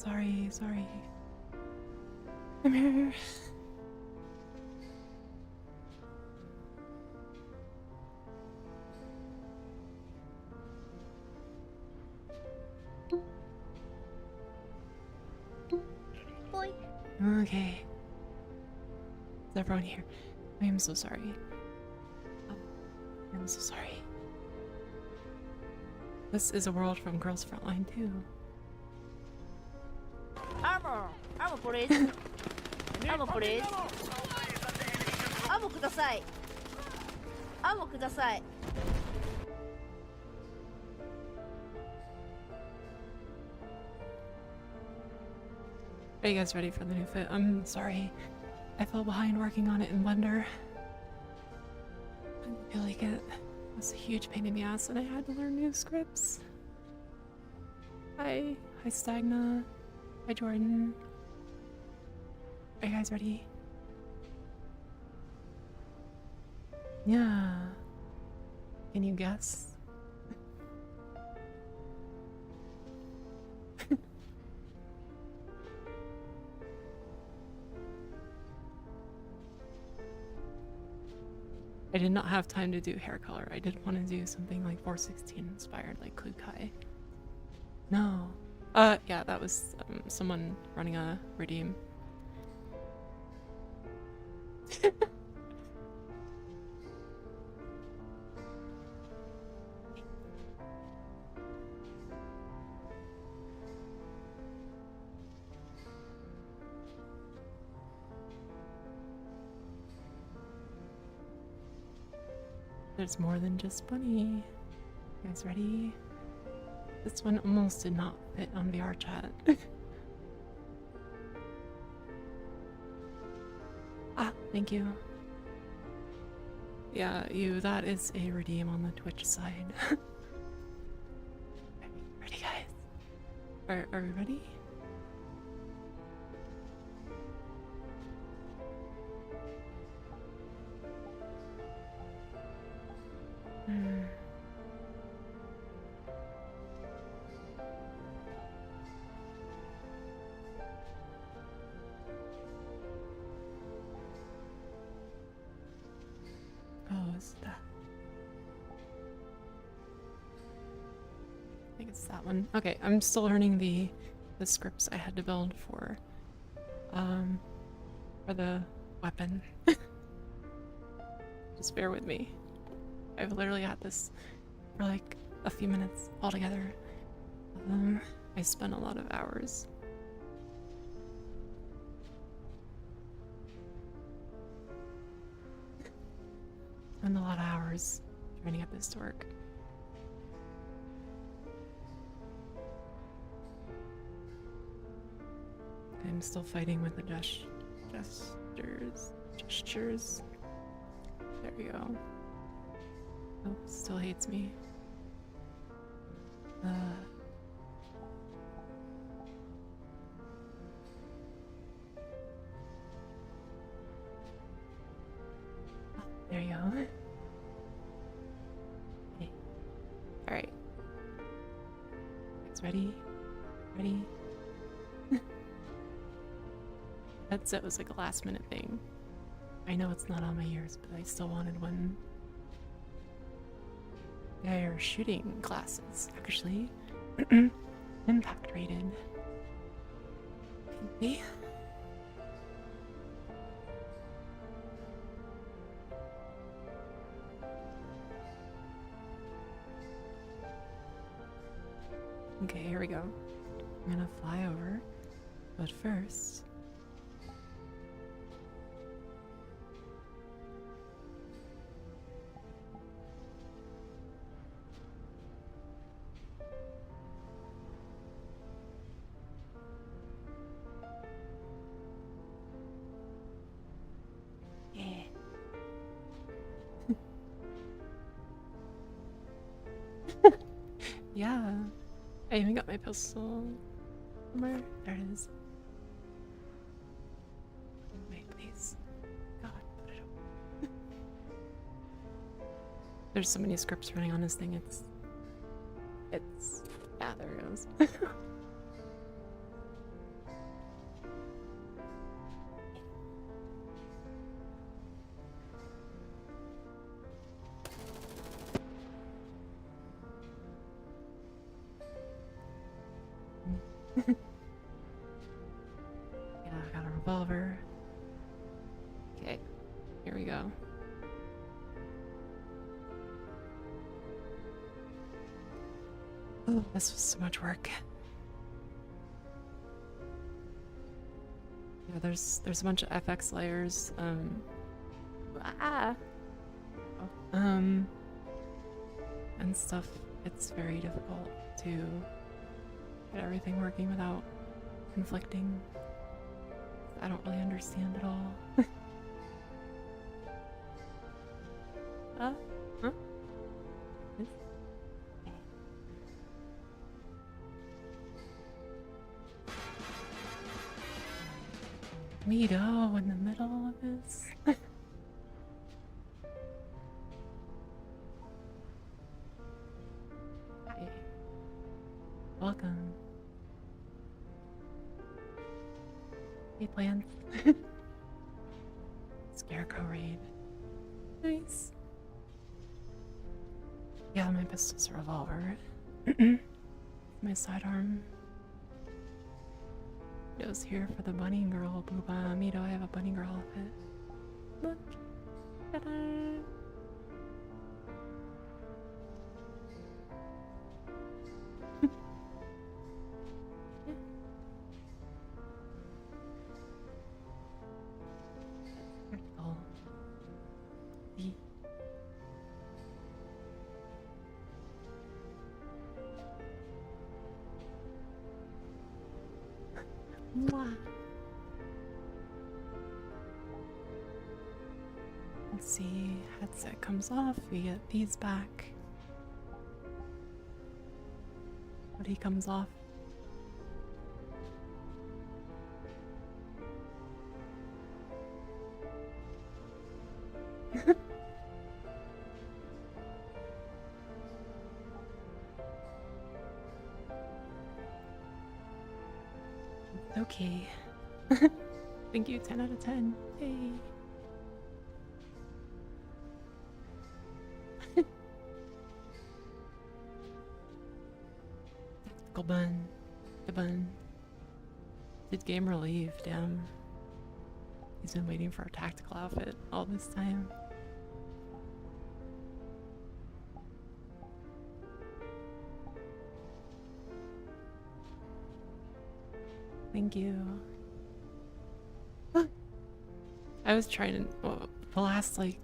Sorry. I'm here. Boy. Okay. Is everyone here? I am so sorry. Oh, I'm so sorry. This is a world from Girls Frontline too. Armor please. Ammo please. Ammo kudasai. Ammo kudasai. Are you guys ready for the new fit? I'm sorry. I fell behind working on it in Blender. I didn't feel like it was a huge pain in the ass and I had to learn new scripts. Hi Stagna. Hi Jordan. Are you guys ready? Yeah. Can you guess? I did not have time to do hair color. I did want to do something like 416 inspired, like Kukai. No. Yeah, that was someone running a redeem. There's more than just Bunny. You guys ready? This one almost did not fit on VR chat. Ah, thank you. Yeah, that is a redeem on the Twitch side. Ready, guys? Are we ready? Oh, is that? I think it's that one. Okay, I'm still learning the scripts I had to build for the weapon. Just bear with me. I've literally had this for like a few minutes altogether. I spent a lot of hours. Spent a lot of hours trying to get this to work. I'm still fighting with the gestures. There we go. Oh, still hates me. Oh, there you go. Okay. Alright. It's ready? Ready? That was like a last minute thing. I know it's not on my ears, but I still wanted one. They're shooting glasses, actually. Impact rated. Okay. Okay, here we go. I'm gonna fly over, but first. Yeah. I even got my pistol. Somewhere. There it is. Wait, please. God, put it up. There's so many scripts running on this thing, it's... Yeah, there it goes. revolver. Okay, here we go. Oh, this was so much work. Yeah, there's a bunch of FX layers. And stuff. It's very difficult to get everything working without conflicting. I don't really understand it all. Huh? Yes. Mito in the middle of this. Hi. Welcome. Hey, plants. Scarecrow raid. Nice. Yeah, my pistol's a revolver. My sidearm. Goes here for the bunny girl, Booba. Mito, I have a bunny girl outfit. Look. Ta-da. Practical. See? Mwah. Let's see, headset comes off, we get these back. Hoodie comes off. Okay. Thank you, 10 out of 10. Hey. Tactical bun. The bun. Did gamer leave? Damn. He's been waiting for a tactical outfit all this time. Thank you. I was trying to. Well, the last like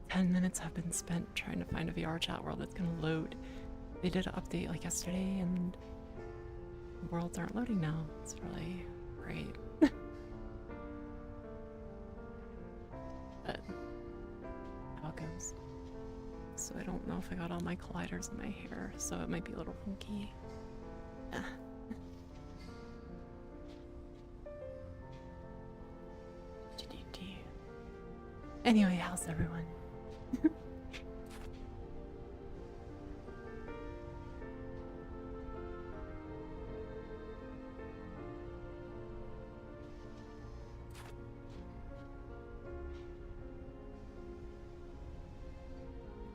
10 minutes have been spent trying to find a VR chat world that's gonna load. They did an update like yesterday, and worlds aren't loading now. It's really great. But how it goes. So I don't know if I got all my colliders in my hair, so it might be a little funky. Yeah. Anyway, how's everyone?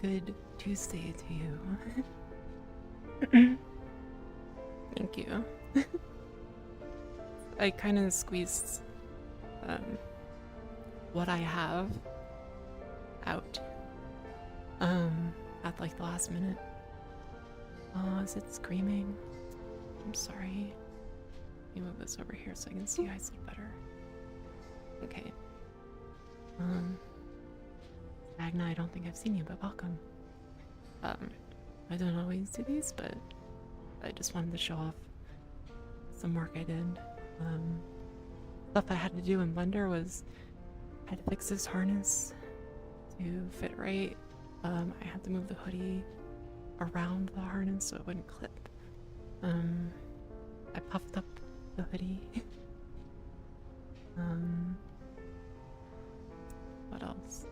Good Tuesday to you. Thank you. I kind of squeezed what I have out at like the last minute. Oh, is it screaming? I'm sorry. Let me move this over here so I can see you guys a little better. Okay. Magna, I don't think I've seen you, but welcome. I don't always do these, but I just wanted to show off some work I did. Stuff I had to do in Blender was I had to fix this harness to fit right. I had to move the hoodie around the harness so it wouldn't clip. I puffed up the hoodie. What else?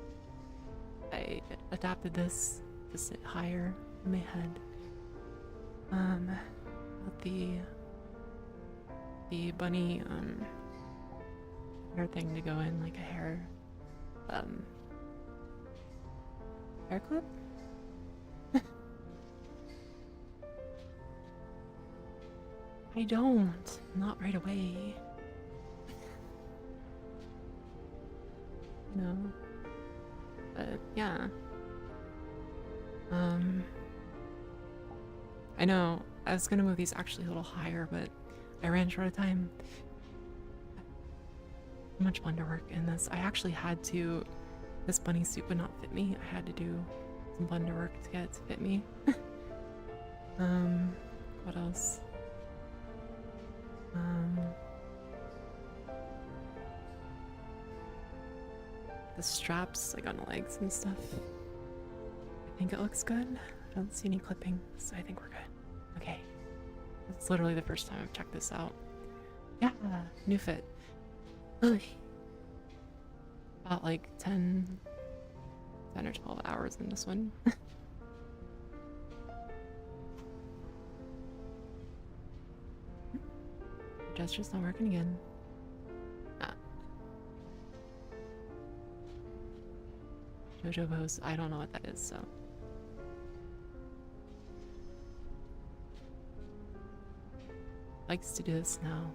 I adapted this to sit higher in my head. Got the bunny hair thing to go in, like a hair clip. I don't, not right away. you know. But yeah. I know I was gonna move these actually a little higher, but I ran short of time. Too much blender work in this. I actually had to. This bunny suit would not fit me. I had to do some blender work to get it to fit me. What else? The straps like on the legs and stuff. I think it looks good. I don't see any clipping, so I think we're good. Okay. It's literally the first time I've checked this out. Yeah, new fit. About like 10 or 12 hours in this one. Gesture's not working again. Ah. JoJo pose. I don't know what that is, so. Likes to do this now.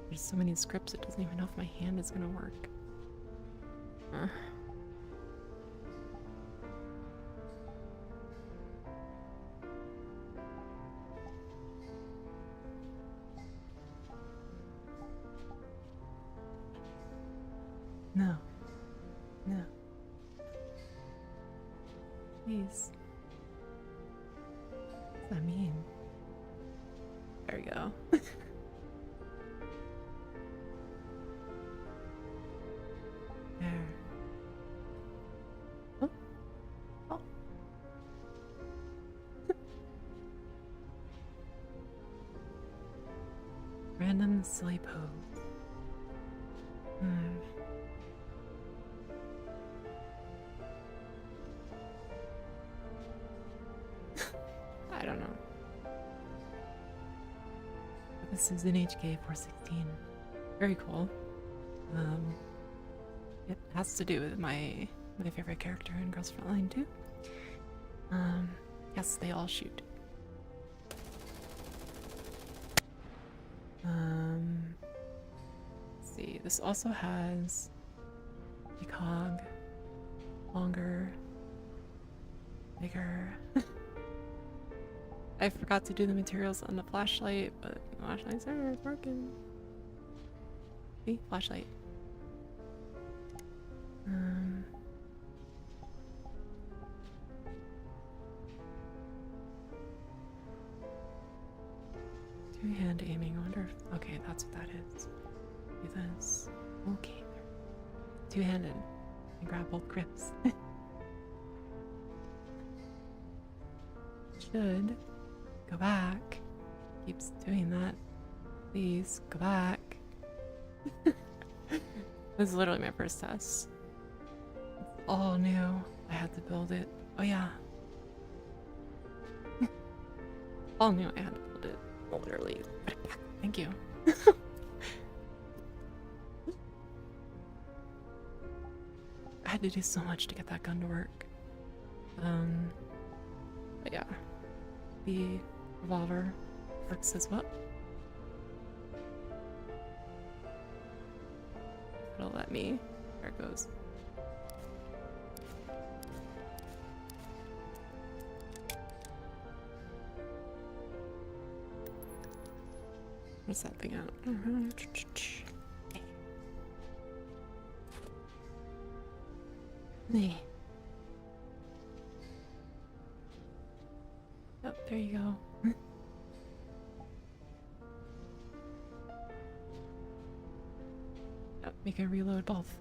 There's so many scripts, it doesn't even know if my hand is gonna work. No. No. Please. What does that mean? There we go. There. Oh. Oh. Random silly pose. I don't know. This is an HK 416. Very cool. It has to do with my favorite character in Girls Frontline too. Yes, they all shoot. Let's see. This also has a cog, longer, bigger. I forgot to do the materials on the flashlight, but the flashlight's there, it's working. See? Flashlight. Two-hand aiming. I wonder if... Okay, that's what that is. Do this. Okay. Two-handed. And grab both grips. Should go back. Keeps doing that. Please go back. This is literally my first test. It's all new. I had to build it. Oh yeah. All new. I had to build it. Literally. Thank you. I had to do so much to get that gun to work. But yeah. The revolver works as well. It'll let me. There it goes. What's that thing out? Hey. Oh, there you go. Oh, we can reload both.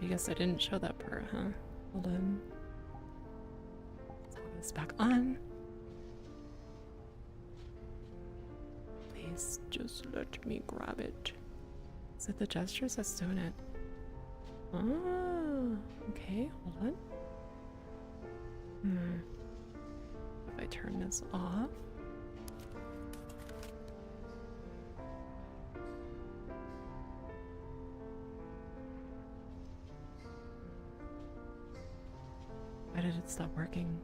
I guess I didn't show that part, huh? Hold on. Let's have this back on. Please just let me grab it. Is it the gestures that's doing it? Oh, okay, hold on. If I turn this off. Why did it stop working?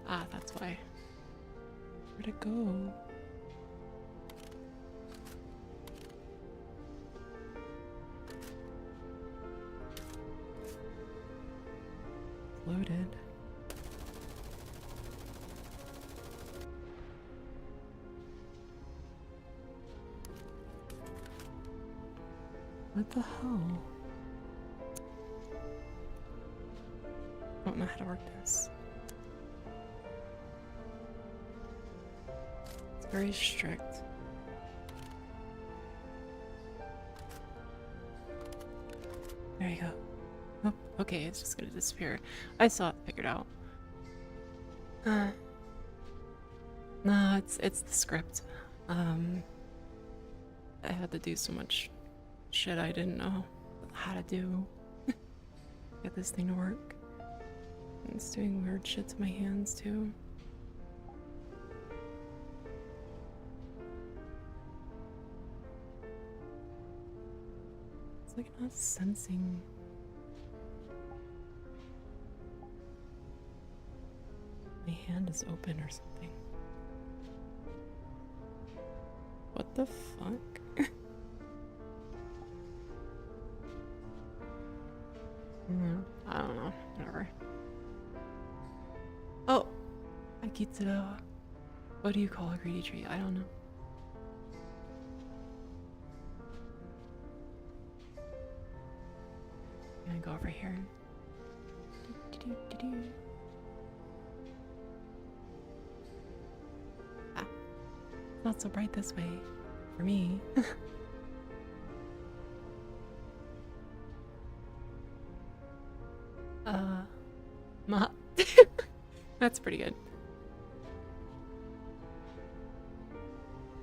Ah, that's why. Where'd it go? exploded. What the hell? I don't know how to work this. It's very strict. There you go. Oh, okay, it's just gonna disappear. I saw it figured out. No, it's the script. I had to do so much shit I didn't know how to do. Get this thing to work. And it's doing weird shit to my hands too. It's like not sensing. My hand is open or something. What the fuck? I don't know. Whatever. Oh! Akitsudo. What do you call a greedy tree? I don't know. I'm gonna go over here. Ah. Not so bright this way. For me. That's pretty good.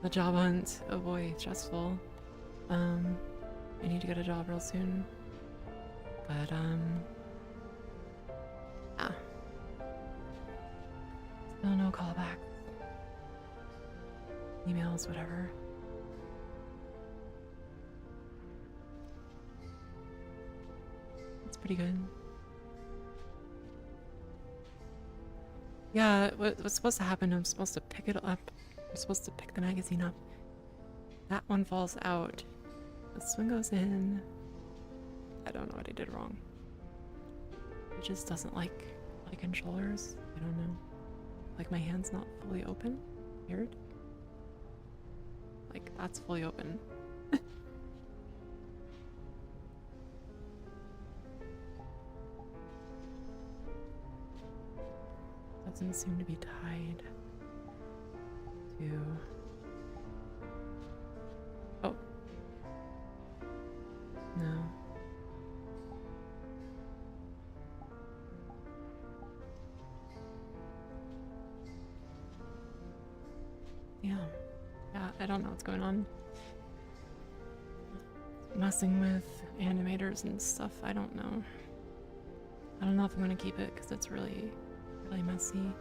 The job hunt. Oh boy, stressful. I need to get a job real soon. But, yeah. Still no callback. Emails, whatever. It's pretty good. Yeah, what's supposed to happen, I'm supposed to pick it up. I'm supposed to pick the magazine up. That one falls out. This one goes in. I don't know what I did wrong. It just doesn't like my controllers. I don't know. Like my hand's not fully open. Weird. Like that's fully open. Doesn't seem to be tied to... Oh. No. Yeah. Yeah, I don't know what's going on. Messing with animators and stuff, I don't know. I don't know if I'm gonna keep it because it's really messy.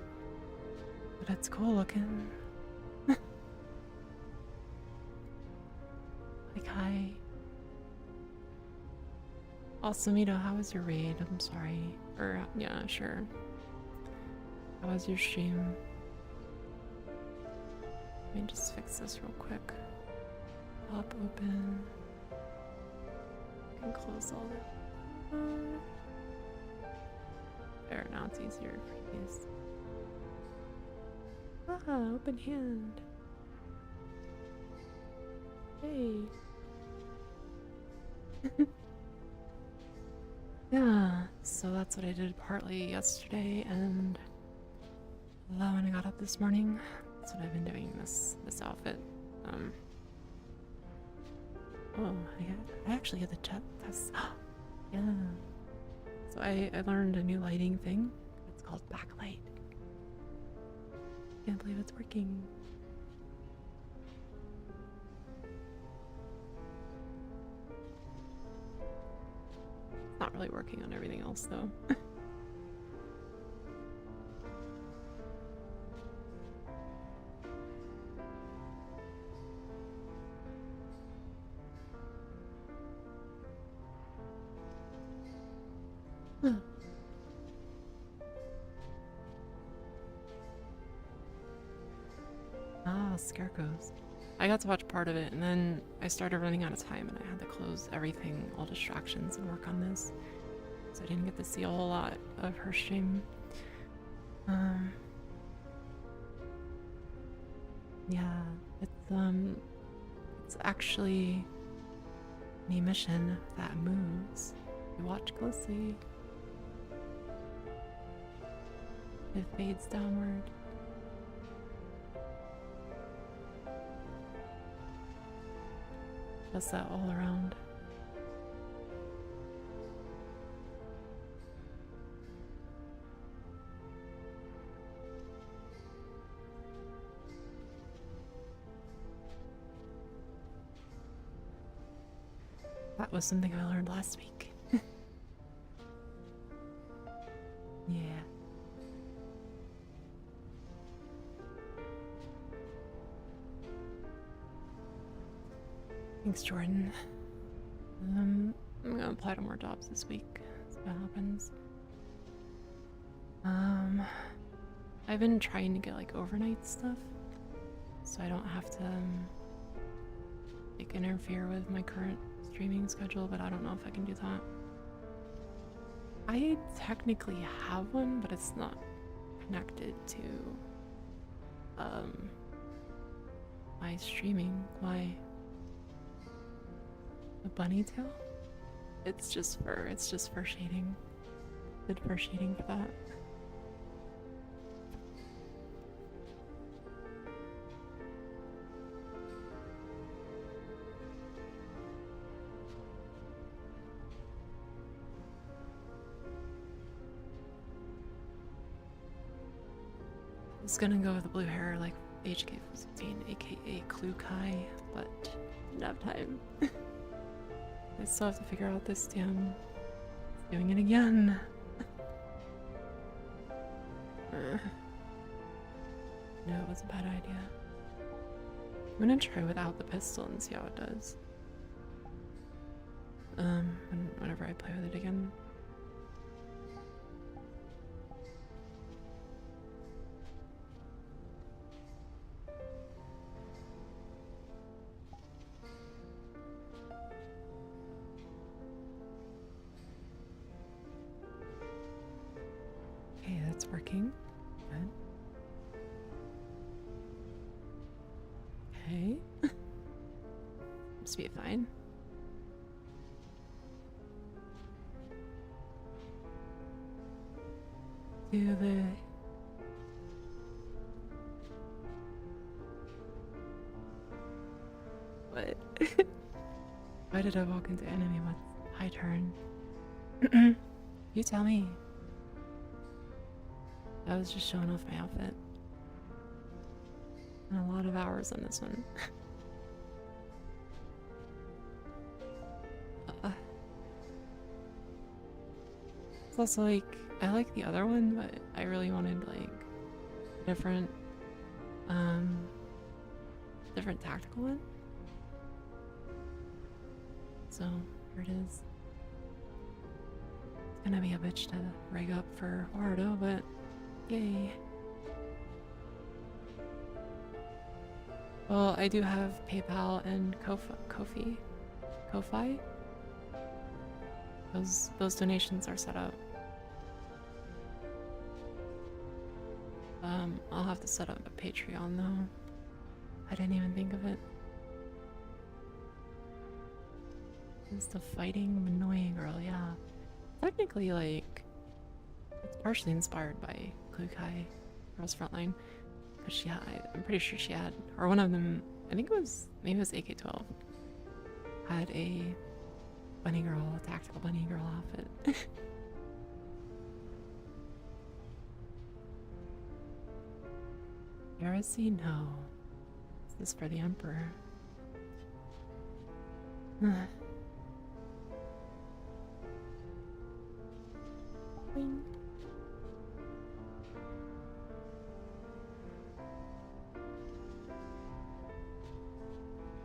But it's cool looking. Like, hi. Also, Mito, how was your raid? I'm sorry. Or, yeah, sure. How was your stream? Let me just fix this real quick. Pop open. And close all that. There, now it's easier for these. Ah, open hand. Hey. Yeah, so that's what I did partly yesterday and when I got up this morning. That's what I've been doing this outfit. Oh, I actually get the jet test. Yeah. So I learned a new lighting thing. It's called backlight. Can't believe it's working. It's not really working on everything else though. Scarecrows. I got to watch part of it and then I started running out of time and I had to close everything, all distractions, and work on this. so I didn't get to see a whole lot of her stream. Yeah, it's actually an emission that moves. You watch closely. It fades downward. Does that all around. That was something I learned last week. Yeah. Thanks, Jordan. I'm gonna apply to more jobs this week. See what happens. I've been trying to get like overnight stuff, so I don't have to like interfere with my current streaming schedule, but I don't know if I can do that. I technically have one, but it's not connected to my streaming. Why? A bunny tail? It's just for shading. Good for shading for that. I was gonna go with the blue hair like HK15, aka Klukai, but didn't have time. I still have to figure out this damn doing it again. No, it was a bad idea. I'm gonna try without the pistol and see how it does. Whenever I play with it again. Okay, that's working. Good. Okay. Must be fine. Do the what? Why did I walk into enemy with high turn? You tell me. I was just showing off my outfit. And a lot of hours on this one. It's also like, I like the other one, but I really wanted like different, different tactical one. So here it is. It's gonna be a bitch to rig up for Wardo, but yay. Well, I do have PayPal and Ko-fi. Those donations are set up. I'll have to set up a Patreon though. I didn't even think of it. It's the fighting annoying girl, yeah. Technically, like, it's partially inspired by Klukai, Girls Frontline. Because she had, I'm pretty sure she had, or one of them, I think it was, maybe it was AK-12, had a bunny girl, a tactical bunny girl outfit. Heresy? No. This is for the Emperor. Boing.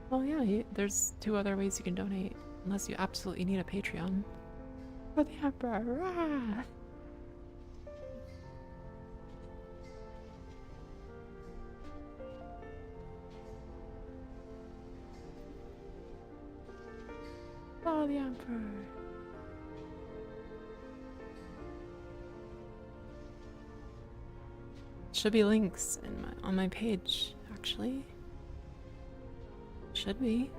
Well, yeah, there's 2 other ways you can donate, unless you absolutely need a Patreon. For the Emperor! Rah! For the Emperor! should be links on my page, actually. Should be.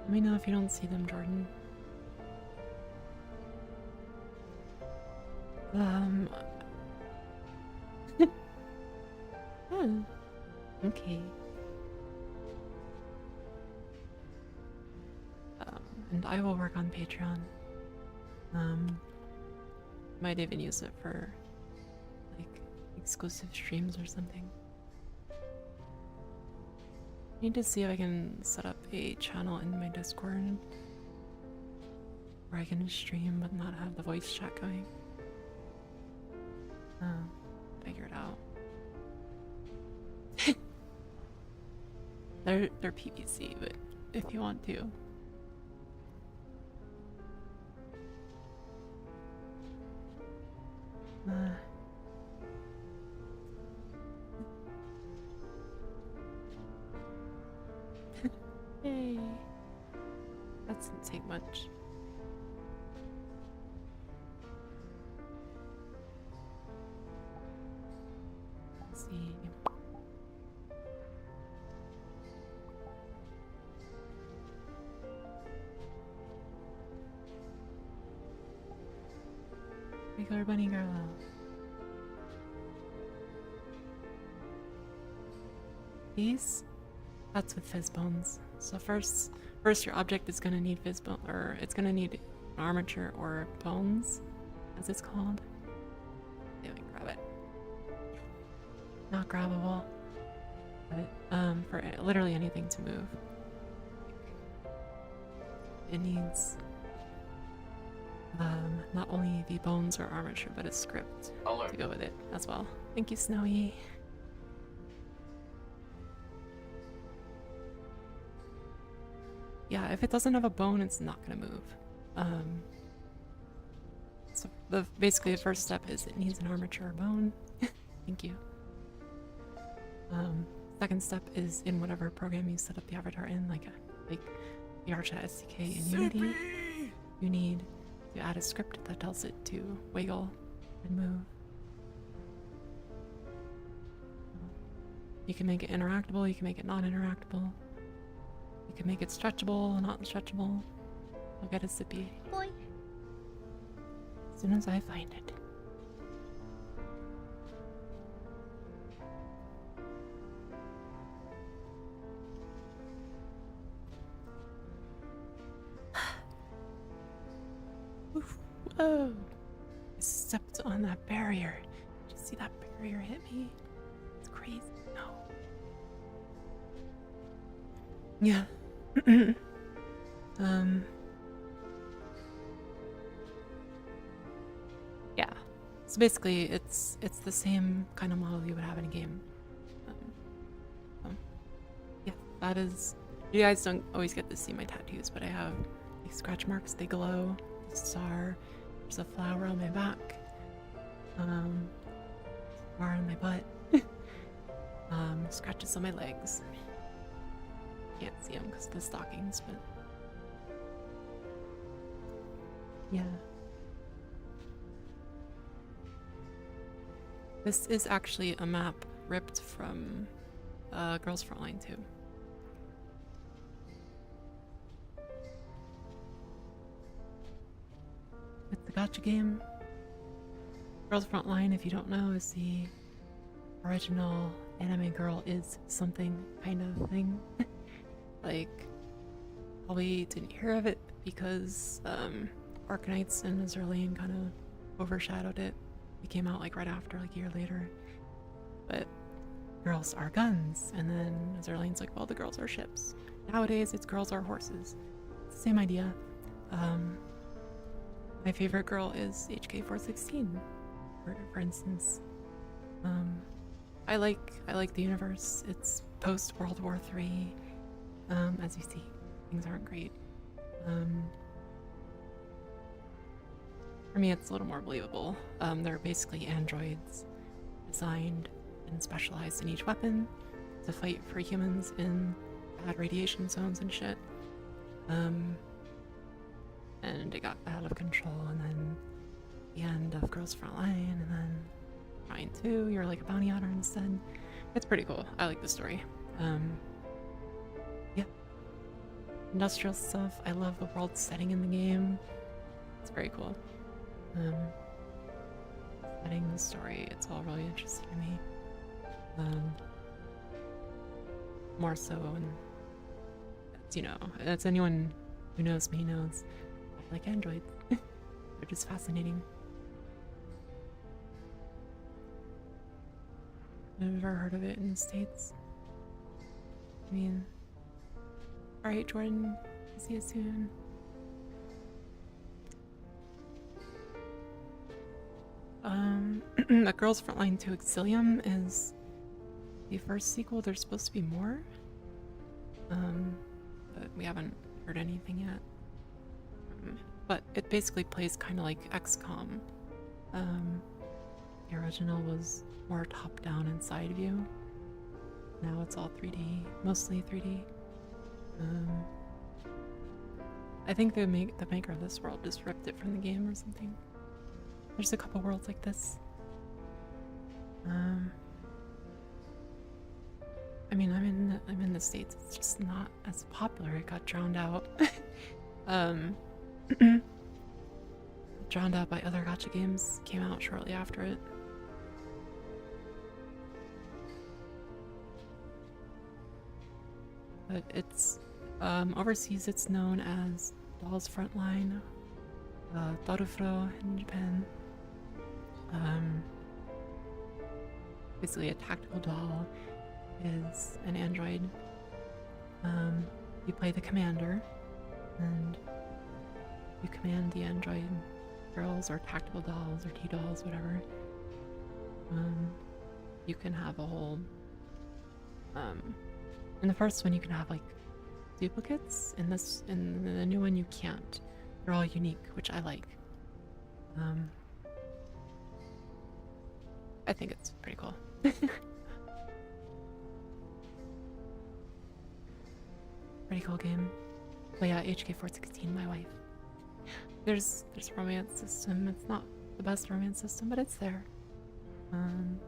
Let me know if you don't see them, Jordan. Okay. And I will work on Patreon. Might even use it for like exclusive streams or something. Need to see if I can set up a channel in my Discord where I can stream but not have the voice chat going. Figure it out. They're PVC, but if you want to. Yay. That doesn't take much. Let's see. Regular bunny girl. These? That's with fizz bones. So first your object is gonna need fizz bone, or it's gonna need armature or bones, as it's called. Yeah, we can grab it. Not grabbable, but for literally anything to move, it needs not only the bones or armature, but a script to go with it as well. Thank you, Snowy. Yeah, if it doesn't have a bone, it's not gonna move. So basically the first step is it needs an armature or bone. Thank you. Second step is in whatever program you set up the avatar in, like the Archat SDK in Unity. You need to add a script that tells it to wiggle and move. You can make it interactable, you can make it non-interactable. You can make it stretchable, not stretchable. I'll get a sippy. Boy. As soon as I find it. Oof. Whoa! I stepped on that barrier. Did you see that barrier hit me? It's crazy. No. Yeah. Yeah. So basically, it's the same kind of model you would have in a game. Yeah, that is. You guys don't always get to see my tattoos, but I have like scratch marks. They glow. A star. There's a flower on my back. Star on my butt. Scratches on my legs. Can't see them because of the stockings, but yeah. This is actually a map ripped from Girls Frontline 2. It's the gacha game. Girls Frontline, if you don't know, is the original anime girl is something kind of thing. Like, probably didn't hear of it because Arknights and Azurlane kind of overshadowed it. It came out like right after, like a year later. But girls are guns, and then Azurlane's like, well, the girls are ships. Nowadays, it's girls are horses. It's the same idea. My favorite girl is HK416, for instance. I like the universe. It's post World War III. As you see, things aren't great. For me, it's a little more believable. They're basically androids designed and specialized in each weapon to fight for humans in bad radiation zones and shit. and it got out of control, and then the end of Girls Frontline, and then Ryan 2, you're like a bounty hunter instead. It's pretty cool. I like the story. Yeah. Industrial stuff. I love the world setting in the game. It's very cool. Setting the story, it's all really interesting to me. More so, and you know, as anyone who knows me knows, I like androids. They're just fascinating. Never heard of it in the States. I mean, alright, Jordan, see you soon. The Girls Frontline 2 Exilium is the first sequel. There's supposed to be more. But we haven't heard anything yet. But it basically plays kind of like XCOM. The original was more top-down and side view. Now it's all 3D, mostly 3D. I think the maker of this world just ripped it from the game or something. There's a couple worlds like this. I mean, I'm in the States. It's just not as popular. It got drowned out. Drowned out by other gacha games. Came out shortly after it. But it's overseas. It's known as Doll's Frontline, Darufro in Japan. Basically, a tactical doll is an android. You play the commander, and you command the android girls or tactical dolls or T-dolls, whatever. You can have a whole. In the first one, you can have like duplicates. In the new one, you can't. They're all unique, which I like. I think it's pretty cool. Pretty cool game. But yeah, HK416, my wife. There's a romance system. It's not the best romance system, but it's there. And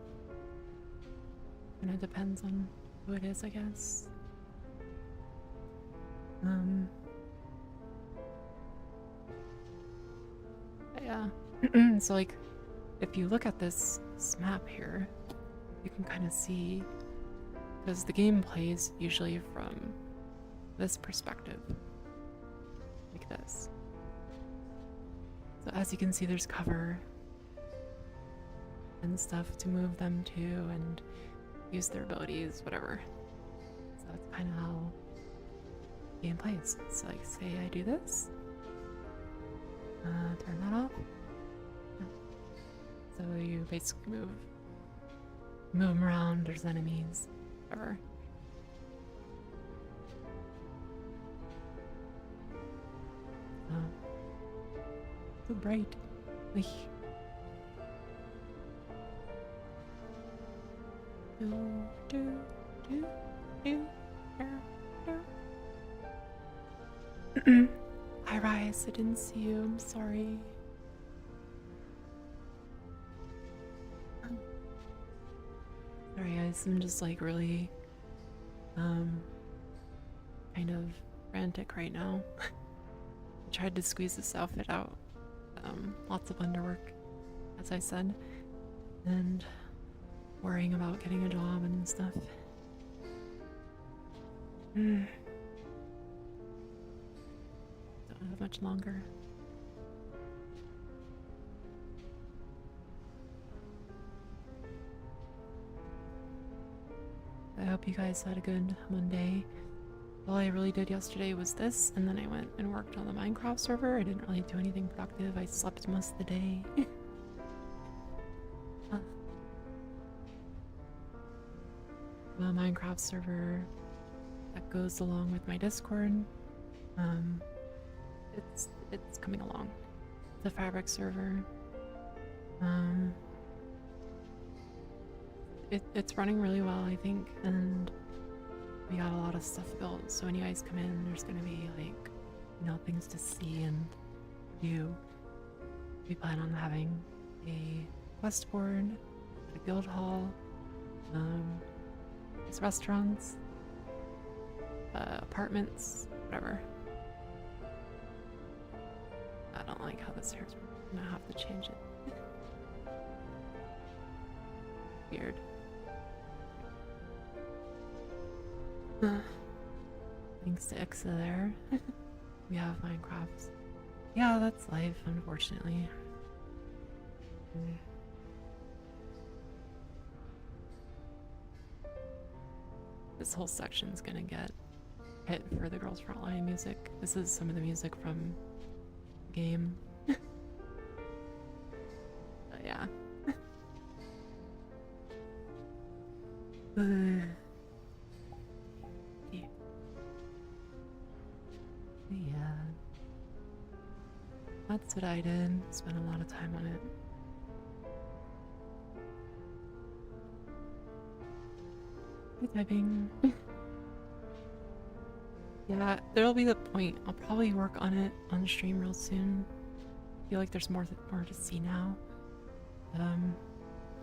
it depends on who it is, I guess. But yeah. So like, if you look at this map here, you can kind of see, because the game plays usually from this perspective, like this. So as you can see, there's cover and stuff to move them to and use their abilities, whatever. So that's kind of how the game plays. So like, say I do this, turn that off. So you basically move them around, there's enemies, whatever. So bright. Like, Hi Rise, I didn't see you, I'm sorry. Sorry guys, I'm just like really kind of frantic right now. I tried to squeeze this outfit out. Lots of underwork, as I said, and worrying about getting a job and stuff. Don't have much longer. I hope you guys had a good Monday. All I really did yesterday was this, and then I went and worked on the Minecraft server. I didn't really do anything productive. I slept most of the day. The Minecraft server that goes along with my Discord. It's coming along. The Fabric server. It's running really well, I think, and we got a lot of stuff built, so when you guys come in, there's gonna be like, you know, things to see and we plan on having a quest board, a guild hall, there's restaurants, apartments, whatever. I don't like how this hair's working. I'm gonna have to change it. Weird. Thanks to Ixa there. We have Minecraft. Yeah, that's life, unfortunately. This whole section's gonna get hit for the Girls Frontline music. This is some of the music from the game. But yeah. Yeah. That's what I did. Spent a lot of time on it. Good typing. Yeah, there'll be the point. I'll probably work on it on stream real soon. I feel like there's more to see now.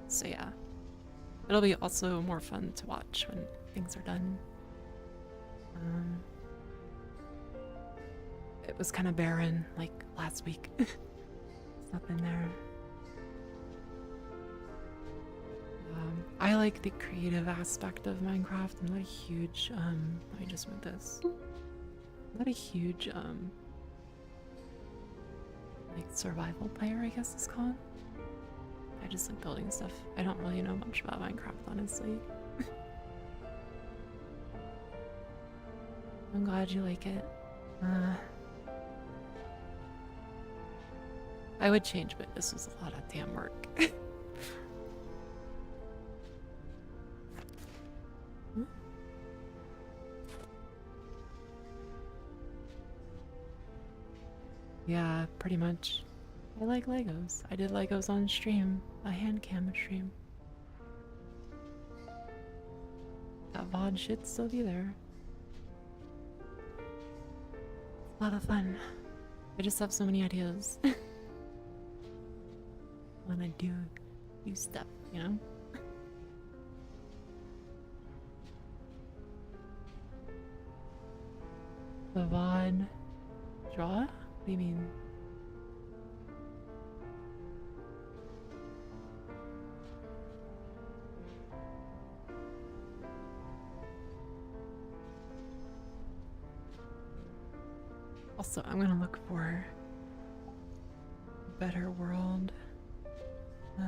So yeah. It'll be also more fun to watch when things are done. It was kind of barren, like, last week. There's nothing there. I like the creative aspect of Minecraft. I'm not a huge, let me just move this. I'm not a huge, like, survival player, I guess it's called. I just like building stuff. I don't really know much about Minecraft, honestly. I'm glad you like it. I would change, but this was a lot of damn work. Yeah, pretty much. I like Legos. I did Legos on stream, a hand cam stream. That VOD should still be there. It's a lot of fun. I just have so many ideas. When I do stuff, you know? The VOD draw? What do you mean? Also, I'm gonna look for a better world. Let's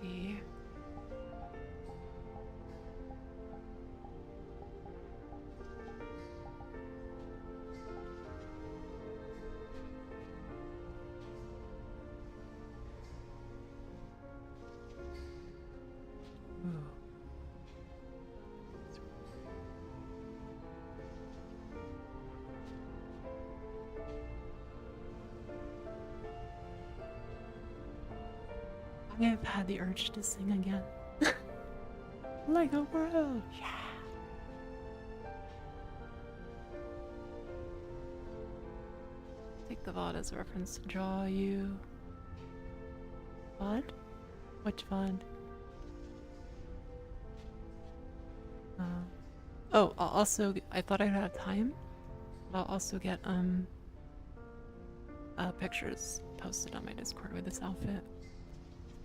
see. Ooh. I have had the urge to sing again. Like a world, yeah. Take the VOD as a reference to draw you. VOD? Which VOD? Oh, I'll also, I thought I'd have time. I'll also get pictures posted on my Discord with this outfit.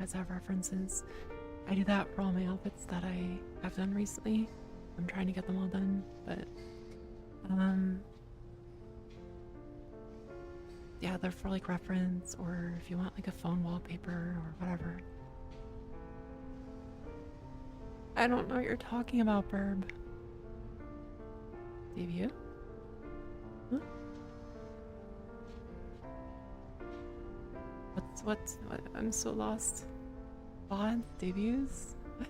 As have references. I do that for all my outfits that I have done recently. I'm trying to get them all done, but yeah, they're for like reference, or if you want like a phone wallpaper or whatever. I don't know what you're talking about, Burb. Debut? Huh? What? I'm so lost. VOD? Debuts? What?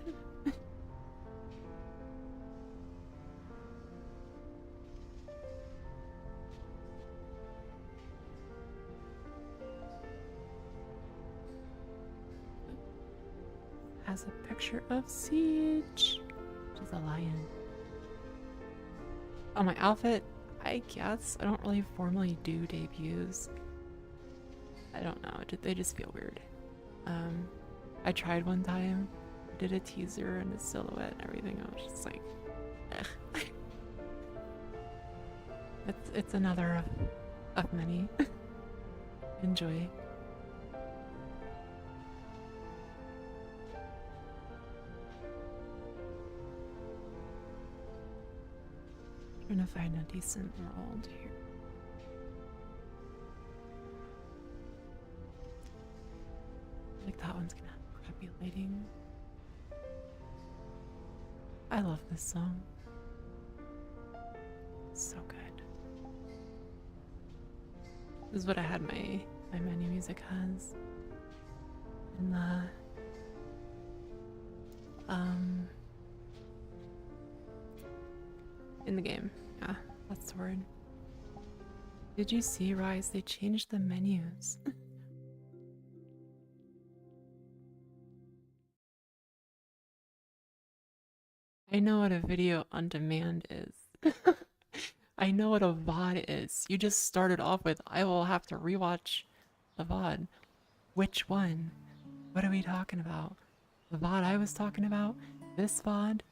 Has a picture of Siege, which is a lion. Oh, my outfit? I guess I don't really formally do debuts. I don't know. They just feel weird. I tried one time, did a teaser and a silhouette and everything. I was just like, ugh. It's another of many. Enjoy. Trying to find a decent world here. Like that one's gonna have crappy lighting. I love this song. So good. This is what I had my menu music has. In the game. Yeah, that's the word. Did you see, Rise? They changed the menus. I know what a video on demand is. I know what a VOD is. You just started off with, I will have to rewatch the VOD. Which one? What are we talking about? The VOD I was talking about? This VOD?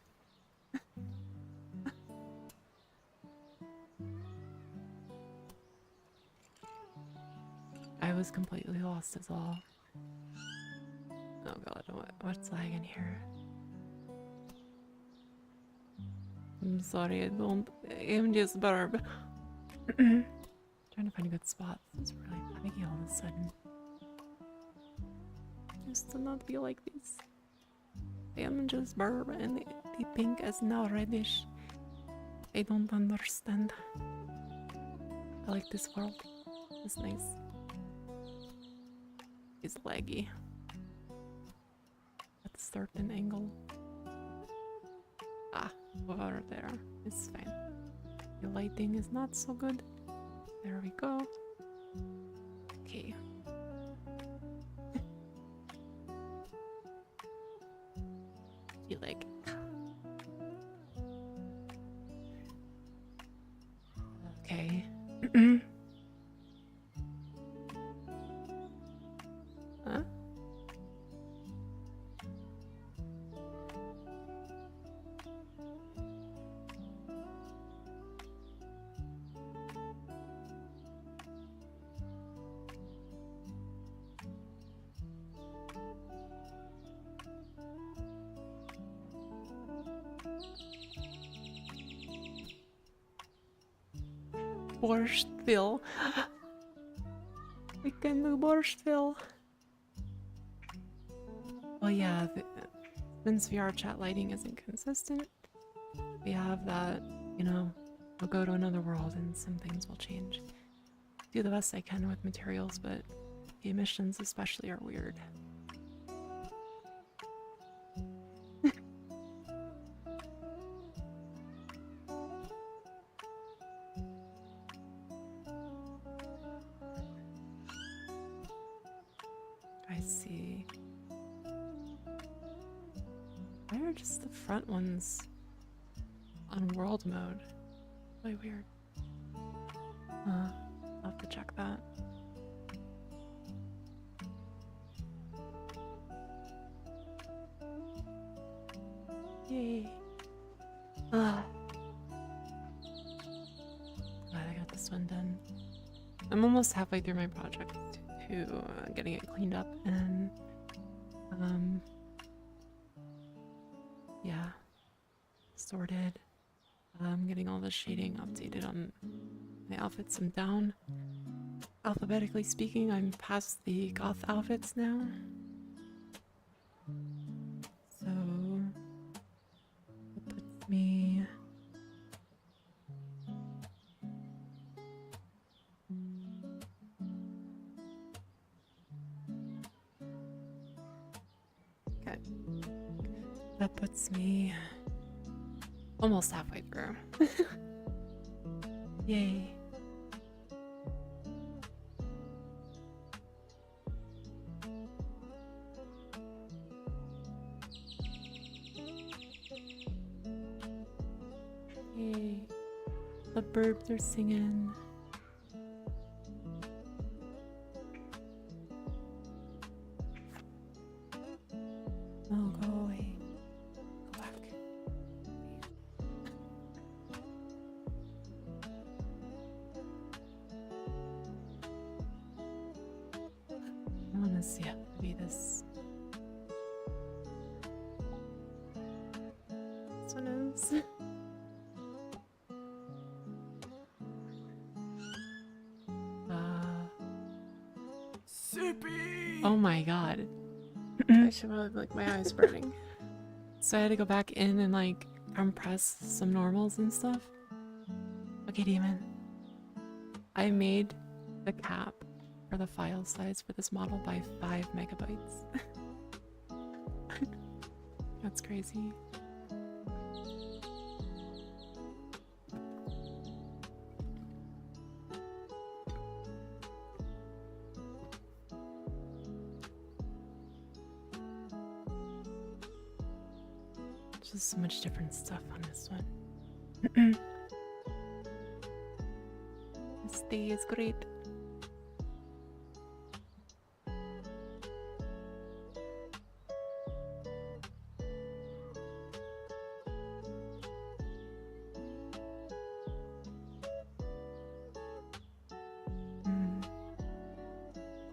I was completely lost as well. Oh god, what's lagging here? I'm sorry, I'm just Barb. Trying to find a good spot. It's really laggy all of a sudden. Just to not be like this. I am just Barb and the pink is now reddish. I don't understand. I like this world. It's nice. It's laggy. Let's start an angle. Ah, over there. It's fine. The lighting is not so good. There we go. Okay. You like it. Okay. Huh? Borstville. We can do Borstville. Well, yeah, since VR chat lighting isn't consistent, we have that, you know, we'll go to another world and some things will change. Do the best I can with materials, but the emissions especially are weird. I see. Why are just the front ones on world mode? Really weird. I'll have to check that. Yay. Glad I got this one done. I'm almost halfway through my project to getting it cleaned up and yeah, sorted. Getting all the shading updated on my outfits. I'm down. Alphabetically speaking, I'm past the goth outfits now. So that puts me okay. That puts me almost halfway through. Yay. Yay. The birds are singing. Oh, go away. Go back. I want to see how to be this. This one is. Oh my god. I should have like my eyes burning. So I had to go back in and like compress some normals and stuff. Okay, Demon. I made the cap for the file size for this model by 5 megabytes. That's crazy. Just so much different stuff on this one. This day is great.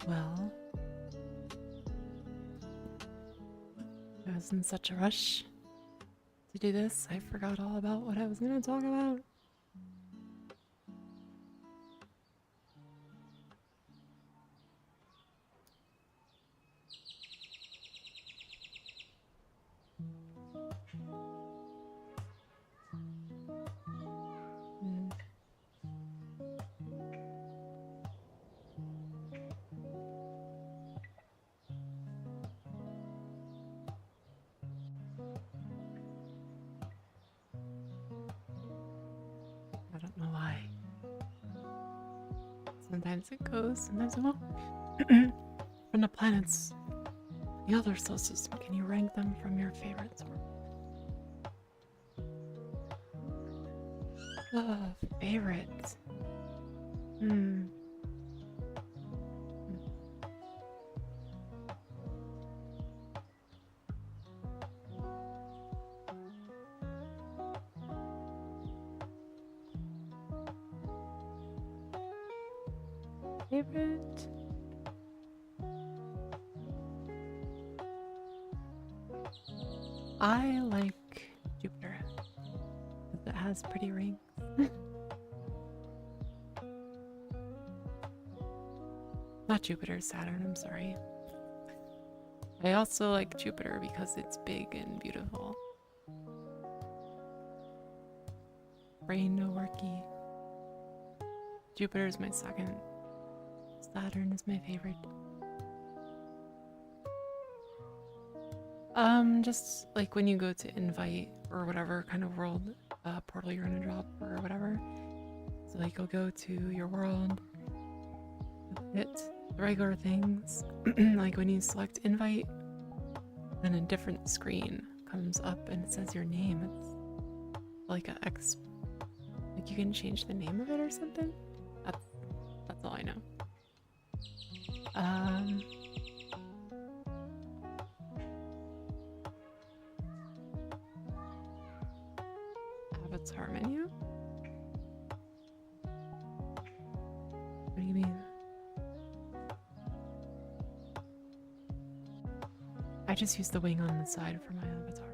Well, I was in such a rush to do this, I forgot all about what I was going to talk about. I don't know why. Sometimes it goes, sometimes it won't. From the planets, the other solar system, can you rank them from your favorites? Favorite. Favorite. I like Jupiter because it has pretty rings. Not Jupiter, Saturn, I'm sorry. I also like Jupiter because it's big and beautiful. Brain no worky. Jupiter is my second. Saturn is my favorite. Just like when you go to invite or whatever kind of world portal you're gonna drop or whatever. So like you'll go to your world, hit the regular things, like when you select invite, then a different screen comes up and it says your name. It's like a X, like you can change the name of it or something. That's all I know. Avatar menu? What do you mean? I just use the wing on the side for my avatar.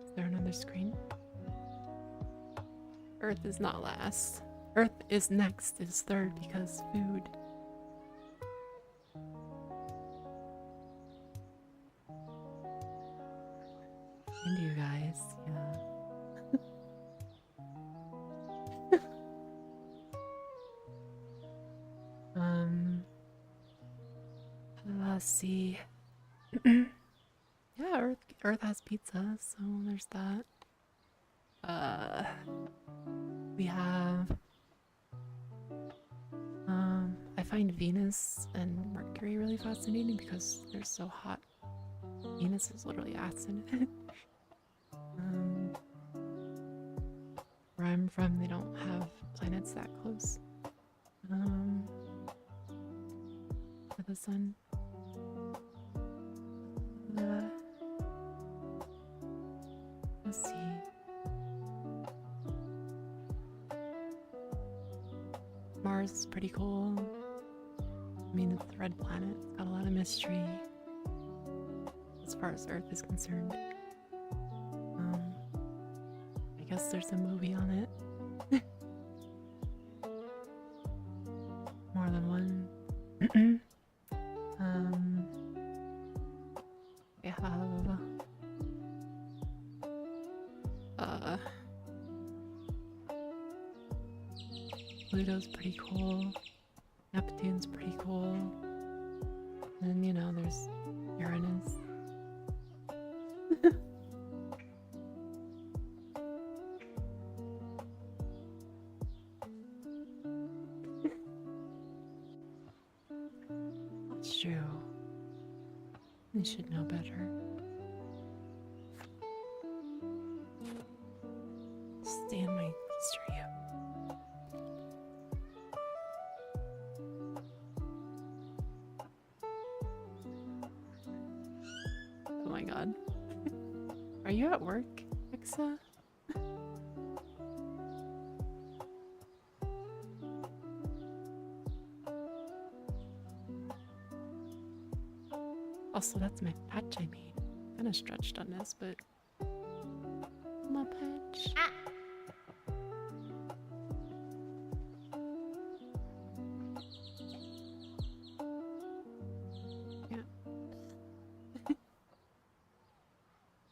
Is there another screen? Earth is not last. Earth is next, is third because food. And you guys, yeah. Let's see. Yeah, Earth has pizza, so there's that. We have I find Venus and Mercury really fascinating because they're so hot. Venus is literally acid. where I'm from, they don't have planets that close to the sun. Let's see. Mars is pretty cool. I mean, it's the red planet. It's got a lot of mystery as far as Earth is concerned. I guess there's a movie on it. More than one. We have Pluto's pretty cool. Neptune's pretty cool. And you know, there's Uranus. That's true. You should know better. Stand my history up. Oh my god. Are you at work, Exa? Also, that's my patch I made. Kinda stretched on this, but my patch. Ah. Yeah.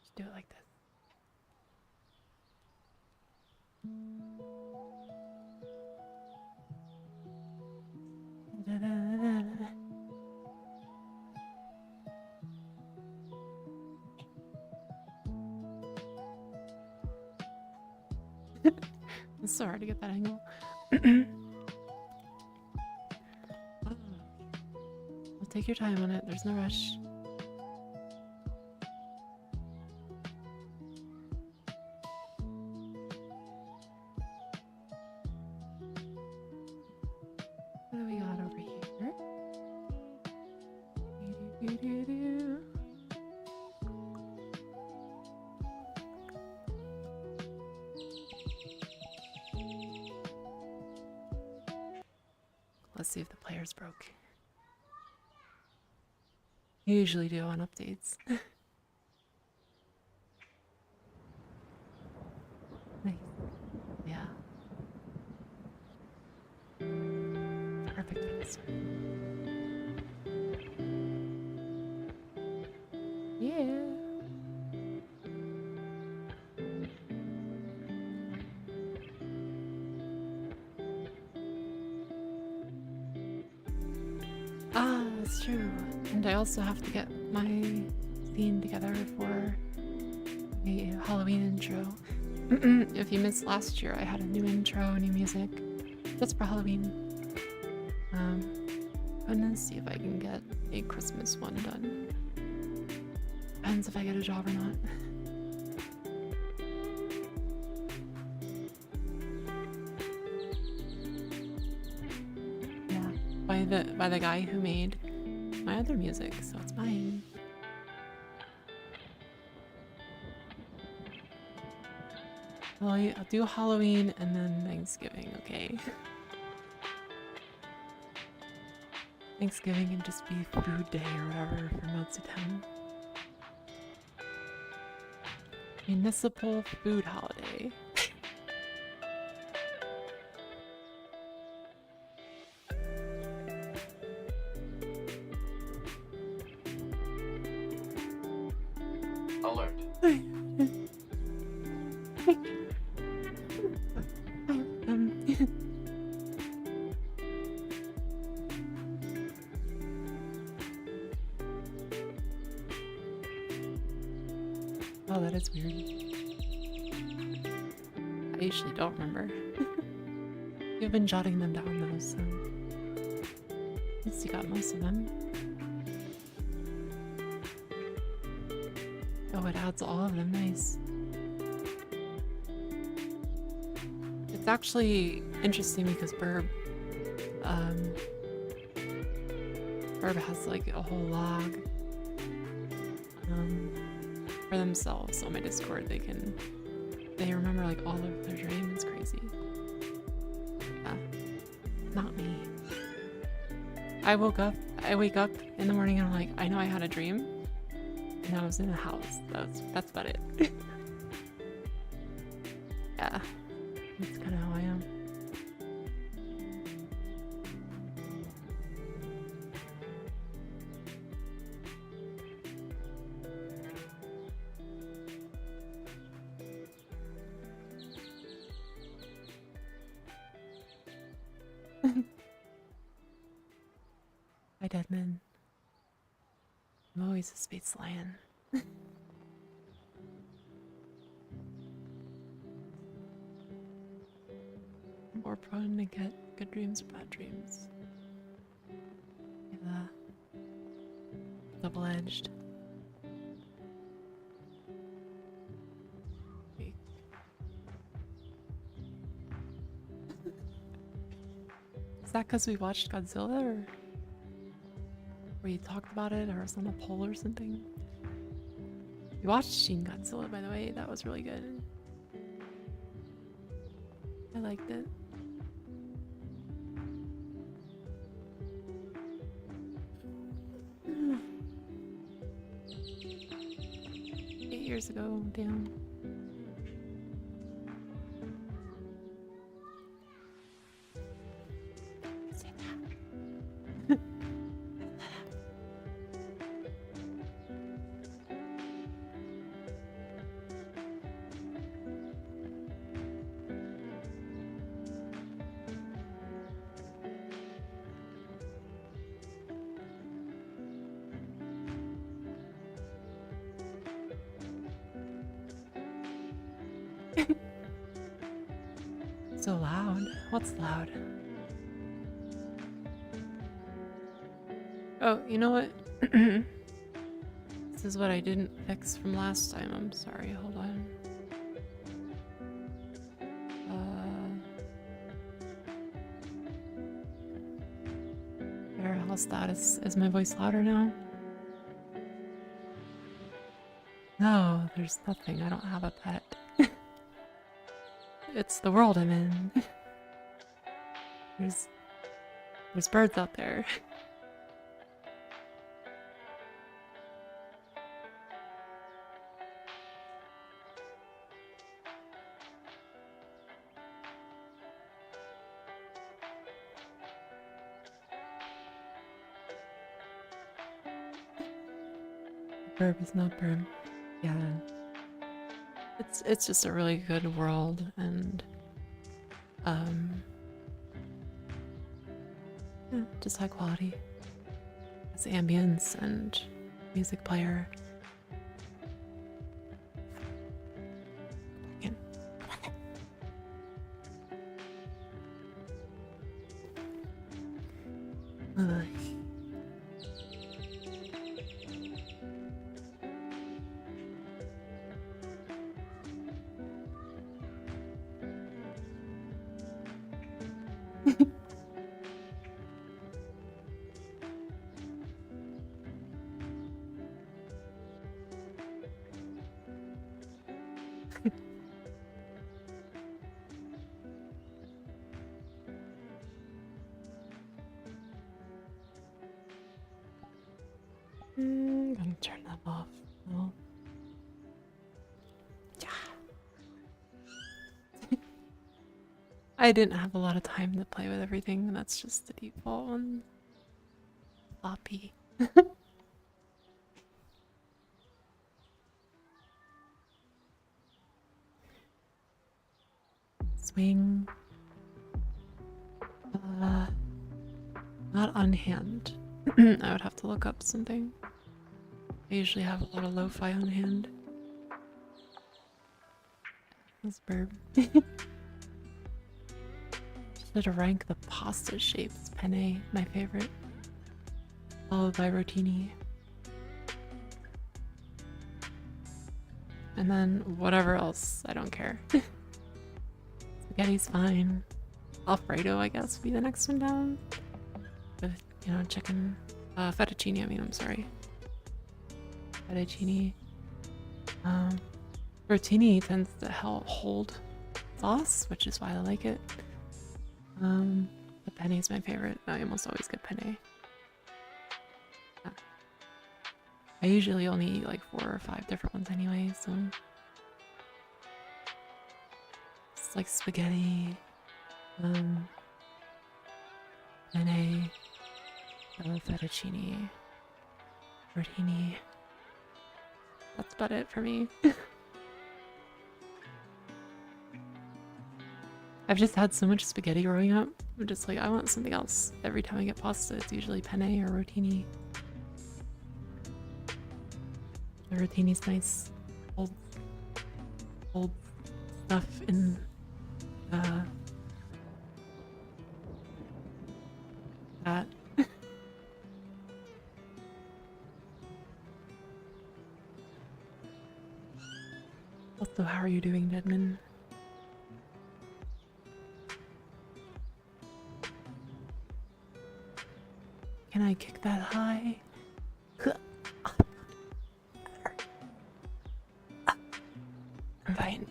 Just do it like this. Da-da-da-da. It's so hard to get that angle. Well, take your time on it. There's no rush. What do we got over here? Do-do-do-do-do. Let's see if the players broke. You usually do on updates. Nice. Yeah. Perfect for this one. Yeah. Ah, that's true. And I also have to get my theme together for a Halloween intro. If you missed last year, I had a new intro, new music, just for Halloween. I'm gonna see if I can get a Christmas one done. Depends if I get a job or not. Yeah, by the guy who made my other music, so it's mine. Well, I'll do Halloween and then Thanksgiving, okay? Thanksgiving can just be food day or whatever for most of the time. Municipal food holiday. Alert. Oh, that is weird. I usually don't remember. You've been jotting them down though, so at least you got most of them. Oh, it adds all of them. Nice. It's actually interesting because Burb has like a whole log for themselves on my Discord. They remember like all of their dreams. Crazy. Yeah, not me. I wake up in the morning and I'm like, I know I had a dream and I was in a house. That's about it. Yeah, that's kind of how I am. Hi, Deadman. I'm always a space lion. More prone to get good dreams or bad dreams. Yeah. Double-edged. Is that because we watched Godzilla, or we talked about it, or it was on a poll or something? We watched Shin Godzilla, by the way. That was really good. I liked it. Years ago, damn. So loud. What's loud? Oh, you know what? This is what I didn't fix from last time. I'm sorry. Hold on. How's that? Is my voice louder now? No, there's nothing. I don't have a pet. It's the world I'm in. There's birds out there. Burb is not burb. Yeah. It's just a really good world, and yeah, just high quality. It's ambience and music player. I'm gonna turn that off. No. Yeah. I didn't have a lot of time to play with everything, and that's just the default one. Floppy. Swing. Not on hand. I would have to look up something. I usually have a lot of lo-fi on hand. That's burb. Should rank the pasta shapes. Penne, my favorite. Followed by rotini. And then whatever else, I don't care. It's Spaghetti's fine. Alfredo, I guess, would be the next one down. With, you know, chicken. Fettuccine, I mean, I'm sorry. Fettuccine. Rotini tends to hold sauce, which is why I like it. The penne is my favorite. I almost always get penne. Yeah. I usually only eat like 4 or 5 different ones anyway, so it's like spaghetti, penne, fettuccine, rotini. That's about it for me. I've just had so much spaghetti growing up. I'm just like, I want something else. Every time I get pasta, it's usually penne or rotini. The rotini's nice. Old stuff in that. Also, how are you doing, Deadman? Can I kick that high? I'm fine.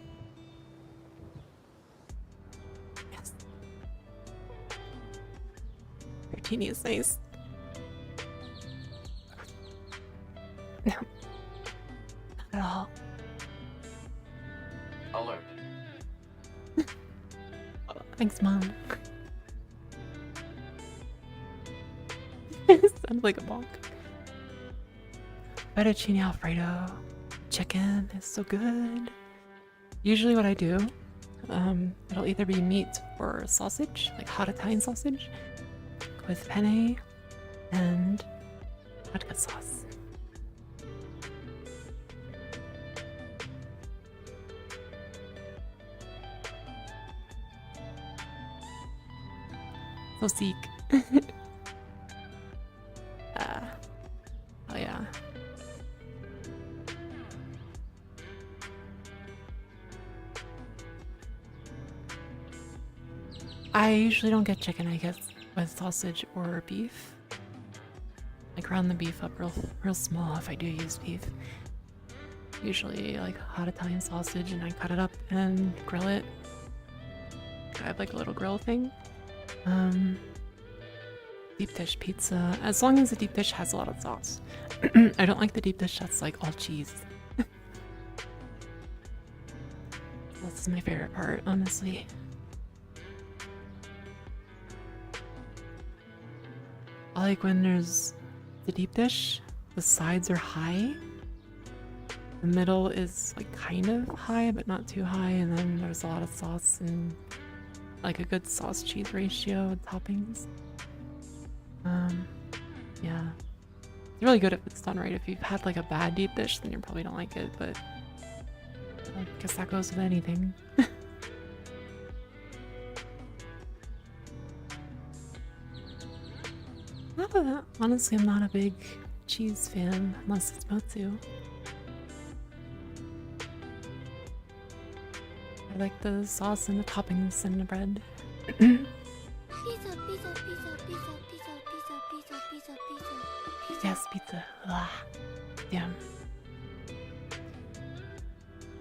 Yes. Rotini is nice. No. Not at all. Alert. Thanks, Mom. Sounds like a bonk. Fettuccine Alfredo chicken is so good. Usually what I do, it'll either be meat or sausage, like hot Italian sausage, with penne and vodka sauce. So seek. Oh yeah. I usually don't get chicken, I guess, with sausage or beef. Like round the beef up real small if I do use beef. Usually like hot Italian sausage and I cut it up and grill it. I have like a little grill thing. Deep dish pizza, as long as the deep dish has a lot of sauce. I don't like the deep dish that's like all cheese. That's my favorite part, honestly. I like when there's the deep dish, the sides are high, the middle is like kind of high but not too high, and then there's a lot of sauce and like a good sauce cheese ratio with toppings. Yeah. It's really good if it's done right. If you've had like a bad deep dish, then you probably don't like it, but I guess that goes with anything. Honestly, I'm not a big cheese fan unless it's mozzu. I like the sauce and the toppings and the bread. Yes, pizza. Ugh. Damn.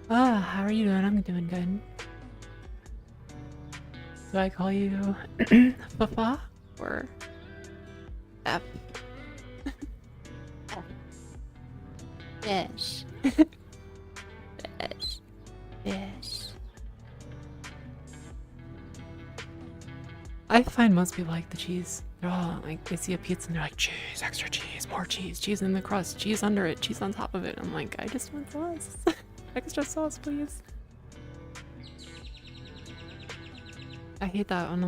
How are you doing? I'm doing good. Do I call you Fafa or F? Fish. Fish. Fish. I find most people like the cheese. They're all like, they see a pizza and they're like, cheese, extra cheese, more cheese, cheese in the crust, cheese under it, cheese on top of it. I'm like, I just want sauce. Extra sauce, please. I hate that when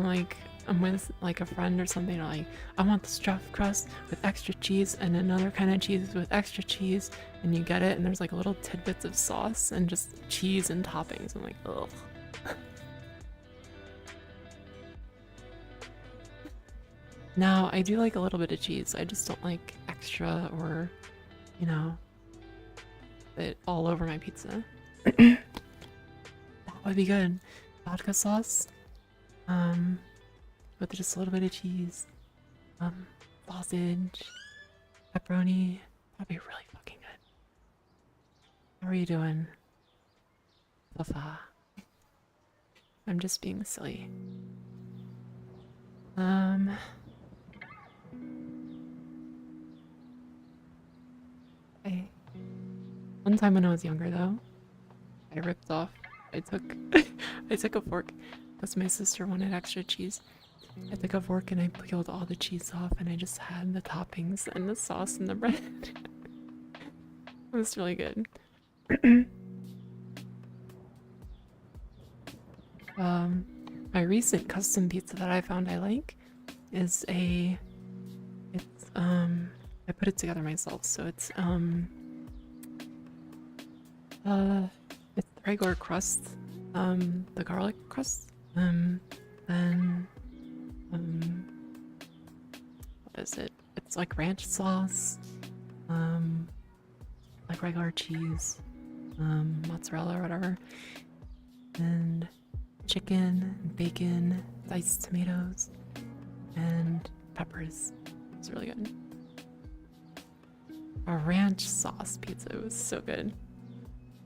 I'm with like a friend or something, like, I want the stuffed crust with extra cheese and another kind of cheese with extra cheese, and you get it and there's like little tidbits of sauce and just cheese and toppings. I'm like, ugh. Now, I do like a little bit of cheese. I just don't like extra or, you know, it all over my pizza. That would be good. vodka sauce, with just a little bit of cheese, sausage, pepperoni. That'd be really fucking good. How are you doing, Fafa? I'm just being silly. One time when I was younger though, I ripped off. I took I took a fork because my sister wanted extra cheese. I took a fork and I peeled all the cheese off and I just had the toppings and the sauce and the bread. It was really good. My recent custom pizza that I found I like is I put it together myself, so it's the regular crust, the garlic crust, then what is it? It's like ranch sauce, like regular cheese, mozzarella or whatever, and chicken, and bacon, diced tomatoes, and peppers. It's really good. A ranch sauce pizza was so good.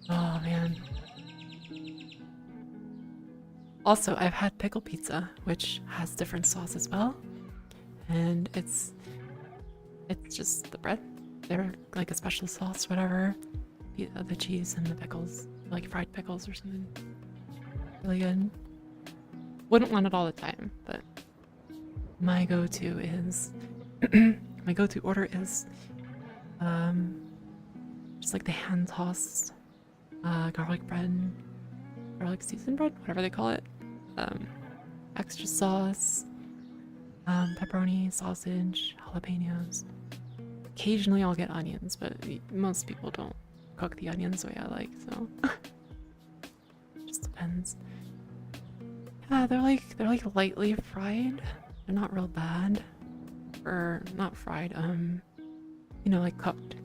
Oh man. Also, I've had pickle pizza, which has different sauce as well, and it's just the bread. They're like a special sauce, whatever. The cheese and the pickles, like fried pickles or something. Really good. Wouldn't want it all the time, but my go-to is my go-to order is just like the hand tossed garlic bread, garlic seasoned bread, whatever they call it. Extra sauce, pepperoni, sausage, jalapenos. Occasionally I'll get onions, but most people don't cook the onions the way I like, so just depends. Yeah, they're like lightly fried. They're not real bad. Or not fried, you know, like cooked.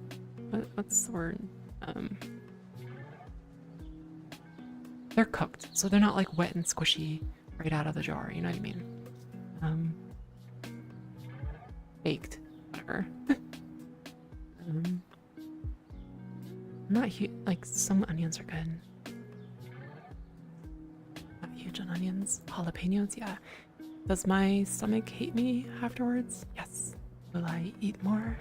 What's the word? They're cooked, so they're not like wet and squishy right out of the jar, you know what I mean? Baked, whatever. Not huge, like some onions are good. Not huge on onions. Jalapenos, yeah. Does my stomach hate me afterwards? Yes. Will I eat more?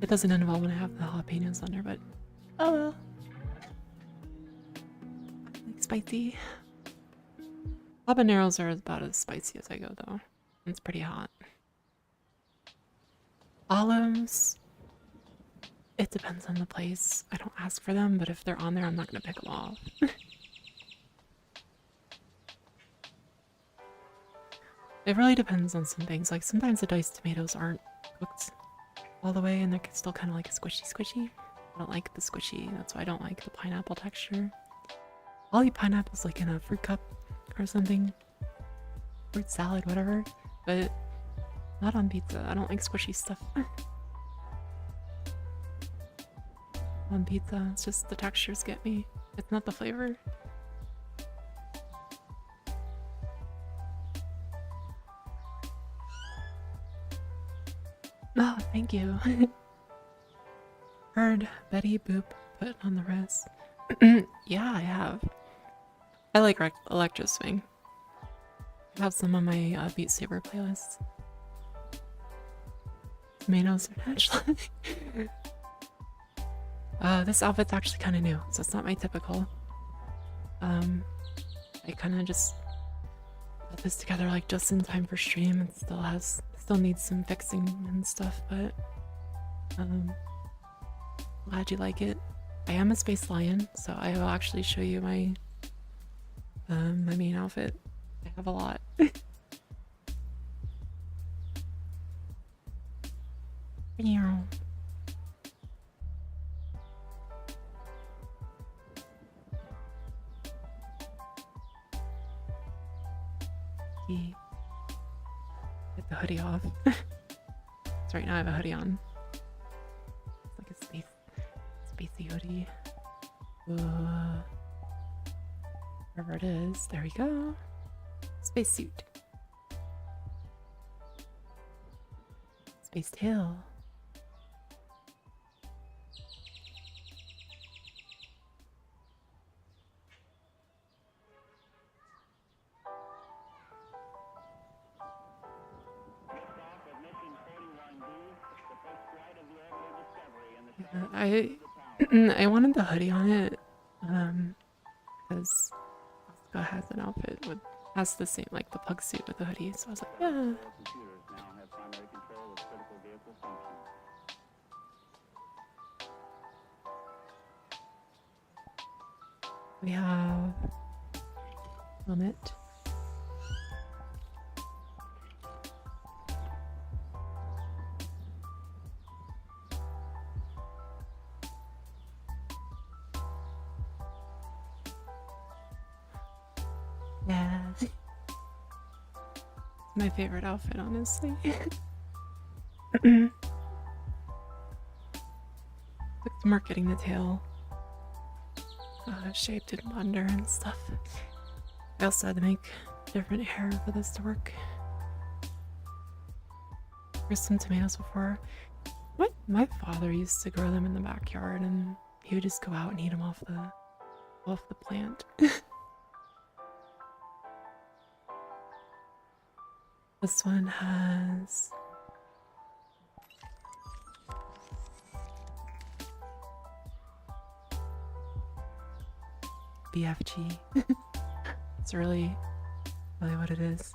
It doesn't involve when I have the jalapenos on there, but oh well. I like spicy. Habaneros are about as spicy as I go though. It's pretty hot. Olives. It depends on the place. I don't ask for them, but if they're on there, I'm not gonna pick them off. It really depends on some things. Like sometimes the diced tomatoes aren't cooked all the way and they're still kind of like squishy. I don't like the squishy. That's why I don't like the pineapple texture. I'll eat pineapples like in a fruit cup or something. Fruit salad, whatever. But not on pizza. I don't like squishy stuff. On pizza, it's just the textures get me. It's not the flavor. Oh, thank you. Heard Betty Boop put on the rest. Yeah, I have. I like Electro Swing. I have some on my Beat Saber playlist. Tomatoes are naturally. This outfit's actually kind of new, so it's not my typical. I kind of just put this together like just in time for stream. It still needs some fixing and stuff, but glad you like it. I am a space lion, so I will actually show you my my main outfit. I have a lot. the hoodie off. So right now I have a hoodie on. It's like a spacey hoodie. Wherever it is, there we go. Spacesuit. Space tail. I wanted the hoodie on it, because Asuka has an outfit with has the same like the pug suit with the hoodie, so I was like, yeah. We have helmet. Yeah. My favorite outfit, honestly. Look at Mark getting the tail shaped in wonder and stuff. I also had to make different hair for this to work. There's some tomatoes before. What? My father used to grow them in the backyard, and he would just go out and eat them off the plant. This one has BFG. It's really what it is.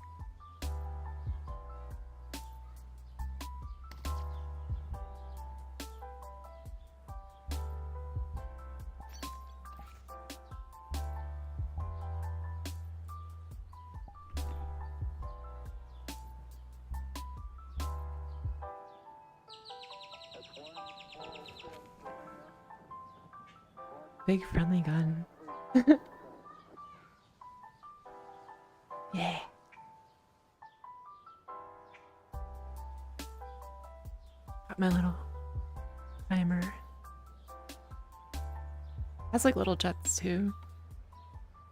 Big friendly gun. Yeah. Got my little timer. Has like little jets too.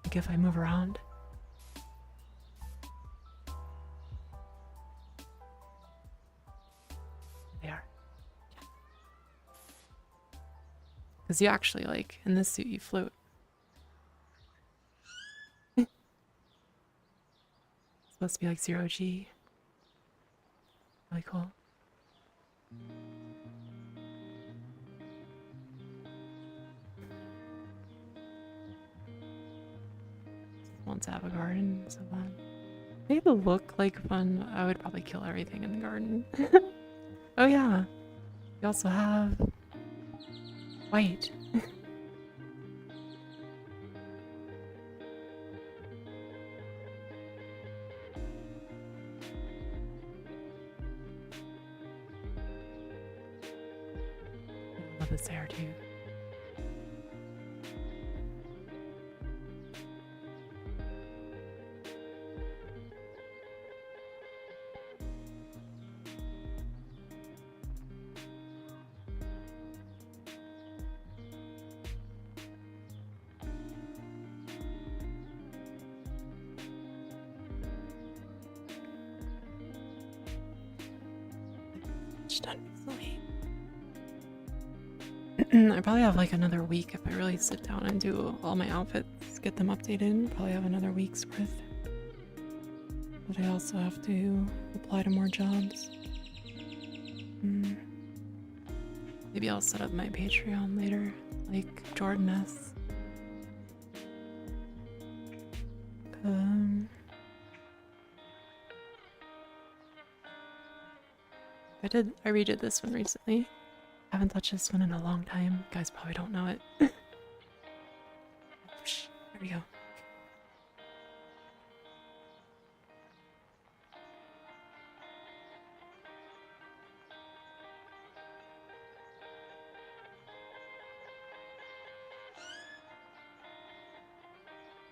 Like if I move around. They are. Because you actually like in this suit you float. Supposed to be like 0G. Really cool. Want to have a garden, so fun. Made it look like fun. I would probably kill everything in the garden. Oh yeah. We also have white. Love this hair too. Done recently. I probably have like another week if I really sit down and do all my outfits, get them updated. Probably have another week's worth. But I also have to apply to more jobs. Maybe I'll set up my Patreon later, like Jordan S. I redid this one recently. Haven't touched this one in a long time. You guys probably don't know it. There we go.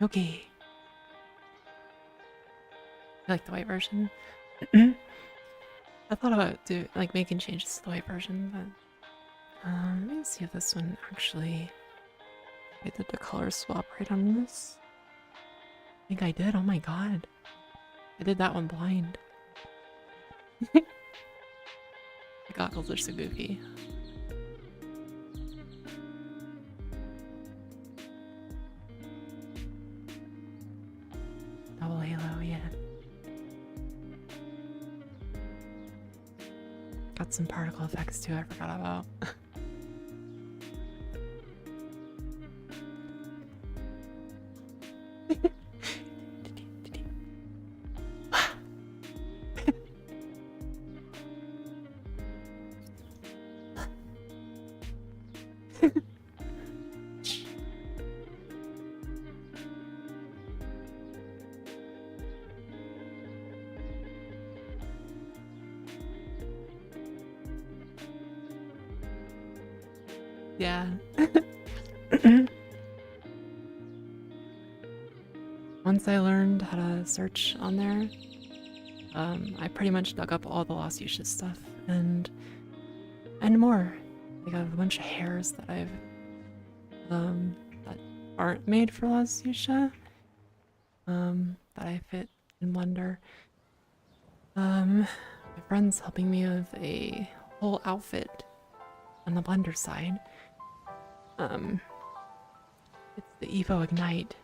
Okay. I like the white version. I thought about making changes to the white version, but let me see if this one actually. I did the color swap right on this. I think I did. Oh my god, I did that one blind. The goggles are so goofy. Double halo, yeah. Got some particle effects too, I forgot about. Yeah. Once I learned how to search on there, I pretty much dug up all the Lost Fuchsia stuff and more. Like I have a bunch of hairs that I've that aren't made for Lost Fuchsia, that I fit in Blender. My friend's helping me with a whole outfit on the Blender side. It's the Evo Ignite.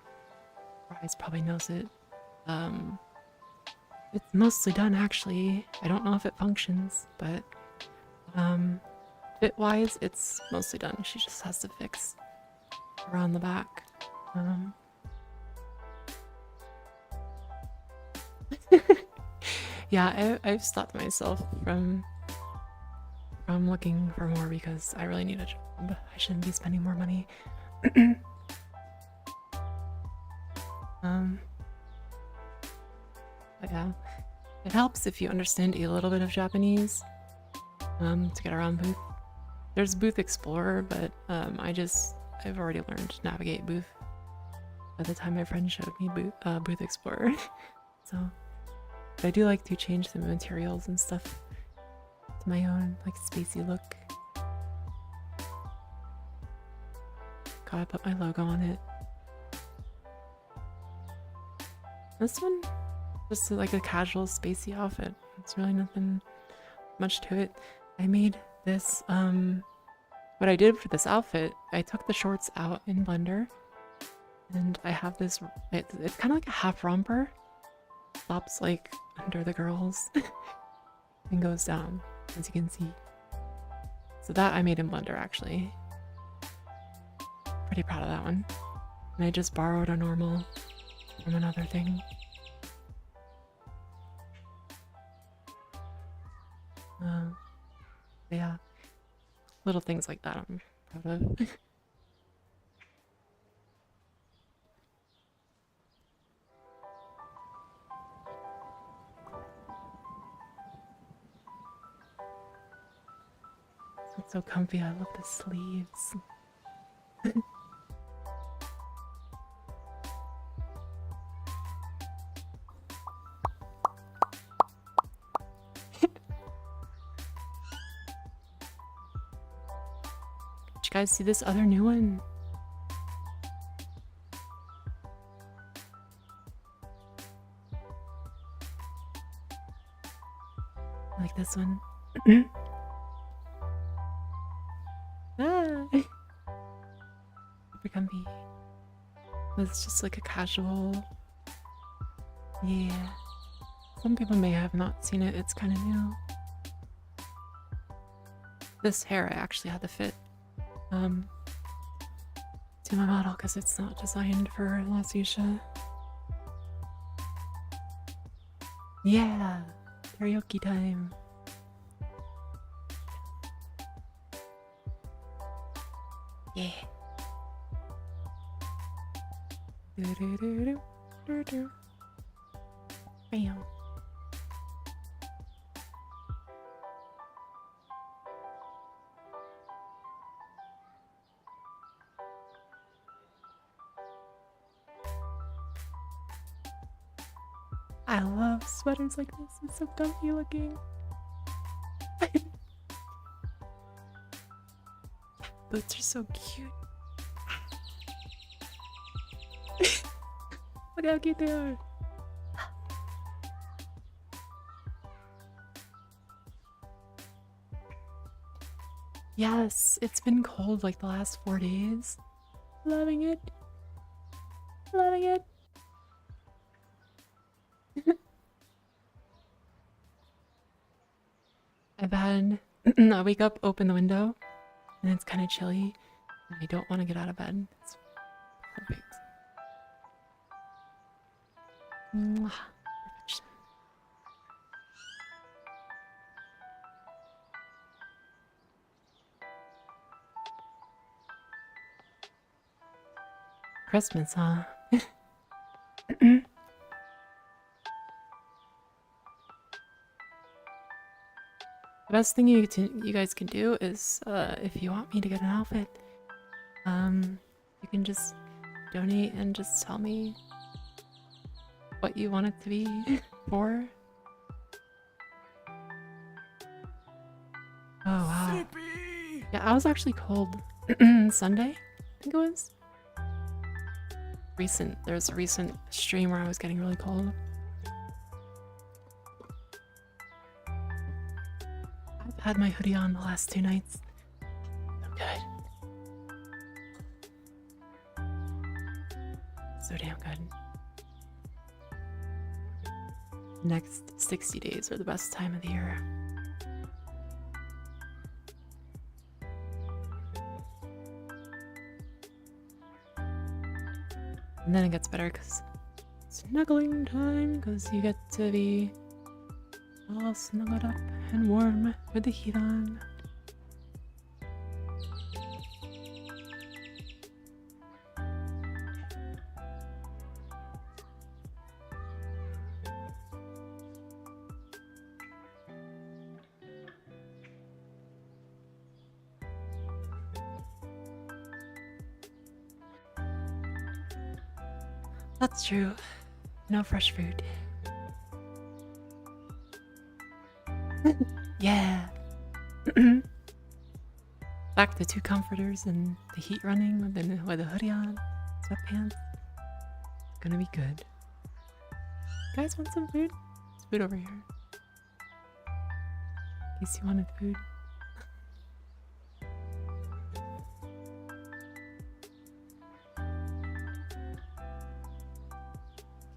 Rise probably knows it. It's mostly done actually. I don't know if it functions, but fit-wise, it's mostly done. She just has to fix around the back. Yeah, I've stopped myself from looking for more because I really need a job. I shouldn't be spending more money. But yeah, it helps if you understand a little bit of Japanese to get around Booth. There's Booth Explorer, but I've already learned to navigate Booth by the time my friend showed me Booth Explorer. So, but I do like to change the materials and stuff to my own like spacey look. Gotta put my logo on it. This one, just like a casual spacey outfit. It's really nothing much to it. I made this, what I did for this outfit, I took the shorts out in Blender and I have this, it's kind of like a half romper. Stops like under the girls and goes down, as you can see. So that I made in Blender actually. Pretty proud of that one. And I just borrowed a normal from another thing. Yeah, little things like that I'm proud of. It's so comfy. I love the sleeves. Did you guys see this other new one? Like this one. Super comfy. It's just like a casual. Yeah. Some people may have not seen it. It's kind of new. This hair I actually had to fit to my model because it's not designed for Lost Fuchsia. Yeah, karaoke time. Yeah. Do do do do do do. Bam. I love sweaters like this. It's so comfy looking. boots are so cute. Look how cute they are. Yes, it's been cold like the last 4 days. Loving it. Loving it. I've had I wake up, open the window, and it's kind of chilly. And I don't want to get out of bed. It's perfect. Mwah. Perfection. Christmas, huh? The best thing you guys can do is, if you want me to get an outfit, you can just donate and just tell me what you want it to be for. Oh wow. Yeah, I was actually cold Sunday, I think it was. There was a recent stream where I was getting really cold. I've had my hoodie on the last 2 nights. So good. So damn good. The next 60 days are the best time of the year. And then it gets better because snuggling time, because you get to be all snuggled up and warm with the heat on. That's true. No fresh food. Yeah. Back to 2 comforters and the heat running with a hoodie on, sweatpants. It's gonna be good. You guys want some food? There's food over here. In case you wanted food.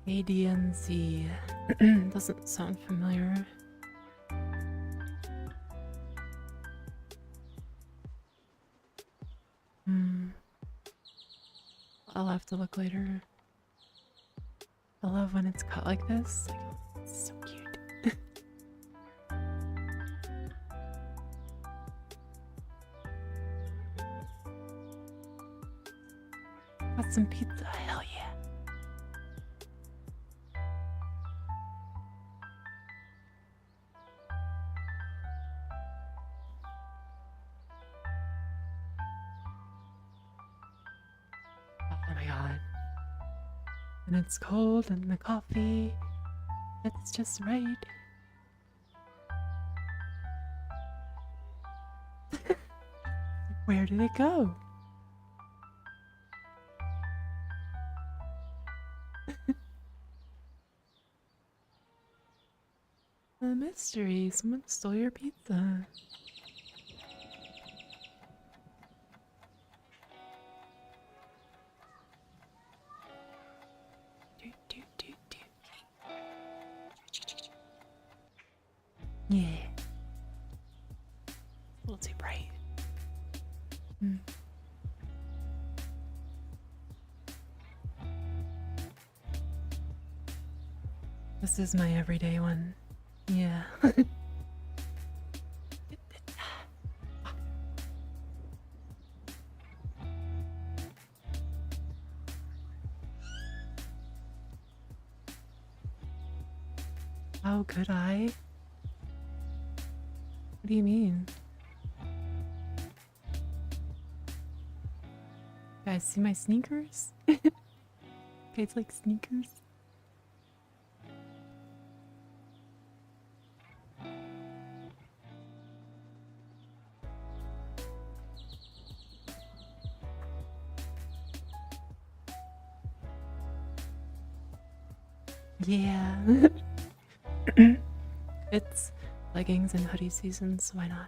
ADNZ. Doesn't sound familiar. I'll have to look later. I love when it's cut like this. Like, it's so cute. Got some pizza. Hell yeah. Oh my god. And it's cold and the coffee, it's just right. Where did it go? A mystery. Someone stole your pizza. Yeah. A little too bright. This is my everyday one. Yeah. How could I? What do you mean? Guys, see my sneakers? Guys like sneakers? Yeah. It's leggings and hoodie season, so why not?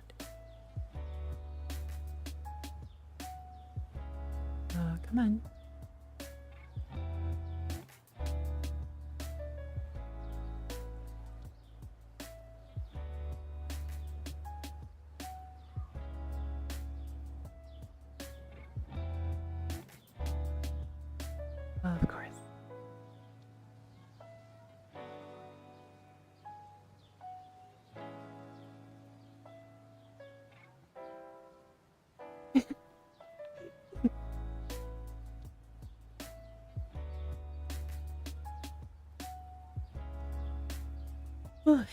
Come on. Of course. Oy.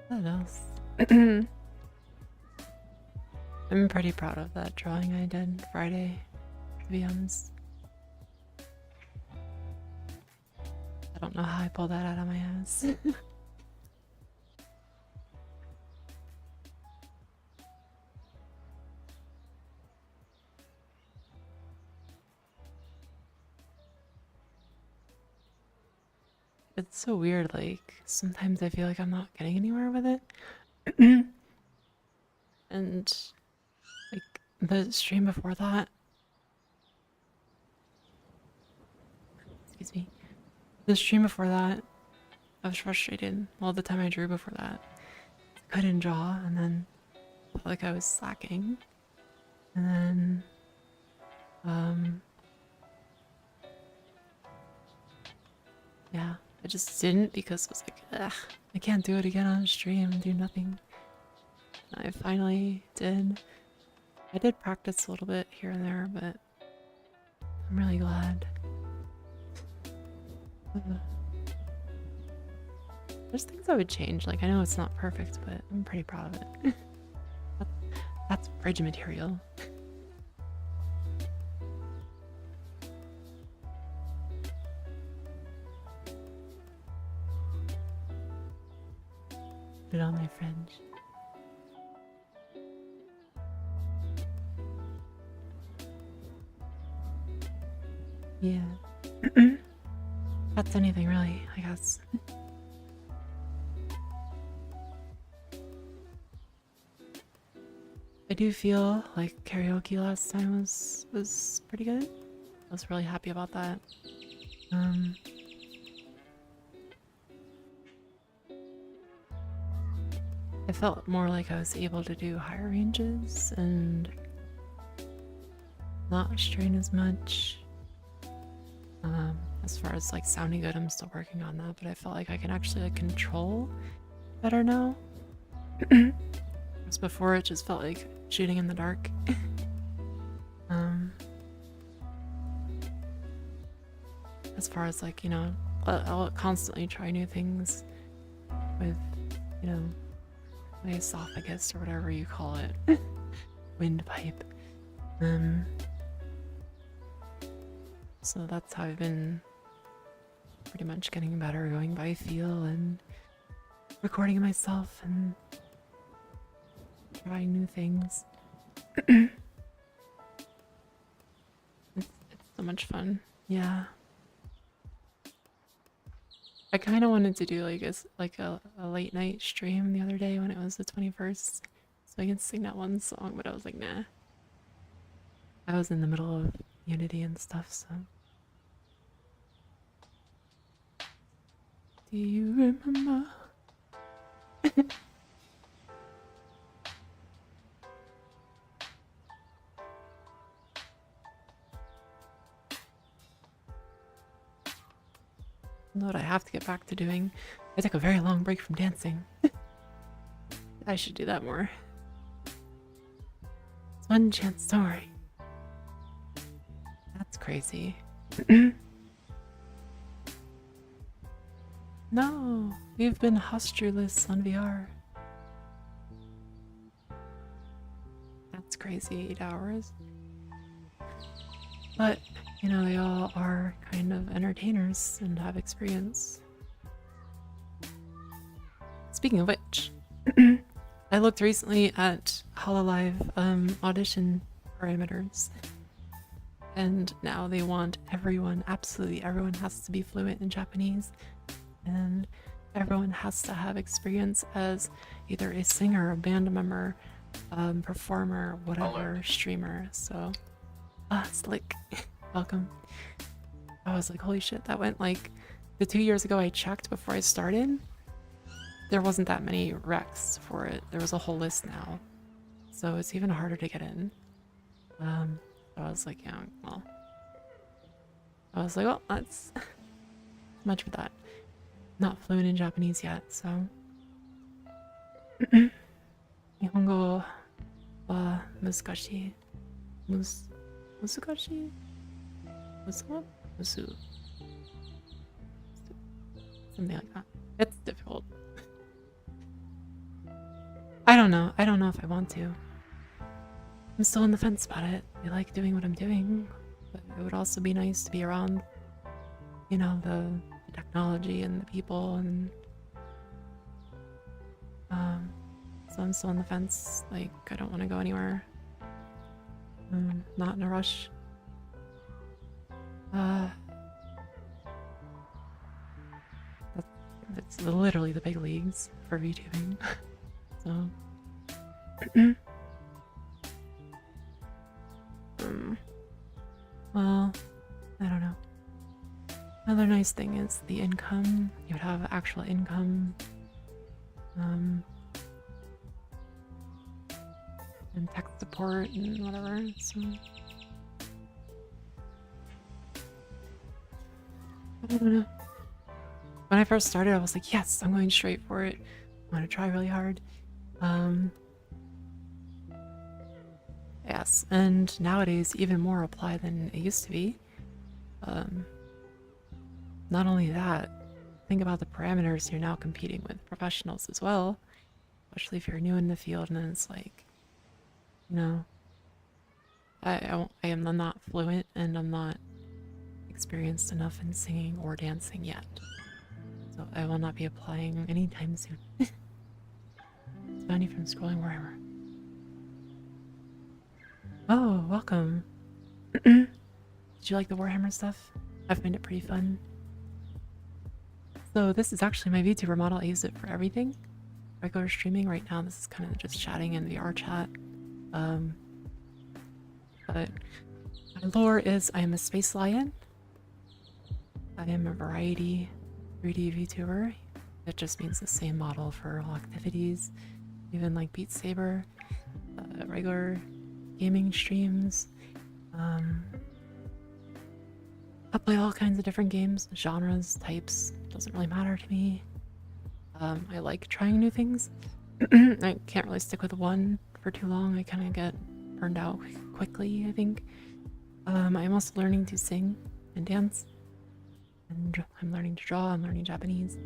What else? I'm pretty proud of that drawing I did Friday, to be honest. I don't know how I pulled that out of my ass. It's so weird, like, sometimes I feel like I'm not getting anywhere with it. And, like, the stream before that. Excuse me. The stream before that, I was frustrated. Well, the time I drew before that, I couldn't draw, and then I felt like I was slacking. And then, yeah, I just didn't because I was like, ugh, I can't do it again on stream and do nothing. And I finally did. I did practice a little bit here and there, but I'm really glad. There's things I would change. Like, I know it's not perfect, but I'm pretty proud of it. That's bridge material. Put it on my fringe. Yeah. That's anything really, I guess. I do feel like karaoke last time was pretty good. I was really happy about that. I felt more like I was able to do higher ranges and not strain as much. As far as like sounding good, I'm still working on that, but I felt like I can actually like control better now. Whereas before it just felt like shooting in the dark. As far as like, you know, I'll constantly try new things with, you know, my esophagus or whatever you call it. Windpipe. So that's how I've been pretty much getting better, going by feel and recording myself and trying new things. It's so much fun. Yeah. I kind of wanted to do like a late night stream the other day when it was the 21st, so I can sing that one song, but I was like, nah. I was in the middle of Unity and stuff, so. Do you remember? Know what I have to get back to doing? I took a very long break from dancing. I should do that more. It's one chance, don't worry. That's crazy. No, we've been hosterless on VR. That's crazy, 8 hours. But, you know, they all are kind of entertainers and have experience. Speaking of which, I looked recently at HoloLive audition parameters. And now they want everyone, absolutely everyone has to be fluent in Japanese. And everyone has to have experience as either a singer, a band member, performer, whatever, streamer. So, Slick, welcome. I was like, holy shit, that went like the 2 years ago I checked before I started. There wasn't that many recs for it. There was a whole list now. So it's even harder to get in. I was like, yeah, well. I was like, well, that's much for that. Not fluent in Japanese yet, so. 日本語は難しい。難しい？むずSomething like that. It's difficult. I don't know. I don't know if I want to. I'm still on the fence about it. I like doing what I'm doing, but it would also be nice to be around, you know, the technology and the people, and so I'm still on the fence. Like, I don't want to go anywhere. Not in a rush. It's literally the big leagues for VTubing. So. Well, I don't know. Another nice thing is the income. You would have actual income. And tech support and whatever, so. I don't know. When I first started, I was like, yes, I'm going straight for it. I'm gonna try really hard. Yes, and nowadays even more apply than it used to be. Not only that, think about the parameters you're now competing with professionals as well, especially if you're new in the field, and then it's like, you know, I am not fluent and I'm not experienced enough in singing or dancing yet, so I will not be applying anytime soon. It's funny from scrolling wherever. Oh, welcome. Did you like the Warhammer stuff? I find it pretty fun. So this is actually my VTuber model. I use it for everything. Regular streaming right now, this is kind of just chatting in VR chat. But my lore is I am a space lion. I am a variety 3D VTuber. It just means the same model for all activities, even like Beat Saber, regular gaming streams. I play all kinds of different games, genres, types, doesn't really matter to me. I like trying new things. I can't really stick with one for too long. I kind of get burned out quickly, I think. I'm also learning to sing and dance, and I'm learning to draw. I'm learning Japanese.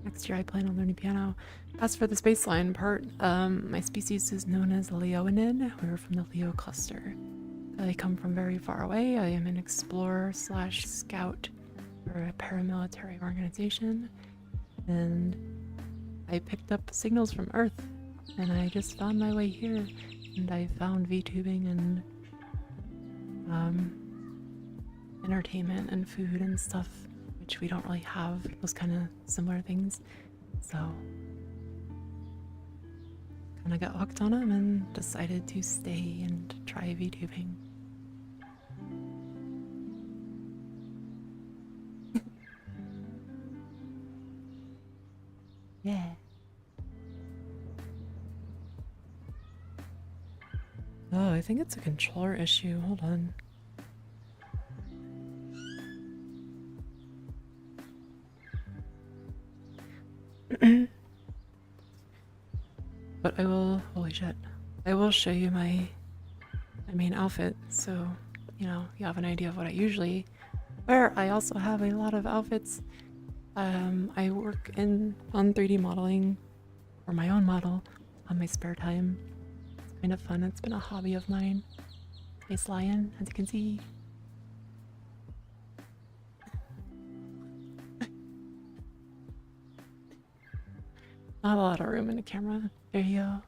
Next year I plan on learning piano. As for the spaceline part, my species is known as Leonid. We're from the Leo cluster. I come from very far away. I am an explorer / scout for a paramilitary organization, and I picked up signals from Earth, and I just found my way here, and I found VTubing and entertainment and food and stuff, which we don't really have, those kind of similar things. So kind of got hooked on them and decided to stay and try VTubing. Yeah. Oh, I think it's a controller issue. Hold on. But I will, holy shit, I will show you my main outfit, so, you know, you have an idea of what I usually wear. I also have a lot of outfits. I work on 3D modeling for my own model on my spare time. It's kind of fun. It's been a hobby of mine. Space Lion, as you can see. Not a lot of room in the camera. There you go.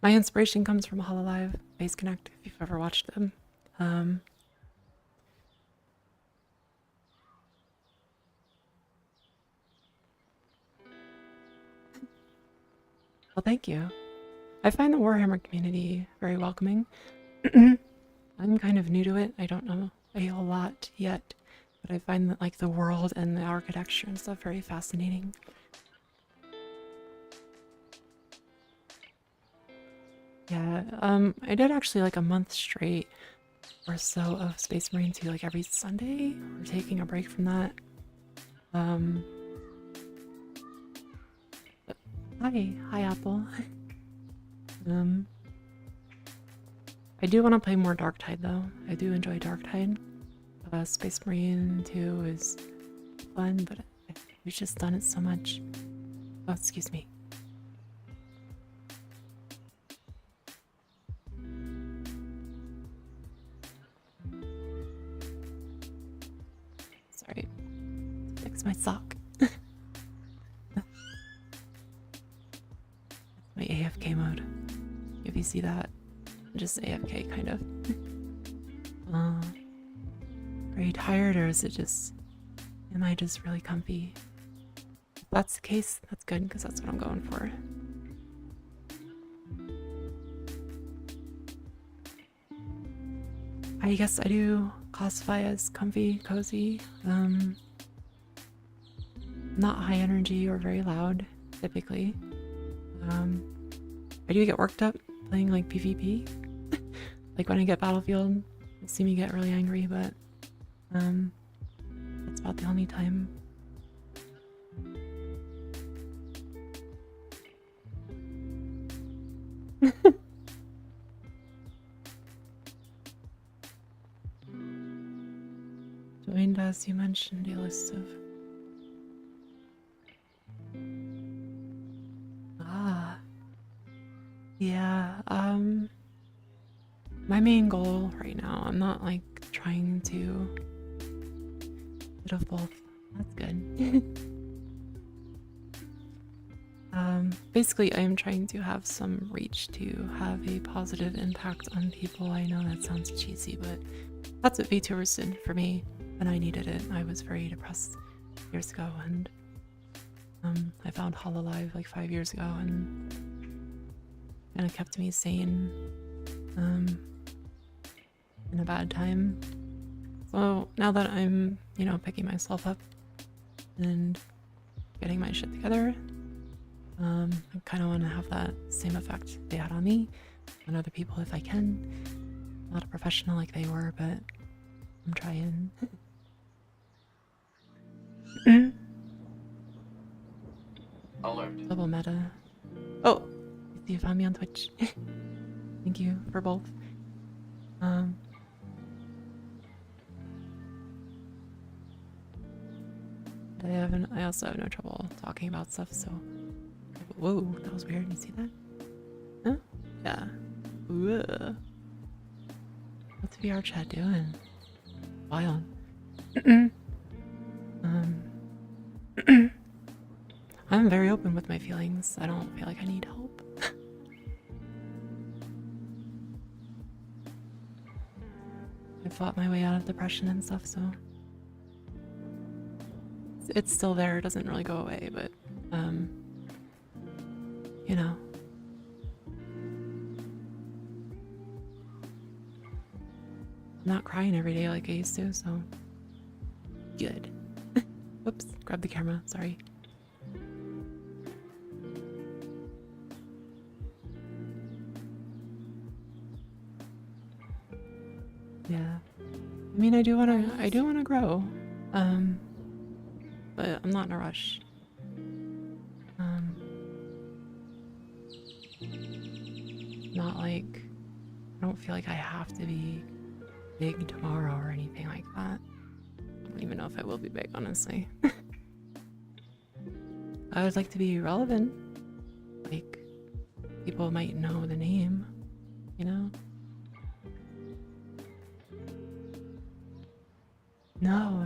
My inspiration comes from Hololive, Base Connect, if you've ever watched them. Well, thank you. I find the Warhammer community very welcoming. I'm kind of new to it. I don't know a whole lot yet, but I find that like the world and the architecture and stuff very fascinating. Yeah, I did actually like a month straight or so of Space Marine 2, like every Sunday. We're taking a break from that. Hi Apple. I do want to play more Darktide though. I do enjoy Darktide. Space Marine 2 is fun, but we've just done it so much. Oh, excuse me. Sorry. Fix my sock. My AFK mode. If you see that, just AFK kind of. Are you tired or is it just, am I just really comfy? If that's the case, that's good because that's what I'm going for. I guess I do classify as comfy, cozy. Not high energy or very loud, typically. I do get worked up playing like PvP. Like when I get Battlefield, you'll see me get really angry, but that's about the only time. Joined as you mentioned a list of yeah, my main goal right now, I'm not like trying to bit of both. That's good. Basically I'm trying to have some reach to have a positive impact on people. I know that sounds cheesy, but that's what VTubers did for me when I needed it. I was very depressed years ago, and I found Hololive like 5 years ago, and kind of kept me sane in a bad time. So now that I'm, you know, picking myself up and getting my shit together, I kind of want to have that same effect they had on me, on other people if I can. I'm not a professional like they were, but I'm trying. Alert. Double meta. Oh, you found me on Twitch. Thank you for both. I also have no trouble talking about stuff, so. Whoa, that was weird. You see that? Huh? Yeah. Whoa. What's VR chat doing? Wild. I'm very open with my feelings. I don't feel like I need help. I fought my way out of depression and stuff, so it's still there. It doesn't really go away, but you know. I'm not crying every day like I used to, so good. Whoops, grab the camera, sorry. Yeah. I mean, I do want to grow. But I'm not in a rush. Not like, I don't feel like I have to be big tomorrow or anything like that. I don't even know if I will be big, honestly. I would like to be relevant. Like, people might know the name, you know? No.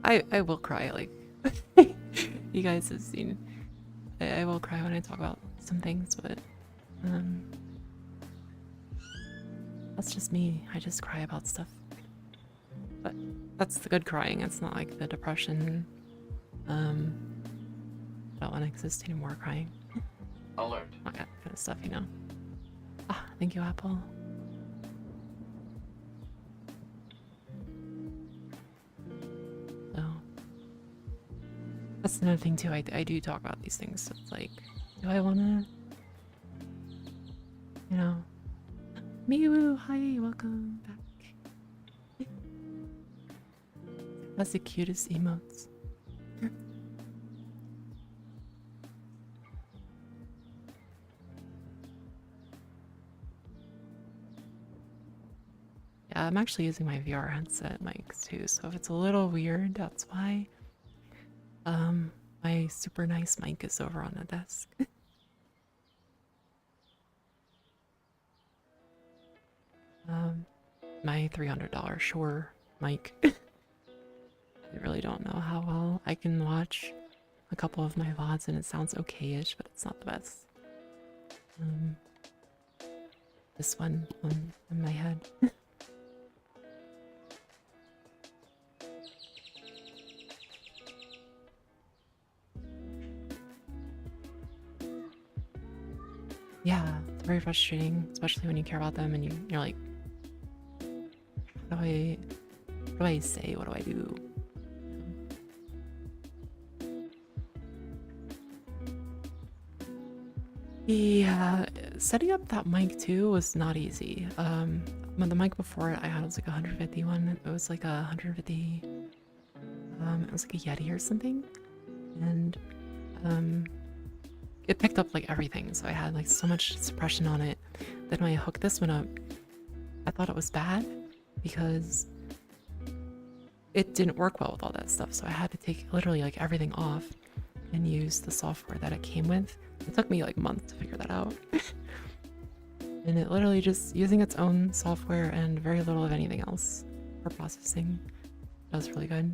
I will cry, like, you guys have seen. I will cry when I talk about some things, but that's just me. I just cry about stuff. But that's the good crying. It's not like the depression. I don't want to exist anymore crying. Alert. Not that kind of stuff, you know. Ah, thank you, Apple. So that's another thing too. I do talk about these things. So it's like, do I want to, you know? Miwu, hi, welcome back. That's the cutest emotes. Yeah, I'm actually using my VR headset mics too, so if it's a little weird, that's why. My super nice mic is over on the desk. My $300 Shure mic. I really don't know how well I can watch a couple of my VODs and it sounds okay-ish, but it's not the best. This one on my head. Yeah, it's very frustrating, especially when you care about them and you're like, what do I say? What do I do? Yeah, setting up that mic too was not easy. When the mic before it I had was like a 150 one. It was like a 150. It was like a Yeti or something, and it picked up like everything. So I had like so much suppression on it. Then when I hooked this one up, I thought it was bad because it didn't work well with all that stuff. So I had to take literally like everything off and use the software that it came with. It took me like months to figure that out. And it literally just using its own software and very little of anything else for processing. That was really good.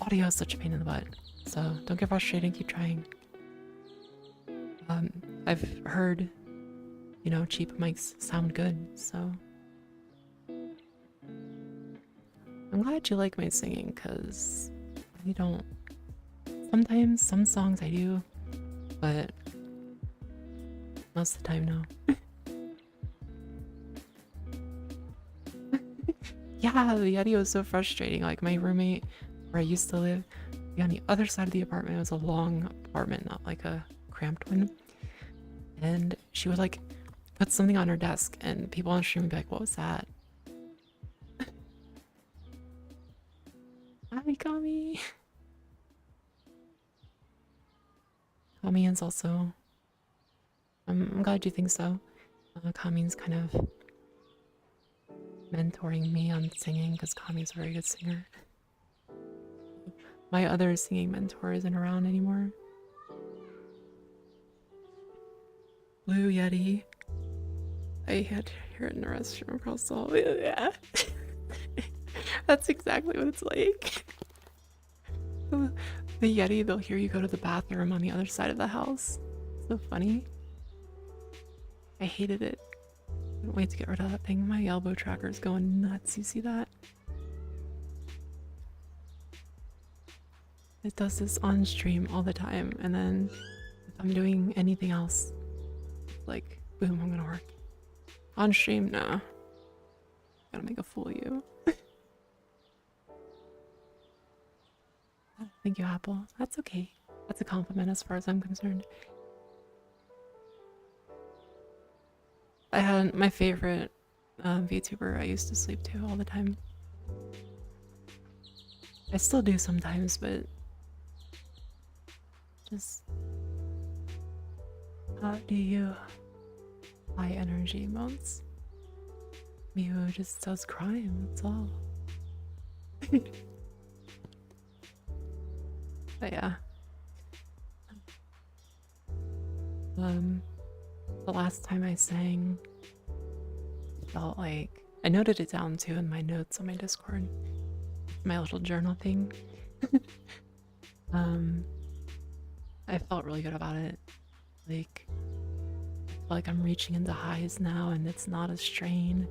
Audio is such a pain in the butt, so don't get frustrated, keep trying. I've heard, you know, cheap mics sound good, so I'm glad you like my singing, because I don't. Sometimes, some songs I do, but most of the time, no. Yeah, the audio is so frustrating. Like, my roommate, where I used to live, on the other side of the apartment, it was a long apartment, not like a cramped one. And she would, like, put something on her desk, and people on stream would be like, what was that? Hi, Kami! Kami's also... I'm glad you think so. Kami's kind of mentoring me on singing, because Kami's a very good singer. My other singing mentor isn't around anymore. Blue Yeti. I had to hear it in the restroom across the hall. Yeah. That's exactly what it's like. The Yeti, they'll hear you go to the bathroom on the other side of the house. So funny. I hated it. I can't wait to get rid of that thing. My elbow tracker's going nuts. You see that? It does this on stream all the time, and then if I'm doing anything else, like, boom, I'm gonna work. On stream, nah. Gotta make a fool of you. Thank you, Apple. That's okay. That's a compliment as far as I'm concerned. I had my favorite VTuber I used to sleep to all the time. I still do sometimes, but just how do you high energy emotes? Miu just does crime, that's all. But yeah. The last time I sang felt like I noted it down too in my notes on my Discord. My little journal thing. I felt really good about it. Like, I feel like I'm reaching into highs now, and it's not a strain.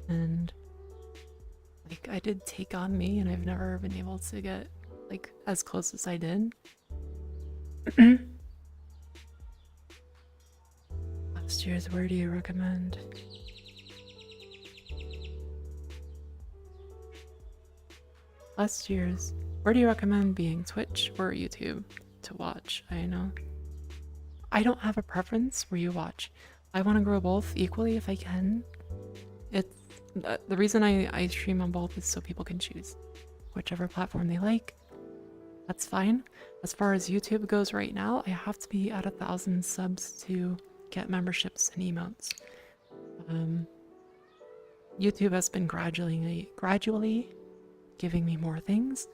And like, I did Take On Me, and I've never been able to get like as close as I did. Last year's, where do you recommend? Last year's, where do you recommend being, Twitch or YouTube to watch? I know. I don't have a preference where you watch. I want to grow both equally if I can. It's the reason I stream on both is so people can choose whichever platform they like. That's fine. As far as YouTube goes right now, I have to be at 1,000 subs to get memberships and emotes. YouTube has been gradually giving me more things.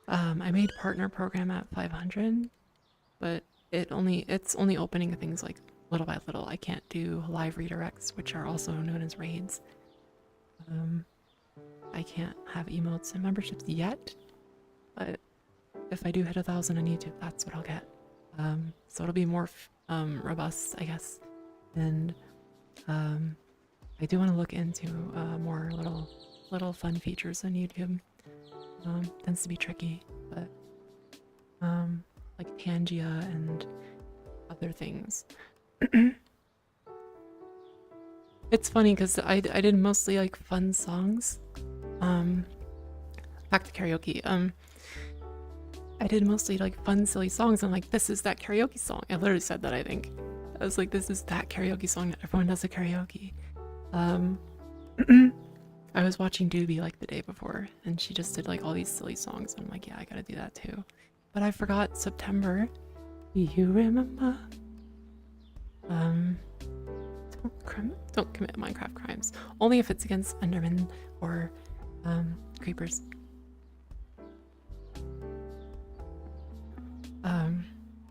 I made partner program at 500, but it's only opening things like little by little. I can't do live redirects, which are also known as raids. I can't have emotes and memberships yet, but if I do hit 1,000 on YouTube, that's what I'll get. So it'll be more robust, I guess. And I do want to look into more little fun features on YouTube. Tends to be tricky, but like Tangia and other things. It's funny because I did mostly like fun songs. Back to karaoke. I did mostly like fun, silly songs. I'm like, this is that karaoke song. I literally said that, I think. I was like, this is that karaoke song that everyone does at karaoke. I was watching Doobie like the day before, and she just did like all these silly songs. And I'm like, yeah, I gotta do that too. But I forgot September. Do you remember? Don't commit Minecraft crimes. Only if it's against Enderman or creepers.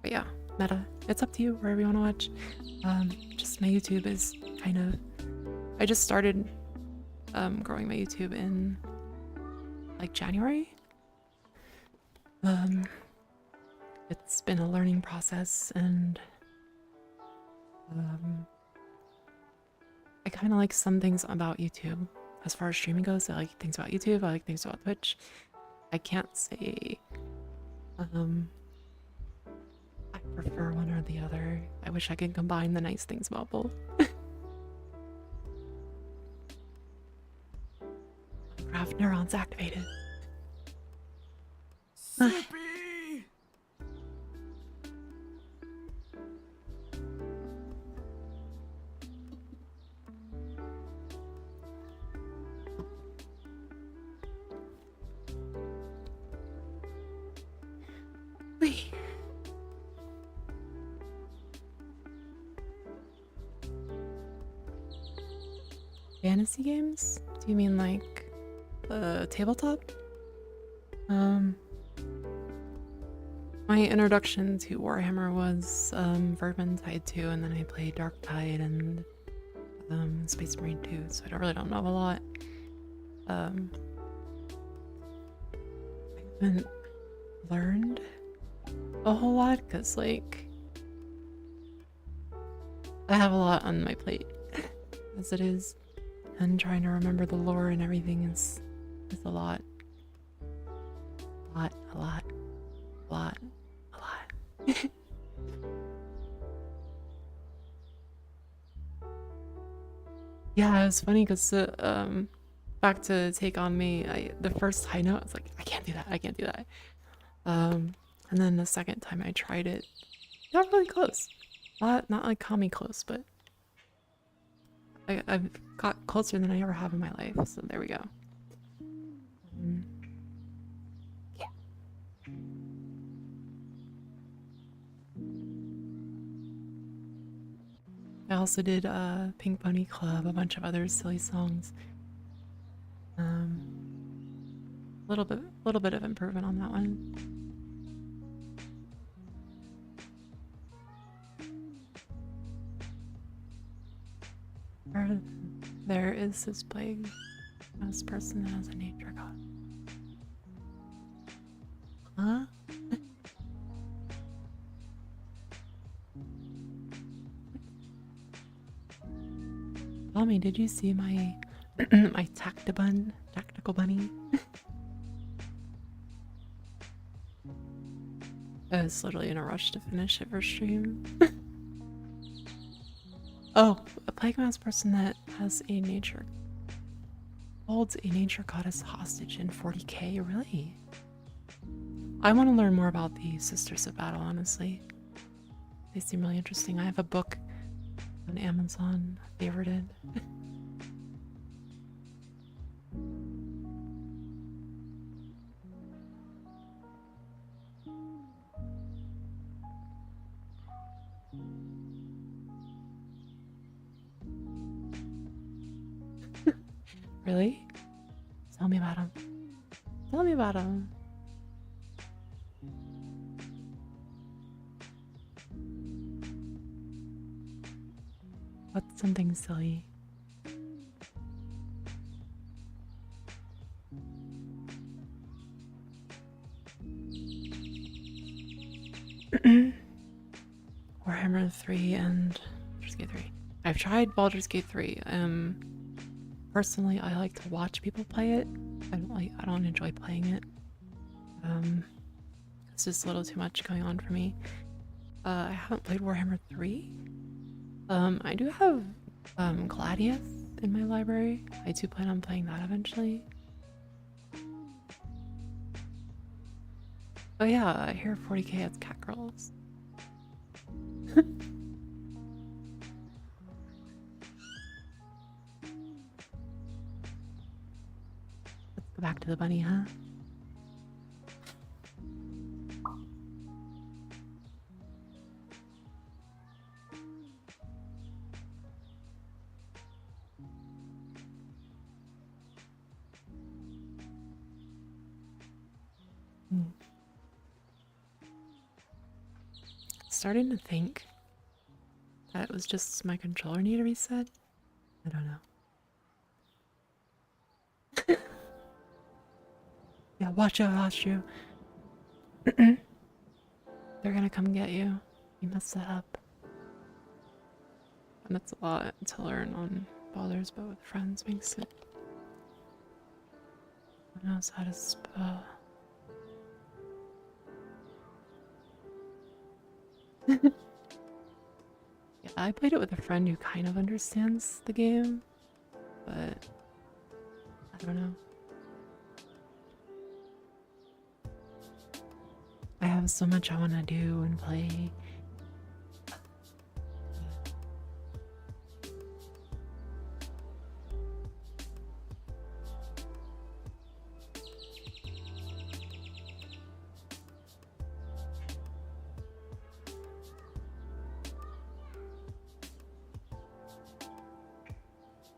But yeah, meta. It's up to you wherever you want to watch. Just my YouTube is kind of. I just started growing my YouTube in like January. It's been a learning process, and I kind of like some things about YouTube. As far as streaming goes, I like things about YouTube, I like things about Twitch. I can't say I prefer one or the other. I wish I could combine the nice things about both. Minecraft neurons activated. Wait. Fantasy games? Do you mean like tabletop? My introduction to Warhammer was Vermintide 2, and then I played Darktide and Space Marine 2, so I don't know a lot. I haven't learned a whole lot because like I have a lot on my plate as it is, and trying to remember the lore and everything is a lot. Yeah, it was funny because back to Take On Me, the first high note I was like, I can't do that. And then the second time I tried it, got really close. Not like Kami close, but I've got closer than I ever have in my life, so there we go. Yeah. I also did Pink Pony Club, a bunch of other silly songs. Little bit of improvement on that one. There is this plague. This person that has a nature god. Huh? Tommy, did you see my my tactical bunny? I was literally in a rush to finish it for stream. Oh, a Plague Mask person that has a nature holds a nature goddess hostage in 40k. Really? I want to learn more about the Sisters of Battle. Honestly, they seem really interesting. I have a book on Amazon favorited. Really? Tell me about him. Tell me about him. What's something silly? Warhammer 3 and Baldur's Gate 3. I've tried Baldur's Gate 3. Personally, I like to watch people play it. I don't enjoy playing it. It's just a little too much going on for me. I haven't played Warhammer 3. I do have Gladius in my library. I do plan on playing that eventually. Oh yeah, I hear 40k has cat girls. Let's go back to the bunny, huh? Starting to think that it was just my controller need to reset. I don't know. Yeah, watch out, you. They're gonna come get you. You messed that up. And that's a lot to learn on Baldur's, but with friends makes it. Who knows how to spell? Yeah, I played it with a friend who kind of understands the game, but I don't know. I have so much I want to do and play.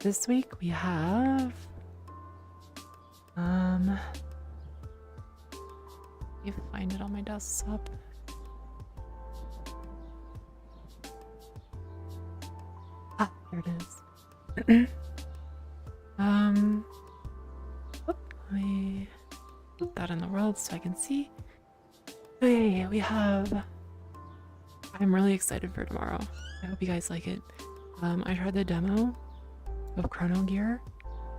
This week we have you find it on my desktop. Ah, there it is. Let me put that in the world so I can see. Oh yeah, we have. I'm really excited for tomorrow. I hope you guys like it. I tried the demo of Chrono Gear,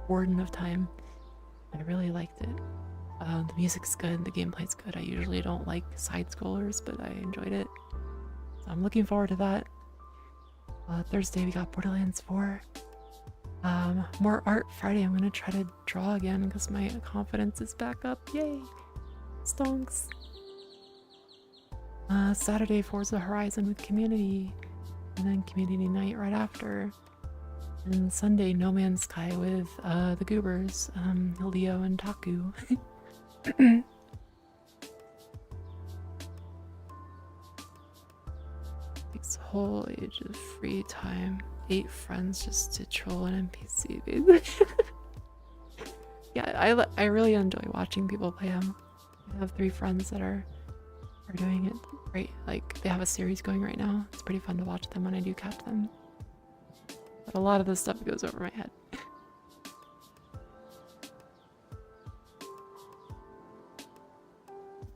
Warden of Time. I really liked it. The music's good, the gameplay's good. I usually don't like side scrollers, but I enjoyed it. So I'm looking forward to that. Thursday we got Borderlands 4. More art Friday. I'm gonna try to draw again because my confidence is back up. Yay! Stonks. Saturday Forza Horizon with community, and then community night right after. And Sunday No Man's Sky with the Goobers, Leo and Taku. Takes a whole age of free time. 8 friends just to troll an NPC. Yeah, I really enjoy watching people play them. I have 3 friends that are doing it great. Like, they have a series going right now. It's pretty fun to watch them when I do catch them. But a lot of this stuff goes over my head.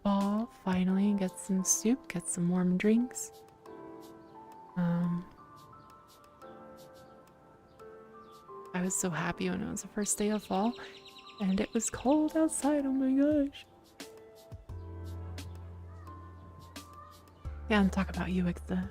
Fall, finally, get some soup, get some warm drinks. I was so happy when it was the first day of fall and it was cold outside. Oh my gosh. Yeah, and talk about you, Ixta.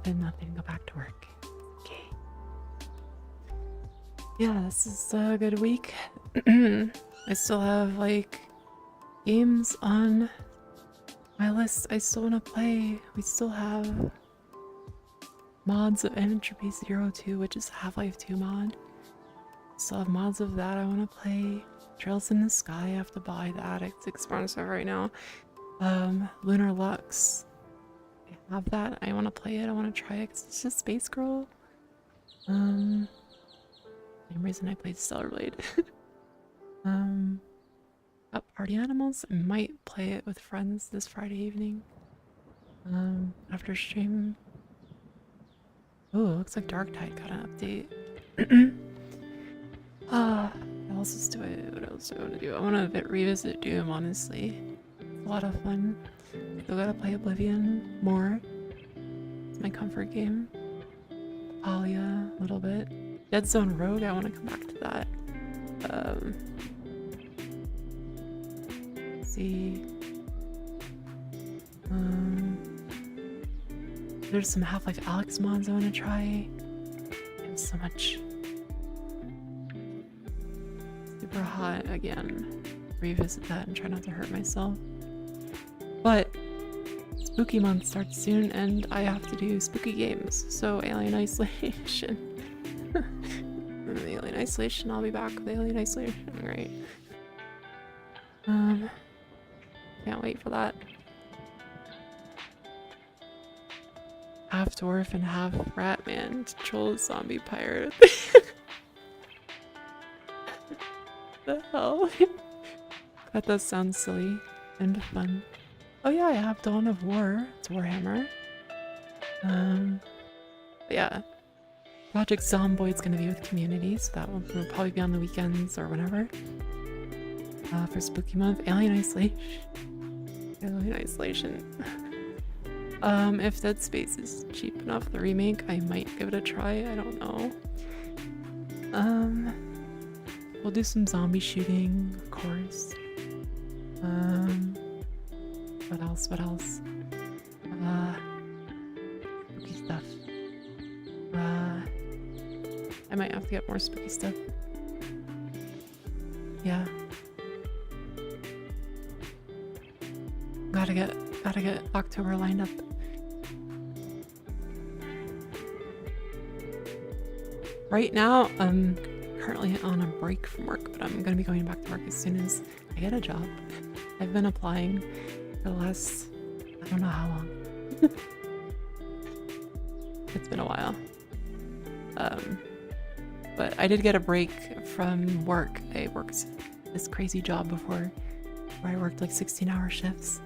Nothing. Go back to work. Okay. Yeah, this is a good week. I still have like games on my list I still want to play. We still have mods of Entropy Zero 2, which is Half-Life 2 mod. Still have mods of that I want to play. Trails in the Sky, I have to buy that. It's expensive right now. Lunar Lux. I have that. I want to play it. I want to try it because it's just Space Girl. Same reason I played Stellar Blade. Got Party Animals. I might play it with friends this Friday evening. After stream. Oh, looks like Dark Tide got an update. What else is what else do I want to do? I want to revisit Doom, honestly. It's a lot of fun. Still gotta play Oblivion more. It's my comfort game. Alia, a little bit. Dead Zone Rogue, I want to come back to that. Let's see. There's some Half-Life Alyx mods I want to try. There's so much. Super hot again. Revisit that and try not to hurt myself. But spooky month starts soon and I have to do spooky games. So Alien Isolation. Alien Isolation, I'll be back with Alien Isolation. Great. Can't wait for that. Half dwarf and half rat man to troll a zombie pirate. The hell? That does sound silly and fun. Oh yeah, I have Dawn of War. It's Warhammer. Yeah. Project Zomboid's gonna be with community, so that one will probably be on the weekends or whenever. For Spooky Month, Alien Isolation. Alien Isolation. If Dead Space is cheap enough, the remake, I might give it a try. I don't know. We'll do some zombie shooting, of course. What else? Spooky stuff. I might have to get more spooky stuff. Yeah. Gotta get October lined up. Right now, I'm currently on a break from work, but I'm gonna be going back to work as soon as I get a job. I've been applying for the last, I don't know how long. It's been a while. But I did get a break from work. I worked this crazy job before where I worked like 16-hour shifts.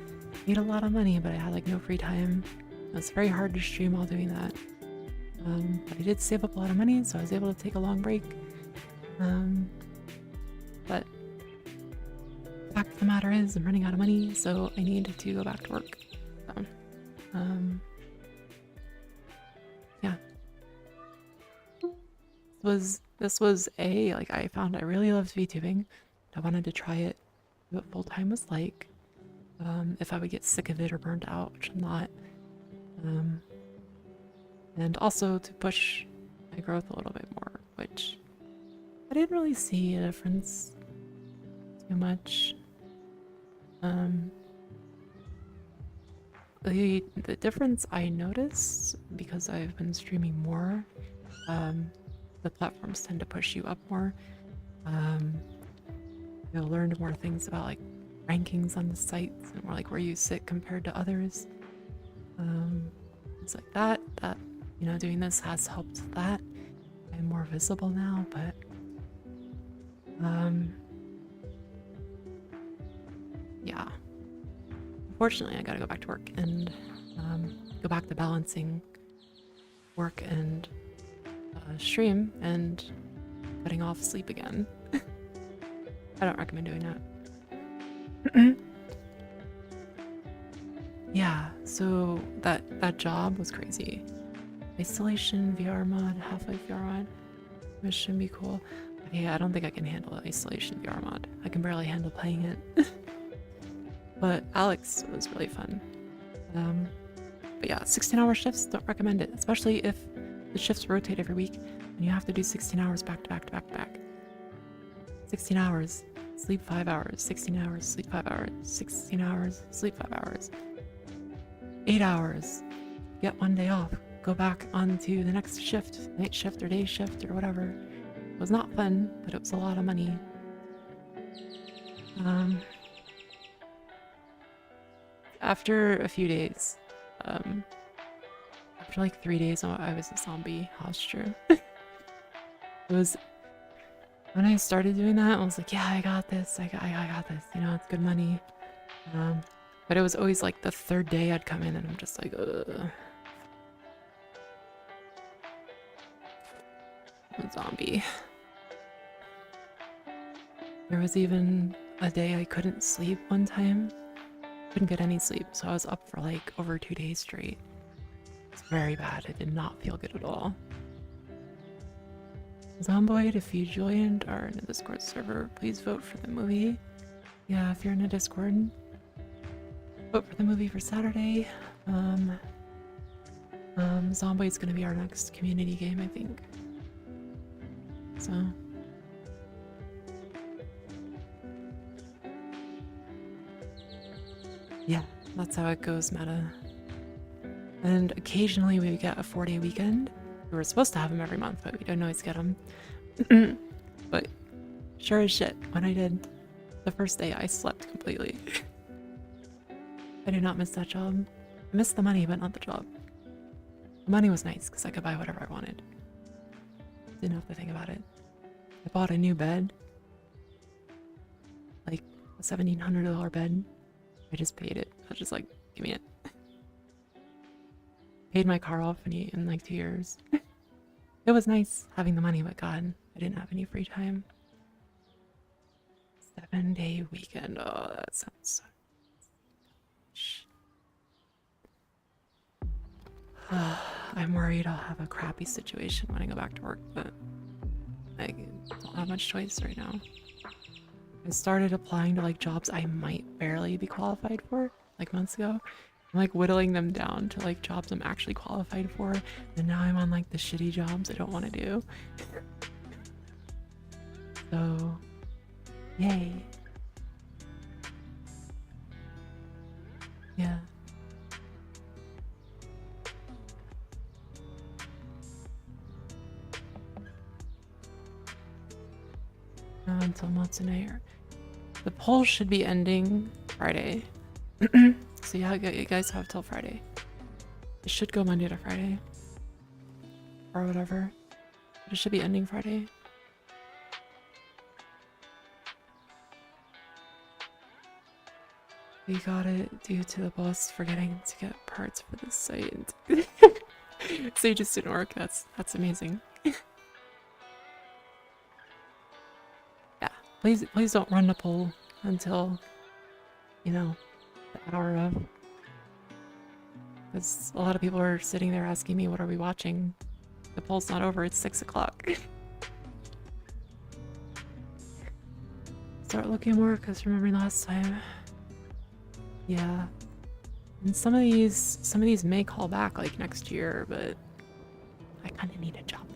Made a lot of money, but I had like no free time. It was very hard to stream while doing that. But I did save up a lot of money, so I was able to take a long break. But the fact of the matter is I'm running out of money, so I need to go back to work. So, yeah. This was I found I really loved VTubing. I wanted to try it, see what full-time was like. If I would get sick of it or burned out, which I'm not. And also to push my growth a little bit more, which I didn't really see a difference too much. The difference I noticed, because I've been streaming more, the platforms tend to push you up more. You'll learn more things about like rankings on the sites and more like where you sit compared to others. Things like that, you know, doing this has helped that. I'm more visible now, but yeah. Unfortunately, I gotta go back to work and go back to balancing work and stream and cutting off sleep again. I don't recommend doing that. Yeah, so that job was crazy. Isolation VR mod, Half-Life VR mod. Mission be cool. Yeah, I don't think I can handle Isolation VR mod. I can barely handle playing it. But Alex was really fun. But yeah, 16-hour shifts, don't recommend it, especially if the shifts rotate every week and you have to do 16 hours back to back to back to back. 16 hours, sleep 5 hours, 16 hours, sleep 5 hours, 16 hours, sleep 5 hours. 8 hours, get 1 day off, go back onto the next shift, night shift or day shift or whatever. It was not fun, but it was a lot of money. After a few days, after like 3 days, I was a zombie hostage. It was when I started doing that, I was like, yeah, I got this. I got this. You know, it's good money. But it was always like the third day I'd come in and I'm just like, ugh. I'm a zombie. There was even a day I couldn't sleep one time. Couldn't get any sleep, so I was up for like over 2 days straight. It's very bad. I did not feel good at all. Zomboid, if you joined or in a Discord server, please vote for the movie. Yeah, if you're in a Discord, vote for the movie for Saturday. Zomboid's gonna be our next community game, I think. So. Yeah, that's how it goes, meta. And occasionally we get a 4-day weekend. We were supposed to have them every month, but we don't always get them. But sure as shit, when I did, the first day I slept completely. I did not miss that job. I missed the money, but not the job. The money was nice because I could buy whatever I wanted. Didn't have to think about it. I bought a new bed. Like a $1,700 bed. I just paid it. I was just like, give me it. Paid my car off in like 2 years. It was nice having the money, but God, I didn't have any free time. 7-day weekend. Oh, that sounds so much. I'm worried I'll have a crappy situation when I go back to work, but I don't have much choice right now. I started applying to like jobs I might barely be qualified for like months ago. I'm like whittling them down to like jobs I'm actually qualified for, and now I'm on like the shitty jobs I don't want to do. So, yay. Yeah. Until Matsunae. The poll should be ending Friday. So yeah, you guys have till Friday. It should go Monday to Friday. Or whatever. But it should be ending Friday. We got it due to the boss forgetting to get parts for the site. So you just didn't work. That's amazing. Yeah, please don't run the poll until, you know, the hour of. Because a lot of people are sitting there asking me, what are we watching? The poll's not over, it's 6 o'clock. Start looking more, because remembering last time. Yeah. And some of these may call back like next year, but I kind of need a job now.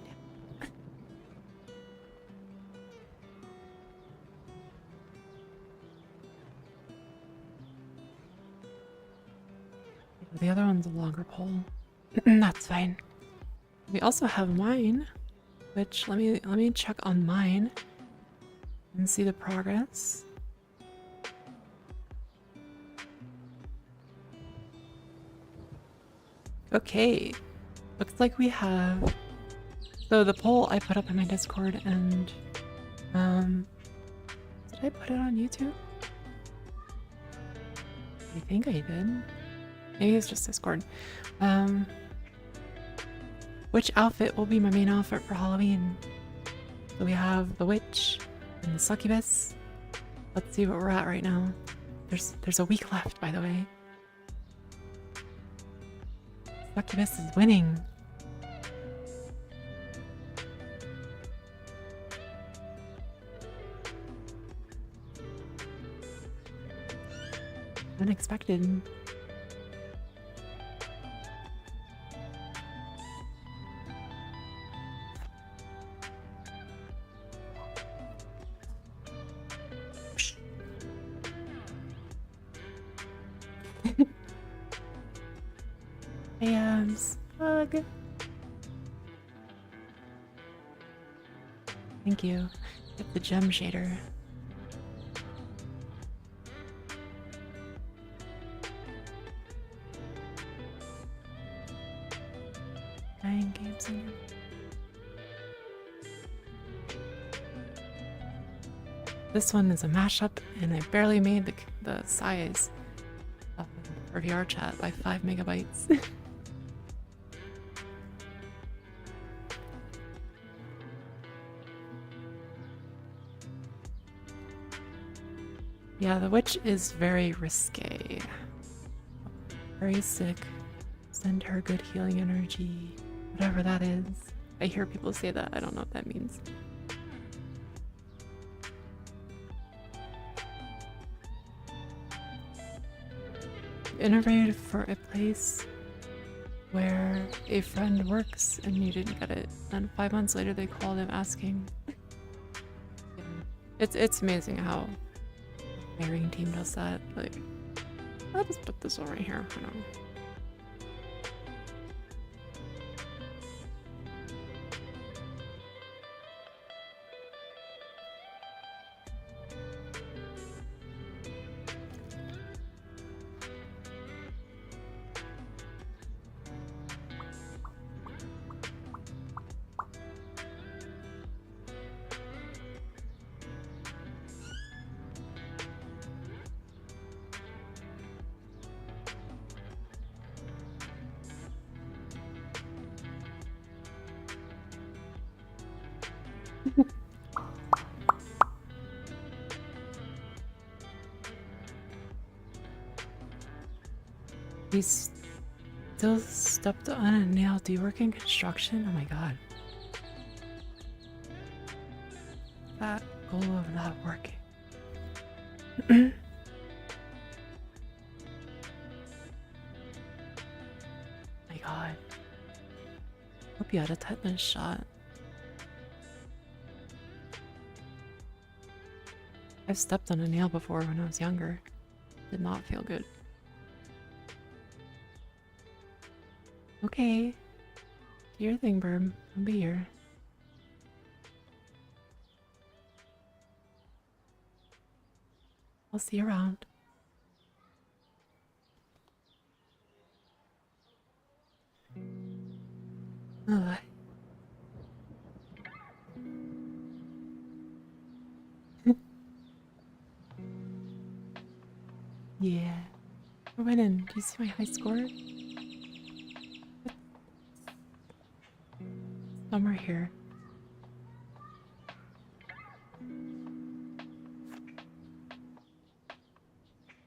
The other one's a longer poll. That's fine. We also have mine, which let me check on mine and see the progress. Okay, looks like we have, so the poll I put up in my Discord, and did I put it on YouTube? I think I did. Maybe it's just Discord. Which outfit will be my main outfit for Halloween? So we have the witch and the succubus. Let's see what we're at right now. There's a week left, by the way. Succubus is winning. Unexpected. Yams. Hug. Thank you. Get the gem shader. Nine games in. This one is a mashup, and I barely made the size for VR chat by 5 megabytes. Yeah, the witch is very risque. Very sick. Send her good healing energy. Whatever that is. I hear people say that. I don't know what that means. Interviewed for a place where a friend works and you didn't get it. And 5 months later they called him asking. It's amazing how hiring team does that. Like, I'll just put this one right here. I don't know. He's still stepped on a nail. Do you work in construction? Oh my god. That goal of not working. My god. Hope you had a tetanus shot. I've stepped on a nail before when I was younger. Did not feel good. Okay. Do your thing, Burb. I'll be here. I'll see you around. Ugh. Yeah. We're winning. Do you see my high score? Somewhere here.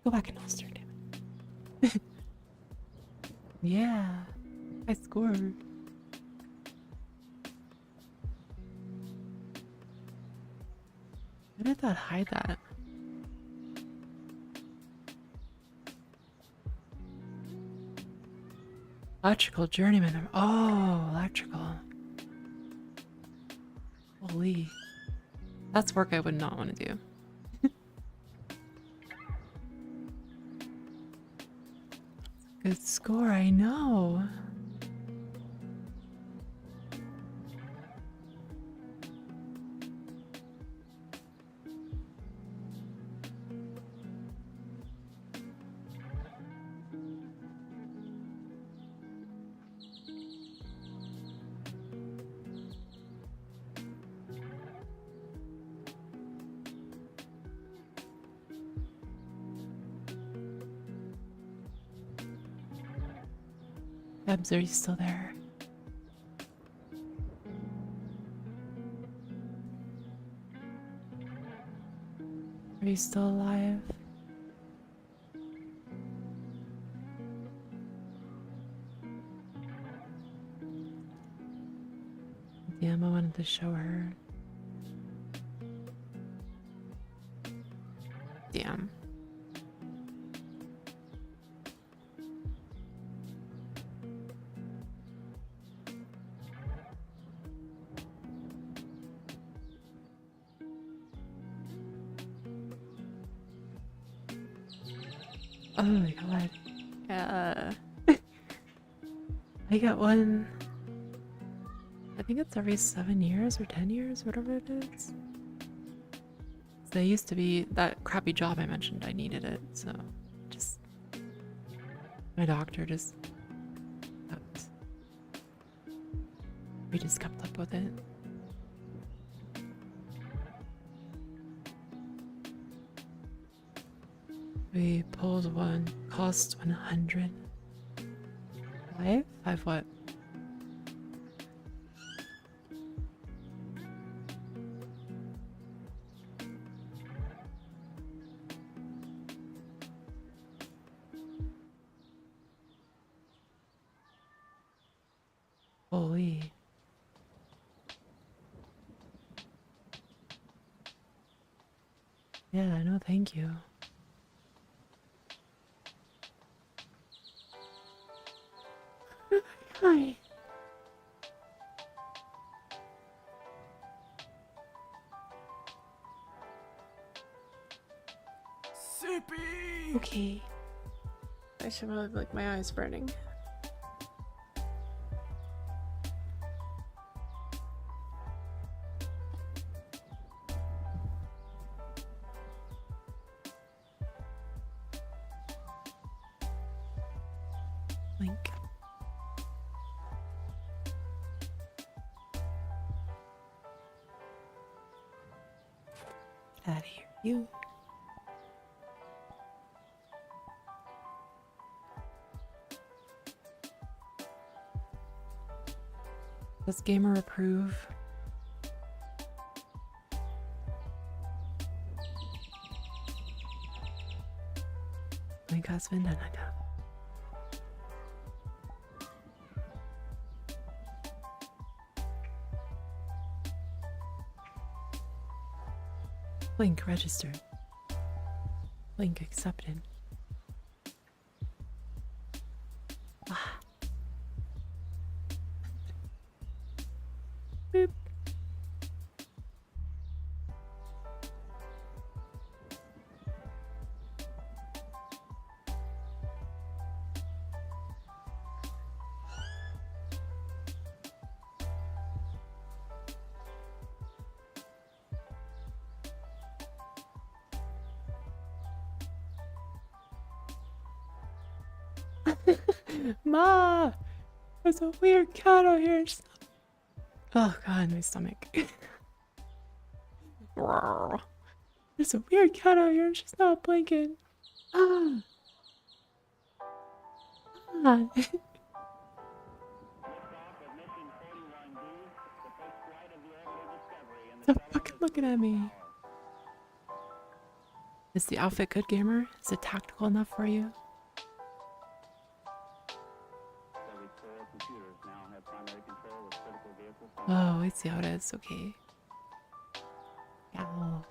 Go back and holster, damn it. Yeah. I scored. How did that hide that? Electrical journeyman. Oh, electrical. Holy. That's work I would not want to do. Good score, I know. Ebs, are you still there? Are you still alive? Damn, I wanted to show her. Damn. Oh my god. Yeah. I got one. I think it's every 7 years or 10 years, whatever it is. They used to be that crappy job I mentioned. I needed it, so just my doctor just kept, we just kept up with it. We pulled one, cost 100. Five what? Holy. Yeah, no thank you. Hi. Sippy! Okay. I should have like my eyes burning. Link. Out of here, you. Does gamer approve? Link has been done. Link registered. Link accepted. Ah. Boop. Ma! There's a weird cat out here. Oh god, my stomach. There's a weird cat out here and she's not blinking. Ah. Ah. Stop fucking looking at me. Is the outfit good, gamer? Is it tactical enough for you? Oh, I see how it is. Okay. Ow.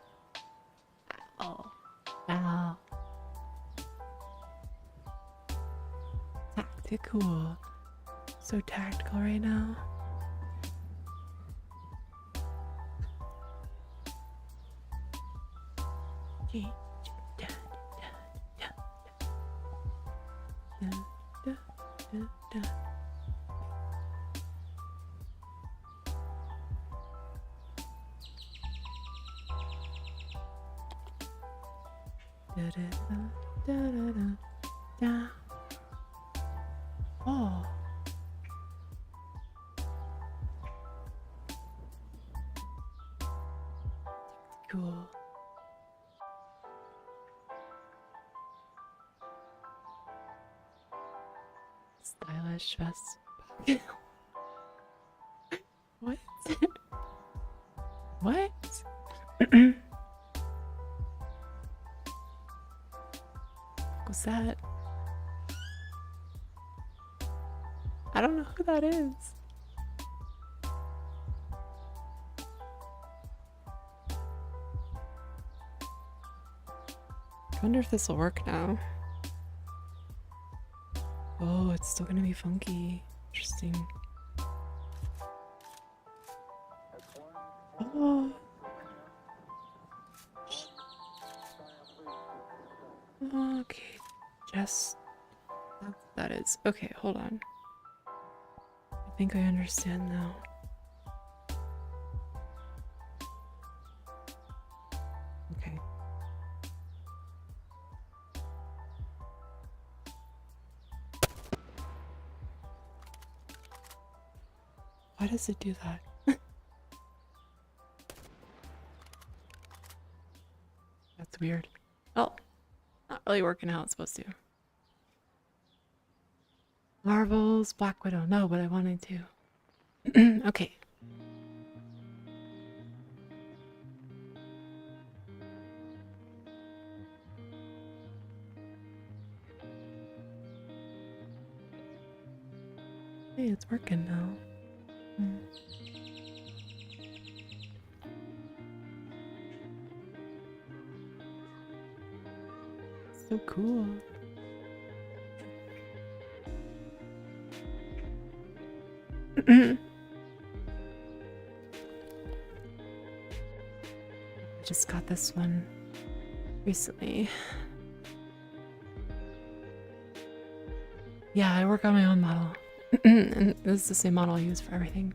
Ow. Ow. Tactical. So tactical right now. Gee. Da, da, da, da, da, da, da. Da, da, da, da, da, da. Oh. Cool. Stylish. Stress. What? What? What's that? I don't know who that is. I wonder if this will work now. Oh, it's still gonna be funky. Interesting. Oh. Okay. Just that is. Okay, hold on. I think I understand now. Okay. Why does it do that? That's weird. Oh, not really working how it's supposed to. Marvels, Black Widow. No, but I wanted to. Okay. Hey, it's working now. So cool. I just got this one recently. Yeah, I work on my own model. And this is the same model I use for everything.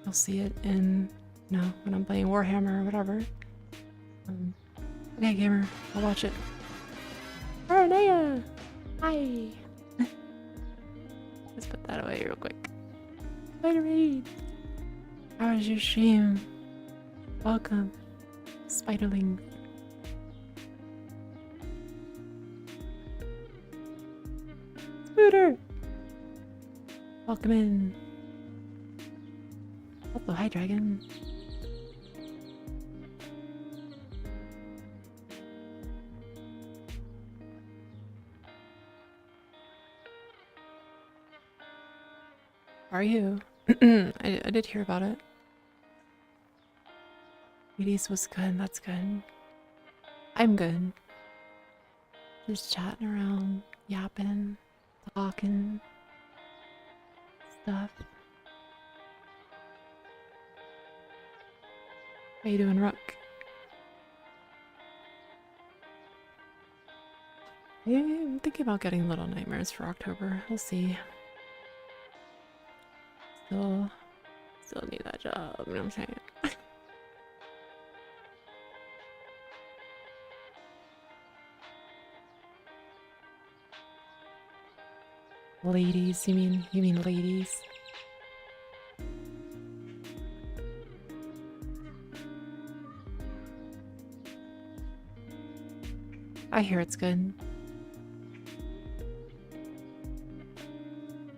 You'll see it in, you know, when I'm playing Warhammer or whatever. Okay, gamer, I'll watch it. Aranea! Hi! Let's put that away real quick. Spider-Maid! How was your stream? Welcome, Spiderling. Scooter! Welcome in. Also, hi, Dragon. How are you? I did hear about it. Wheaties was good, that's good. I'm good. Just chatting around, yapping, talking, stuff. How you doing, Rook? Yeah, I'm thinking about getting Little Nightmares for October. We'll see. Still need that job, you know what I'm saying? Ladies, you mean ladies? I hear it's good.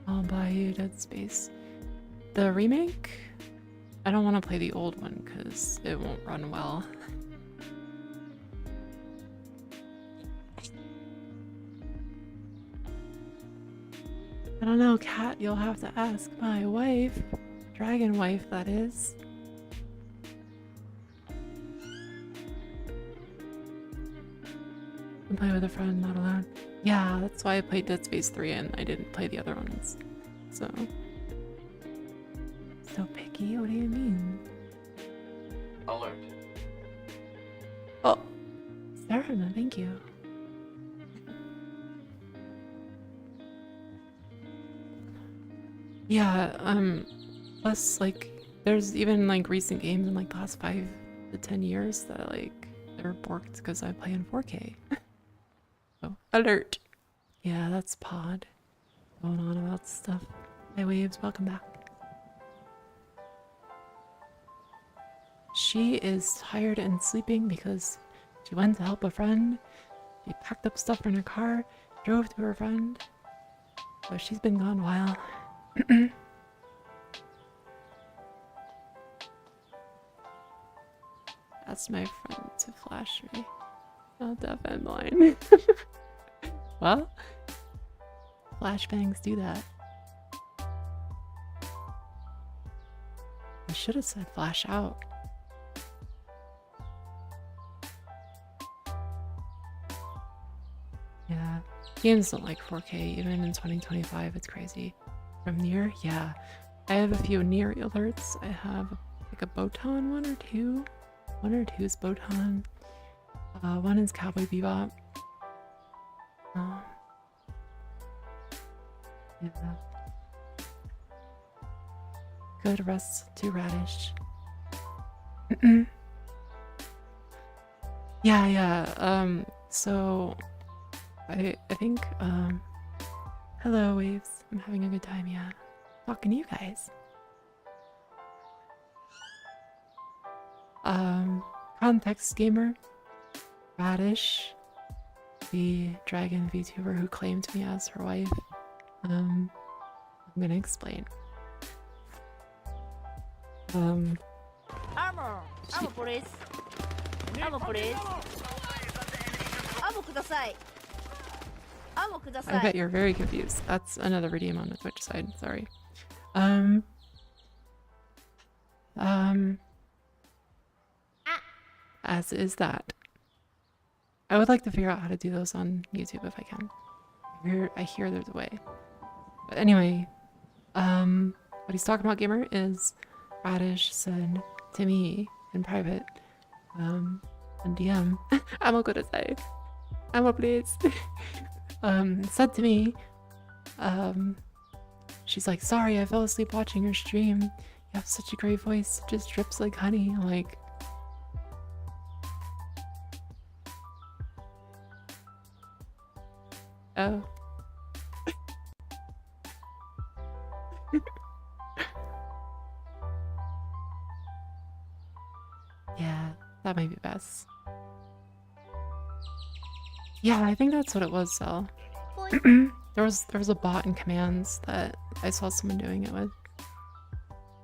I'll buy you Dead Space. The remake? I don't want to play the old one because it won't run well. I don't know, Kat, you'll have to ask my wife. Dragon wife, that is. And play with a friend, not alone. Yeah, that's why I played Dead Space 3 and I didn't play the other ones. So picky? What do you mean? Alert. Oh, Sarah, thank you. Yeah, plus like there's even like recent games in like the last 5 to 10 years that like they're borked because I play in 4K. So alert. Yeah, that's Pod going on about stuff. Hi Waves, welcome back. She is tired and sleeping because she went to help a friend. She packed up stuff in her car, drove to her friend. So she's been gone a while. Asked my friend to flash me. Not deaf and blind. Well, flashbangs do that. I should have said flash out. Yeah, games don't like 4K even in 2025. It's crazy. From near, yeah. I have a few near alerts. I have like a Botan one or two. One or two is Botan. One is Cowboy Bebop. Yeah. Good rest to Radish. Yeah. So I think hello Waves. I'm having a good time, yeah. Talking to you guys. Context gamer, Radish, the dragon VTuber who claimed me as her wife. I'm gonna explain. Armor, please. Armor, please. Armor, kudasai. Armor, I kudasai. bet you're very confused. That's another redeem on the Twitch side, sorry. As is that. I would like to figure out how to do those on YouTube if I can. I hear there's a way. But anyway, what he's talking about, gamer, is Radish said to me in private, on DM, I'm good at say. I'm a please. Said to me, she's like, sorry, I fell asleep watching your stream. You have such a great voice, it just drips like honey. Like, oh. Yeah, that might be best. Yeah, I think that's what it was, Sel. there was a bot in commands that I saw someone doing it with.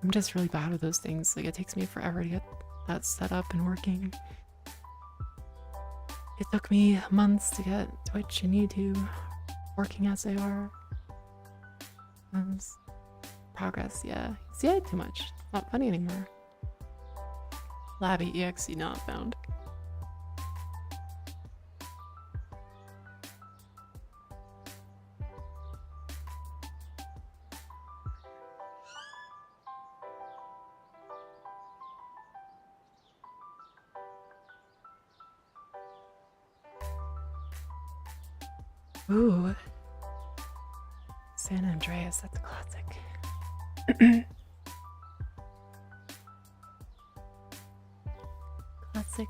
I'm just really bad with those things. Like, it takes me forever to get that set up and working. It took me months to get Twitch and YouTube working as they are. Progress, yeah. See, I had too much. It's not funny anymore. Labby EXE not found. Ooh. San Andreas, that's a classic. Classic.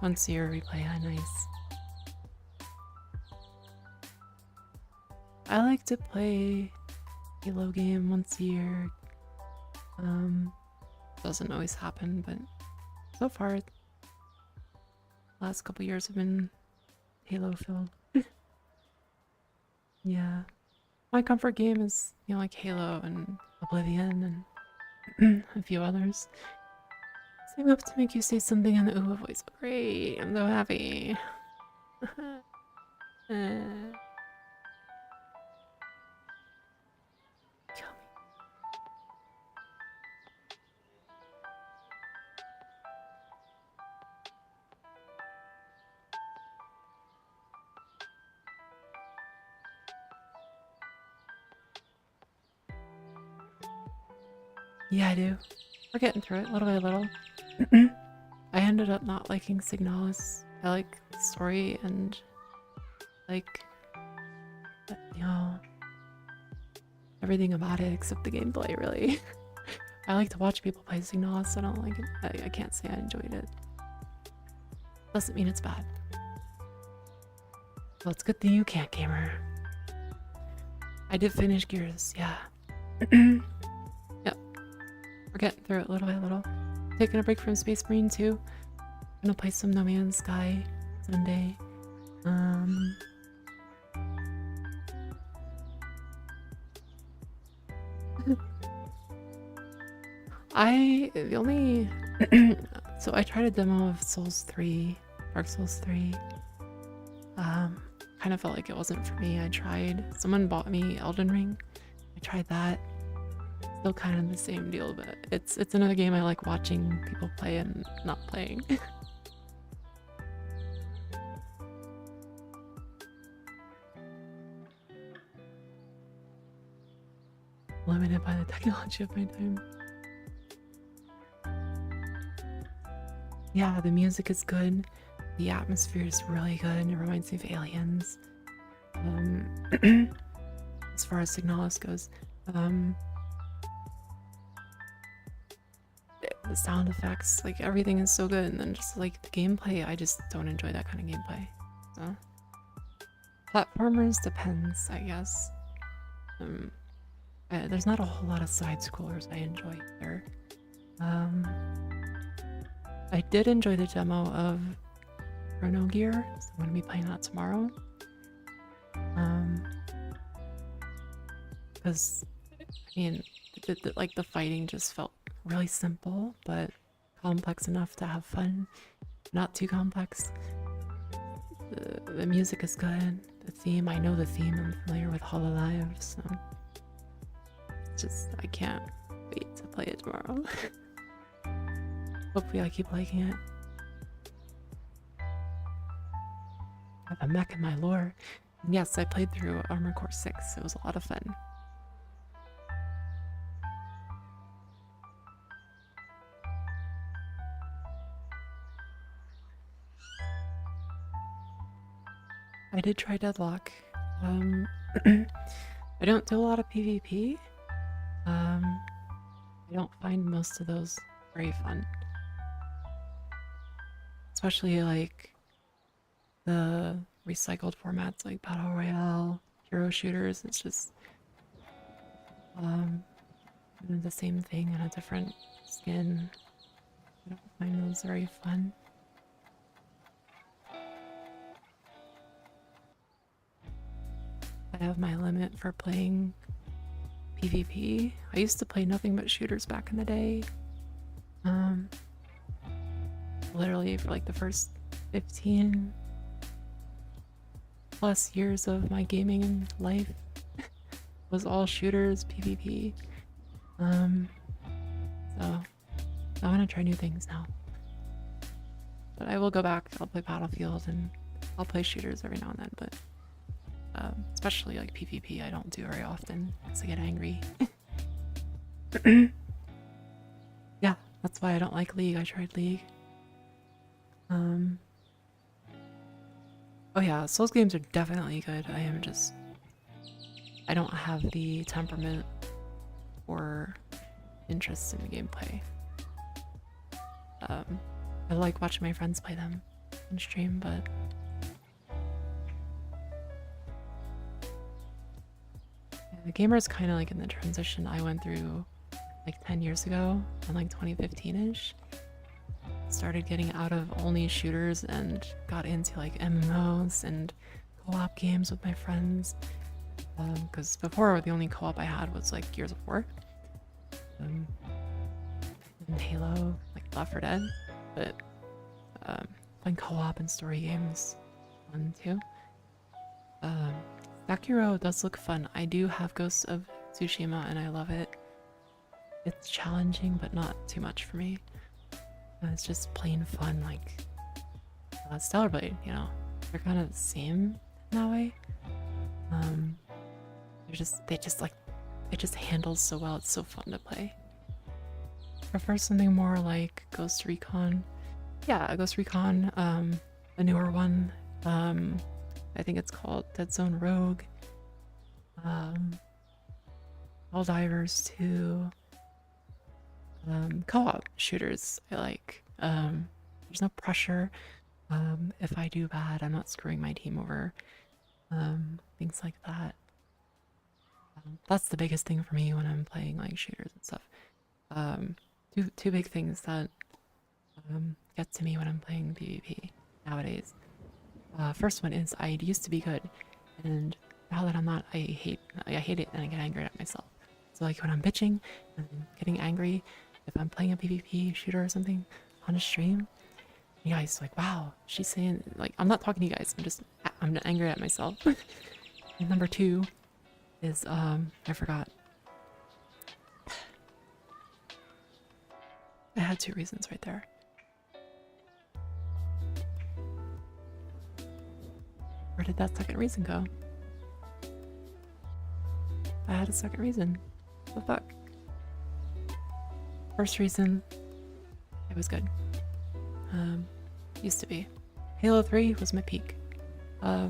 Once a year replay, ah, nice. I like to play Halo game once a year. Doesn't always happen, but so far last couple years have been Halo filled. Yeah. My comfort game is, you know, like Halo and Oblivion and a few others. Same up to make you say something in the Uwa voice. Great, I'm so happy. Kill me. Yeah, I do. We're getting through it little by little. I ended up not liking Signalis. I like the story and like, you know, everything about it except the gameplay, really. I like to watch people play Signalis. I don't like it. I can't say I enjoyed it. Doesn't mean it's bad. Well, it's good thing you can't, gamer. I did finish Gears, yeah. Yep. We're getting through it little by little. Taking a break from Space Marine 2. Gonna play some No Man's Sky Sunday. Um, the only so I tried a demo of Souls 3, Dark Souls 3. Kind of felt like it wasn't for me. I tried. Someone bought me Elden Ring. I tried that. Still kind of the same deal, but it's another game I like watching people play and not playing. Limited by the technology of my time. Yeah, the music is good. The atmosphere is really good. It reminds me of Aliens. As far as Signalis goes, the sound effects, like everything is so good, and then just like the gameplay, I just don't enjoy that kind of gameplay. So platformers depends, I guess. There's not a whole lot of side scrollers I enjoy either. I did enjoy the demo of Chrono Gear, so I'm gonna be playing that tomorrow. Because I mean, like the fighting just felt really simple, but complex enough to have fun. Not too complex. The music is good. The theme, I know the theme. I'm familiar with Hololive, so it's just I can't wait to play it tomorrow. Hopefully, I keep liking it. I have a mech in my lore. And yes, I played through Armored Core 6. It was a lot of fun. I did try Deadlock. I don't do a lot of PvP. I don't find most of those very fun. Especially like the recycled formats like Battle Royale, Hero Shooters. It's just the same thing in a different skin. I don't find those very fun. I have my limit for playing PvP. I used to play nothing but shooters back in the day. Literally for like the first 15 plus years of my gaming life was all shooters, PvP. So I want to try new things now. But I will go back. I'll play Battlefield and I'll play shooters every now and then, but especially like PvP I don't do very often because I get angry. Yeah, that's why I don't like League. I tried League. Oh yeah, Souls games are definitely good. I don't have the temperament or interest in the gameplay. I like watching my friends play them on stream, but the gamer is kind of like in the transition I went through like 10 years ago, in like 2015-ish. Started getting out of only shooters and got into like MMOs and co-op games with my friends. Because before the only co-op I had was like Gears of War. And Halo, like Left 4 Dead. But playing co-op and story games fun too. Sekiro does look fun. I do have Ghosts of Tsushima and I love it. It's challenging but not too much for me. It's just plain fun, like Stellar Blade, you know. They're kind of the same in that way. It just handles so well. It's so fun to play. Prefer something more like Ghost Recon. Yeah, Ghost Recon, a newer one. I think it's called Dead Zone Rogue. Helldivers 2. Co-op shooters I like. There's no pressure. If I do bad, I'm not screwing my team over. Things like that. That's the biggest thing for me when I'm playing like shooters and stuff. Two big things that get to me when I'm playing PvP nowadays. First one is I used to be good, and now that I'm not, I hate it, and I get angry at myself. So like when I'm bitching and getting angry, if I'm playing a PvP shooter or something on a stream, you guys like, wow, she's saying, like, I'm not talking to you guys. I'm angry at myself. And number 2 is I forgot. I had 2 reasons right there. Where did that second reason go? I had a second reason. What the fuck? First reason, it was good. Used to be. Halo 3 was my peak. I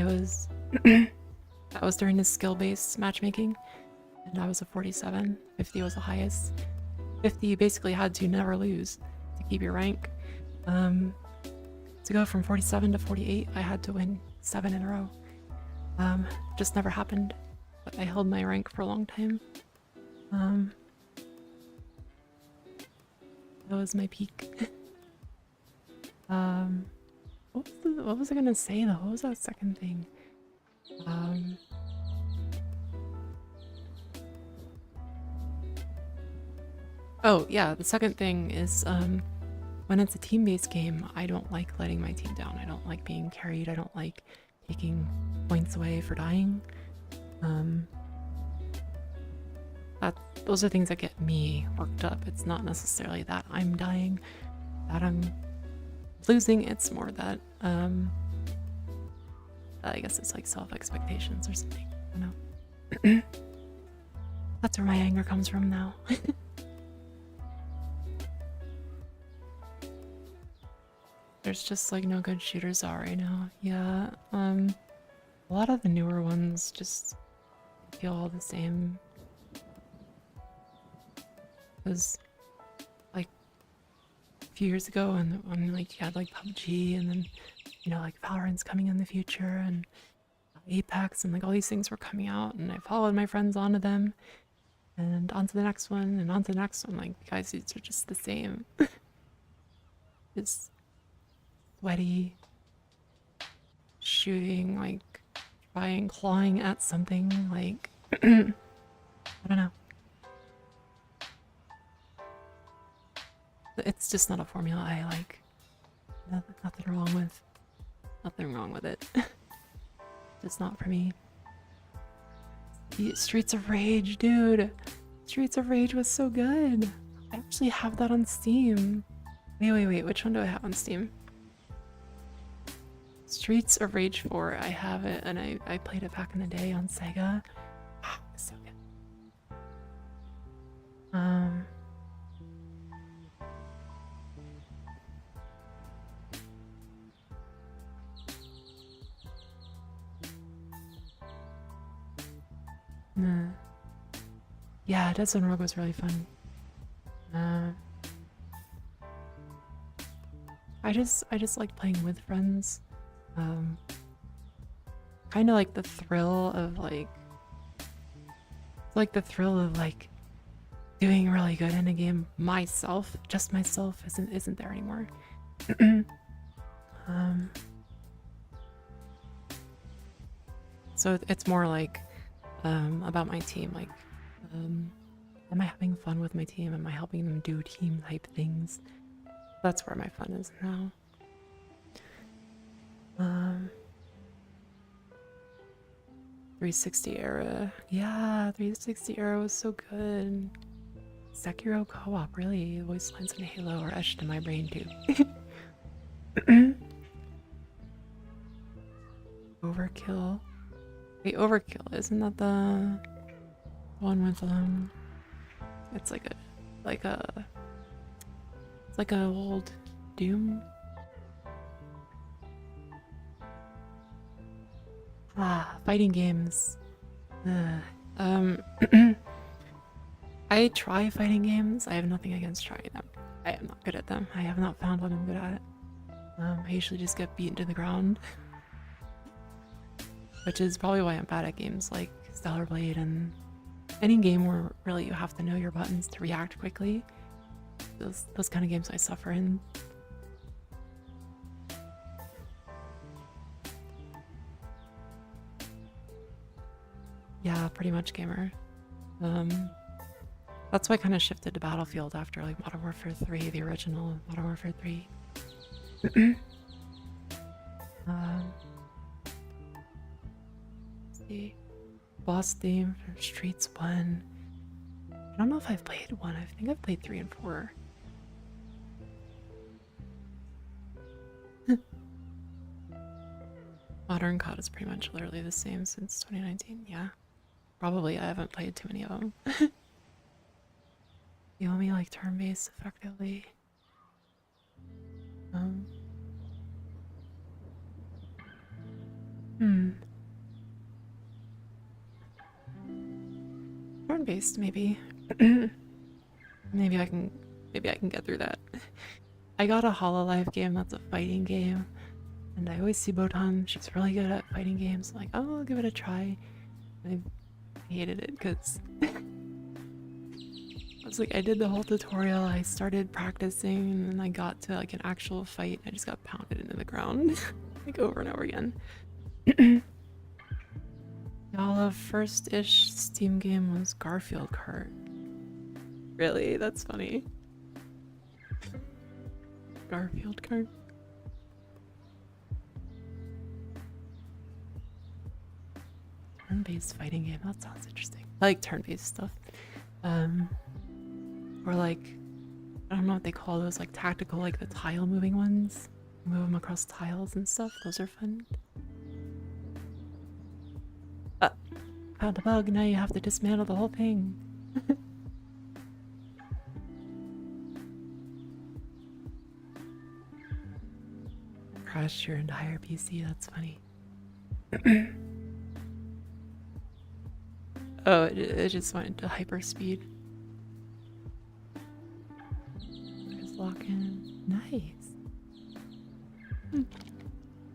was that was during the skill-based matchmaking, and I was a 47. 50 was the highest. 50 you basically had to never lose to keep your rank. To go from 47 to 48, I had to win 7 in a row. Just never happened, but I held my rank for a long time. That was my peak. What was I gonna say though? What was that second thing? Oh yeah, the second thing is when it's a team-based game, I don't like letting my team down. I don't like being carried. I don't like taking points away for dying. Those are things that get me worked up. It's not necessarily that I'm dying, that I'm losing. It's more that I guess it's like self-expectations or something. I don't know. That's where my anger comes from now. There's just like no good shooters out right now. Yeah, a lot of the newer ones just feel all the same. Because like a few years ago, when like you had like PUBG, and then you know like Valorant's coming in the future, and Apex, and like all these things were coming out, and I followed my friends onto them, and onto the next one, and onto the next one. Like, guys, these are just the same. Just sweaty, shooting, like trying, clawing at something, like I don't know. It's just not a formula I like. Nothing wrong with it. Just not for me. Streets of Rage, dude. Streets of Rage was so good. I actually have that on Steam. Wait, which one do I have on Steam? Streets of Rage 4, I have it, and I played it back in the day on Sega. Ah, it's so good. Yeah, Dead Zone Rogue was really fun. I just like playing with friends. Kind of like the thrill of like doing really good in a game myself, just myself, isn't there anymore. So it's more like about my team, like am I having fun with my team? Am I helping them do team type things? That's where my fun is now. 360 era. Yeah, 360 era was so good. Sekiro co-op, really. Voice lines in Halo are etched in my brain too. Overkill. Wait, Overkill, isn't that the one with it's like a old Doom? Fighting games. I try fighting games. I have nothing against trying them. I am not good at them. I have not found what I'm good at. I usually just get beaten to the ground. Which is probably why I'm bad at games like Stellar Blade and any game where really you have to know your buttons to react quickly. Those kind of games I suffer in. Yeah, pretty much gamer. That's why I kind of shifted to Battlefield after like Modern Warfare 3, the original Modern Warfare 3. Let's see. Boss theme for Streets 1. I don't know if I've played 1. I think I've played 3 and 4. Modern COD is pretty much literally the same since 2019. Yeah. Probably I haven't played too many of them. You only like turn-based effectively. Turn-based, maybe. Maybe I can get through that. I got a Hololive game that's a fighting game, and I always see Botan. She's really good at fighting games. I'm like, oh, I'll give it a try. I hated it because I was like, I did the whole tutorial. I started practicing, and then I got to like an actual fight. I just got pounded into the ground like over and over again. Y'all, first-ish Steam game was Garfield Kart. Really? That's funny. Garfield Kart. Turn-based fighting game. That sounds interesting. I like turn-based stuff. Or like, I don't know what they call those, like tactical, like the tile moving ones. Move them across tiles and stuff. Those are fun. Found a bug. Now you have to dismantle the whole thing. Crash your entire PC. That's funny. Oh, it just went into hyperspeed. There's lock-in. Nice.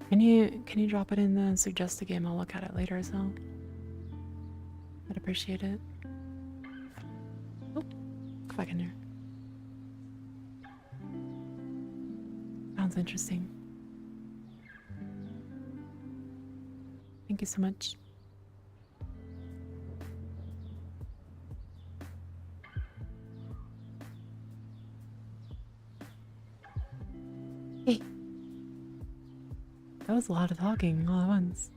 Can you drop it in the suggest a game? I'll look at it later as well. I'd appreciate it. Oh, go back in there. Sounds interesting. Thank you so much. Hey. That was a lot of talking all at once.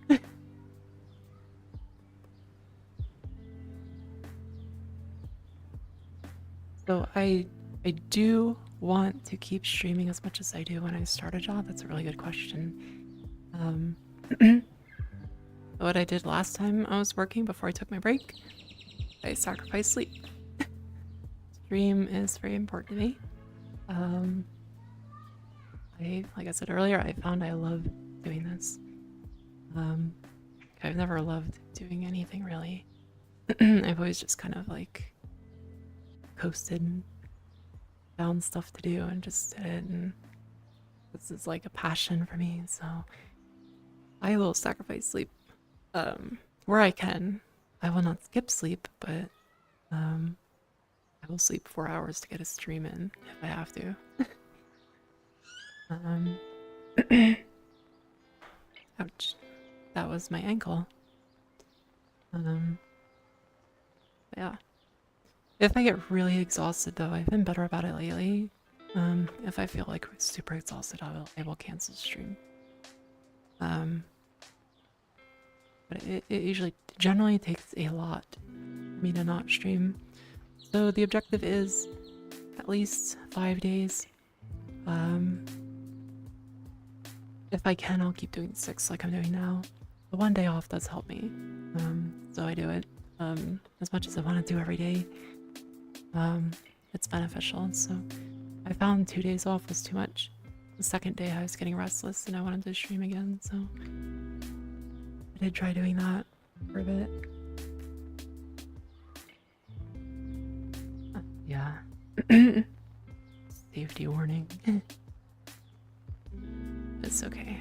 So I do want to keep streaming as much as I do when I start a job. That's a really good question. What I did last time I was working before I took my break, I sacrificed sleep. Stream is very important to me. Like I said earlier, I found I love doing this. I've never loved doing anything really. I've always just kind of like coasted and found stuff to do and just did it, and this is like a passion for me, so I will sacrifice sleep where I can. I will not skip sleep, but I will sleep 4 hours to get a stream in if I have to. Ouch, that was my ankle. Yeah. If I get really exhausted though, I've been better about it lately. If I feel like super exhausted, I will cancel stream. But it usually generally takes a lot for me to not stream. So the objective is at least 5 days. If I can, I'll keep doing 6 like I'm doing now. The 1 day off does help me. So I do it as much as I want to do every day. It's beneficial, so I found 2 days off was too much. The second day I was getting restless and I wanted to stream again, so I did try doing that for a bit. Yeah. Safety warning. It's okay.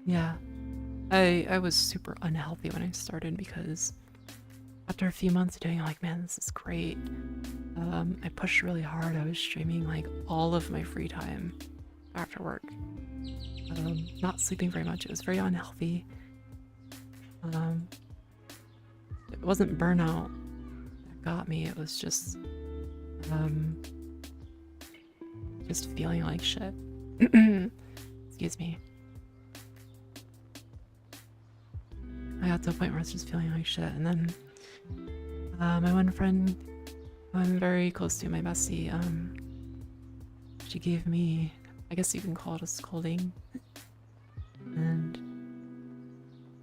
Yeah. I was super unhealthy when I started because after a few months of doing it, I'm like, man, this is great. I pushed really hard. I was streaming like all of my free time after work. not sleeping very much. It was very unhealthy. It wasn't burnout that got me. It was just feeling like shit. Excuse me. I got to a point where I was just feeling like shit, and then my one friend, who I'm very close to, my bestie, she gave me, I guess you can call it a scolding, and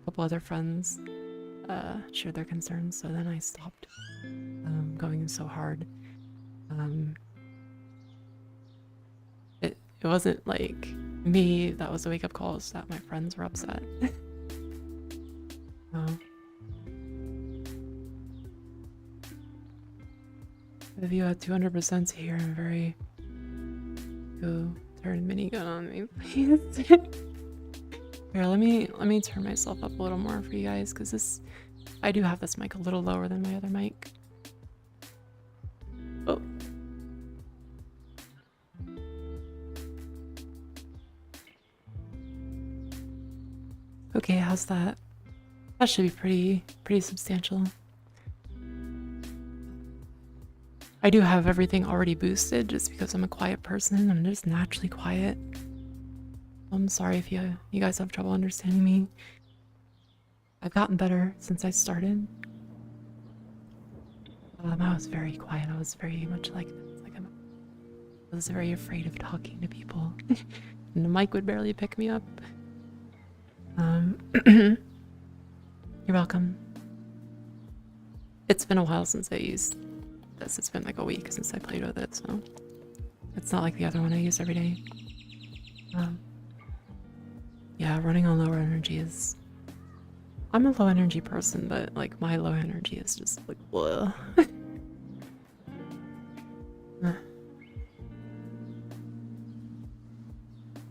a couple other friends shared their concerns, so then I stopped going so hard. It wasn't like me that was a wake-up call, it's that my friends were upset. If you had 200% here, I'm very... Go turn minigun on me, please. Here, let me turn myself up a little more for you guys, because this... I do have this mic a little lower than my other mic. Oh. Okay, how's that? That should be pretty substantial. I do have everything already boosted just because I'm a quiet person. I'm just naturally quiet. I'm sorry if you guys have trouble understanding me. I've gotten better since I started. I was very quiet. I was very much like I was very afraid of talking to people. And the mic would barely pick me up. You're welcome. It's been a while since I used this. It's been like a week since I played with it, so it's not like the other one I use every day. Yeah, running on lower energy is... I'm a low energy person, but like my low energy is just like, whoa.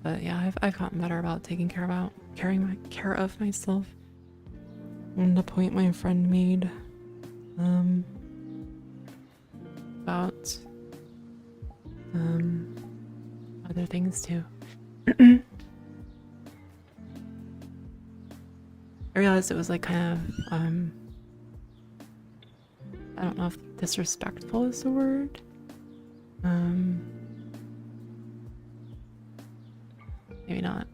But yeah, I've gotten better about taking care of myself. And the point my friend made about other things too. I realized it was like kind of I don't know if disrespectful is the word. Maybe not.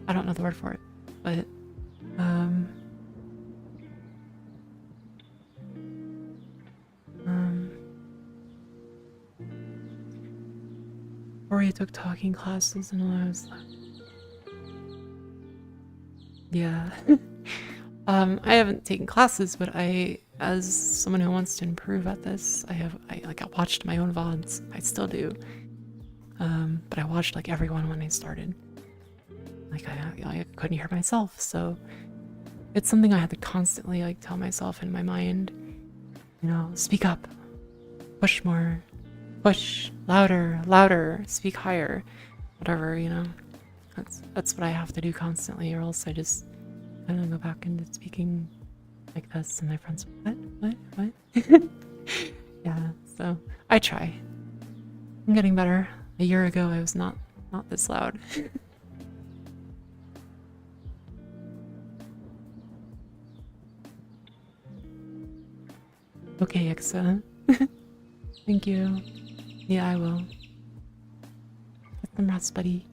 I don't know the word for it, but Ori took talking classes and all. I was like, yeah. I haven't taken classes, but as someone who wants to improve at this, I watched my own VODs. I still do. But I watched like everyone when I started. Like I couldn't hear myself, so it's something I had to constantly like tell myself in my mind, you know, speak up, push more, push louder, speak higher, whatever, you know. That's what I have to do constantly, or else I just kind of go back into speaking like this, and my friends, what? Yeah, so I try. I'm getting better. A year ago, I was not this loud. Okay, Ixa. Thank you. Yeah, I will. Get some rest, buddy.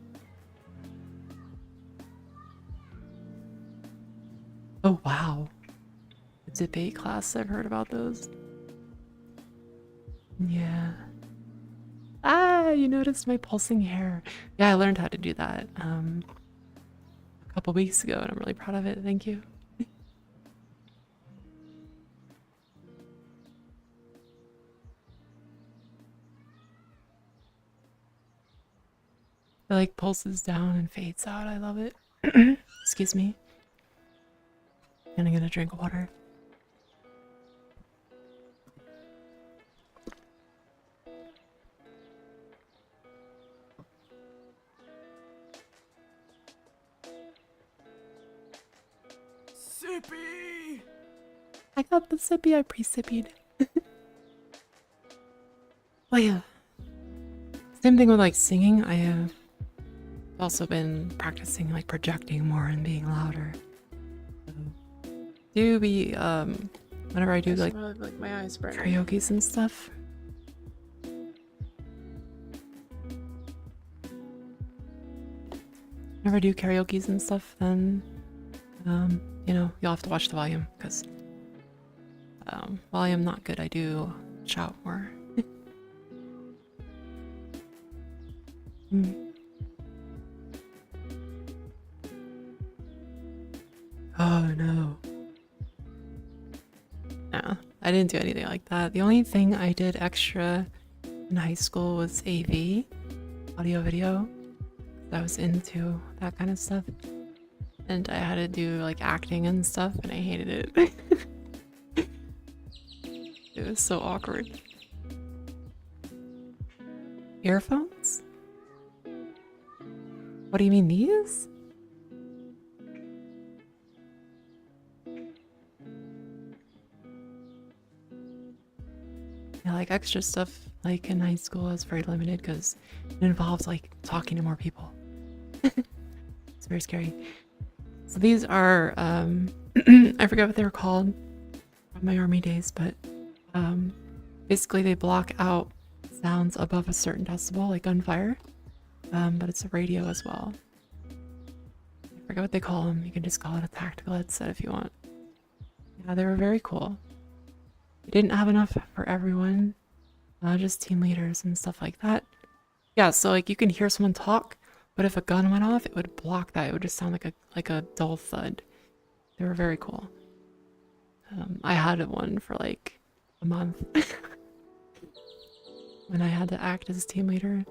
Oh, wow. A debate class, I've heard about those. Yeah. Ah, you noticed my pulsing hair. Yeah, I learned how to do that a couple weeks ago, and I'm really proud of it. Thank you. It like pulses down and fades out. I love it. Excuse me. And I'm gonna drink water. Sippy! I got the sippy. I pre-sippied. Oh yeah. Same thing with like singing. I have also been practicing like projecting more and being louder. So, do be whenever I do like my eyes burn. karaoke's and stuff. Whenever I do karaoke's and stuff, then you know, you'll have to watch the volume because volume not good. I do shout more. Oh no. No, I didn't do anything like that. The only thing I did extra in high school was AV, audio video. I was into that kind of stuff. And I had to do like acting and stuff, and I hated it. It was so awkward. Earphones? What do you mean, these? Yeah, like extra stuff like in high school is very limited because it involves like talking to more people. It's very scary. So these are I forget what they were called from my army days, but basically they block out sounds above a certain decibel, like gunfire. But it's a radio as well. I forget what they call them. You can just call it a tactical headset if you want. Yeah, they were very cool. We didn't have enough for everyone, just team leaders and stuff like that. Yeah, so like you can hear someone talk, but if a gun went off, it would block that. It would just sound like a dull thud. They were very cool. I had one for like a month when I had to act as team leader.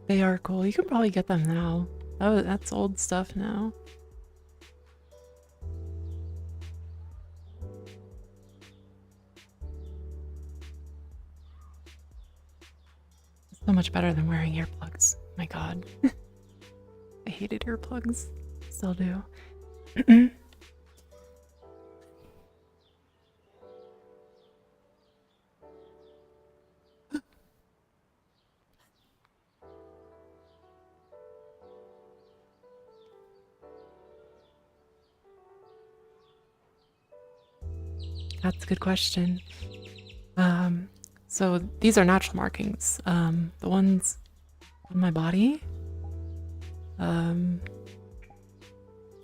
They are cool. You can probably get them now. Oh, that's old stuff now. It's so much better than wearing earplugs. My God. I hated earplugs. Still do. That's a good question. So these are natural markings. The ones on my body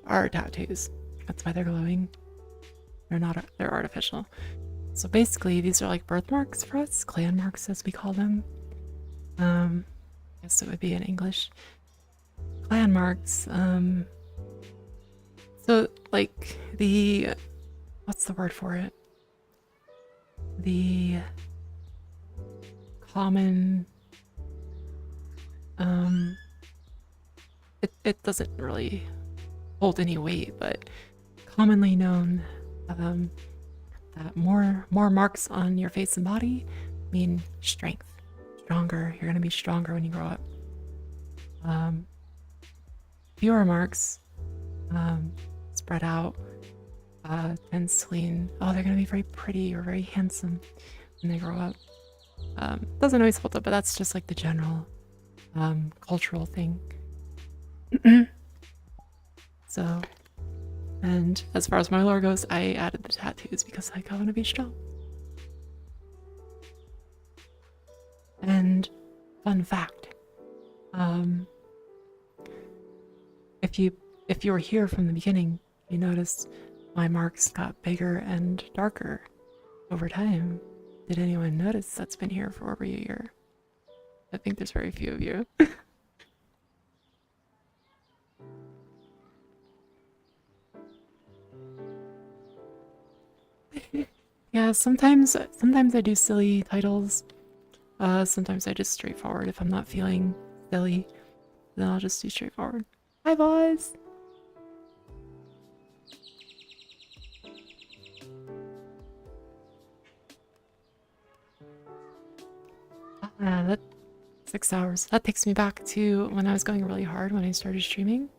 are tattoos. That's why they're glowing. They're artificial. So basically these are like birthmarks for us, clan marks as we call them. I guess it would be in English. Clan marks. So like what's the word for it? The common it doesn't really hold any weight, but commonly known that more marks on your face and body mean strength. Stronger. You're gonna be stronger when you grow up. Fewer marks spread out tends to lean, oh, they're gonna be very pretty or very handsome when they grow up. Doesn't always hold up, but that's just like the general cultural thing. So, and as far as my lore goes, I added the tattoos because like I want to be strong. And fun fact, if you were here from the beginning, you noticed my marks got bigger and darker over time. Did anyone notice that's been here for over a year? I think there's very few of you. Yeah, sometimes I do silly titles. Sometimes I just straightforward. If I'm not feeling silly, then I'll just do straightforward. Hi, boys! That 6 hours. That takes me back to when I was going really hard when I started streaming.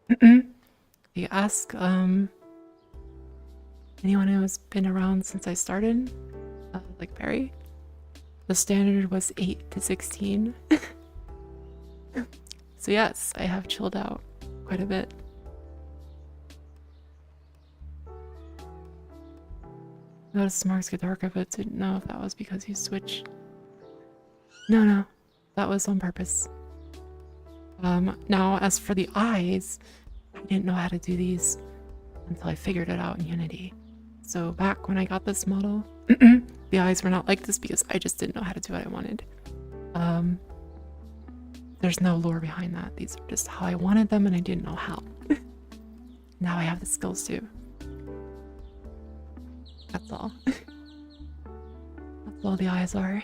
You ask anyone who has been around since I started, like Barry, the standard was 8 to 16. So yes, I have chilled out quite a bit. Noticed marks get darker, but didn't know if that was because you switched. No, that was on purpose. Now as for the eyes, I didn't know how to do these until I figured it out in Unity. So back when I got this model, the eyes were not like this because I just didn't know how to do what I wanted. There's no lore behind that. These are just how I wanted them and I didn't know how. Now I have the skills too. That's all. That's all the eyes are.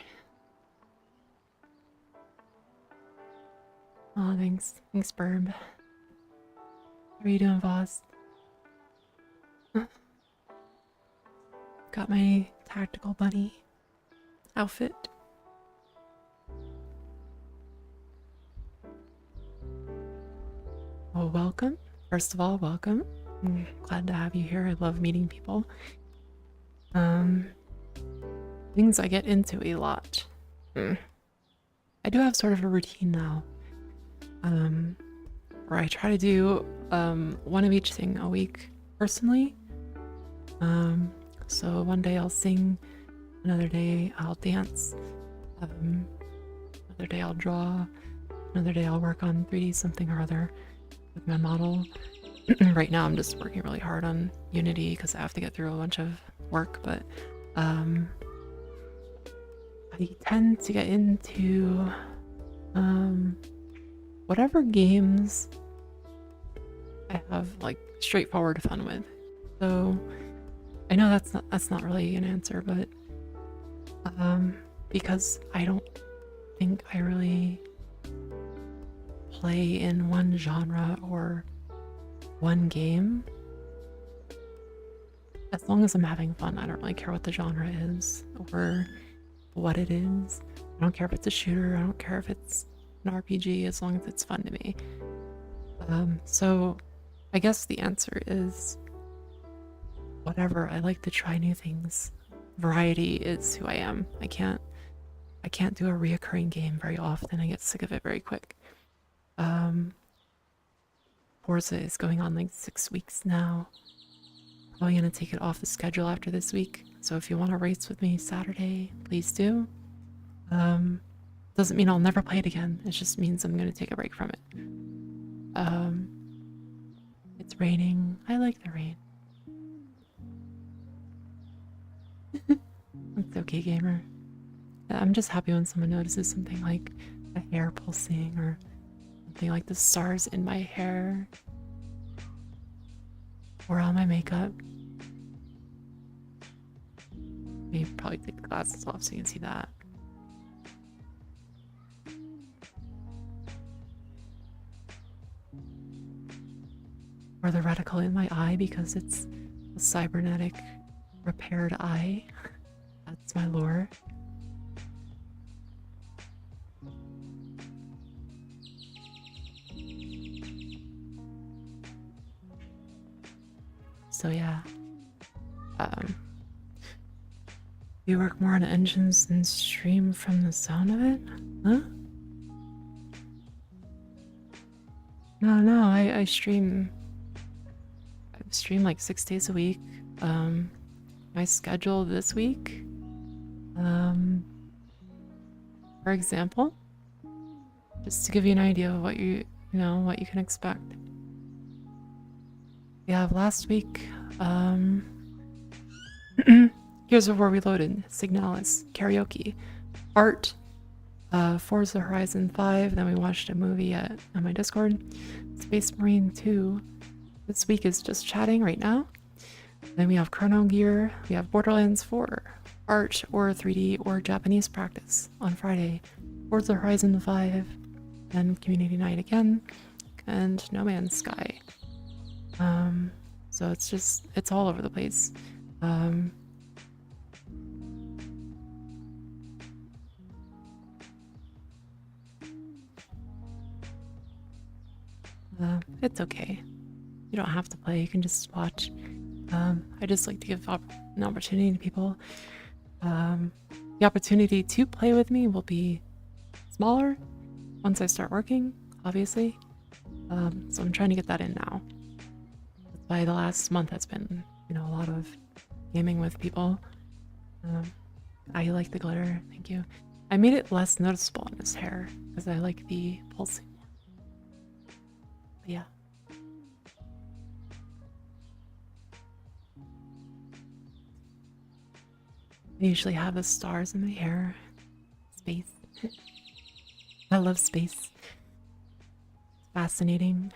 Oh, thanks. Thanks, Burb. How are you doing, Voss? Got my tactical bunny outfit. Well, welcome. First of all, welcome. I'm glad to have you here. I love meeting people. Things I get into a lot. I do have sort of a routine now. Where I try to do one of each thing a week personally. So one day I'll sing, another day I'll dance, another day I'll draw, another day I'll work on 3D something or other with my model. Right now I'm just working really hard on Unity because I have to get through a bunch of work, but I tend to get into whatever games I have like straightforward fun with. So I know that's not really an answer, but because I don't think I really play in one genre or one game. As long as I'm having fun, I don't really care what the genre is or what it is. I don't care if it's a shooter, I don't care if it's an RPG, as long as it's fun to me. So I guess the answer is whatever. I like to try new things. Variety is who I am. I can't do a reoccurring game very often. I get sick of it very quick. Forza is going on like 6 weeks now. Probably gonna take it off the schedule after this week. So if you want to race with me Saturday, please do. Doesn't mean I'll never play it again. It just means I'm gonna take a break from it. It's raining. I like the rain. It's okay, gamer. I'm just happy when someone notices something like a hair pulsing or something like the stars in my hair or on my makeup. Maybe probably take the glasses off so you can see that. Or the reticle in my eye because it's a cybernetic repaired eye. That's my lore. So yeah. You work more on engines than stream from the sound of it? Huh? No, I stream like 6 days a week. My schedule this week, for example, just to give you an idea of what what you can expect. We have last week, Here's where we loaded: Signalis, Karaoke, Art, Forza Horizon 5, then we watched a movie on my Discord, Space Marine 2. This week is just chatting right now. Then we have Chrono Gear, we have Borderlands 4, Art or 3D or Japanese practice on Friday, Forza Horizon 5, then Community Night again, and No Man's Sky. So it's all over the place. It's okay. You don't have to play, you can just watch. I just like to give an opportunity to people. The opportunity to play with me will be smaller once I start working, obviously. So I'm trying to get that in now. By the last month, has been, you know, a lot of gaming with people. I like the glitter, thank you. I made it less noticeable in his hair because I like the pulsing more. But yeah. I usually have the stars in my hair. Space. I love space. It's fascinating.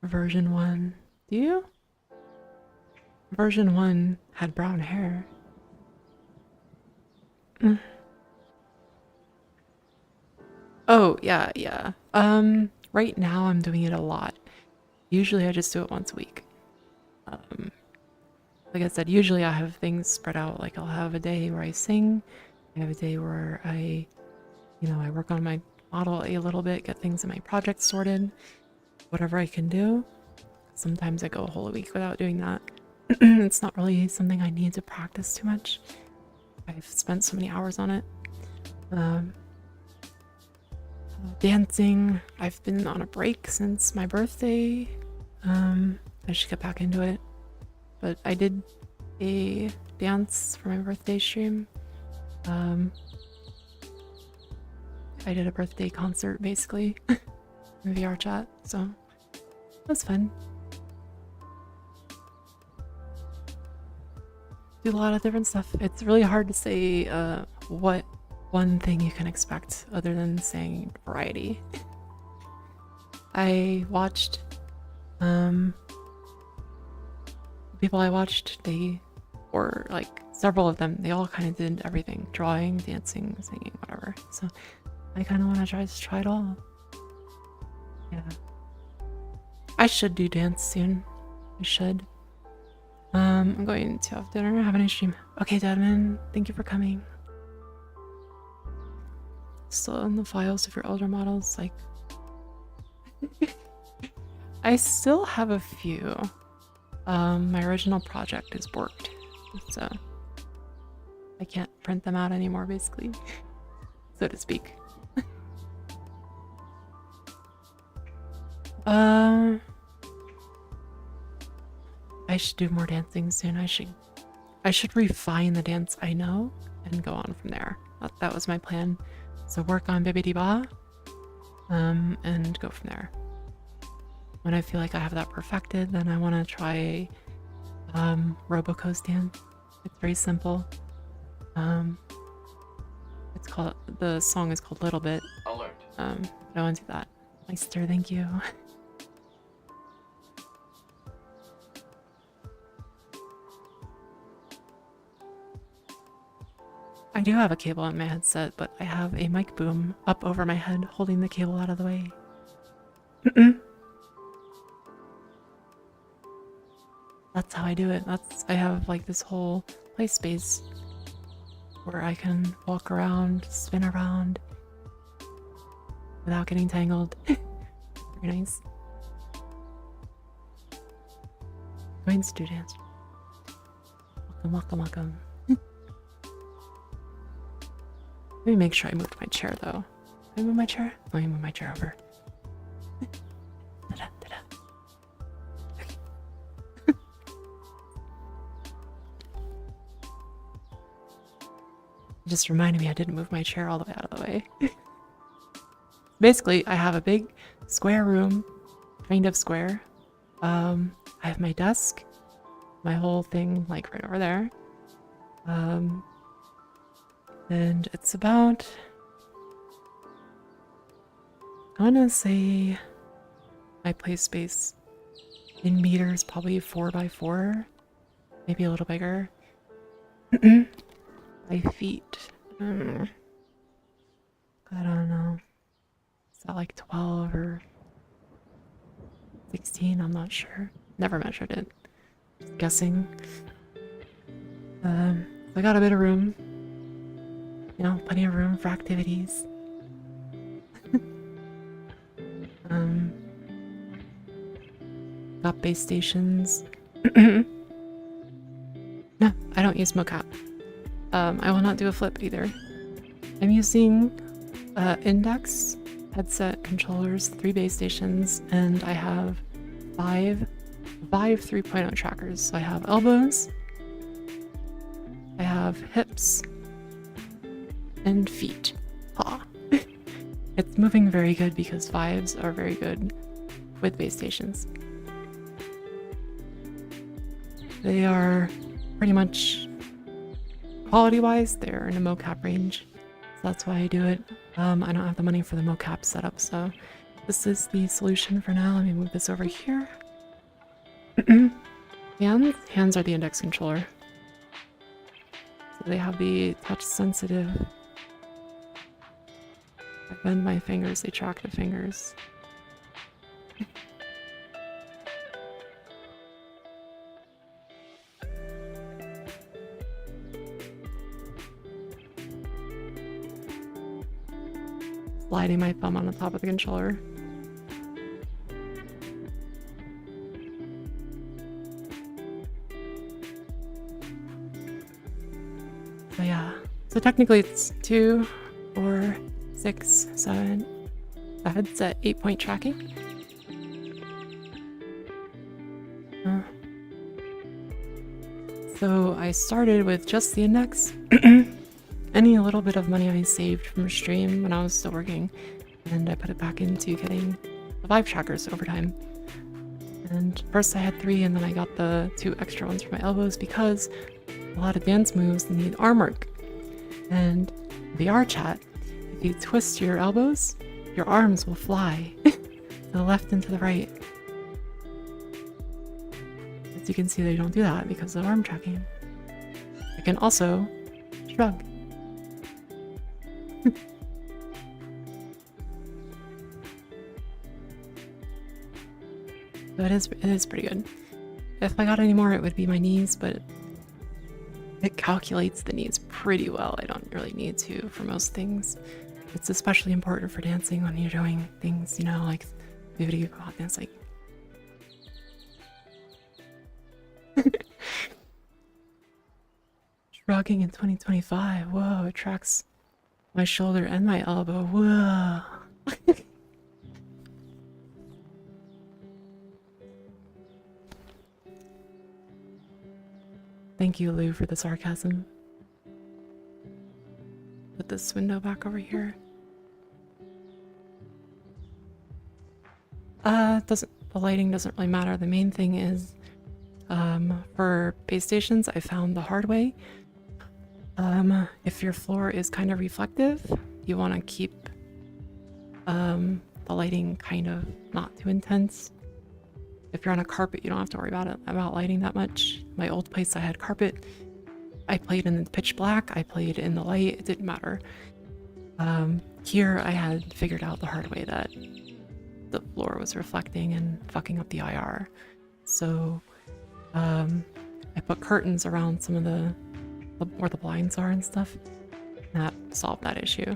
Version 1. Do you? Version 1 had brown hair. Oh, yeah, yeah. Right now I'm doing it a lot. Usually I just do it once a week. Like I said, usually I have things spread out. Like I'll have a day where I sing. I have a day where I work on my model a little bit, get things in my project sorted, whatever I can do. Sometimes I go a whole week without doing that. It's not really something I need to practice too much. I've spent so many hours on it. Dancing, I've been on a break since my birthday. I should get back into it. But I did a dance for my birthday stream. I did a birthday concert basically in VR chat, so it was fun. Do a lot of different stuff. It's really hard to say what one thing you can expect other than saying variety. I watched people I watched, or like several of them, they all kind of did everything: drawing, dancing, singing, whatever. So I kind of want to try it all. Yeah, I should do dance soon. I should. I'm going to have dinner, have a nice stream. Okay, Deadman, thank you for coming. Still in the files of your older models, like I still have a few. My original project is borked, so I can't print them out anymore, basically, so to speak. I should do more dancing soon. I should refine the dance I know and go on from there. That was my plan. So work on Bibbidi Ba, and go from there. When I feel like I have that perfected, then I want to try Roboco's dance. It's very simple. The song is called Little Bit. Alert. I want to do that. Meister, thank you. I do have a cable on my headset, but I have a mic boom up over my head holding the cable out of the way. That's how I do it. I have like this whole play space where I can walk around, spin around without getting tangled. Very nice. Going to do dance. Welcome, welcome, welcome. Let me make sure I moved my chair though. Did I move my chair? Let me move my chair over. It just reminded me I didn't move my chair all the way out of the way. Basically, I have a big square room, kind of square. I have my desk, my whole thing like right over there. And it's about, I wanna say my play space in meters, probably 4x4, maybe a little bigger. 5 feet. I don't know. Is that like 12 or 16? I'm not sure. Never measured it. Just guessing. I got a bit of room. You know, plenty of room for activities. got base stations. No, I don't use mocap. I will not do a flip either. I'm using Index headset controllers, 3 base stations, and I have 5 Vive 3.0 trackers. So I have elbows, I have hips, and feet. Paw. It's moving very good because Vives are very good with base stations. They are pretty much quality-wise, they're in a mocap range. So that's why I do it. I don't have the money for the mocap setup, so this is the solution for now. Let me move this over here. Hands are the index controller. So they have the touch sensitive. I bend my fingers, they track the fingers. Sliding my thumb on the top of the controller. So yeah, so technically it's 2, 4, 6, 7. The headset 8-point tracking. So I started with just the index. Any little bit of money I saved from stream when I was still working, and I put it back into getting the Vive trackers over time. And first I had 3, and then I got the 2 extra ones for my elbows because a lot of dance moves need arm work. And VR chat, if you twist your elbows, your arms will fly to the left and to the right. As you can see, they don't do that because of arm tracking. I can also shrug. So it is pretty good. If I got any more, it would be my knees, but it calculates the knees pretty well. I don't really need to for most things. It's especially important for dancing when you're doing things, you know, like the video dance, like. Shrugging in 2025. Whoa, it tracks my shoulder and my elbow. Whoa. Thank you, Lou, for the sarcasm. Put this window back over here. The lighting doesn't really matter. The main thing is, for base stations, I found the hard way. If your floor is kind of reflective, you want to keep the lighting kind of not too intense. If you're on a carpet, you don't have to worry about lighting that much. My old place, I had carpet. I played in the pitch black. I played in the light. It didn't matter. Here, I had figured out the hard way that the floor was reflecting and fucking up the IR. So I put curtains around some of the where the blinds are and stuff. And that solved that issue.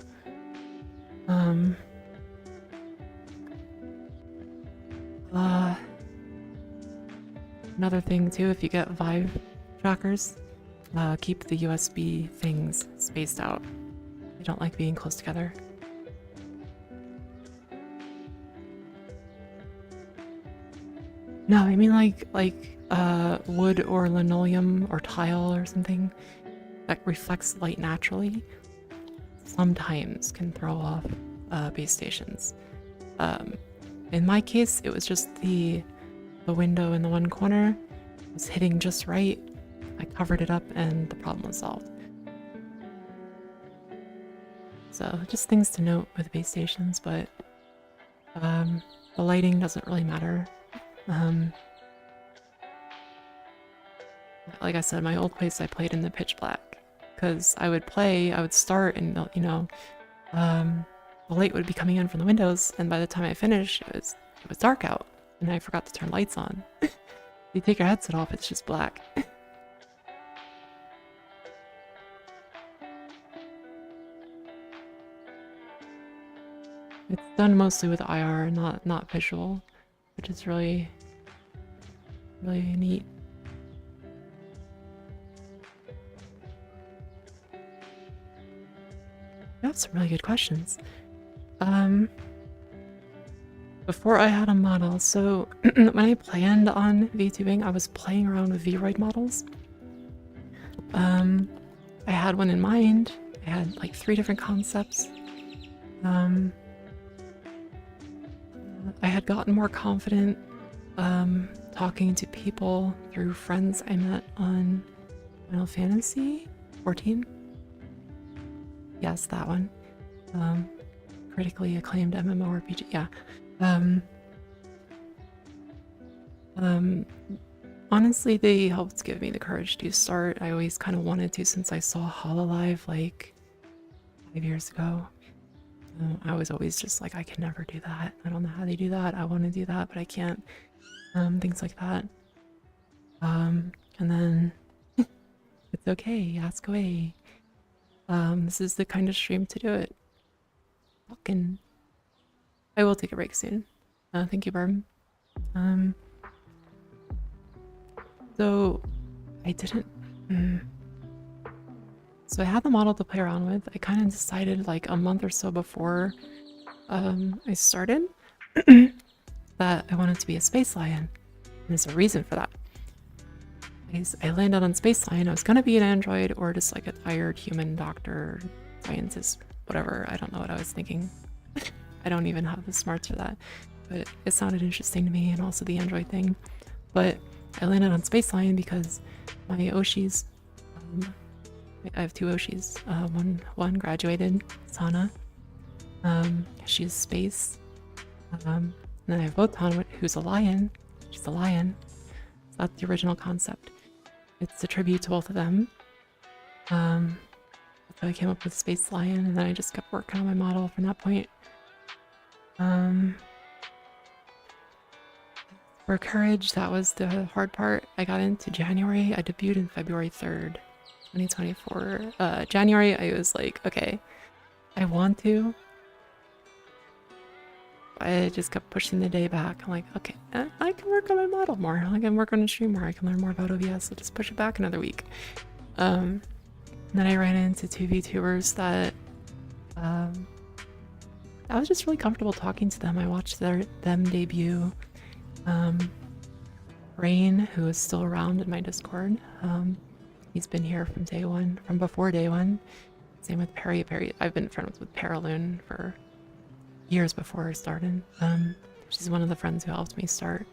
Another thing too, if you get Vive trackers, keep the USB things spaced out. I don't like being close together. No, I mean like wood or linoleum or tile or something that reflects light naturally. Sometimes can throw off base stations. In my case, it was just the window in the one corner was hitting just right. I covered it up and the problem was solved. So just things to note with base stations, but the lighting doesn't really matter. Like I said, my old place I played in the pitch black because I would start and the light would be coming in from the windows, and by the time I finished, it was dark out, and I forgot to turn lights on. You take your headset off, it's just black. It's done mostly with IR, not visual, which is really really neat. You have some really good questions. Before I had a model, so when I planned on VTubing, I was playing around with Vroid models. I had one in mind. I had like 3 different concepts. I had gotten more confident talking to people through friends I met on Final Fantasy 14. Yes, that one. Critically acclaimed MMORPG. Yeah. Honestly, they helped give me the courage to start. I always kind of wanted to since I saw Hololive like 5 years ago. I was always just like, I can never do that. I don't know how they do that. I want to do that, but I can't. Things like that. And then it's okay, ask away. This is the kind of stream to do it. Fucking. I will take a break soon. Thank you, Barb. So I didn't. So I had the model to play around with. I kind of decided like a month or so before I started that I wanted to be a space lion. And there's a reason for that. I landed on Space Lion. I was gonna be an android or just like a tired human doctor, scientist, whatever. I don't know what I was thinking. I don't even have the smarts for that. But it sounded interesting to me, and also the android thing. But I landed on Space Lion because my Oshis, I have 2 Oshis. One graduated, Sana. She's space. And then I have Wotan, who's a lion. She's a lion. So that's the original concept. It's a tribute to both of them. So I came up with Space Lion, and then I just kept working on my model from that point. For Courage, that was the hard part. I got into January. I debuted in February 3rd, 2024. January, I was like, okay, I want to. I just kept pushing the day back. I'm like, okay, I can work on my model more. I can work on a stream more. I can learn more about OBS. So just push it back another week. Then I ran into 2 VTubers that I was just really comfortable talking to them. I watched them debut. Rain, who is still around in my Discord. He's been here from day one, from before day one. Same with Perry. I've been friends with Paraloon for years before I started. She's one of the friends who helped me start.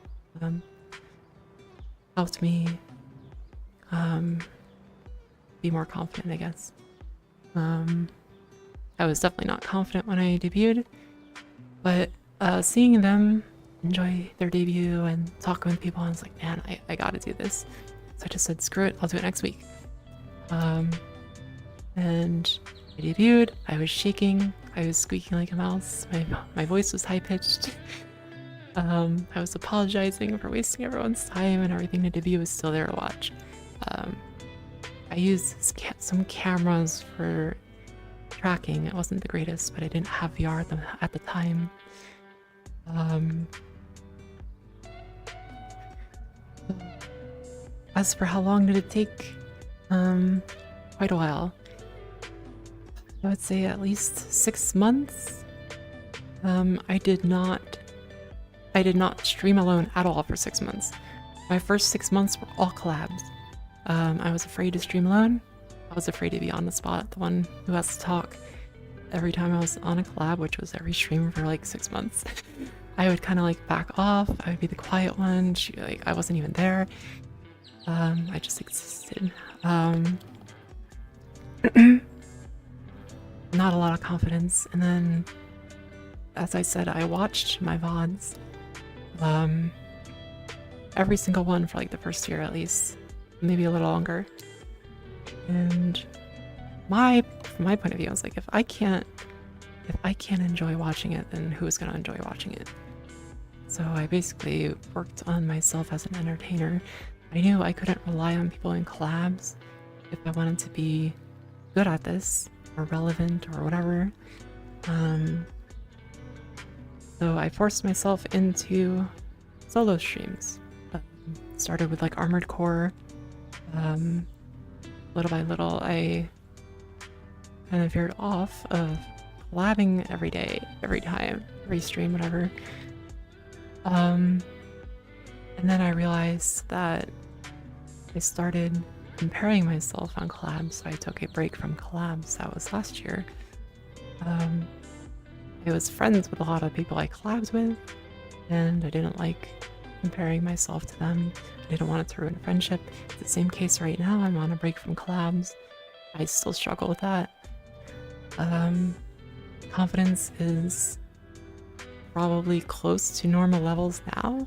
Helped me be more confident, I guess. I was definitely not confident when I debuted, but seeing them enjoy their debut and talking with people, I was like, man, I gotta do this. So I just said, screw it, I'll do it next week. And I debuted, I was shaking, I was squeaking like a mouse, my voice was high-pitched. I was apologizing for wasting everyone's time, and everything to debut was still there to watch. I used some cameras for tracking. It wasn't the greatest, but I didn't have VR at the time. As for how long did it take, quite a while. I would say at least 6 months. I did not stream alone at all for 6 months. My first 6 months were all collabs. I was afraid to stream alone. I was afraid to be on the spot, the one who has to talk. Every time I was on a collab, which was every stream for like 6 months, I would kind of like back off. I would be the quiet one. I wasn't even there. I just existed. Not a lot of confidence. And then, as I said, I watched my VODs. Every single one for like the first year at least, maybe a little longer. And from my point of view, I was like, if I can't enjoy watching it, then who's gonna enjoy watching it? So I basically worked on myself as an entertainer. I knew I couldn't rely on people in collabs if I wanted to be good at this or relevant or whatever. So I forced myself into solo streams. Started with like Armored Core. Little by little, I kind of veered off of collabing every day, every time, every stream, whatever. And then I realized that I started comparing myself on collabs, so I took a break from collabs. That was last year. I was friends with a lot of people I collabs with, and I didn't like comparing myself to them. I didn't want it to ruin a friendship. It's the same case right now. I'm on a break from collabs. I still struggle with that. Confidence is probably close to normal levels now.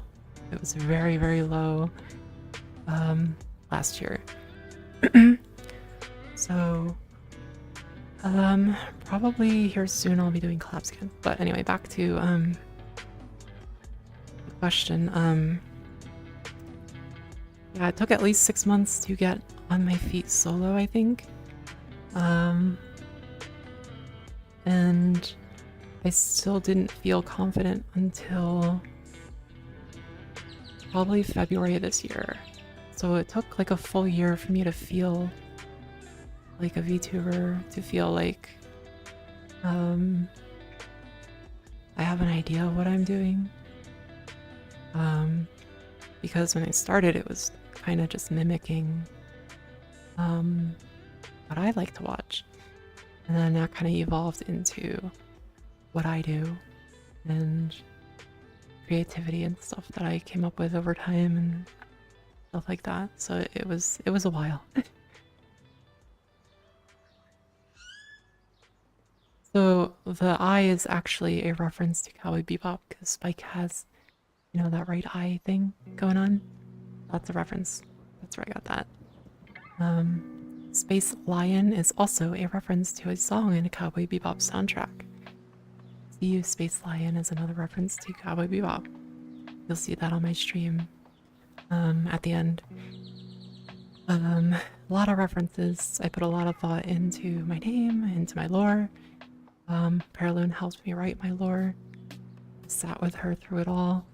It was very, very low last year. So probably here soon I'll be doing collabs again. But anyway, back to the question. Yeah, it took at least 6 months to get on my feet solo, I think. And I still didn't feel confident until probably February of this year. So it took like a full year for me to feel like a VTuber, to feel like I have an idea of what I'm doing. Because when I started, it was kind of just mimicking what I like to watch. And then that kind of evolved into what I do and creativity and stuff that I came up with over time and stuff like that. So it was a while. So the eye is actually a reference to Cowboy Bebop because Spike has, you know, that right eye thing going on. That's a reference. That's where I got that. Space Lion is also a reference to a song in a Cowboy Bebop soundtrack. See You Space Lion is another reference to Cowboy Bebop. You'll see that on my stream at the end. A lot of references. I put a lot of thought into my name, into my lore. Paraloon helped me write my lore. Sat with her through it all.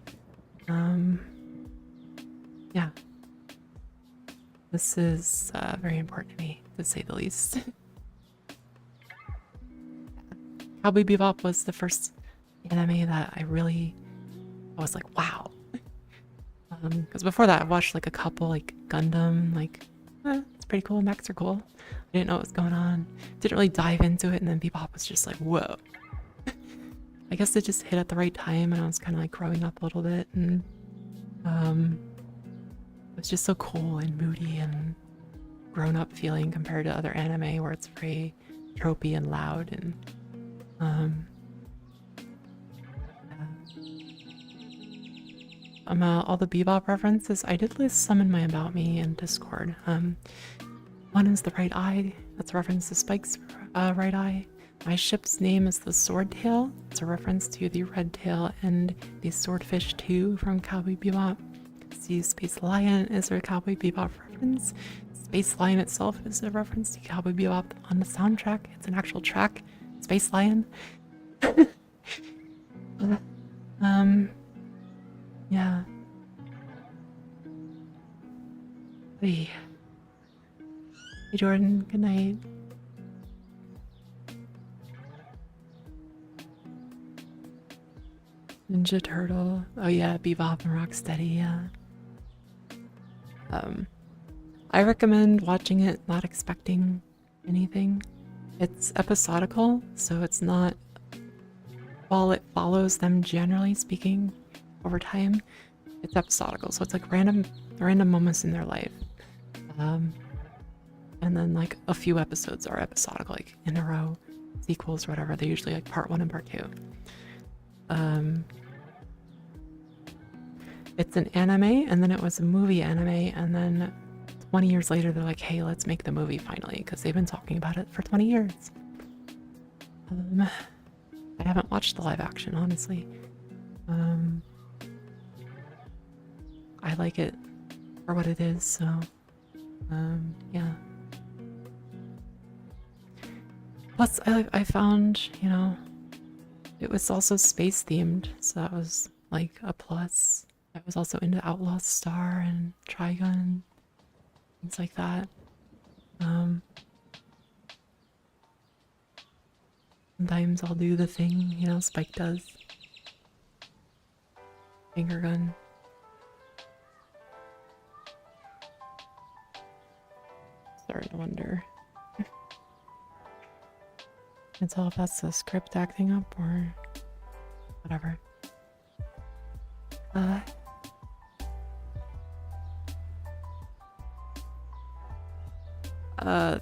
Yeah. This is very important to me, to say the least. Cowboy Bebop was the first anime that I was like, wow. Because before that, I watched like a couple, like Gundam, like, it's pretty cool, mechs are cool. I didn't know what was going on. Didn't really dive into it, and then Bebop was just like, whoa. I guess it just hit at the right time, and I was kind of like growing up a little bit, and it was just so cool and moody and grown-up feeling compared to other anime where it's very tropey and loud and all the Bebop references, I did list some in my About Me in Discord. One is the right eye. That's a reference to Spike's right eye. My ship's name is the Swordtail. It's a reference to the Red Tail and the Swordfish 2 from Cowboy Bebop. See, Space Lion is a Cowboy Bebop reference. Space Lion itself is a reference to Cowboy Bebop on the soundtrack. It's an actual track. Space Lion. Yeah. Hey, Jordan, good night. Ninja Turtle. Oh yeah, Bebop and Rocksteady, yeah. I recommend watching it not expecting anything. It's episodical, so it's not, while it follows them generally speaking over time, it's episodical, so it's like random moments in their life. And then like a few episodes are episodic, like in a row, sequels or whatever. They're usually like part 1 and part 2. It's an anime, and then it was a movie anime, and then 20 years later they're like, hey, let's make the movie finally, because they've been talking about it for 20 years. I haven't watched the live action, honestly. I like it for what it is, so yeah. Plus, I found, you know, it was also space themed, so that was like a plus. I was also into Outlaw Star and Trigun, things like that. Sometimes I'll do the thing, you know, Spike does. Finger gun. Starting to wonder. Can't tell if that's the script acting up or whatever.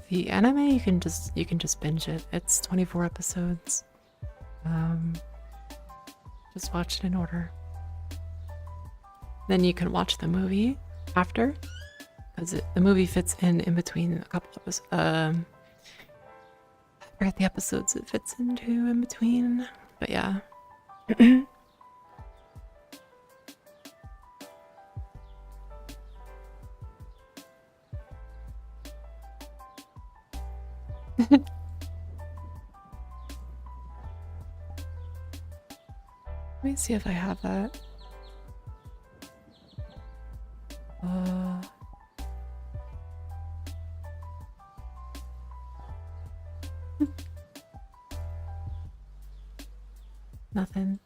The anime you can just binge it. It's 24 episodes. Just watch it in order. Then you can watch the movie after, because the movie fits in between a couple episodes. I forget the episodes it fits into in between, but yeah. Let me see if I have that. Nothing.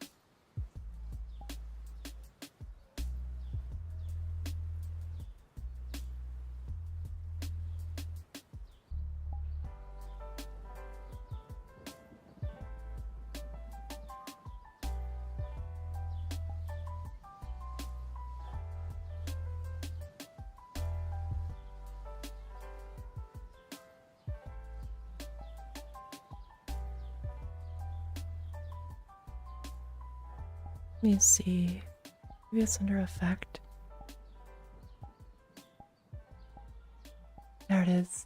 Let me see. Maybe it's under effect. There it is.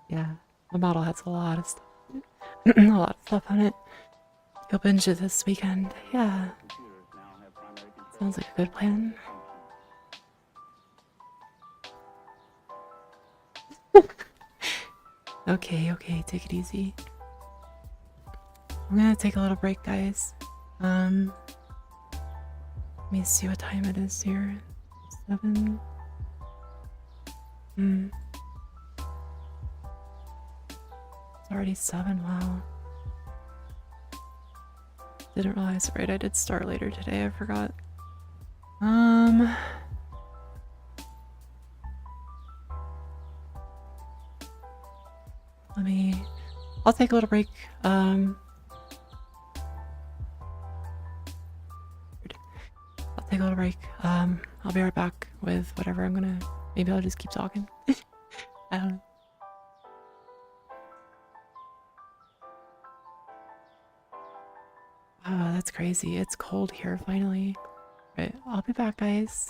Yeah, the model has a lot of stuff. A lot of stuff on it. You'll binge it this weekend. Yeah. Sounds like a good plan. Okay, take it easy. I'm gonna take a little break, guys. Let me see what time it is here. 7. It's already 7, wow. Didn't realize, right, I did start later today, I forgot. I'll take a little break. I'll take a little break. I'll be right back with whatever I'm gonna, maybe I'll just keep talking. I don't know. Wow, that's crazy. It's cold here finally. Right, I'll be back, guys.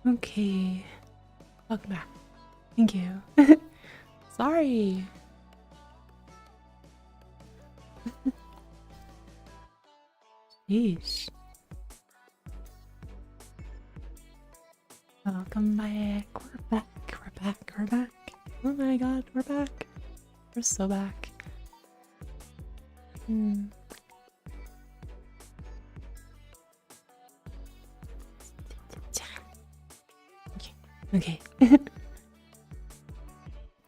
Okay. Welcome back. Thank you. Sorry. Yeesh. Welcome back. We're back. We're back. We're back. Oh my god, we're back. We're so back. Okay.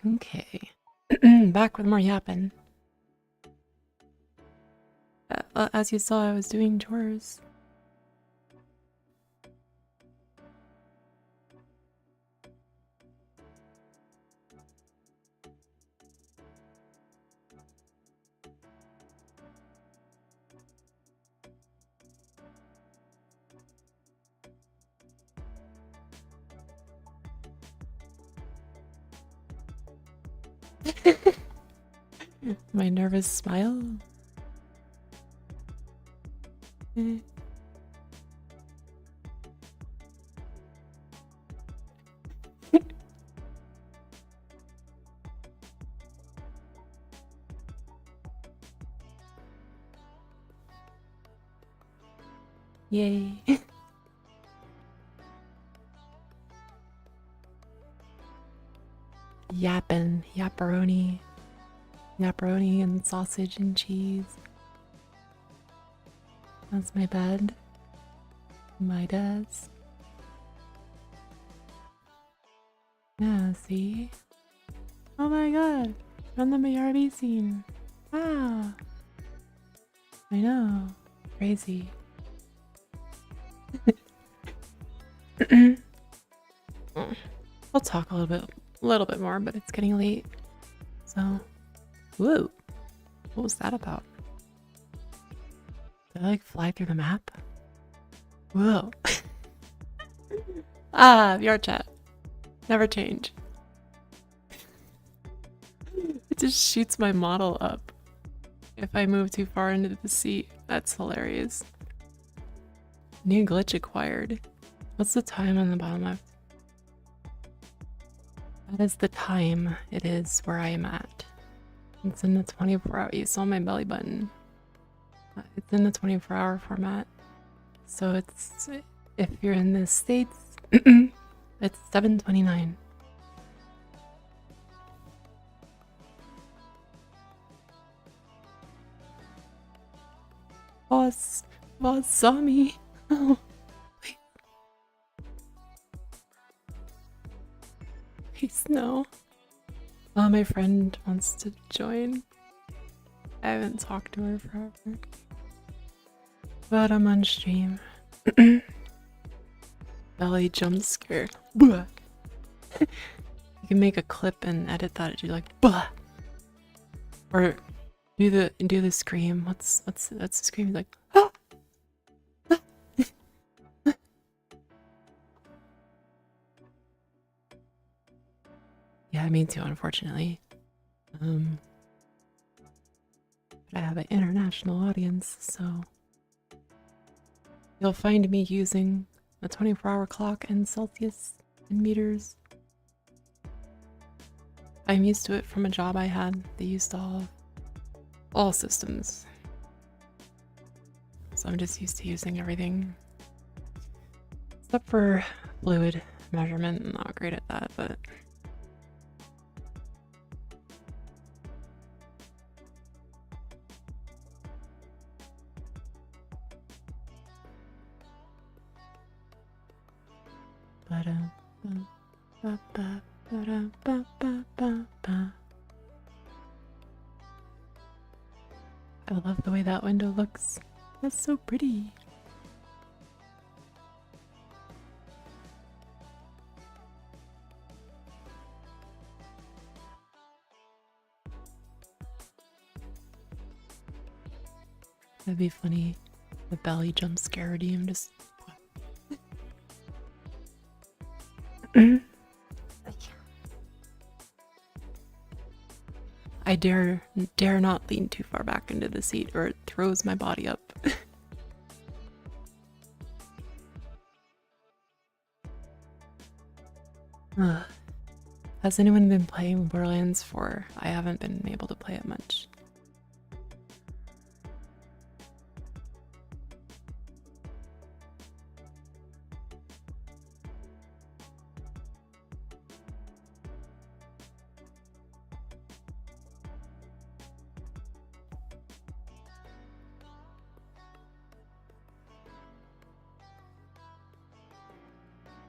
Okay. Back with more yapping. As you saw, I was doing chores. My nervous smile. Yay. Yappin', yapperoni. Yapperoni and sausage and cheese. That's my bed. My desk. Yeah, see? Oh my god! From the BRB scene. Wow! I know. Crazy. We'll talk a little bit more, but it's getting late. So, whoa, what was that about? Did I like fly through the map? Whoa. VR chat. Never change. It just shoots my model up if I move too far into the seat. That's hilarious. New glitch acquired. What's the time on the bottom left? That is the time it is where I am at. It's in the 24-hour. You saw my belly button. It's in the 24-hour format. So it's, if you're in the States, it's 7:29. Boss saw me. Oh, wait. Please no. My friend wants to join. I haven't talked to her forever. But I'm on stream. Belly jump scare. You can make a clip and edit that. Do like bah, or do the scream. What's the scream? Like ah. Yeah, me too. Unfortunately, but I have an international audience, so you'll find me using a 24-hour clock and Celsius and meters. I'm used to it from a job I had. They used all systems. So I'm just used to using everything. Except for fluid measurement. I'm not great at that, but I love the way that window looks. That's so pretty. That'd be funny. The belly jump scare redeem just. I dare not lean too far back into the seat or it throws my body up. Ugh. Has anyone been playing Borderlands 4? I haven't been able to play it much.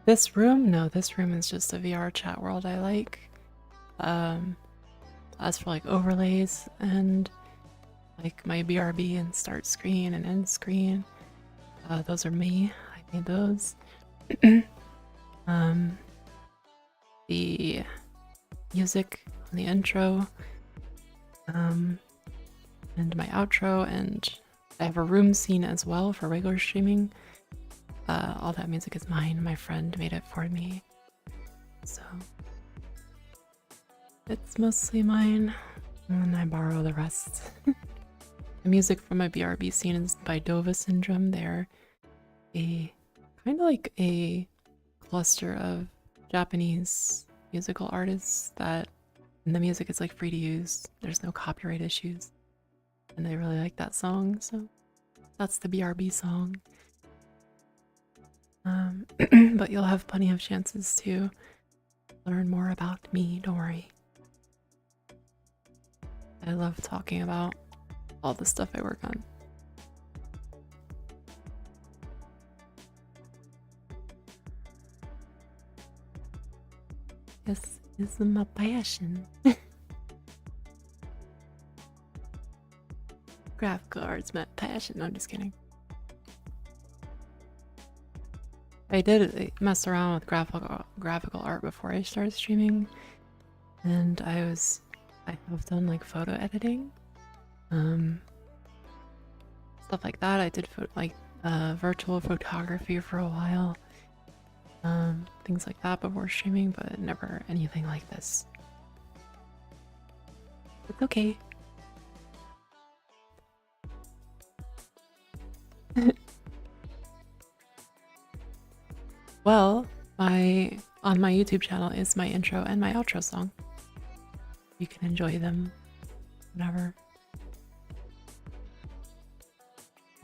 This room? No, this room is just a VR chat world I like. As for like overlays and like my BRB and start screen and end screen, those are me. I made those. The music on the intro, and my outro, and I have a room scene as well for regular streaming. All that music is mine. My friend made it for me. So it's mostly mine, and I borrow the rest. The music from my BRB scene is by Dova Syndrome. They're a kind of like a cluster of Japanese musical artists and the music is like free to use. There's no copyright issues. And they really like that song, so that's the BRB song. But you'll have plenty of chances to learn more about me, don't worry. I love talking about all the stuff I work on. This is my passion. Graphical art's my passion. No, I'm just kidding. I did mess around with graphical art before I started streaming, and I have done like photo editing, stuff like that. I did virtual photography for a while, things like that before streaming, but never anything like this. It's okay. Well, on my YouTube channel is my intro and my outro song. You can enjoy them whenever.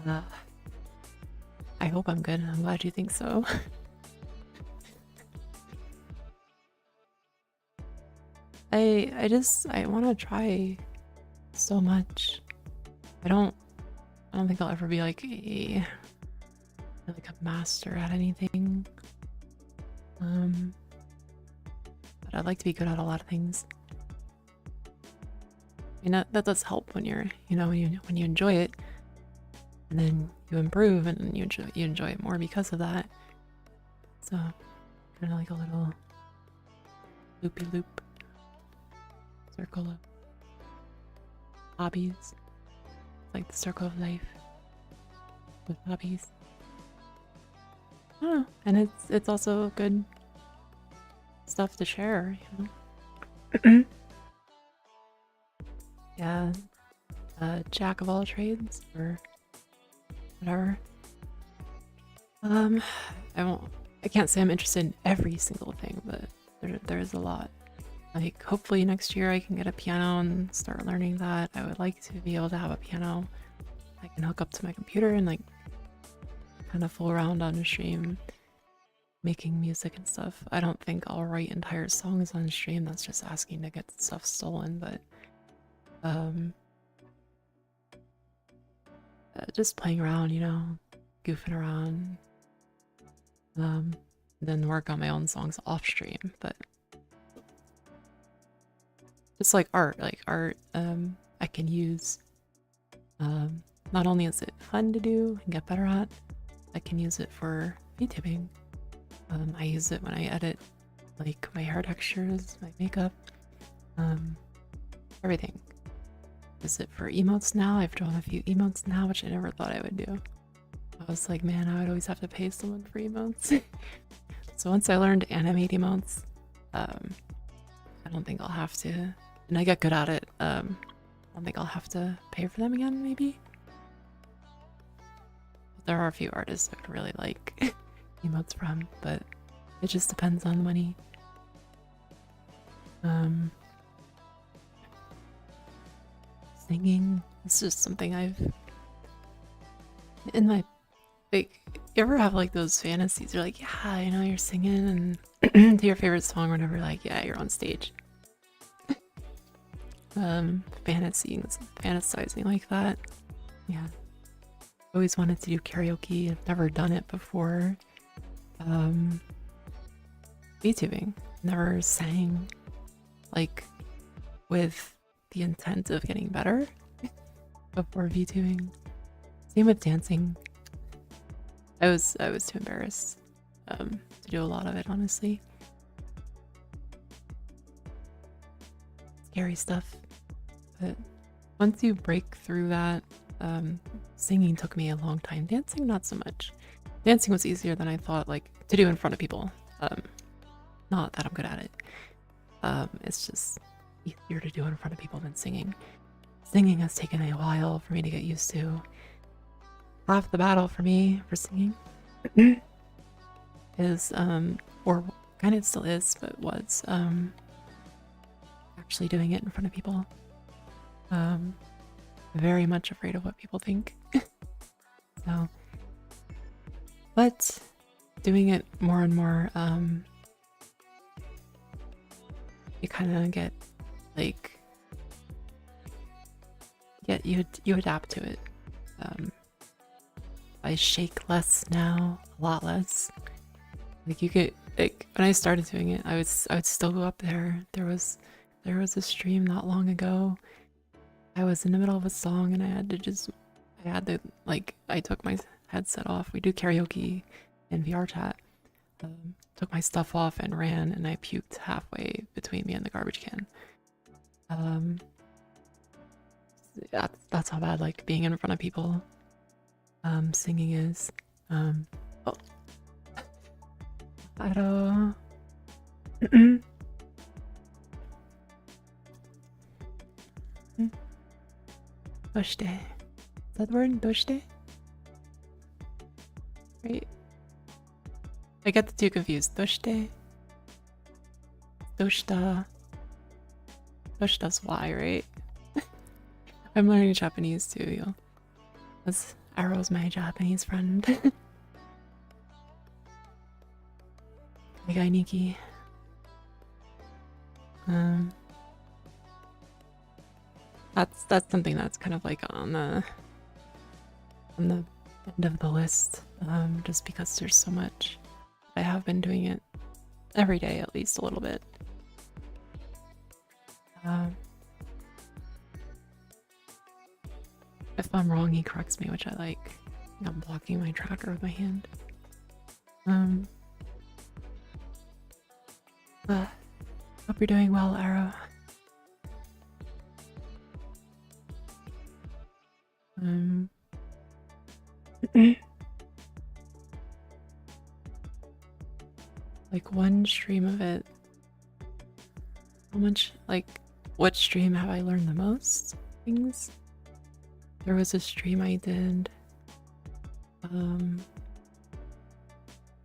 I hope I'm good. I'm glad you think so. I want to try so much. I don't think I'll ever be like a master at anything. But I'd like to be good at a lot of things. I mean, that does help when you're, when you enjoy it, and then you improve and you enjoy it more because of that. So, kind of like a little loopy loop circle of hobbies. It's like the circle of life with hobbies. I don't know. And it's also good stuff to share, Yeah, jack of all trades or whatever. I can't say I'm interested in every single thing, but there's a lot. Like, hopefully next year I can get a piano and start learning that. I would like to be able to have a piano I can hook up to my computer and like kind of fool around on stream making music and stuff. I don't think I'll write entire songs on stream. That's just asking to get stuff stolen, but just playing around, goofing around, then work on my own songs off stream. But just like art, I can use, not only is it fun to do and get better at, I can use it for YouTubing. I use it when I edit like my hair textures, my makeup, everything. Use it for emotes now. I've drawn a few emotes now, which I never thought I would do. I was like, man, I would always have to pay someone for emotes. So once I learned to animate emotes, I don't think I'll have to, and I get good at it, I don't think I'll have to pay for them again, maybe? There are a few artists I would really like emotes from, but it just depends on the money. Um, Singing is just something I've in my like. You ever have like those fantasies? You're like, yeah, I know you're singing and to your favorite song or whatever. Like, yeah, you're on stage. Fantasizing like that. Yeah. Always wanted to do karaoke. I've never done it before. VTubing. Never sang like with the intent of getting better before VTubing. Same with dancing. I was too embarrassed to do a lot of it, honestly. Scary stuff. But once you break through that, singing took me a long time. Dancing, not so much. Dancing was easier than I thought, like, to do in front of people. Not that I'm good at it. It's just easier to do in front of people than singing. Singing has taken a while for me to get used to. Half the battle for me for singing is, or kind of still is, but was, actually doing it in front of people. Very much afraid of what people think. So, but doing it more and more, you kind of get like, you adapt to it. I shake less now, a lot less. Like you get like when I started doing it, I would still go up there. There was a stream not long ago. I was in the middle of a song and I took my headset off. We do karaoke in VR chat. Took my stuff off and ran, and I puked halfway between me and the garbage can. That's how bad like being in front of people singing is. Oh. Hello. Doshite. Is that the word? Doshite? Right? I get the two confused. Doshite? Doshita. Doshita's why, right? I'm learning Japanese too, yo. That's Arrow's my Japanese friend. My guy Nikki. That's something that's kind of like on the end of the list. Just because there's so much. I have been doing it every day, at least a little bit. If I'm wrong, he corrects me, which I like. I'm blocking my tracker with my hand. Hope you're doing well, Arrow. Like one stream of it. How much, like, what stream have I learned the most things? There was a stream I did a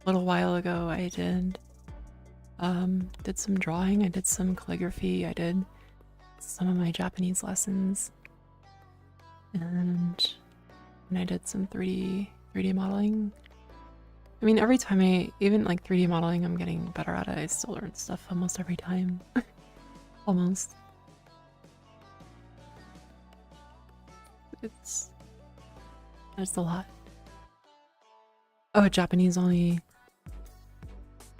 little while ago. I did some drawing, I did some calligraphy, I did some of my Japanese lessons, and I did some 3D modeling. I mean, every time even like 3D modeling, I'm getting better at it. I still learn stuff almost every time. Almost. It's a lot. Oh, Japanese only.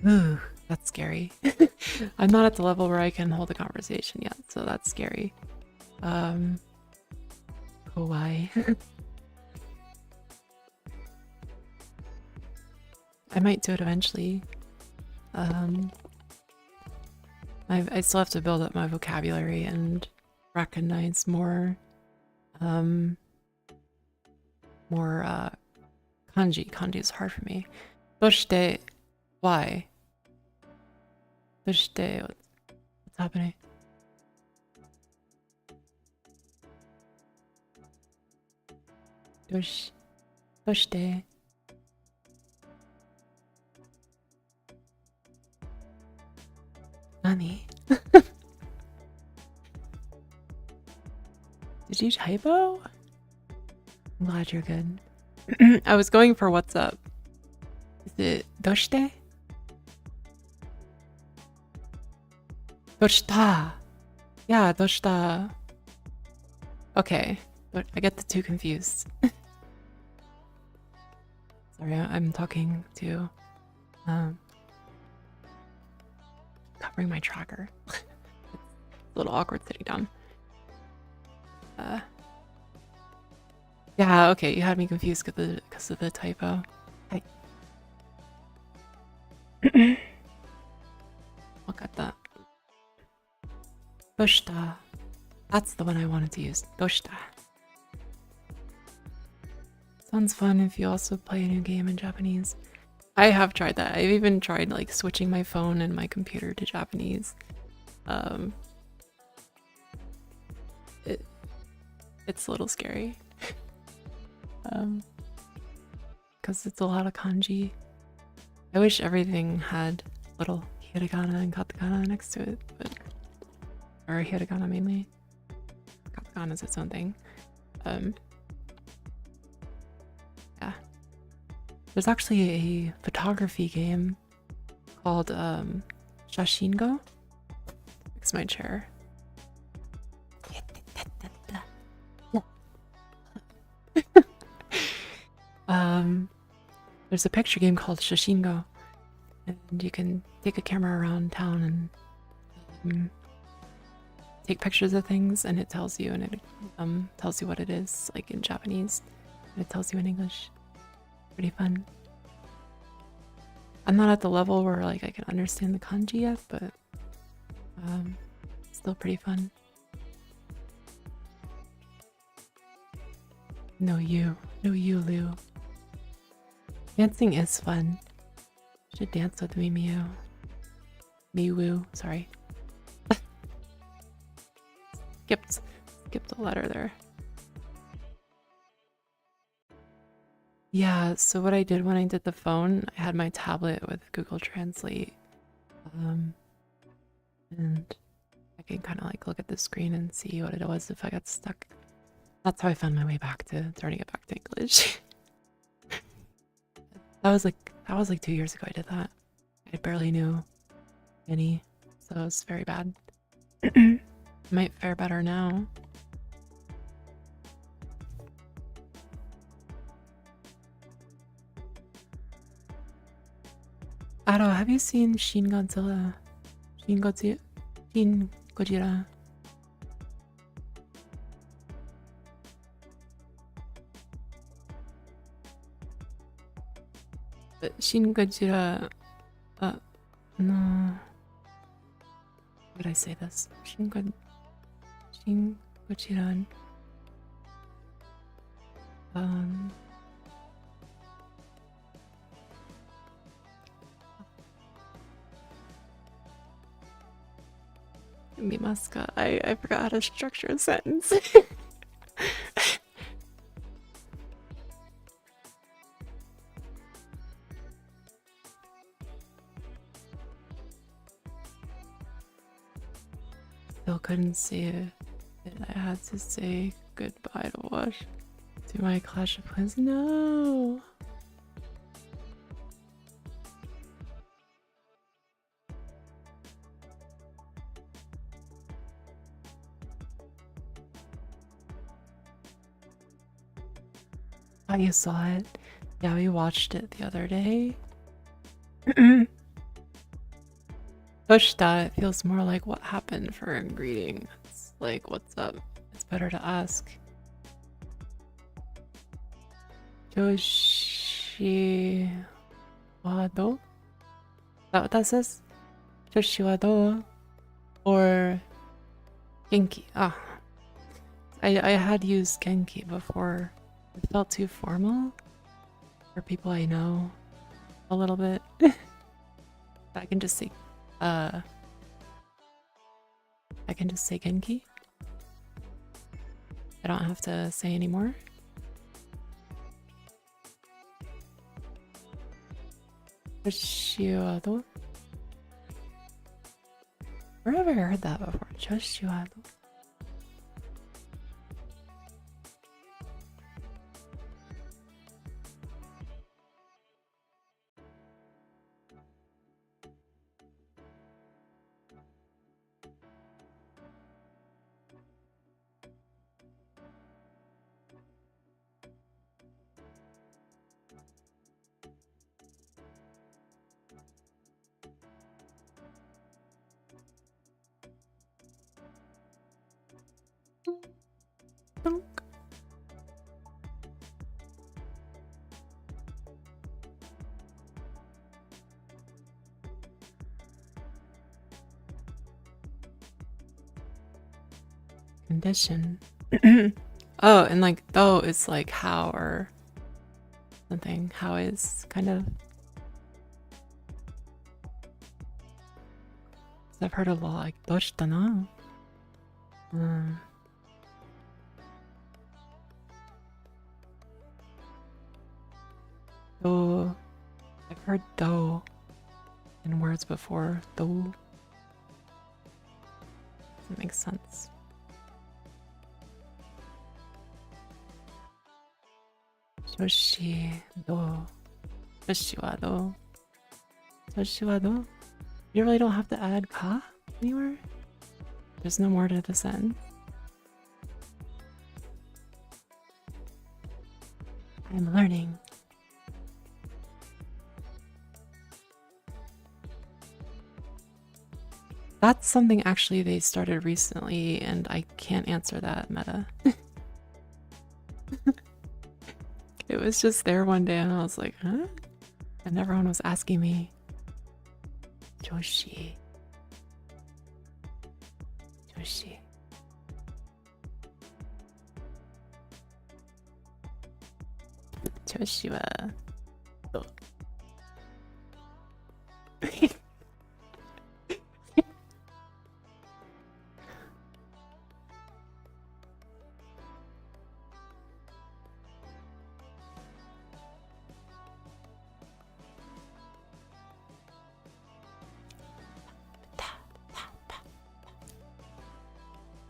Ooh, that's scary. I'm not at the level where I can hold a conversation yet, so that's scary. Why? I might do it eventually. I still have to build up my vocabulary and recognize more kanji. Kanji is hard for me. Doshite, why? Doshite, what's happening? Doshite. Nani? Did you typo? I'm glad you're good. I was going for what's up. Is it doshite? Doshita. Yeah, doshita. Okay, but I get the two confused. Sorry, I'm talking to covering my tracker. It's a little awkward sitting down. Yeah, okay, you had me confused because of the typo. Hi. Look at that. Doshita. That's the one I wanted to use. Doshita. Sounds fun if you also play a new game in Japanese. I have tried that. I've even tried like switching my phone and my computer to Japanese. It's a little scary. Because it's a lot of kanji. I wish everything had little hiragana and katakana next to it, but or hiragana mainly. Katakana is its own thing. Yeah. There's actually a photography game called Shashingo. Fix my chair. There's a picture game called Shashingo, and you can take a camera around town and take pictures of things, and it tells you, and it tells you what it is, like in Japanese, and it tells you in English. Pretty fun. I'm not at the level where like I can understand the kanji yet, but still pretty fun. No you, Lou. Dancing is fun. You should dance with me, Miwu, sorry. Skipped a letter there. Yeah, so what I did when I did the phone, I had my tablet with Google Translate. And I can kind of like look at the screen and see what it was if I got stuck. That's how I found my way back to turning it back to English. That was like 2 years ago I did that. I barely knew any, so it was very bad. Might fare better now. Aro, have you seen Shin Godzilla? Shin Gojira? Shin Godzilla. No. How would I say this? Shin Godzilla. Mimaska. I forgot how to structure a sentence. Still couldn't see it. I had to say goodbye to Wash. To my Clash of Clans. No. Oh, you saw it? Yeah, we watched it the other day. Toshita, it feels more like what happened for a greeting. It's like, what's up? It's better to ask. Joshi wa do? Is that what that says? Joshi wa do? Or Genki? Ah. I had used Genki before. It felt too formal for people I know a little bit. I can just say Genki. I don't have to say anymore. Joshiwado? Where have I heard that before? Joshiwado? Dunk. Condition. Oh, and like though is like how or something. How is kind of. 'Cause I've heard a lot like どうしたの? Do. I've heard do in words before. Do. Doesn't make sense. Joshi do. Joshi wa do. Joshi wa do. You really don't have to add ka anywhere? There's no more to this end. I'm learning. That's something actually they started recently, and I can't answer that meta. It was just there one day, and I was like, huh? And everyone was asking me, Joshi. Joshi. Joshi wa do.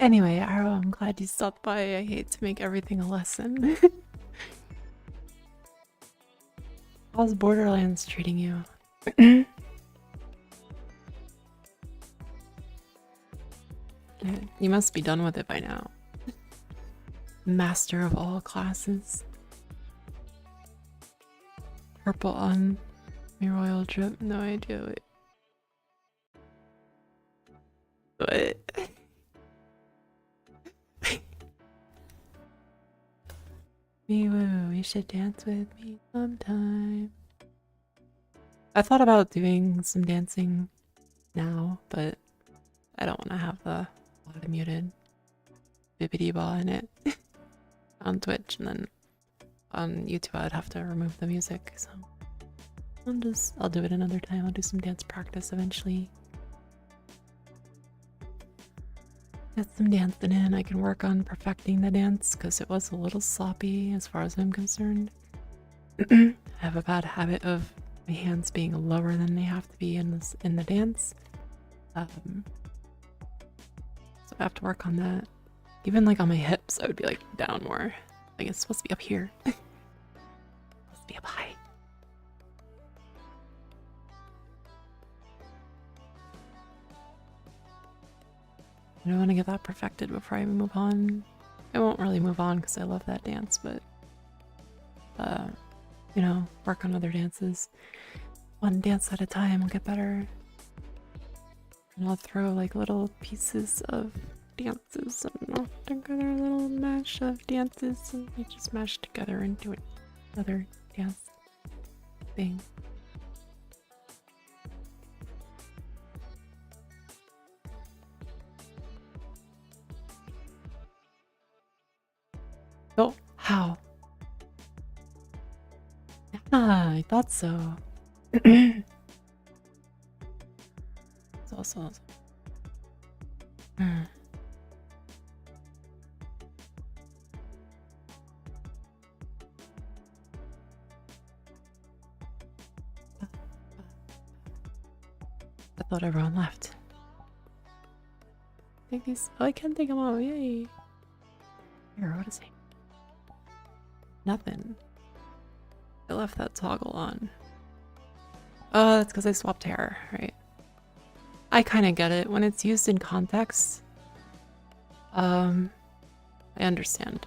Anyway, Arrow, I'm glad you stopped by. I hate to make everything a lesson. How's Borderlands treating you? You must be done with it by now. Master of all classes. Purple on my royal drip. No idea. What? Miwoo, you should dance with me sometime. I thought about doing some dancing now, but I don't want to have the auto muted bibbidi ball in it on Twitch, and then on YouTube I'd have to remove the music. So I'll do it another time. I'll do some dance practice eventually. Get some dancing in. I can work on perfecting the dance because it was a little sloppy as far as I'm concerned. I have a bad habit of my hands being lower than they have to be in the dance. So I have to work on that. Even like on my hips, I would be like down more. Like it's supposed to be up here. It's supposed to be up high. I don't want to get that perfected before I move on. I won't really move on because I love that dance, but you know, work on other dances. One dance at a time will get better. And I'll throw like little pieces of dances and I'll together a little mash of dances and they just mash together into another dance thing. Oh, how? Yeah, I thought so. It's also. I thought everyone left. Take these. Oh, I can't take them all. Yay. Here, what is it? Nothing. I left that toggle on. Oh, that's because I swapped hair, right? I kind of get it. When it's used in context, I understand.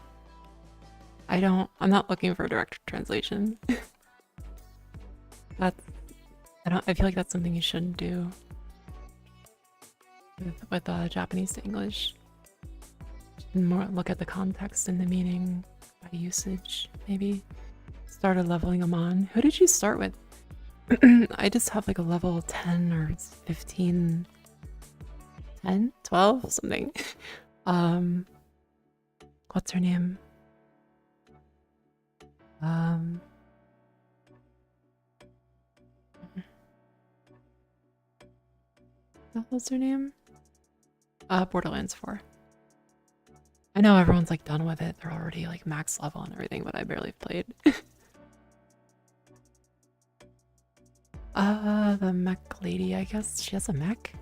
I'm not looking for direct translation. I feel like that's something you shouldn't do with Japanese to English. and more look at the context and the meaning by usage, maybe. Started leveling them on. Who did you start with? I just have like a level 10 or 15, 10, 12, something. What's her name? What's her name? Borderlands 4. I know everyone's like done with it. They're already like max level and everything, but I barely played. The mech lady, I guess. She has a mech?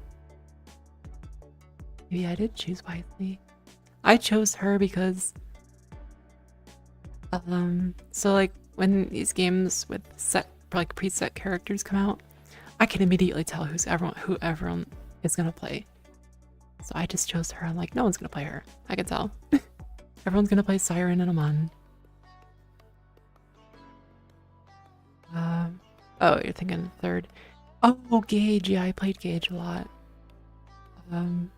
Maybe I did choose wisely. I chose her because so like when these games with set like preset characters come out, I can immediately tell who everyone is gonna play. So I just chose her. I'm like, no one's gonna play her. I can tell. Everyone's gonna play Siren and Amon. Oh, you're thinking third. Oh, Gage. Yeah, I played Gage a lot. Or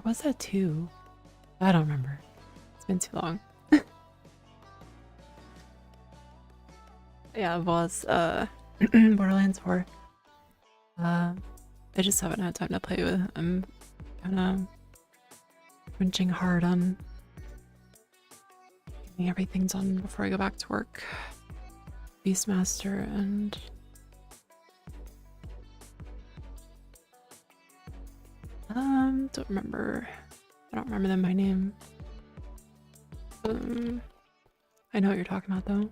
was that 2? I don't remember. It's been too long. Yeah, it was Borderlands 4. I just haven't had time to play with. I'm kind of wrenching hard on getting everything done before I go back to work. Beastmaster and don't remember. I don't remember them by name. I know what you're talking about though.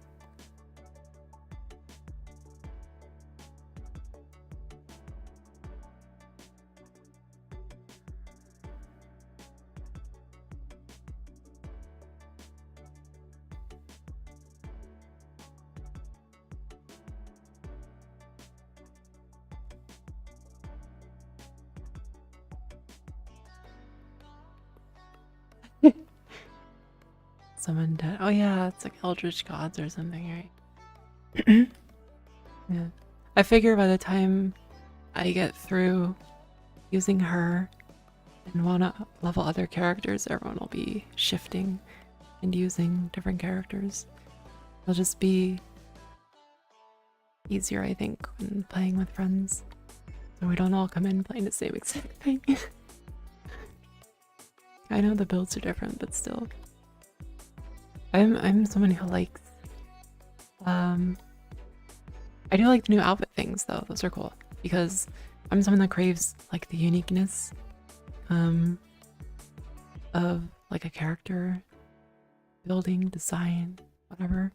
Someone dead. Oh yeah, it's like Eldritch Gods or something, right? Yeah. I figure by the time I get through using her and want to level other characters, everyone will be shifting and using different characters. It'll just be easier, I think, when playing with friends. So we don't all come in playing the same exact thing. I know the builds are different, but still. I'm someone who likes I do like the new outfit things though. Those are cool because I'm someone that craves like the uniqueness of like a character building, design, whatever.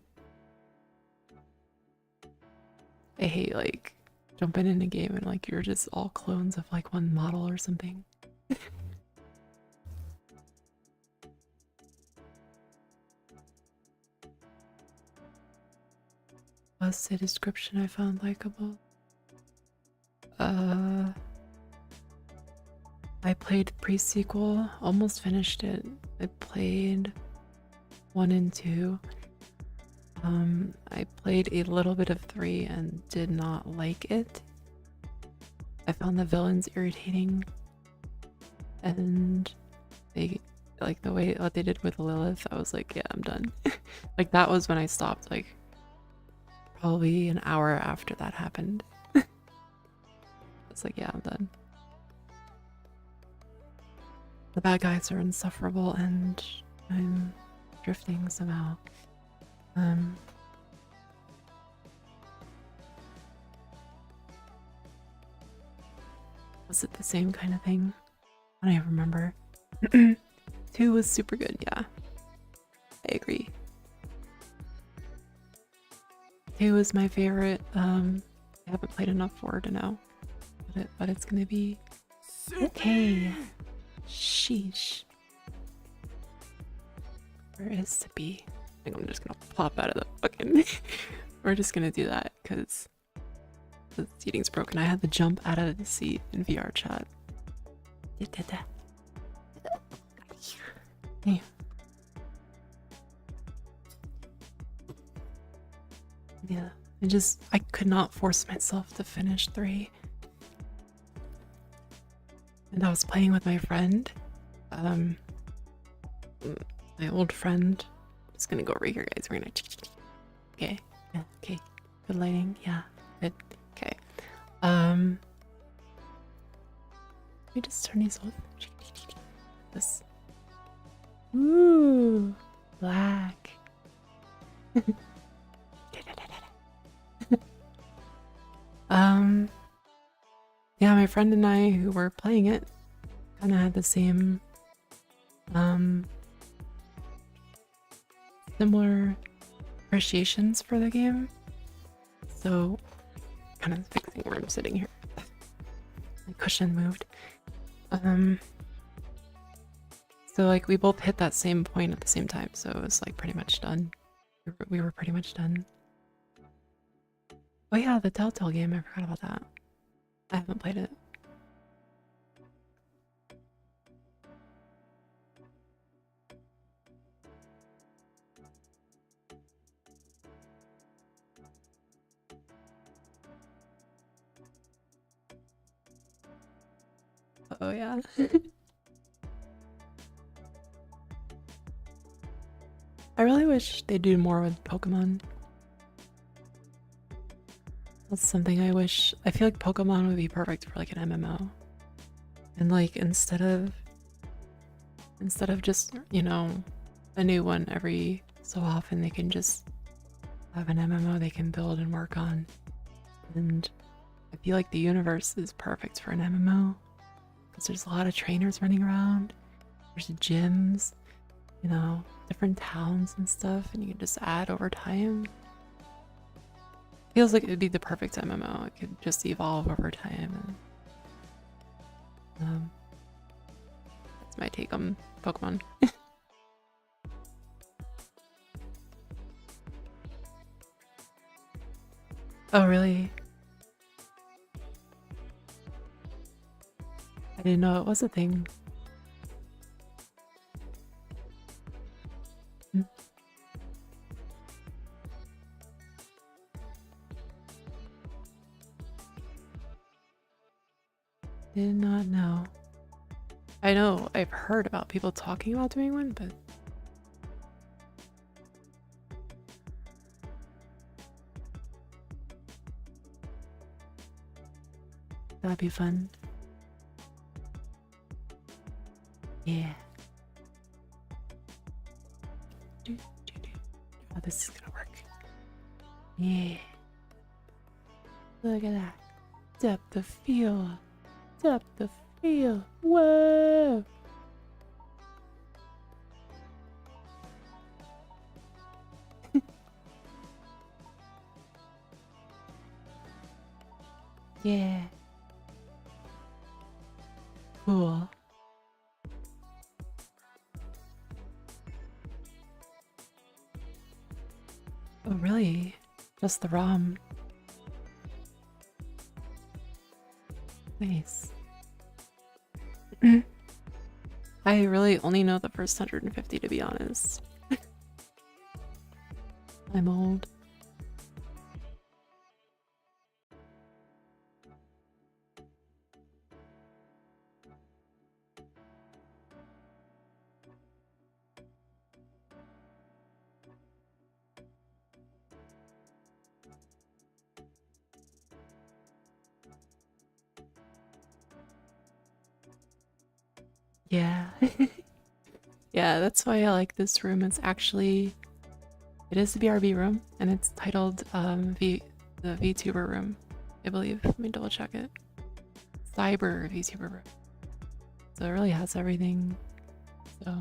I hate like jumping in a game and like you're just all clones of like one model or something. What's the description I found likable? I played pre-sequel, almost finished it. I played 1 and 2. I played a little bit of 3 and did not like it. I found the villains irritating, and they like the way what they did with Lilith. I was like, yeah, I'm done. Like that was when I stopped. Like probably an hour after that happened. It's like, yeah, I'm done. The bad guys are insufferable and I'm drifting somehow. Was it the same kind of thing? I don't even remember. 2 was super good, yeah. I agree. 2 is my favorite. I haven't played enough 4 to know but it's gonna be okay. Sheesh. Where is Sippy? I think I'm just gonna pop out of the fucking we're just gonna do that because the seating's broken. I had to jump out of the seat in VR chat. Hey. Yeah, I could not force myself to finish 3. And I was playing with my friend. my old friend. I'm just gonna go over here, guys. We're gonna. Okay. Yeah. Okay. Good lighting. Yeah. Good. Okay. Let me just turn these off. This. Ooh, black. Yeah, my friend and I who were playing it kind of had the same, similar appreciations for the game. So, kind of fixing where I'm sitting here. My cushion moved. So like we both hit that same point at the same time, so it was like pretty much done. We were pretty much done. Oh yeah, the Telltale game, I forgot about that. I haven't played it. Oh yeah. I really wish they do more with Pokemon. That's something I wish. I feel like Pokemon would be perfect for like an MMO. And like instead of just, you know, a new one every so often, they can just have an MMO they can build and work on. And I feel like the universe is perfect for an MMO. Because there's a lot of trainers running around. There's gyms, you know, different towns and stuff, and you can just add over time. Feels like it would be the perfect MMO. It could just evolve over time. And, that's my take on Pokemon. Oh, really? I didn't know it was a thing. Did not know. I know I've heard about people talking about doing one, but that'd be fun. Yeah. Oh, this is gonna work. Yeah. Look at that. Depth of field. Depth of field. Whoa. Yeah. Cool. Oh, really? Just the ROM. Nice. I really only know the first 150, to be honest. I'm old. Yeah. Yeah, that's why I like this room. It's actually, it is the BRB room, and it's titled the VTuber room, I believe. Let me double check it. Cyber VTuber room. So it really has everything. So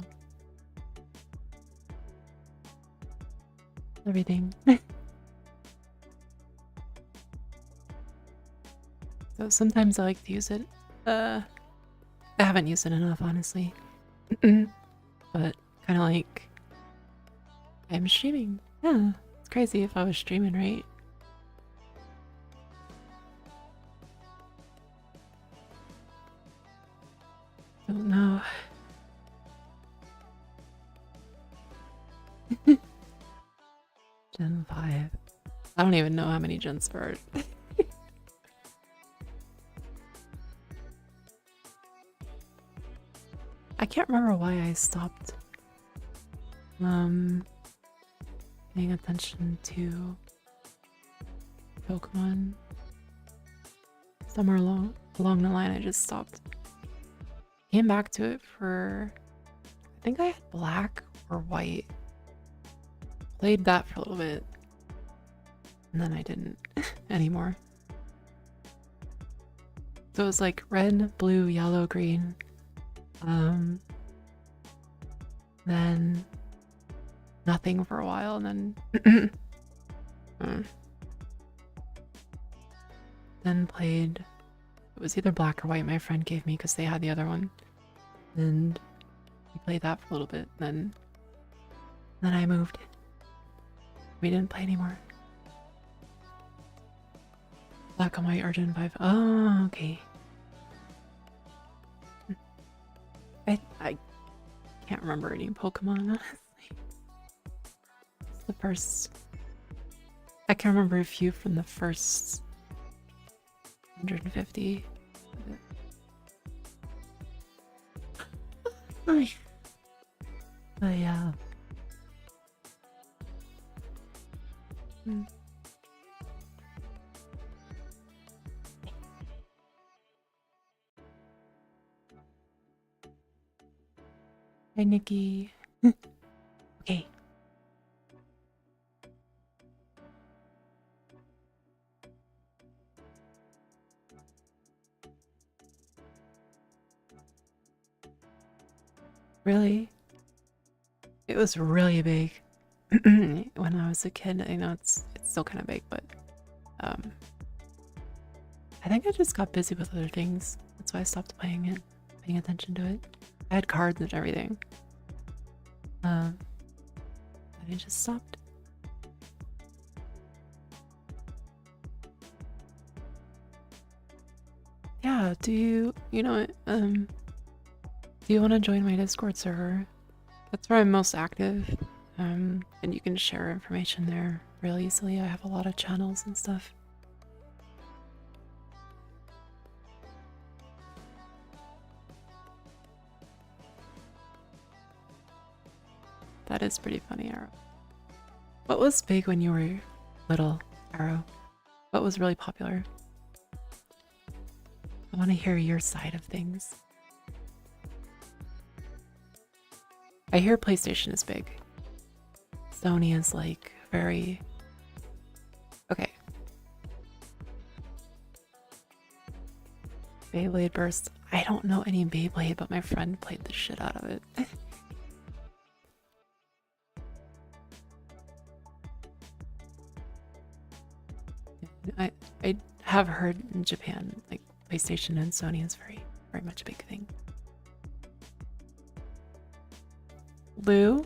everything. So sometimes I like to use it. I haven't used it enough, honestly. But kind of like, I'm streaming. Yeah, it's crazy if I was streaming, right? Don't know. Gen 5. I don't even know how many gens there are. I can't remember why I stopped Paying attention to Pokemon. Somewhere along the line, I just stopped. Came back to it for, I think I had black or white. Played that for a little bit, and then I didn't anymore. So it was like red, blue, yellow, green. Then nothing for a while, and then then played. It was either black or white. My friend gave me because they had the other one, and we played that for a little bit. Then I moved. We didn't play anymore. Black and white Argent 5. Oh, okay. I can't remember any Pokemon, honestly. It's the first. I can remember a few from the first 150. But yeah. Hi, Nikki. Okay. Really? It was really big when I was a kid. I know it's still kind of big, but I think I just got busy with other things. That's why I stopped playing it, paying attention to it. I had cards and everything. I just stopped. Yeah, do you know what? Do you want to join my Discord server? That's where I'm most active. And you can share information there real easily. I have a lot of channels and stuff. That is pretty funny, Arrow. What was big when you were little, Arrow? What was really popular? I want to hear your side of things. I hear PlayStation is big. Sony is like very... Okay. Beyblade Burst. I don't know any Beyblade, but my friend played the shit out of it. I have heard in Japan, like PlayStation and Sony is very much a big thing. Lou,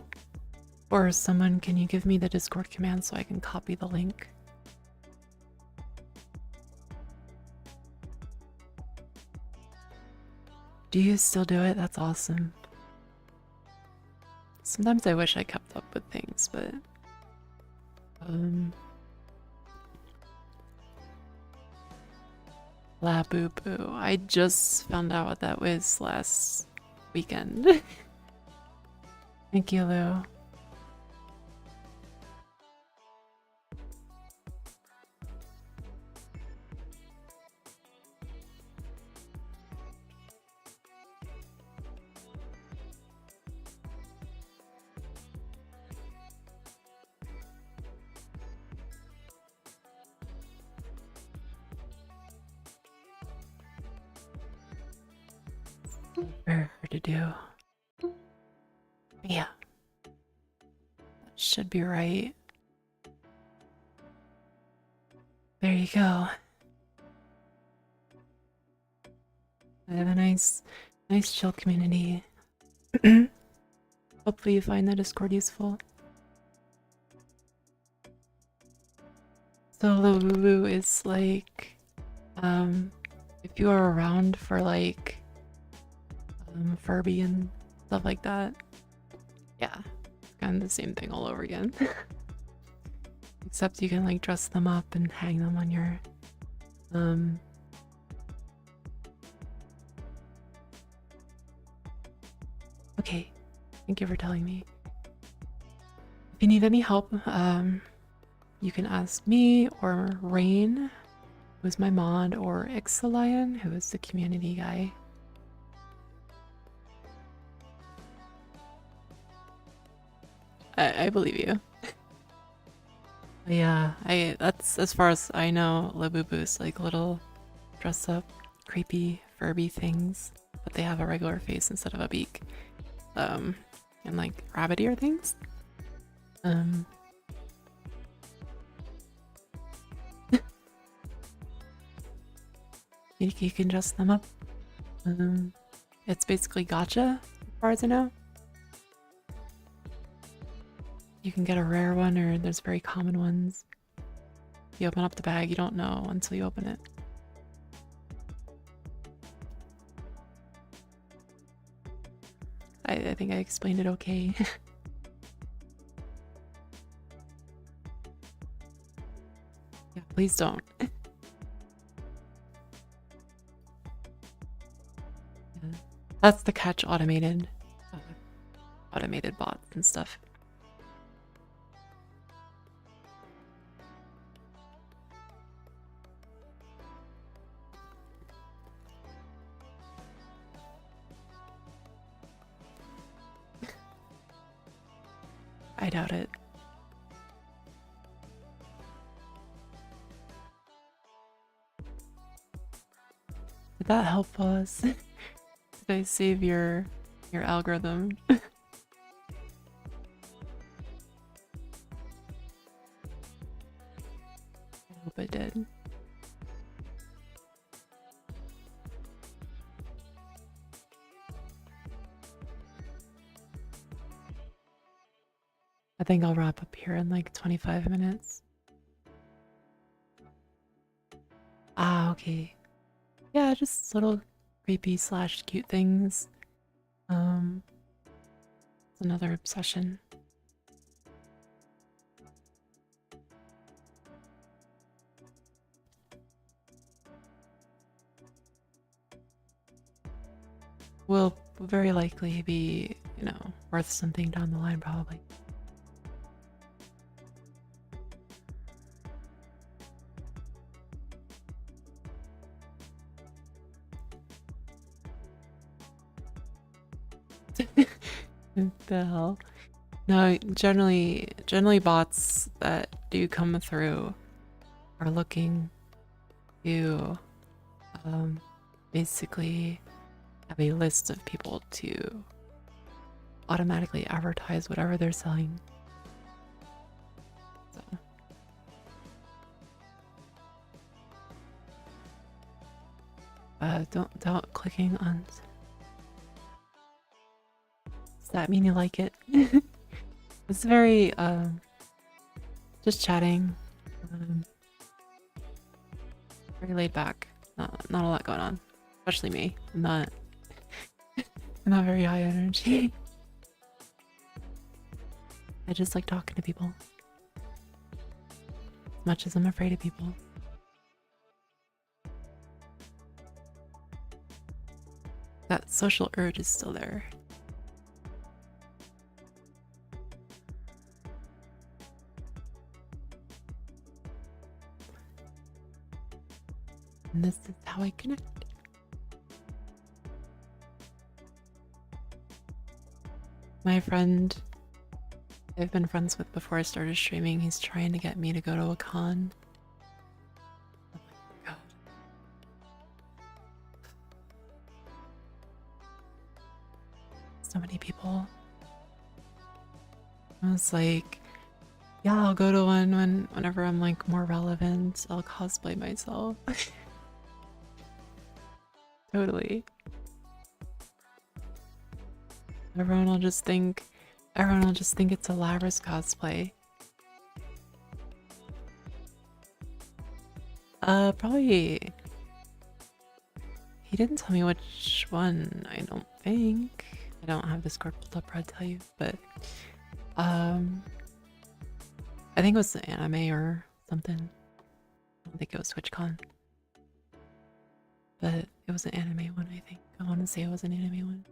or someone, can you give me the Discord command so I can copy the link? Do you still do it? That's awesome. Sometimes I wish I kept up with things, but La Boo Boo. I just found out what that was last weekend. Thank you, Lou. Very hard to do. Yeah. That should be right. There you go. I have a nice chill community. Hopefully you find the Discord useful. So Lulu is like, if you are around for like Furby and stuff like that, yeah, kind of the same thing all over again. Except you can like dress them up and hang them on your Okay, thank you for telling me. you need any help, you can ask me or Rain, who's my mod, or Ixalion, who is the community guy. I believe you. Yeah, that's as far as I know. Labubu's like little dress up, creepy, Furby things, but they have a regular face instead of a beak. And like rabbit ear things. You can dress them up. It's basically gacha, as far as I know. You can get a rare one, or there's very common ones. You open up the bag, you don't know until you open it. I think I explained it okay. Yeah, please don't. Yeah. That's the catch, automated bots and stuff. I doubt it. Did that help us? Did I save your algorithm? I hope it did. I think I'll wrap up here in like 25 minutes. Ah, okay. Yeah, just little creepy / cute things. It's another obsession. Will very likely be, you know, worth something down the line, probably. The hell? No, generally bots that do come through are looking to basically have a list of people to automatically advertise whatever they're selling. So don't clicking on. Does that mean you like it? It's very just chatting, very laid back. Not a lot going on, especially me. I'm not very high energy. I just like talking to people as much as I'm afraid of people. That social urge is still there. And this is how I connect. My friend I've been friends with before I started streaming, he's trying to get me to go to a con. Oh my god. So many people. I was like, yeah, I'll go to one whenever I'm like more relevant. I'll cosplay myself. Totally. Everyone will just think it's a Labrys cosplay. Probably. He didn't tell me which one, I don't think. I don't have Discord pulled up, I'd tell you, but I think it was the anime or something. I don't think it was TwitchCon. But it was an anime one, I think. I want to say it was an anime one.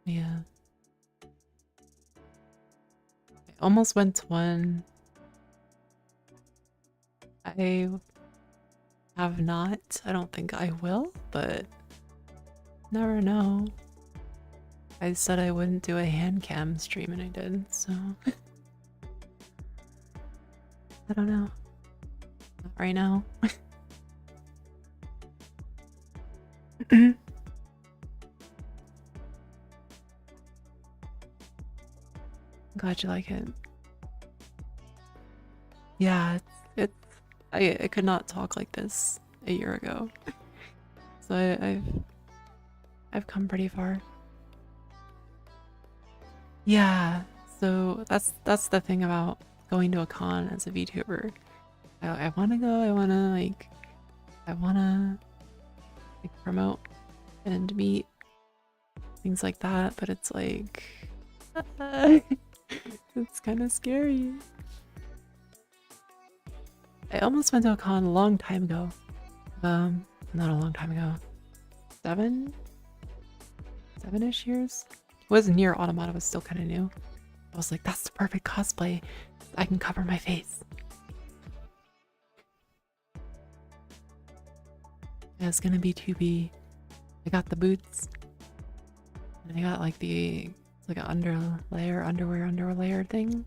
Yeah. I almost went to one. I have not. I don't think I will, but never know. I said I wouldn't do a hand cam stream and I did, so I don't know. Not right now. Glad you like it. Yeah, I could not talk like this a year ago. So I've come pretty far. Yeah, so that's the thing about going to a con as a VTuber. I want to go. I want to like promote and meet things like that. But it's like it's kind of scary. I almost went to a con a long time ago. Not a long time ago. 7-ish years. It was near Automata, was still kind of new. I was like, that's the perfect cosplay. I can cover my face. Yeah, it's gonna be 2B. I got the boots. And I got like the like an underwear layer thing.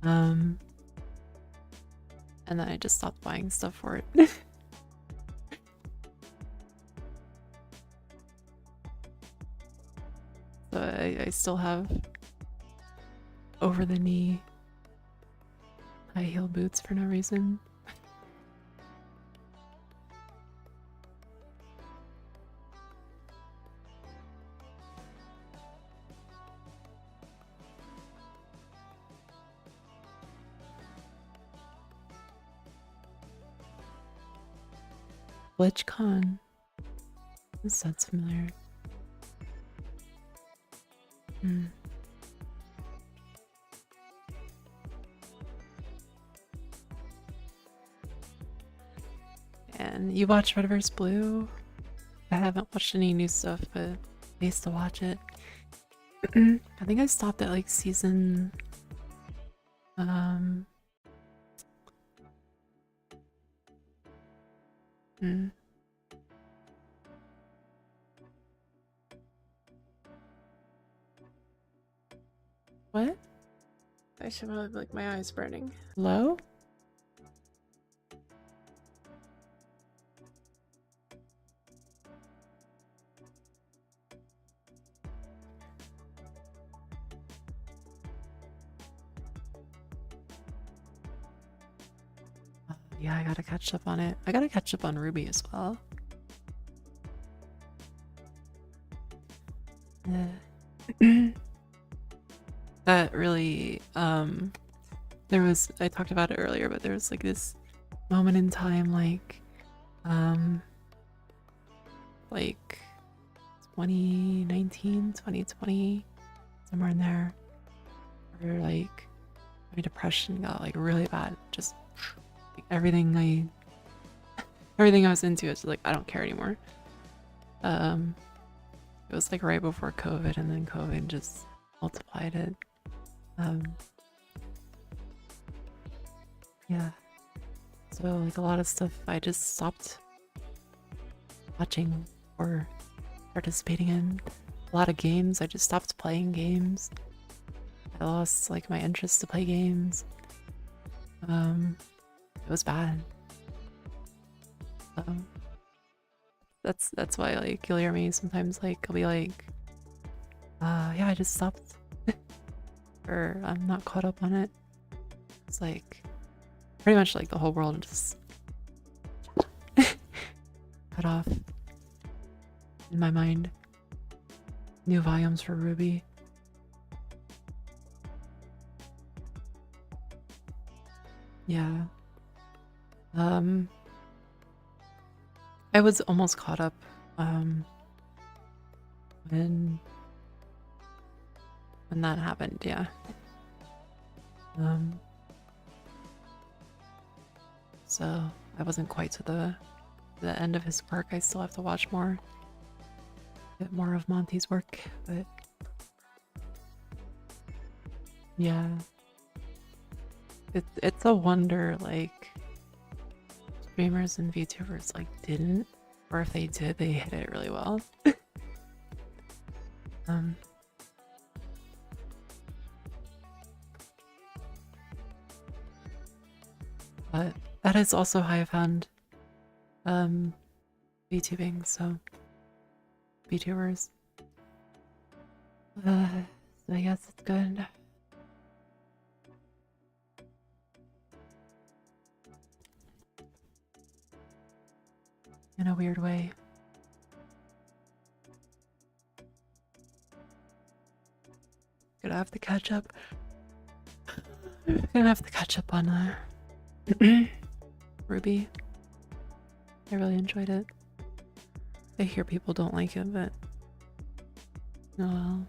And then I just stopped buying stuff for it. So I still have over the knee high heel boots for no reason. BlitchCon. This sounds familiar. And you watch Red vs. Blue? I haven't watched any new stuff, but I used to watch it. I think I stopped at like season What? I should have like my eyes burning. Hello? Yeah, I gotta catch up on it. I gotta catch up on Ruby as well. That really, I talked about it earlier, but there was like this moment in time, like 2019, 2020, somewhere in there, where like my depression got like really bad. Just like, everything I was into, it's like I don't care anymore. It was like right before COVID, and then COVID just multiplied it. Yeah. So like a lot of stuff I just stopped watching or participating in. A lot of games I just stopped playing games. I lost like my interest to play games. It was bad. That's why like you'll hear me sometimes like I'll be like yeah, I just stopped or I'm not caught up on it. It's like pretty much like the whole world just cut off in my mind. New volumes for Ruby. Yeah. I was almost caught up when that happened, yeah. So I wasn't quite to the end of his work. I still have to watch more, bit more of Monty's work, but Yeah. It's a wonder, like, streamers and VTubers, like, didn't, or if they did, they hit it really well. um, but that is also how I found, VTubing, so, VTubers. So I guess it's good. In a weird way. Gonna have to catch up. Gonna have to catch up on Ruby. I really enjoyed it. I hear people don't like it, but oh well.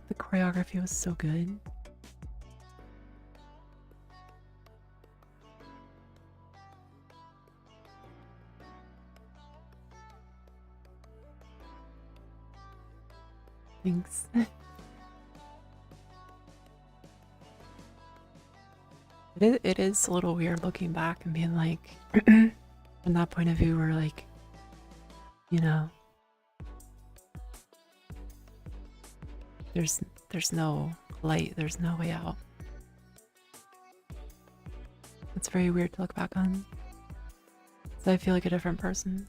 The choreography was so good. Thanks. It is a little weird looking back and being like, from that point of view, we're like, you know, there's no light, there's no way out. It's very weird to look back on. So I feel like a different person.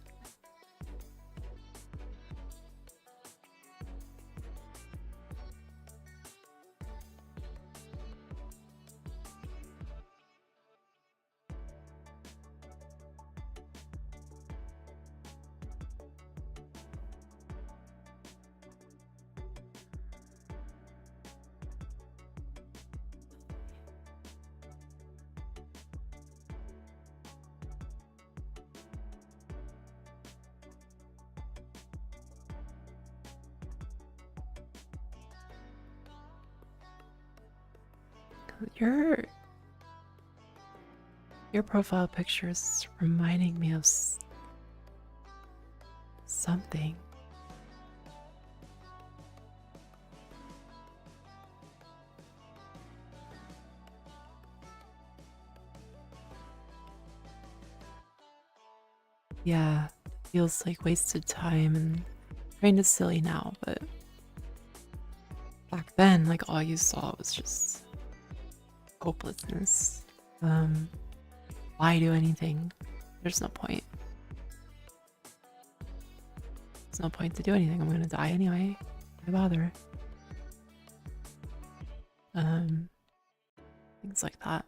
Your profile picture is reminding me of something. Yeah, feels like wasted time and kind of silly now, but back then, like, all you saw was just hopelessness. Why do anything? There's no point. There's no point to do anything. I'm gonna die anyway. Why bother? Things like that.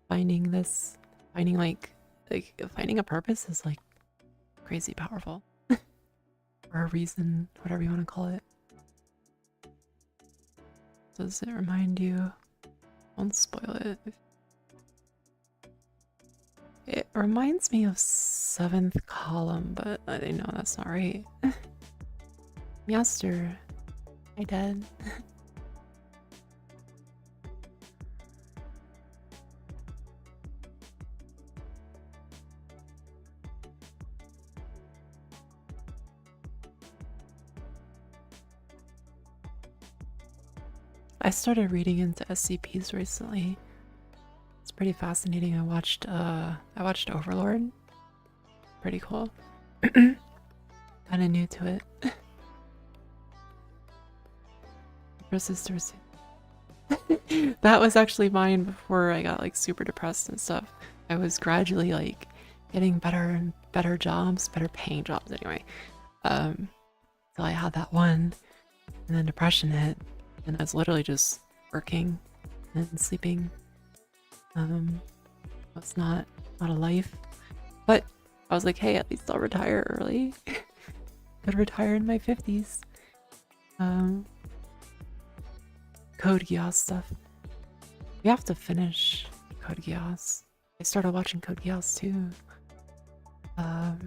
Finding finding a purpose is like crazy powerful. Or a reason, whatever you want to call it. Does it remind you? Don't spoil it. It reminds me of Seventh Column, but I know that's not right. Master, I dead. I started reading into SCPs recently. It's pretty fascinating. I watched Overlord. Pretty cool. Kinda new to it. Resistors. That was actually mine before I got like super depressed and stuff. I was gradually like getting better and better jobs, better paying jobs anyway. So I had that one, and then depression hit. And I was literally just working and sleeping. It's not a life. But I was like, hey, at least I'll retire early. Could retire in my 50s. Code Geass stuff. We have to finish Code Geass. I started watching Code Geass too. But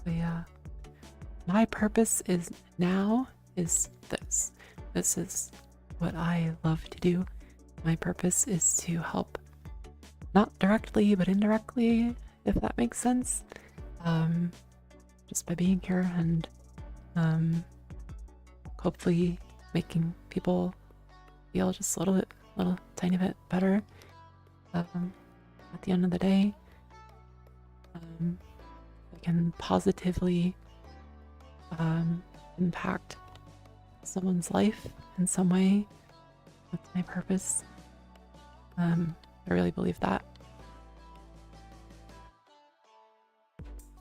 yeah. My purpose is this. This is what I love to do. My purpose is to help not directly, but indirectly, if that makes sense. Just by being here and hopefully making people feel just a little tiny bit better. At the end of the day, I can positively impact someone's life in some way. That's my purpose. I really believe that.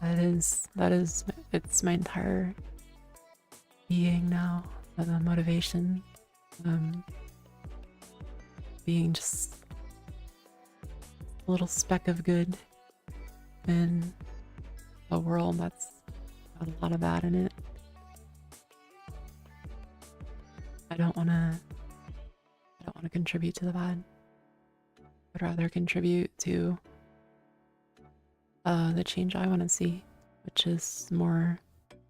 It's my entire being now, the motivation, being just a little speck of good in a world that's got a lot of bad in it. I don't want to contribute to the bad. I'd rather contribute to the change I want to see, which is more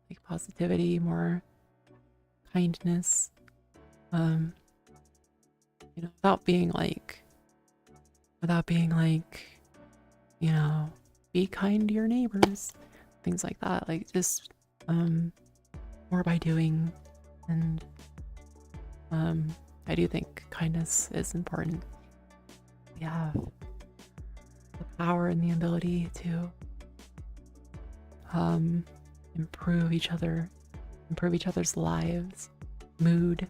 like positivity, more kindness, without being like, be kind to your neighbors, things like that. Like just more by doing, and I do think kindness is important. We have the power and the ability to improve each other's lives, mood,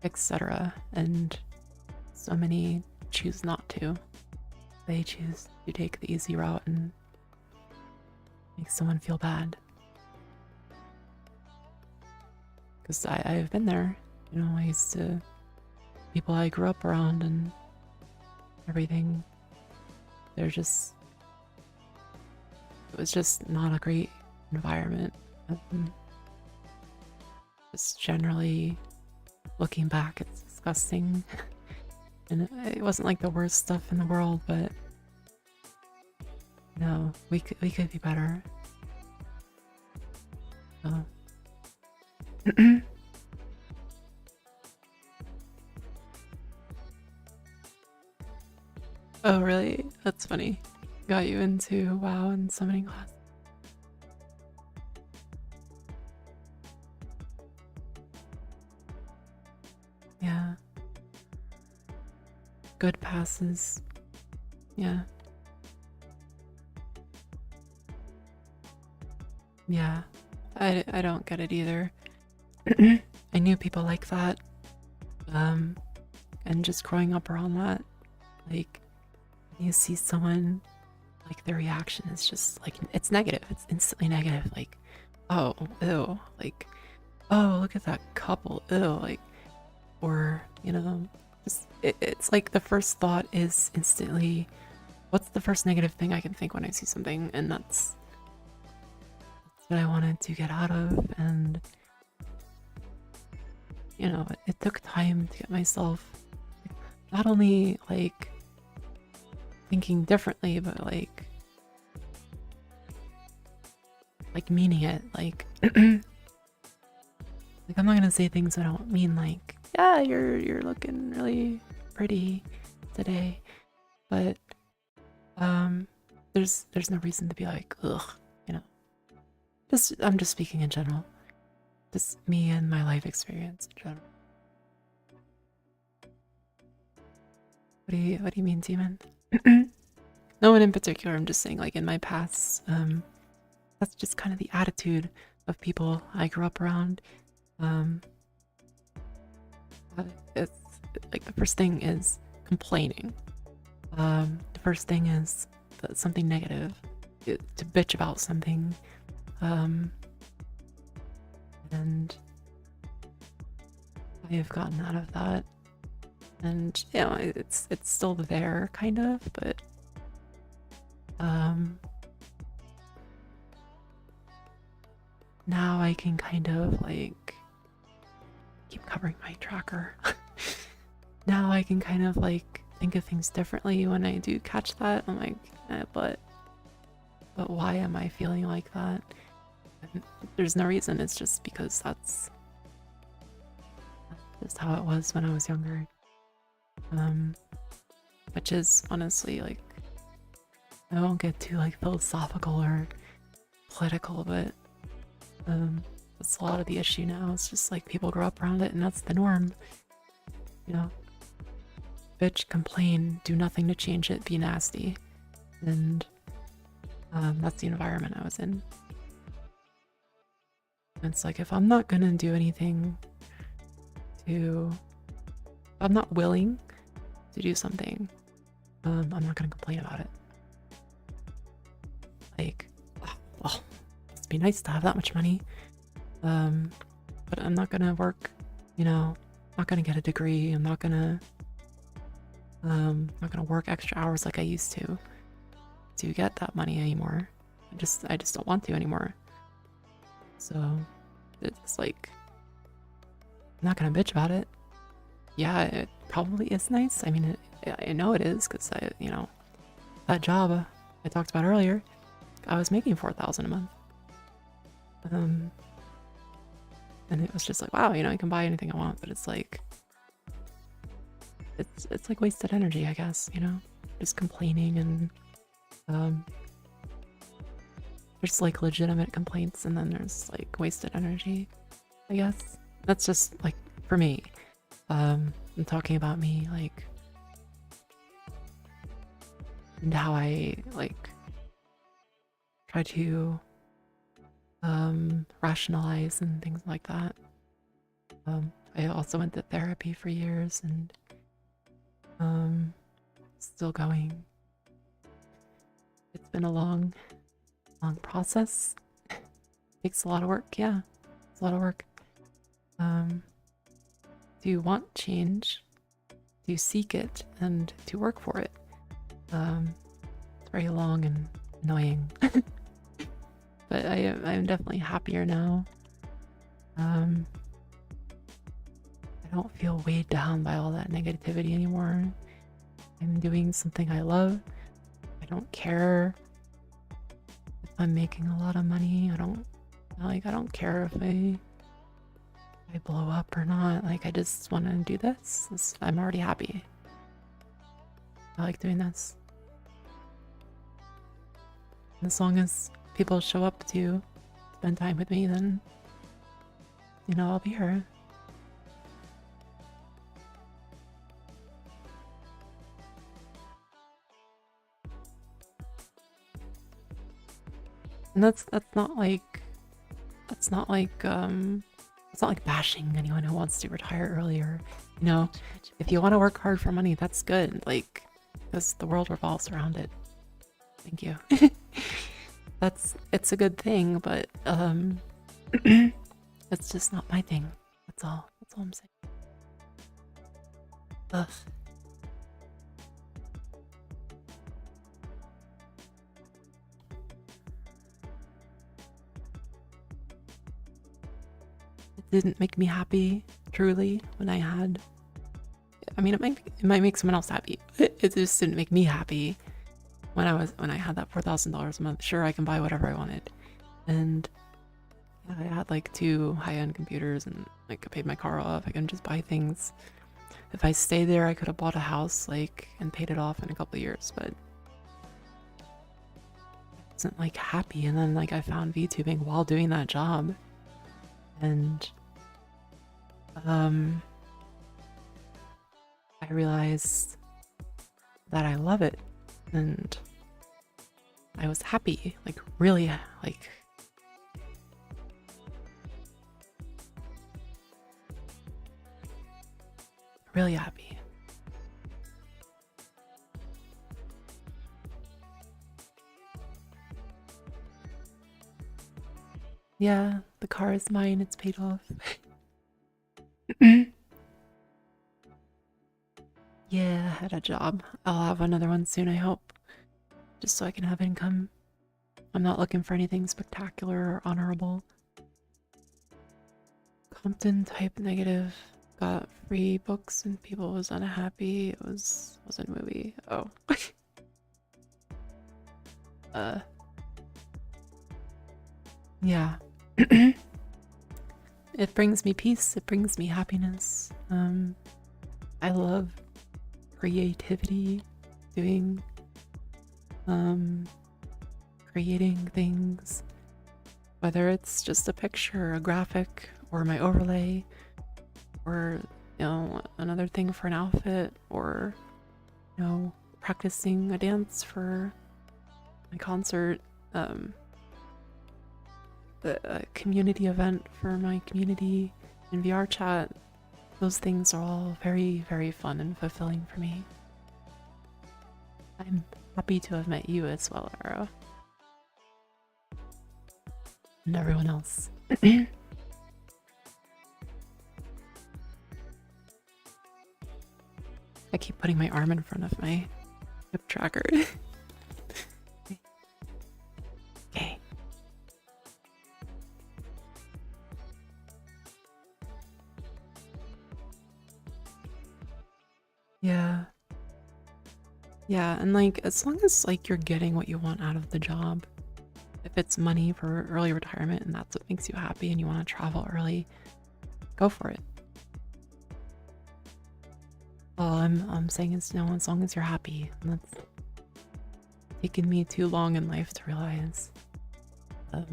etc. And so many choose not to. They choose to take the easy route and make someone feel bad. Because I've been there. I used to, people I grew up around and everything, it was just not a great environment. Just generally looking back, it's disgusting. And it wasn't like the worst stuff in the world, but no, we could be better. So. Oh, really? That's funny. Got you into WoW and summoning class. Yeah. Good passes. Yeah. Yeah. I don't get it either. I knew people like that. And just growing up around that, like, you see someone, like, their reaction is just like, it's negative. It's instantly negative. Like, oh, ew. Like, oh, look at that couple. Ew. Like, or, just, it's like the first thought is instantly, what's the first negative thing I can think when I see something? And that's what I wanted to get out of. And, it took time to get myself, not only, like, thinking differently, but like meaning it. Like I'm not gonna say things I don't mean, like, yeah, you're looking really pretty today, but there's no reason to be like, ugh, I'm just speaking in general, just me and my life experience in general. What do you mean, Demon? No one in particular. I'm just saying, like, in my past, that's just kind of the attitude of people I grew up around. It's like the first thing is complaining. The first thing is something negative, to bitch about something, and I have gotten out of that. And it's still there, kind of, but now I can kind of, like, keep covering my tracker. Now I can kind of, like, think of things differently when I do catch that. I'm like, but why am I feeling like that? And there's no reason. It's just because that's just how it was when I was younger. which is honestly like, I won't get too like philosophical or political, but that's a lot of the issue now. It's just like people grow up around it and that's the norm. You know? Bitch, complain, do nothing to change it, be nasty. And that's the environment I was in. And it's like, if I'm not gonna do anything if I'm not willing to do something, I'm not gonna complain about it. Like, well, it'd be nice to have that much money. But I'm not gonna work, you know, not gonna get a degree. I'm not gonna work extra hours like I used to get that money anymore. I just don't want to anymore. So it's like, I'm not gonna bitch about it. Yeah, it probably is nice. I mean, I know it is, because you know, that job I talked about earlier, I was making $4,000 a month. And it was just like, wow, you know, I can buy anything I want, but it's like, it's like wasted energy, I guess, you know, just complaining and there's like legitimate complaints and then there's like wasted energy, I guess. That's just like for me. I'm talking about me, like, and how I like try to rationalize and things like that. I also went to therapy for years and still going. It's been a long process. Takes a lot of work, yeah. It's a lot of work. To want change, to seek it, and to work for it. It's very long and annoying. But I'm definitely happier now. I don't feel weighed down by all that negativity anymore. I'm doing something I love. I don't care if I'm making a lot of money. I don't care if I blow up or not. Like, I just want to do this. I'm already happy. I like doing this. And as long as people show up to spend time with me, then, you know, I'll be here. And it's not like bashing anyone who wants to retire earlier. You know, if you want to work hard for money, that's good. Like, because the world revolves around it. Thank you. It's a good thing, but it's just not my thing. That's all I'm saying. Ugh. Didn't make me happy truly when I had, I mean, it might make someone else happy. It just didn't make me happy when I had that $4,000 a month. Sure, I can buy whatever I wanted, and yeah, I had like 2 high-end computers and like I paid my car off. I can just buy things. If I stayed there, I could have bought a house like and paid it off in a couple of years, but I wasn't like happy. And then like I found VTubing while doing that job, and I realized that I love it, and I was happy, like really, like really happy. Yeah, the car is mine, it's paid off. Yeah, I had a job. I'll have another one soon, I hope. Just so I can have income. I'm not looking for anything spectacular or honorable. Compton type negative. Got free books and people was unhappy. It was a movie. Oh. Yeah. It brings me peace. It brings me happiness. I love creativity. doing, creating things, whether it's just a picture, a graphic, or my overlay, or, you know, another thing for an outfit, or, you know, practicing a dance for my concert, a community event for my community in VR chat. Those things are all very, very fun and fulfilling for me. I'm happy to have met you as well, Arrow. And everyone else. I keep putting my arm in front of my hip tracker. Okay. Yeah. Yeah, and like as long as like you're getting what you want out of the job, if it's money for early retirement and that's what makes you happy and you want to travel early, go for it. All I'm saying is, no, as long as you're happy. And that's taken me too long in life to realize how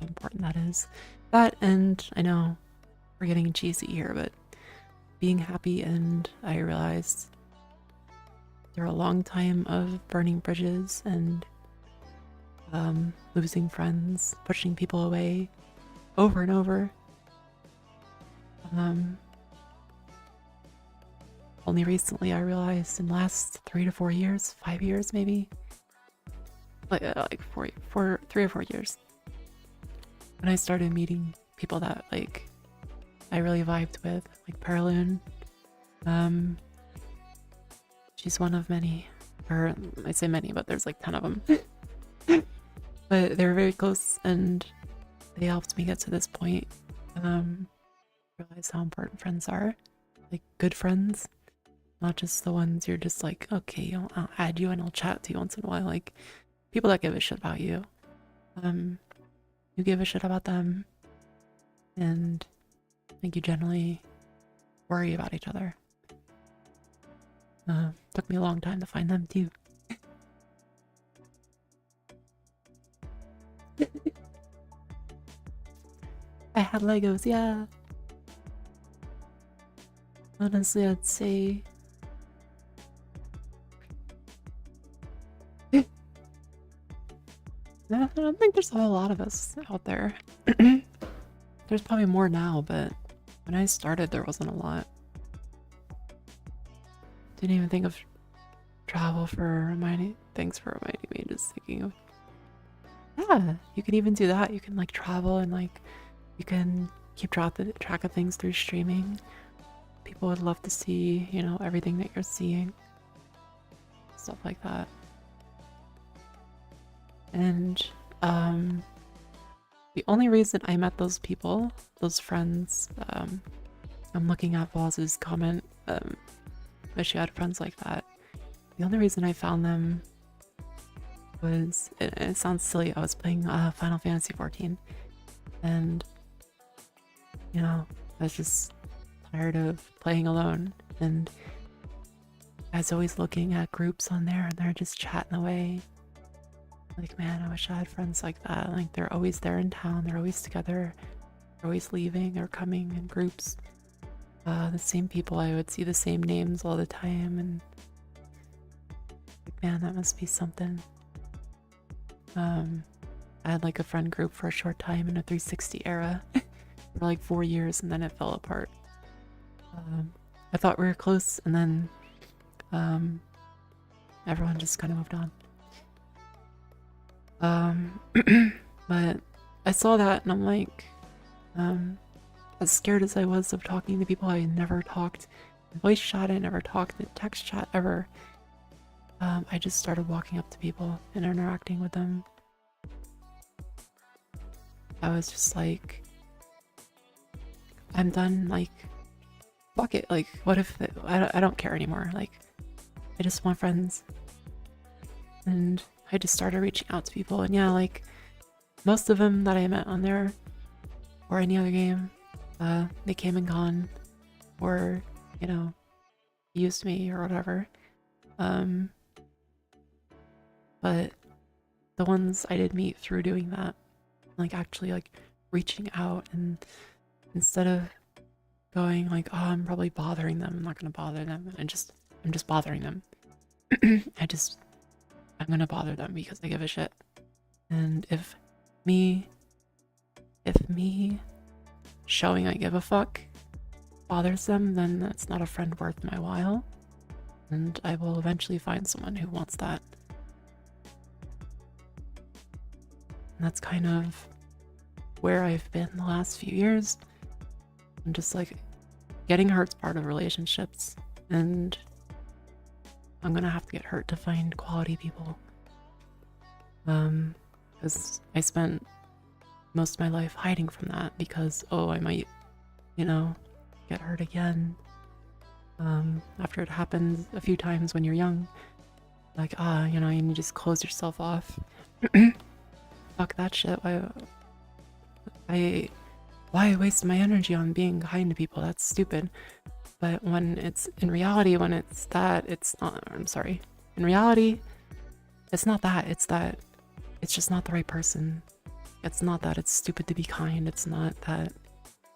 important that is. That, and I know we're getting cheesy here, but being happy, and I realized after a long time of burning bridges and losing friends, pushing people away over and over. Only recently I realized in the last 3 to 4 years, 5 years maybe, like 3 or 4 years, when I started meeting people that like I really vibed with, like Paraloon. She's one of many, or I say many, but there's like 10 of them. But they were very close and they helped me get to this point. Realize how important friends are, like good friends, not just the ones you're just like, okay, I'll add you and I'll chat to you once in a while. Like people that give a shit about you. You give a shit about them, and I think you generally worry about each other. Took me a long time to find them too. I had Legos, yeah. Honestly, I'd say I don't think there's a whole lot of us out there. There's probably more now, but when I started, there wasn't a lot. Didn't even think of travel for reminding. Thanks for reminding me. Just thinking of. Yeah, you can even do that. You can like travel and like you can keep track of things through streaming. People would love to see, you know, everything that you're seeing. Stuff like that. And the only reason I met those people, those friends, I'm looking at Voz's comment, wish you had friends like that. The only reason I found them was, it sounds silly, I was playing Final Fantasy XIV, and, you know, I was just tired of playing alone, and I was always looking at groups on there, and they're just chatting away. Like, man, I wish I had friends like that. Like, they're always there in town, they're always together, they're always leaving or coming in groups. The same people, I would see the same names all the time, and like, man, that must be something. I had like a friend group for a short time in a 360 era for like 4 years, and then it fell apart. I thought we were close, and then everyone just kind of moved on. But I saw that and I'm like, as scared as I was of talking to people I never talked in voice chat, I never talked in text chat ever, I just started walking up to people and interacting with them. I was just like, I'm done, like, fuck it, like, what if I don't care anymore, like, I just want friends. And I just started reaching out to people, and yeah, like, most of them that I met on there or any other game, they came and gone, or, you know, used me or whatever. But the ones I did meet through doing that, like actually like reaching out, and instead of going like, oh, I'm probably bothering them, I'm not gonna bother them, I'm just bothering them. I'm gonna bother them because I give a shit. And if me showing I give a fuck bothers them, then that's not a friend worth my while. And I will eventually find someone who wants that. And that's kind of where I've been the last few years. I'm just like, getting hurt's part of relationships, and I'm gonna have to get hurt to find quality people. Because I spent most of my life hiding from that because, oh, I might, get hurt again. After it happens a few times when you're young, like, you just close yourself off. Fuck that shit. Why waste my energy on being kind to people? That's stupid. But when it's in reality, when it's that, it's not. I'm sorry. In reality, it's not that. It's that it's just not the right person. It's not that it's stupid to be kind. It's not that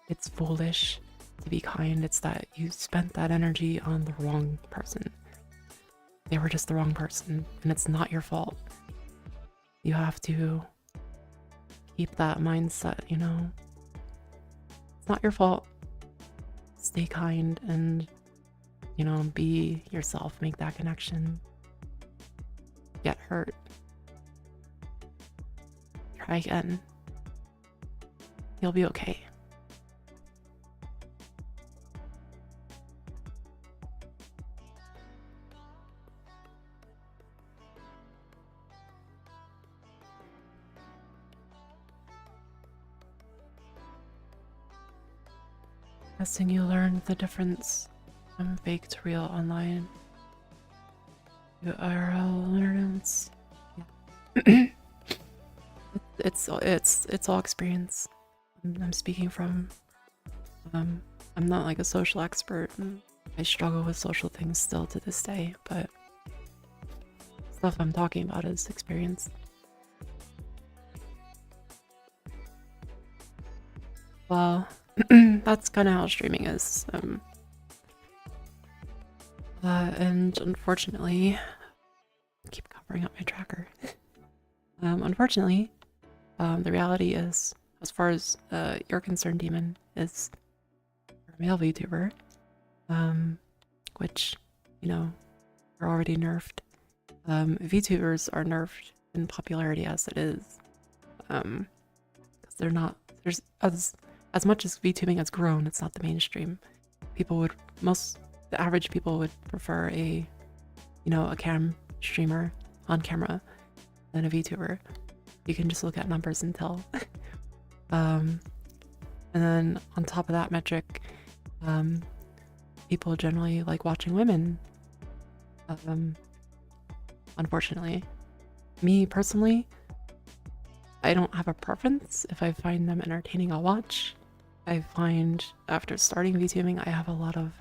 it's foolish to be kind. It's that you spent that energy on the wrong person. They were just the wrong person, and it's not your fault. You have to keep that mindset, It's not your fault. Stay kind and, be yourself. Make that connection. Get hurt. Try again. You'll be okay. Guessing you learned the difference from fake to real online. You IRL learners. Yeah. It's all experience. I'm speaking from. I'm not like a social expert. And I struggle with social things still to this day, but stuff I'm talking about is experience. Well, that's kind of how streaming is. And unfortunately, I keep covering up my tracker. Unfortunately, the reality is, as far as you're concerned, Demon, is you're a male VTuber, which, are already nerfed. VTubers are nerfed in popularity as it is, because they're not. There's as much as VTubing has grown, it's not the mainstream. The average people would prefer a cam streamer on camera than a VTuber. You can just look at numbers and tell. And then on top of that metric, people generally like watching women. Unfortunately, me personally, I don't have a preference. If I find them entertaining, I'll watch. I find after starting VTubing, I have a lot of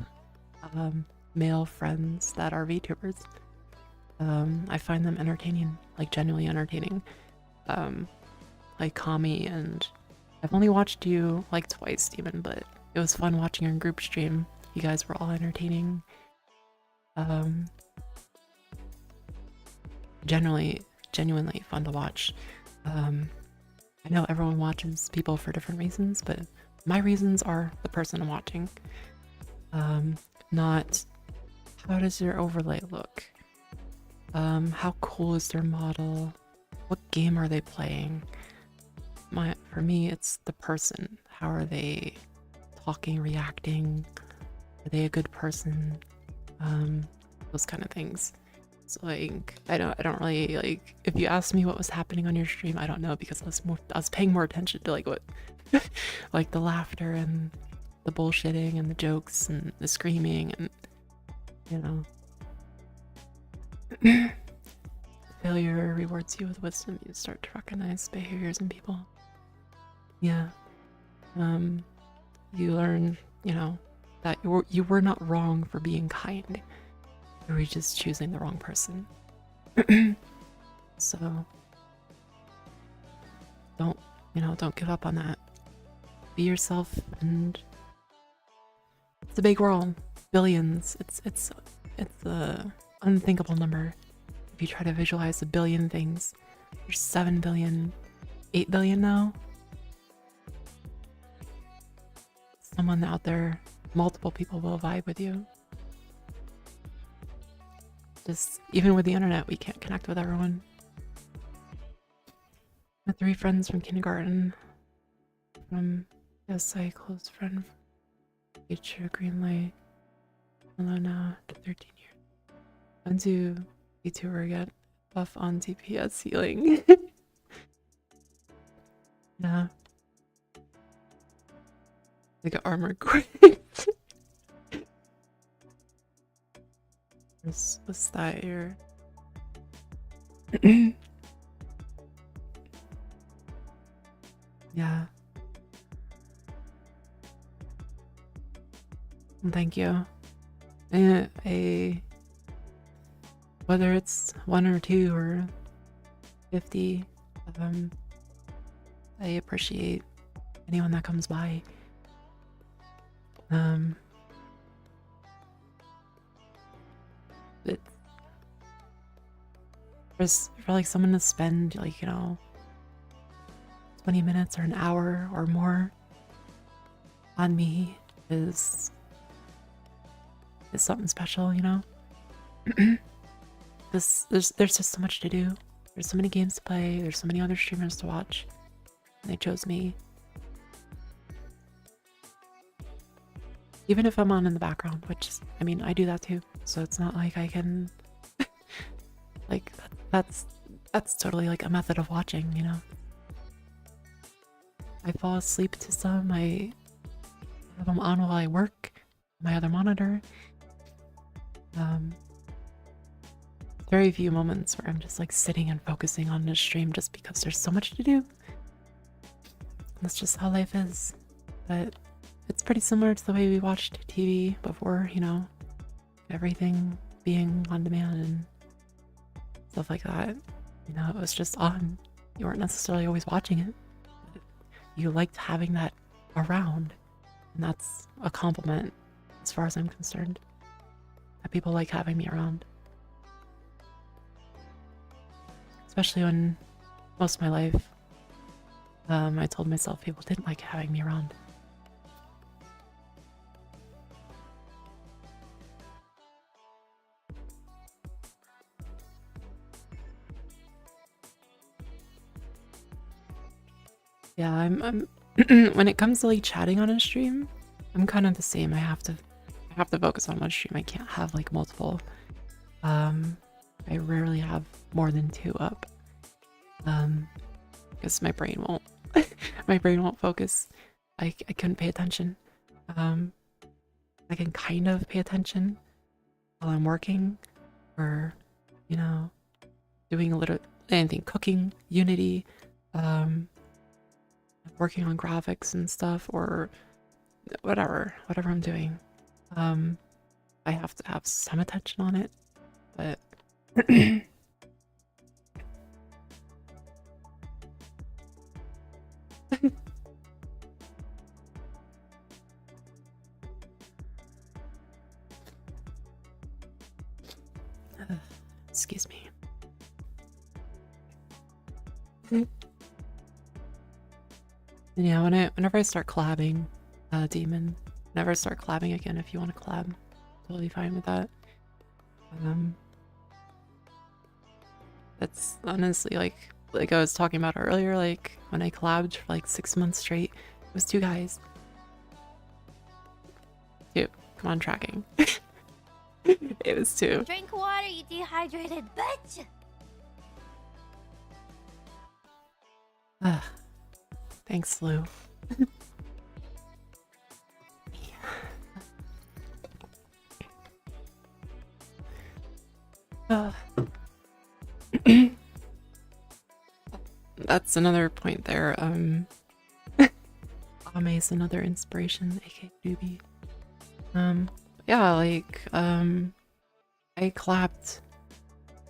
male friends that are VTubers. I find them entertaining, like genuinely entertaining. Like Kami, and I've only watched you like twice, Demon, but it was fun watching your group stream. You guys were all entertaining. Genuinely fun to watch. I know everyone watches people for different reasons, but my reasons are the person I'm watching. Not how does your overlay look? How cool is their model? What game are they playing? For me, it's the person. How are they talking, reacting? Are they a good person? Those kind of things. So like, I don't really like. If you ask me what was happening on your stream, I don't know, because I was paying more attention to like what, like the laughter and the bullshitting and the jokes and the screaming and failure rewards you with wisdom. You start to recognize behaviors in people. Yeah. You learn, that you were not wrong for being kind. Or are we just choosing the wrong person? So don't, don't give up on that. Be yourself, and it's a big world. Billions. It's a unthinkable number. If you try to visualize 1 billion things, there's 7 billion, 8 billion now. Someone out there, multiple people will vibe with you. Just even with the internet, we can't connect with everyone. My 3 friends from kindergarten, from SI close friend, Nature, Greenlight, hello now to 13 years. Went to VTuber again, buff on DPS healing. Yeah. Like an armor quick. What's that here? Yeah. Thank you. Whether it's 1 or 2 or 50, I appreciate anyone that comes by. For like someone to spend 20 minutes or an hour or more on me is something special, There's just so much to do. There's so many games to play. There's so many other streamers to watch. And they chose me. Even if I'm on in the background, which is, I do that too. So it's not like I can, that's totally like a method of watching, I fall asleep to some. I have them on while I work. My other monitor. Very few moments where I'm just like sitting and focusing on this stream just because there's so much to do. That's just how life is. But it's pretty similar to the way we watched TV before, everything being on demand and stuff like that. It was just on. You weren't necessarily always watching it. But you liked having that around. And that's a compliment as far as I'm concerned. That people like having me around. Especially when most of my life, I told myself people didn't like having me around. Yeah, I'm when it comes to like chatting on a stream, I'm kind of the same. I have to focus on one stream. I can't have like multiple. I rarely have more than 2 up. Because my brain won't focus. I couldn't pay attention. I can kind of pay attention while I'm working or, doing a little anything, cooking, Unity, working on graphics and stuff, or whatever I'm doing. I have to have some attention on it, but excuse me. Yeah, whenever I start collabing, Demon, whenever I start collabing again, if you want to collab, totally fine with that. That's honestly like I was talking about earlier, like when I collabed for like 6 months straight, it was 2 guys. Dude, come on, tracking. It was 2. Drink water, you dehydrated bitch! Thanks, Lou. That's another point there. Ame's another inspiration, aka Doobie. Yeah, like, I I collabed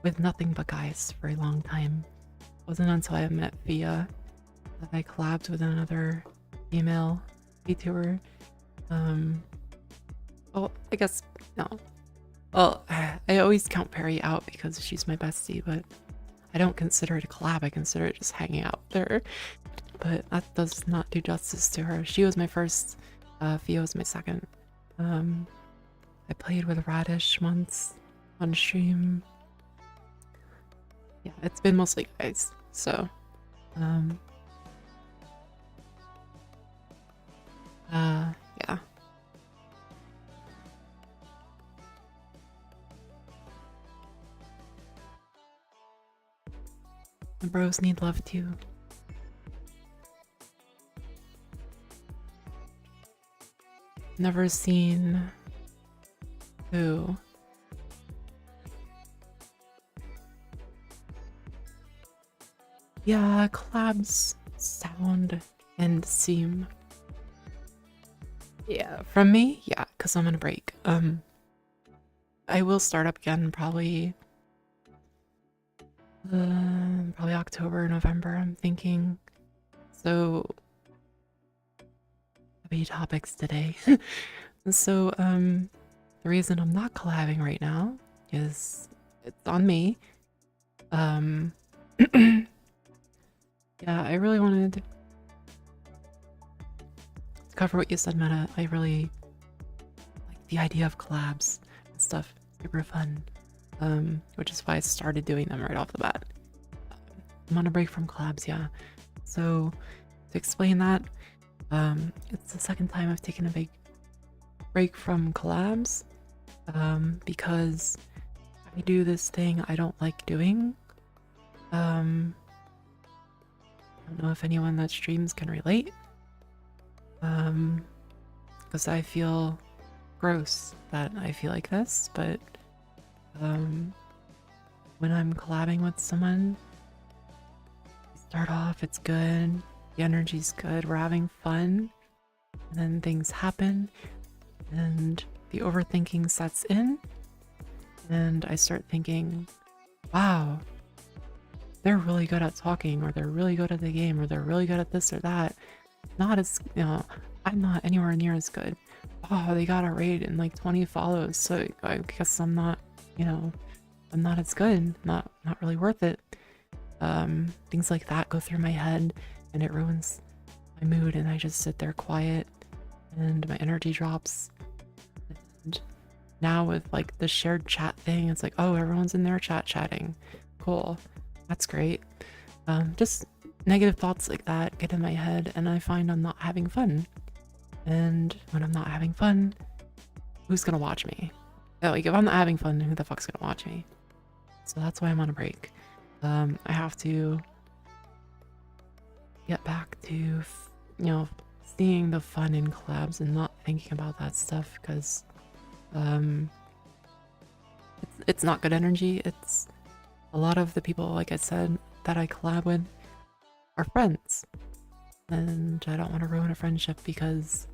with nothing but guys for a long time. It wasn't until I met Fia that I collabed with another female VTuber. Well, I guess no. Well, I always count Perry out because she's my bestie, but I don't consider it a collab. I consider it just hanging out there. But that does not do justice to her. She was my first. Fia was my second. I played with Radish once on stream. Yeah, it's been mostly guys. So, yeah. The bros need love too. Never seen who. Yeah, collabs sound and seem. Yeah, from me, yeah, because I'm on a break. I will start up again probably October, November, I'm thinking. So heavy topics today. So the reason I'm not collabing right now is it's on me. Yeah, I really wanted to cover what you said, Meta. I really like the idea of collabs and stuff. Super fun. Which is why I started doing them right off the bat. I'm on a break from collabs, yeah. So to explain that, it's the second time I've taken a big break from collabs, because I do this thing I don't like doing. I don't know if anyone that streams can relate. Because I feel gross that I feel like this, but when I'm collabing with someone, we start off, it's good, the energy's good, we're having fun, and then things happen, and the overthinking sets in, and I start thinking, wow, they're really good at talking, or they're really good at the game, or they're really good at this or that. Not as, I'm not anywhere near as good. Oh, they got a raid and like 20 follows, so I guess I'm not, I'm not as good, not really worth it. Things like that go through my head, and it ruins my mood, and I just sit there quiet, and my energy drops. And now with like the shared chat thing, it's like, oh, everyone's in their chat chatting. Cool. That's great. Just negative thoughts like that get in my head, and I find I'm not having fun. And when I'm not having fun, who's gonna watch me? Like, if I'm not having fun, who the fuck's gonna watch me? So that's why I'm on a break. I have to get back to, seeing the fun in collabs and not thinking about that stuff, because it's not good energy. It's a lot of the people, like I said, that I collab with are friends, and I don't want to ruin a friendship because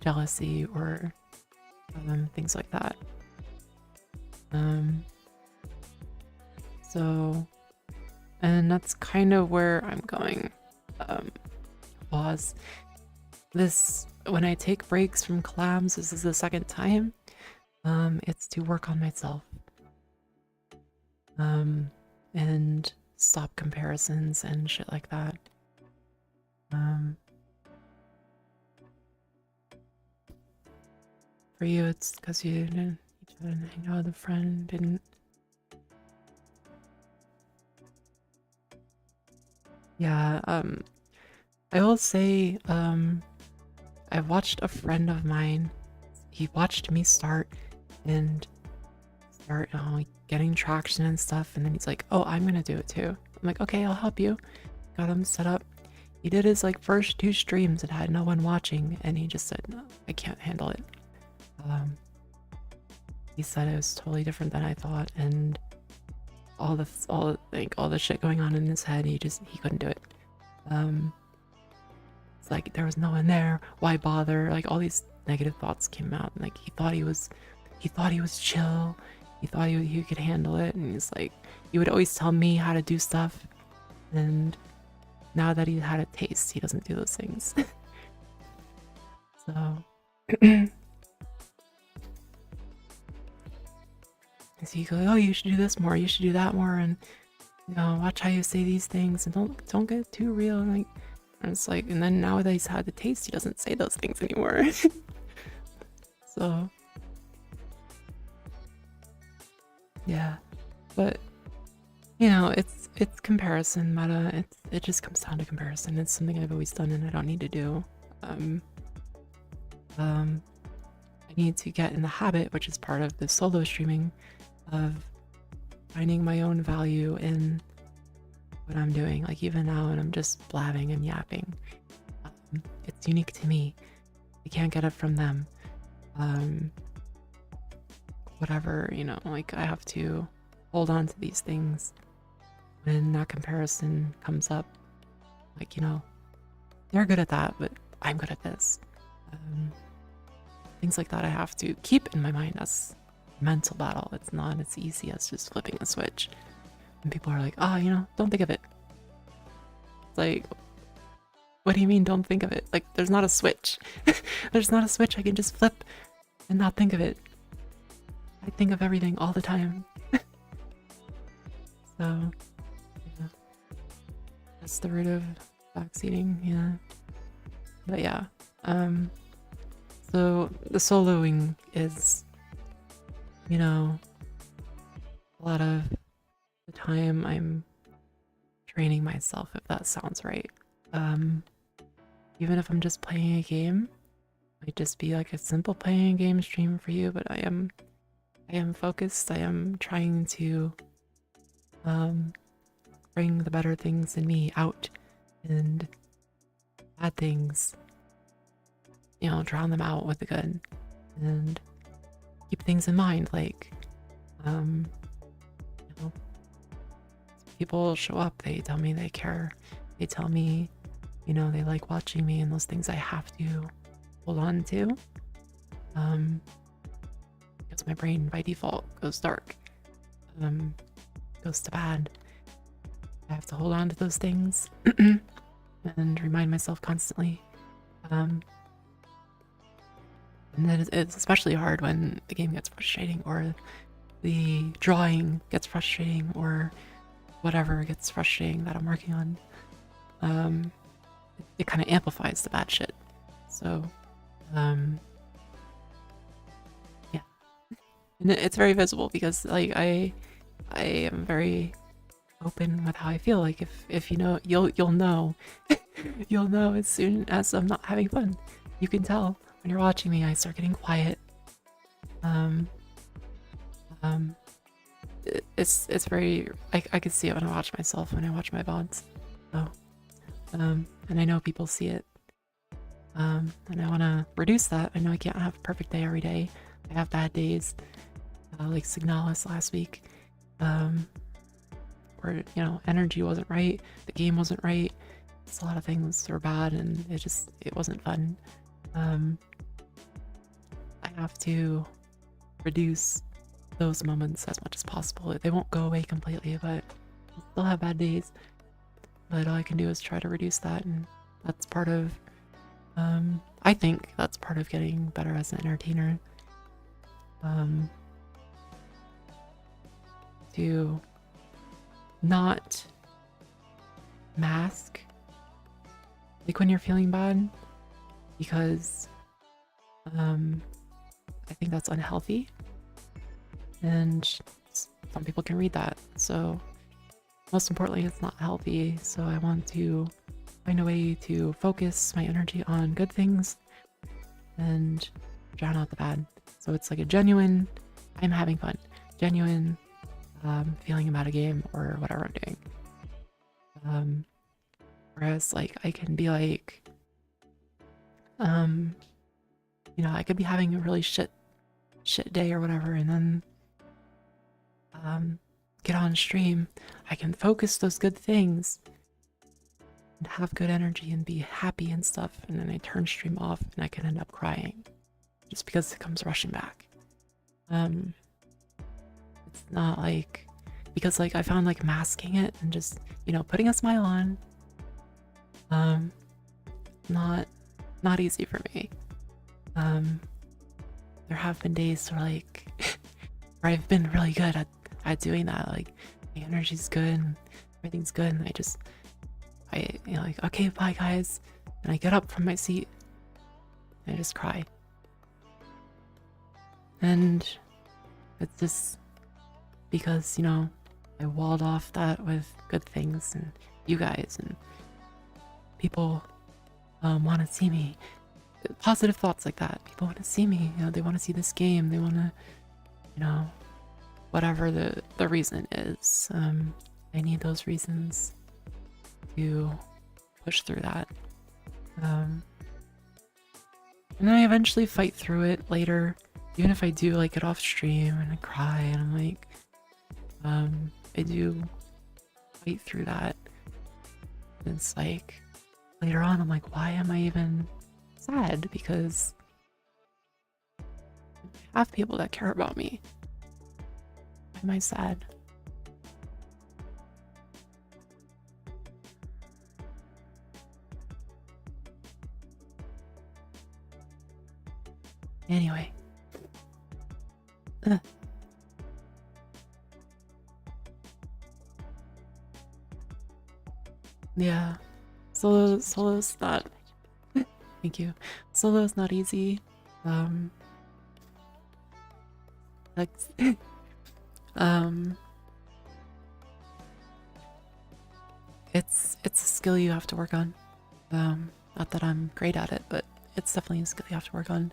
jealousy or things like that. So, and that's kind of where I'm going. Pause. When I take breaks from collabs, this is the second time. It's to work on myself. And stop comparisons and shit like that. For you, it's because you didn't hang out with a friend, didn't. Yeah, I will say, I watched a friend of mine, he watched me start getting traction and stuff, and then he's like, oh, I'm gonna do it too. I'm like, okay, I'll help you. Got him set up. He did his like first 2 streams and had no one watching, and he just said, no, I can't handle it. He said it was totally different than I thought, and all the shit going on in his head, he couldn't do it. It's like there was no one there, why bother? Like all these negative thoughts came out, and like he thought he was he thought he was chill. He thought he could handle it, and he's like, he would always tell me how to do stuff. And now that he had a taste, he doesn't do those things. So, so you go, oh, you should do this more. You should do that more, and you know, watch how you say these things, and don't get too real. And like, and it's like, and then now that he's had the taste, he doesn't say those things anymore. So, yeah, but you know, it's comparison meta. It just comes down to comparison. It's something I've always done, and I don't need to do. I need to get in the habit, which is part of the solo streaming, of finding my own value in what I'm doing. Like even now, and I'm just blabbing and yapping. It's unique to me. I can't get it from them. Whatever, you know, like I have to hold on to these things when that comparison comes up. Like, you know, they're good at that, but I'm good at this. Things like that I have to keep in my mind as a mental battle. It's not as easy as just flipping a switch. And people are like, oh, you know, don't think of it. It's like, what do you mean don't think of it? Like, there's not a switch. There's not a switch I can just flip and not think of it. I think of everything all the time. So, yeah. That's the root of backseating, yeah. But yeah, so the soloing is, you know, a lot of the time I'm training myself, if that sounds right. Even if I'm just playing a game, it might just be like a simple playing a game stream for you, but I am focused. I am trying to bring the better things in me out, and bad things, you know, drown them out with the good, and keep things in mind. Like, you know, people show up, they tell me they care, they tell me, you know, they like watching me, and those things I have to hold on to, because my brain by default goes dark, goes to bad. I have to hold on to those things and remind myself constantly. And then it's especially hard when the game gets frustrating, or the drawing gets frustrating, or whatever gets frustrating that I'm working on. It kind of amplifies the bad shit. So, yeah. And it's very visible because, like, I am very open with how I feel. Like, if you know, you'll know. You'll know as soon as I'm not having fun. You can tell when you're watching me. I start getting quiet. It's very. I can see it when I watch myself, when I watch my VODs. So, and I know people see it. And I want to reduce that. I know I can't have a perfect day every day. I have bad days, like Signalis last week, where, you know, energy wasn't right, the game wasn't right. It's a lot of things were bad, and it wasn't fun. I have to reduce those moments as much as possible. They won't go away completely, but I'll still have bad days. But all I can do is try to reduce that, and that's part of, I think that's part of getting better as an entertainer. To not mask, like, when you're feeling bad, because I think that's unhealthy, and some people can read that. So most importantly, it's not healthy. So I want to find a way to focus my energy on good things and drown out the bad. So it's like a genuine, I'm having fun, genuine feeling about a game or whatever I'm doing. Whereas, like, I can be like, you know, I could be having a really shit day or whatever, and then get on stream. I can focus those good things and have good energy and be happy and stuff, and then I turn stream off and I can end up crying just because it comes rushing back. It's not like, because like I found like masking it and just, you know, putting a smile on, not easy for me. There have been days where like where I've been really good at doing that. Like my energy's good and everything's good, and I you know, like, okay, bye guys, and I get up from my seat and I just cry. And it's just because, you know, I walled off that with good things and you guys and people want to see me. Positive thoughts like that. People want to see me. You know, they want to see this game. They want to, you know, whatever the reason is. I need those reasons to push through that. And then I eventually fight through it later. Even if I do like get off stream and I cry and I'm like, I do fight through that. And it's like later on I'm like, why am I even sad? Because I have people that care about me. Why am I sad? Anyway. Ugh. Yeah. Solo's not thank you. Solo's not easy. Like it's a skill you have to work on. Not that I'm great at it, but it's definitely a skill you have to work on.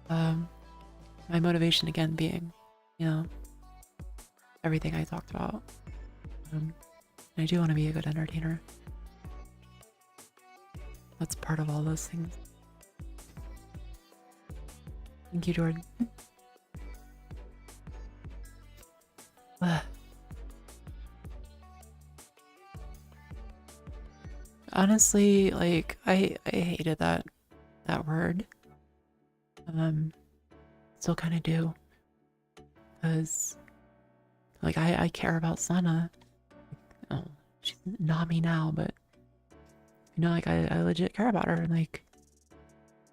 My motivation again being, you know, everything I talked about. I do want to be a good entertainer. That's part of all those things. Thank you, Jordan. Honestly, like I hated that word. Still kind of do, because like I care about Sana. Oh, she's not me now, but you know, like I legit care about her, and like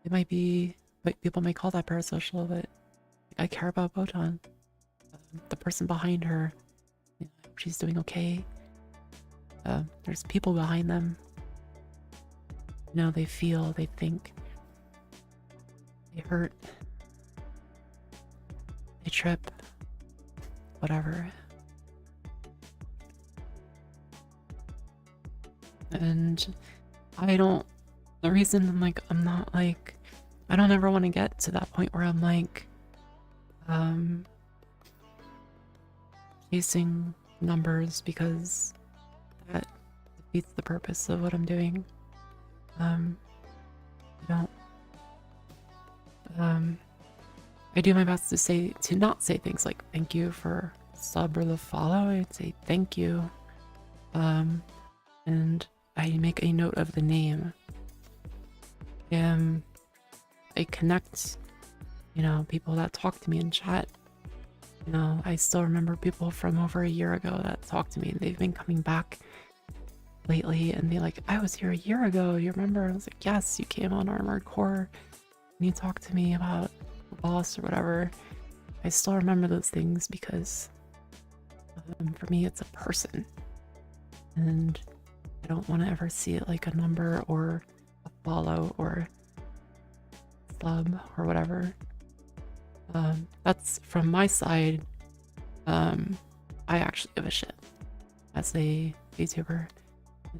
it might be, like, people may call that parasocial, but I care about Botan, the person behind her. You know, she's doing okay. There's people behind them. You know, they feel, they think, they hurt, they trip, whatever. And the reason I'm not like, I don't ever want to get to that point where I'm like, chasing numbers, because that defeats the purpose of what I'm doing. I do my best to not say things like thank you for the sub or the follow. I'd say thank you. And I make a note of the name. I connect, you know, people that talk to me in chat. You know, I still remember people from over a year ago that talked to me. They've been coming back lately and they're like, I was here a year ago, you remember? I was like, yes, you came on Armored Core and you talked to me about the boss or whatever. I still remember those things because for me it's a person, and I don't want to ever see it like a number or a follow or sub or whatever. That's from my side. I actually give a shit as a VTuber,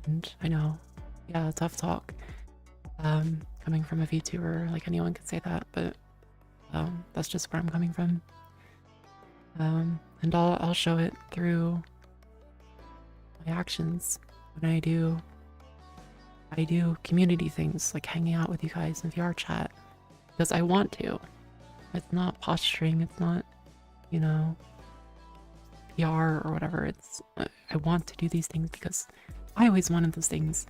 and I know, yeah, tough talk. Coming from a VTuber, like anyone could say that, but that's just where I'm coming from. And I'll show it through my actions when I do community things like hanging out with you guys in VR chat, because I want to. It's not posturing, it's not, you know, PR or whatever. It's I want to do these things because I always wanted those things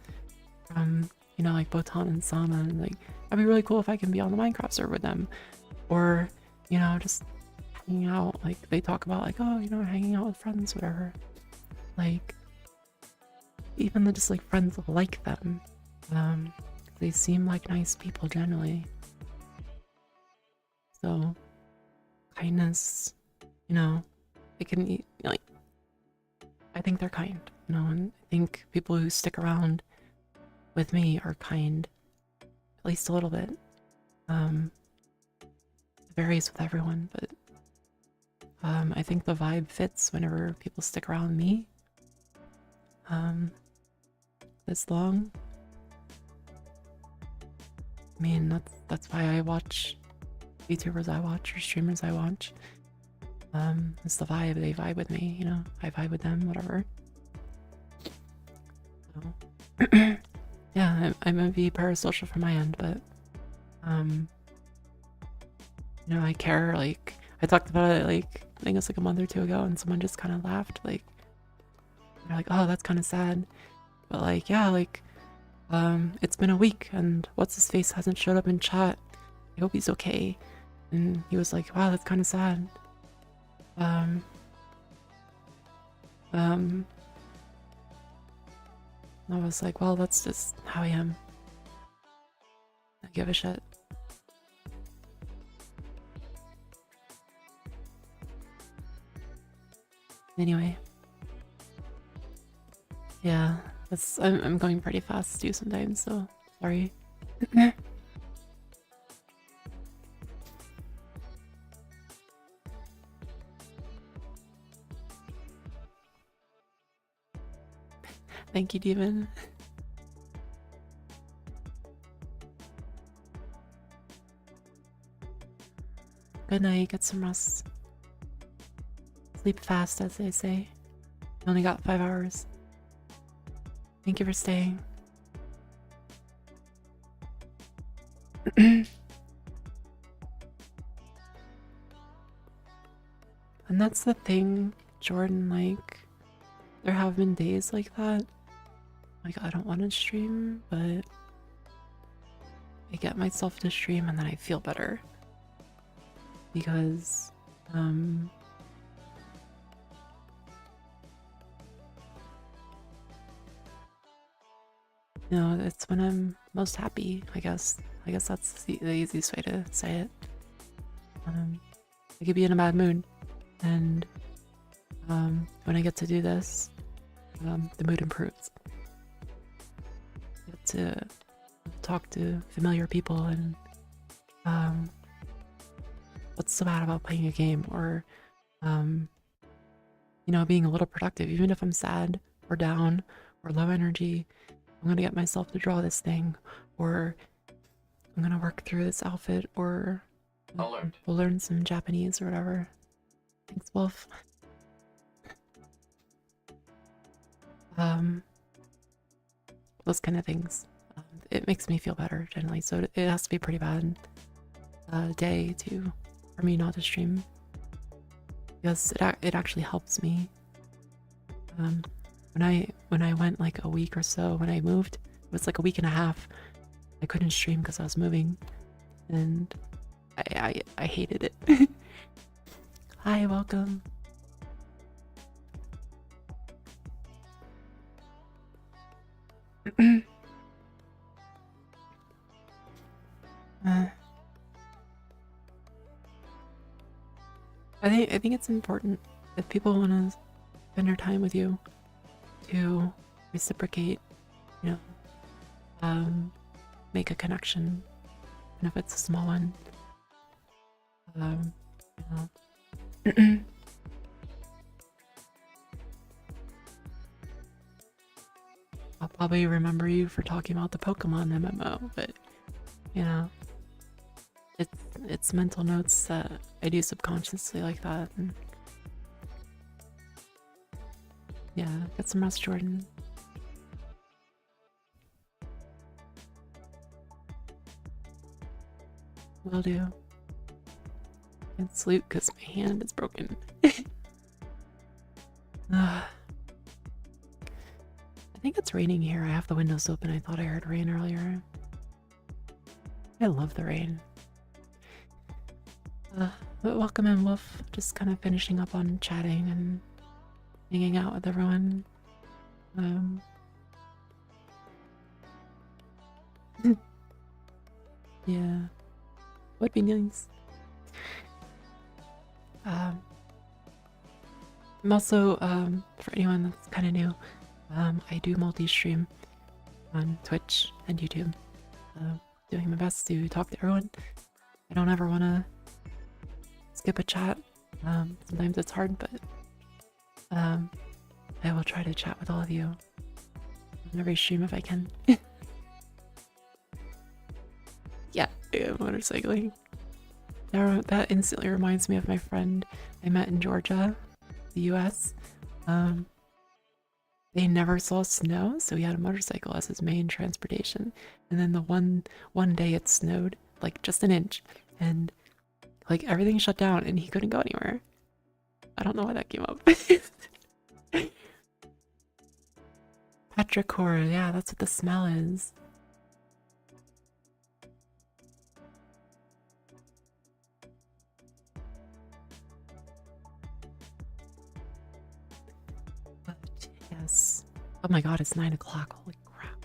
from, you know, like Botan and Sana, and like it'd be really cool if I can be on the Minecraft server with them, or, you know, just hanging out. Like, they talk about, like, oh, you know, hanging out with friends, whatever. Like, even the just, like, friends like them. They seem like nice people generally. So, kindness, you know, it can, like, I think they're kind, you know, and I think people who stick around with me are kind, at least a little bit. It varies with everyone, but I think the vibe fits whenever people stick around me. This long. I mean, that's why I watch YouTubers I watch or streamers I watch. It's the vibe. They vibe with me, you know. I vibe with them, whatever. So, yeah, I'm gonna be parasocial from my end, but you know, I care. Like, I talked about it, like, I think it was like a month or two ago, and someone just kind of laughed, like, they're like, oh, that's kind of sad, but like, yeah, like, it's been a week, and what's his face hasn't showed up in chat. I hope he's okay. And he was like, wow, that's kind of sad. I was like, well, that's just how I am. I give a shit. Anyway. Yeah, I'm going pretty fast too sometimes, so sorry. Thank you, Demon. Good night, get some rest. Sleep fast, as they say. You only got 5 hours. Thank you for staying. And that's the thing, Jordan, like, there have been days like that. Like, I don't want to stream, but I get myself to stream and then I feel better. Because, you know, it's when I'm most happy, I guess. I guess that's the easiest way to say it. I could be in a bad mood, and when I get to do this, the mood improves. I get to talk to familiar people, and what's so bad about playing a game, or you know, being a little productive, even if I'm sad or down or low energy. I'm gonna get myself to draw this thing, or I'm gonna work through this outfit, or Alert. we'll learn some Japanese or whatever. Thanks, Wolf. Those kind of things. It makes me feel better generally, so it has to be a pretty bad day for me not to stream, because it actually helps me. When I went like a week or so, when I moved, it was like a week and a half. I couldn't stream because I was moving, and I hated it. Hi, welcome. I think it's important, if people want to spend their time with you, to reciprocate, you know, make a connection, and if it's a small one, you know. I'll probably remember you for talking about the Pokemon MMO, but you know, it's mental notes that I do subconsciously like that. And yeah, get some rest, Jordan. Will do. Can't sleep because my hand is broken. I think it's raining here. I have the windows open. I thought I heard rain earlier. I love the rain. But welcome in, Wolf. Just kind of finishing up on chatting and hanging out with everyone. Yeah, would be nice. I'm also, for anyone that's kind of new, I do multi-stream on Twitch and YouTube. Doing my best to talk to everyone. I don't ever want to skip a chat. Sometimes it's hard, but I will try to chat with all of you on every stream if I can. Yeah, motorcycling. That instantly reminds me of my friend I met in Georgia, the US. They never saw snow, so he had a motorcycle as his main transportation. And then the one day it snowed, like just an inch, and like everything shut down and he couldn't go anywhere. I don't know why that came up. Petrichor, yeah, that's what the smell is. But yes. Oh my god, it's 9 o'clock. Holy crap.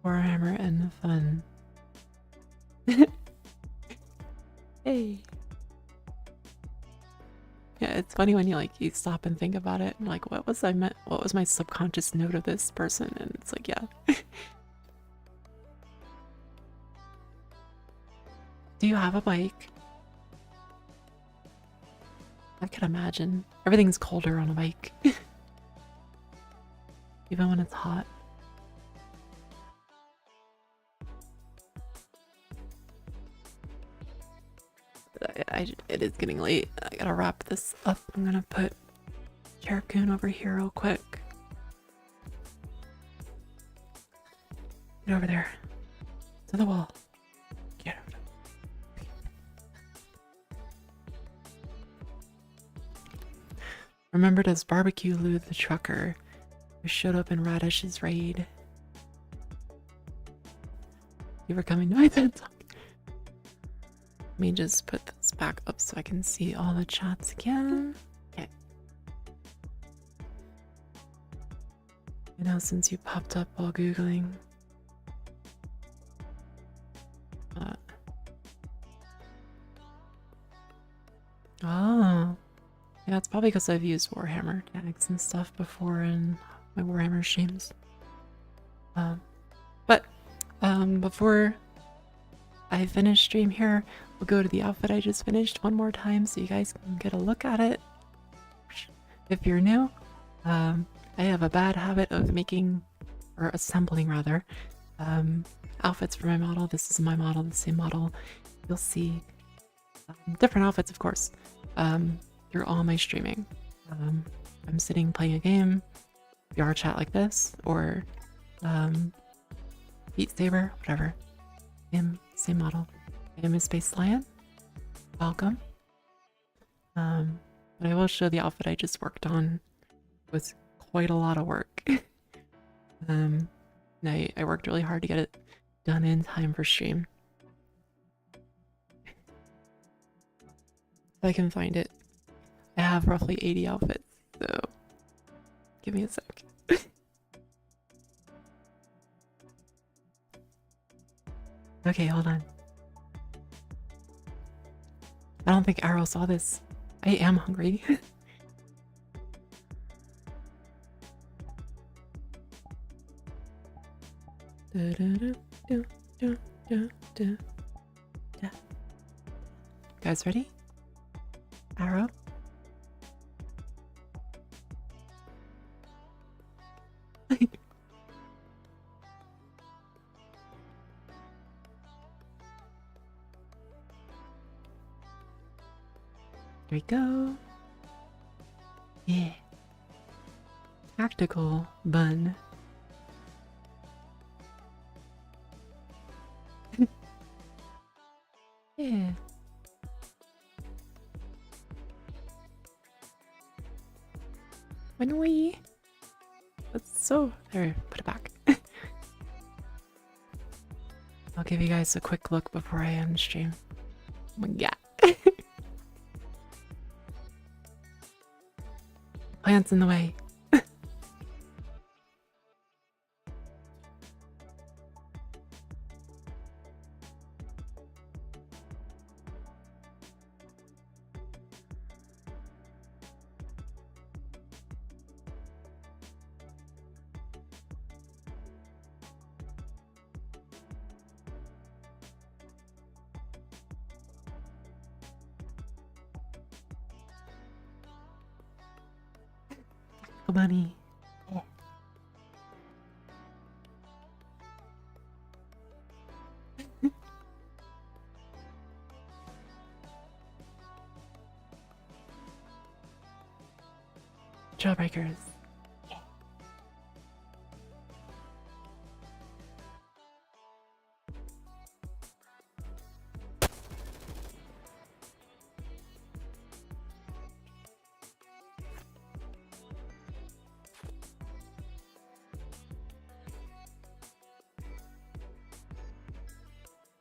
Warhammer and fun. Hey. Yeah, it's funny when you stop and think about it and like what was my subconscious note of this person, and it's like, yeah. Do you have a bike? I can imagine. Everything's colder on a bike. Even when it's hot. It is getting late. I gotta wrap this up. I'm gonna put Chercoon over here real quick. Get over there. To the wall. Get over there. Remembered as Barbecue Lou the Trucker, who showed up in Radish's raid. You were coming to my TED Talk. Let me just put this back up so I can see all the chats again. Okay. You know, since you popped up while Googling. Oh. Yeah, it's probably because I've used Warhammer tags and stuff before in my Warhammer streams. Before I finish stream here, we'll go to the outfit I just finished one more time so you guys can get a look at it. If you're new, I have a bad habit of making, or assembling rather, outfits for my model. This is my model, the same model. You'll see different outfits, of course, through all my streaming. I'm sitting playing a game, VR chat like this, or Beat Saber, whatever. Same model. I am a Space Lion. Welcome. But I will show the outfit I just worked on. It was quite a lot of work. I worked really hard to get it done in time for stream. If I can find it. I have roughly 80 outfits, so give me a sec. Okay, hold on. I don't think Arrow saw this. I am hungry. Guys ready? Arrow? Here we go. Yeah. Tactical bun. Yeah. When we so there, put it back. I'll give you guys a quick look before I end stream. Yeah. Plants in the way. Bunny. Trailbreakers.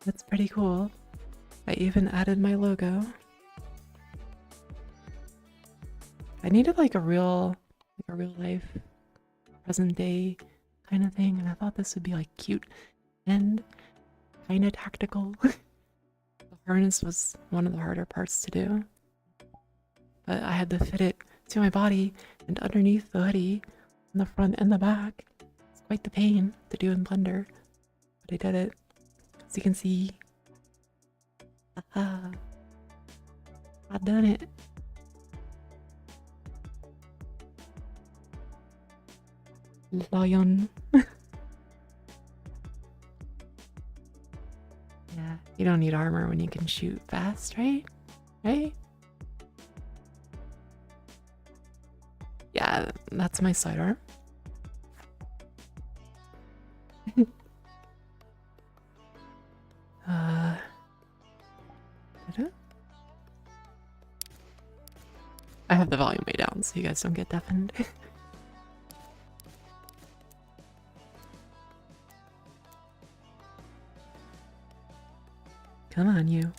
That's pretty cool. I even added my logo. I needed like a real life, present day kind of thing, and I thought this would be like cute and kind of tactical. The harness was one of the harder parts to do, but I had to fit it to my body and underneath the hoodie in the front and the back. It's quite the pain to do in Blender, but I did it. As you can see, I've done it. Lion. Yeah, you don't need armor when you can shoot fast, right? Right? Yeah, that's my sidearm. I have the volume way down so you guys don't get deafened. Come on, you.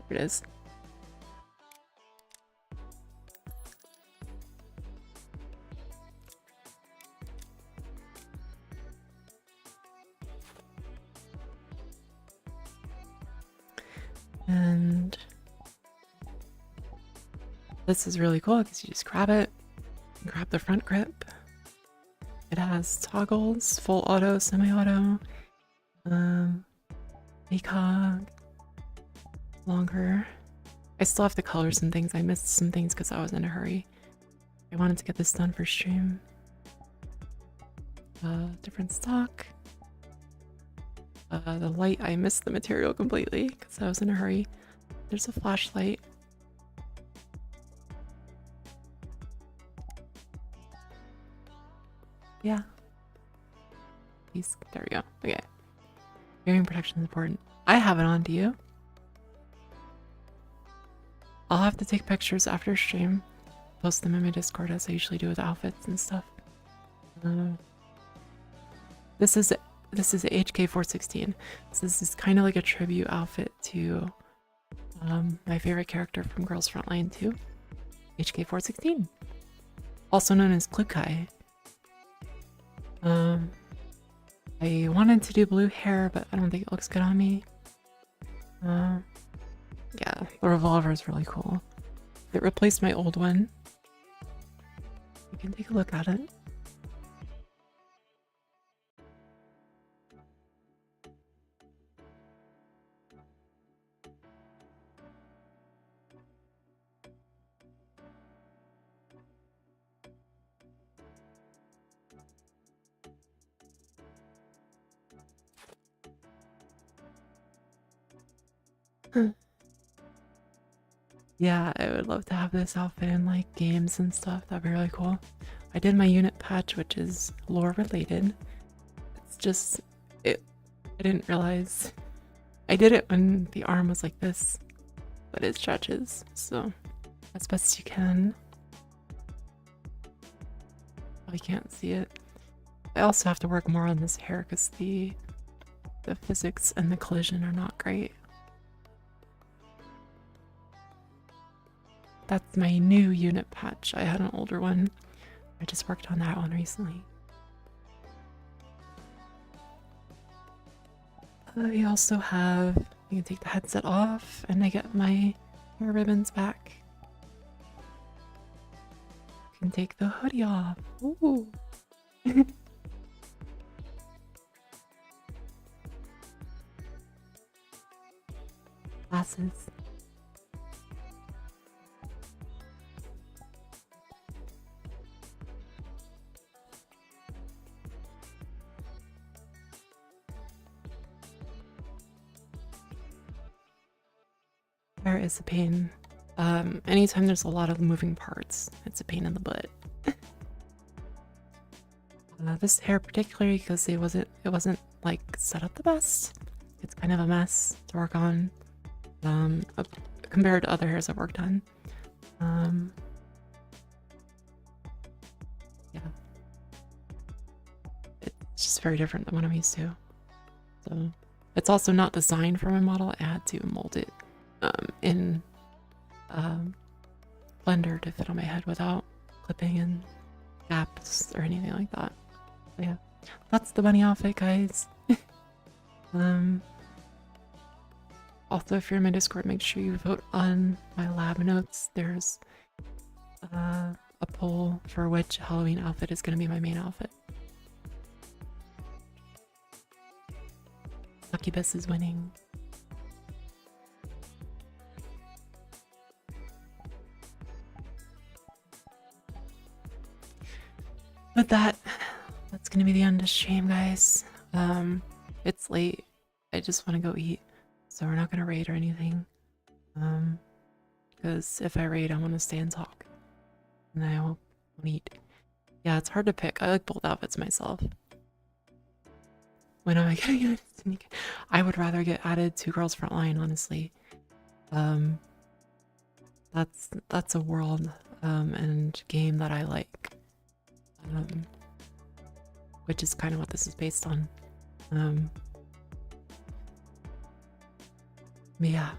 There it is. And this is really cool because you just grab it, grab the front grip. It has toggles, full auto, semi-auto, ACOG, longer. I still have to color some things. I missed some things because I was in a hurry. I wanted to get this done for stream. Different stock. The light, I missed the material completely because I was in a hurry. There's a flashlight. Yeah. Please, there we go. Okay. Hearing protection is important. I have it on, do you? I'll have to take pictures after stream. Post them in my Discord as I usually do with outfits and stuff. This is HK416. So this is kind of like a tribute outfit to my favorite character from Girls Frontline 2, HK416, also known as Klukai. I wanted to do blue hair, but I don't think it looks good on me. Yeah, the revolver is really cool. It replaced my old one. You can take a look at it. Yeah, I would love to have this outfit in like games and stuff. That'd be really cool. I did my unit patch, which is lore related. It's just, I didn't realize. I did it when the arm was like this, but it stretches, so as best you can. I can't see it. I also have to work more on this hair because the physics and the collision are not great. That's my new unit patch. I had an older one. I just worked on that one recently. I also have, you can take the headset off and I get my hair ribbons back. You can take the hoodie off. Ooh. Glasses. Hair is a pain. Anytime there's a lot of moving parts, it's a pain in the butt. This hair particularly because it wasn't like set up the best. It's kind of a mess to work on. Compared to other hairs I've worked on. Yeah. It's just very different than what I'm used to. So it's also not designed for my model. I had to mold it in Blender to fit on my head without clipping in gaps or anything like that. So yeah, that's the bunny outfit, guys. Also, if you're in my Discord, make sure you vote on my lab notes. There's a poll for which Halloween outfit is going to be my main outfit. Succubus is winning. With that, that's going to be the end of stream, guys. It's late. I just want to go eat. So we're not going to raid or anything. Because if I raid, I want to stay and talk. And I won't eat. Yeah, it's hard to pick. I like both outfits myself. When am I going to get sneak? I would rather get added to Girls Frontline, honestly. That's a world and game that I like. Which is kind of what this is based on. Yeah.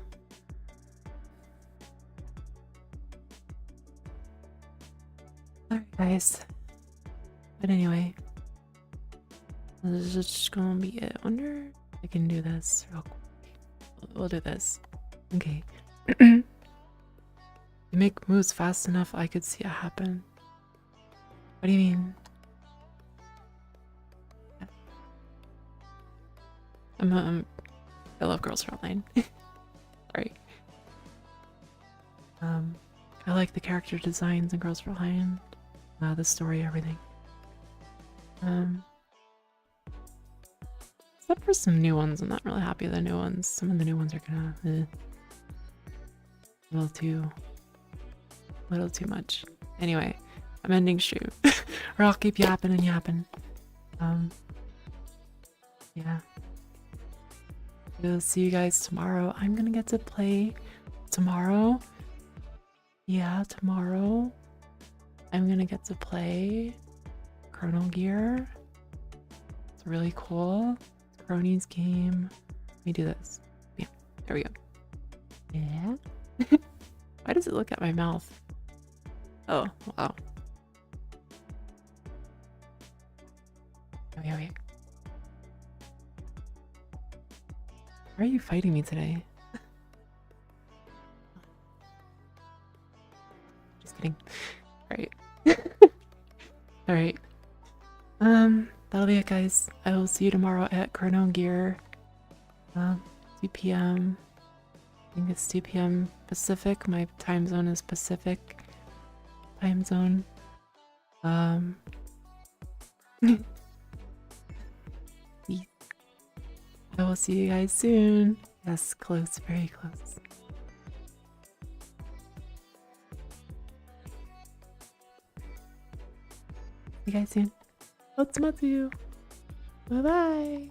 Alright, guys. But anyway, this is just gonna be it. I wonder if I can do this real quick. We'll do this. Okay. You make moves fast enough, I could see it happen. What do you mean? I love Girls Frontline. Sorry. I like the character designs in Girls Frontline, the story, everything. Except for some new ones, I'm not really happy with the new ones. Some of the new ones are kind of a little too much. Anyway, I'm ending stream, or I'll keep yapping and yapping. Yeah. We'll see you guys tomorrow. I'm gonna get to play tomorrow. Yeah, tomorrow. I'm gonna get to play Chrono Gear. It's really cool. It's Cronies game. Let me do this. Yeah, there we go. Yeah. Why does it look at my mouth? Oh, wow. Wait. Why are you fighting me today? Just kidding. Alright. Alright. That'll be it, guys. I will see you tomorrow at Chrono Gear. 2 p.m. I think it's 2 p.m. Pacific. My time zone is Pacific time zone. I will see you guys soon. Yes, close, very close. See you guys soon. Otsumatsu. Bye bye.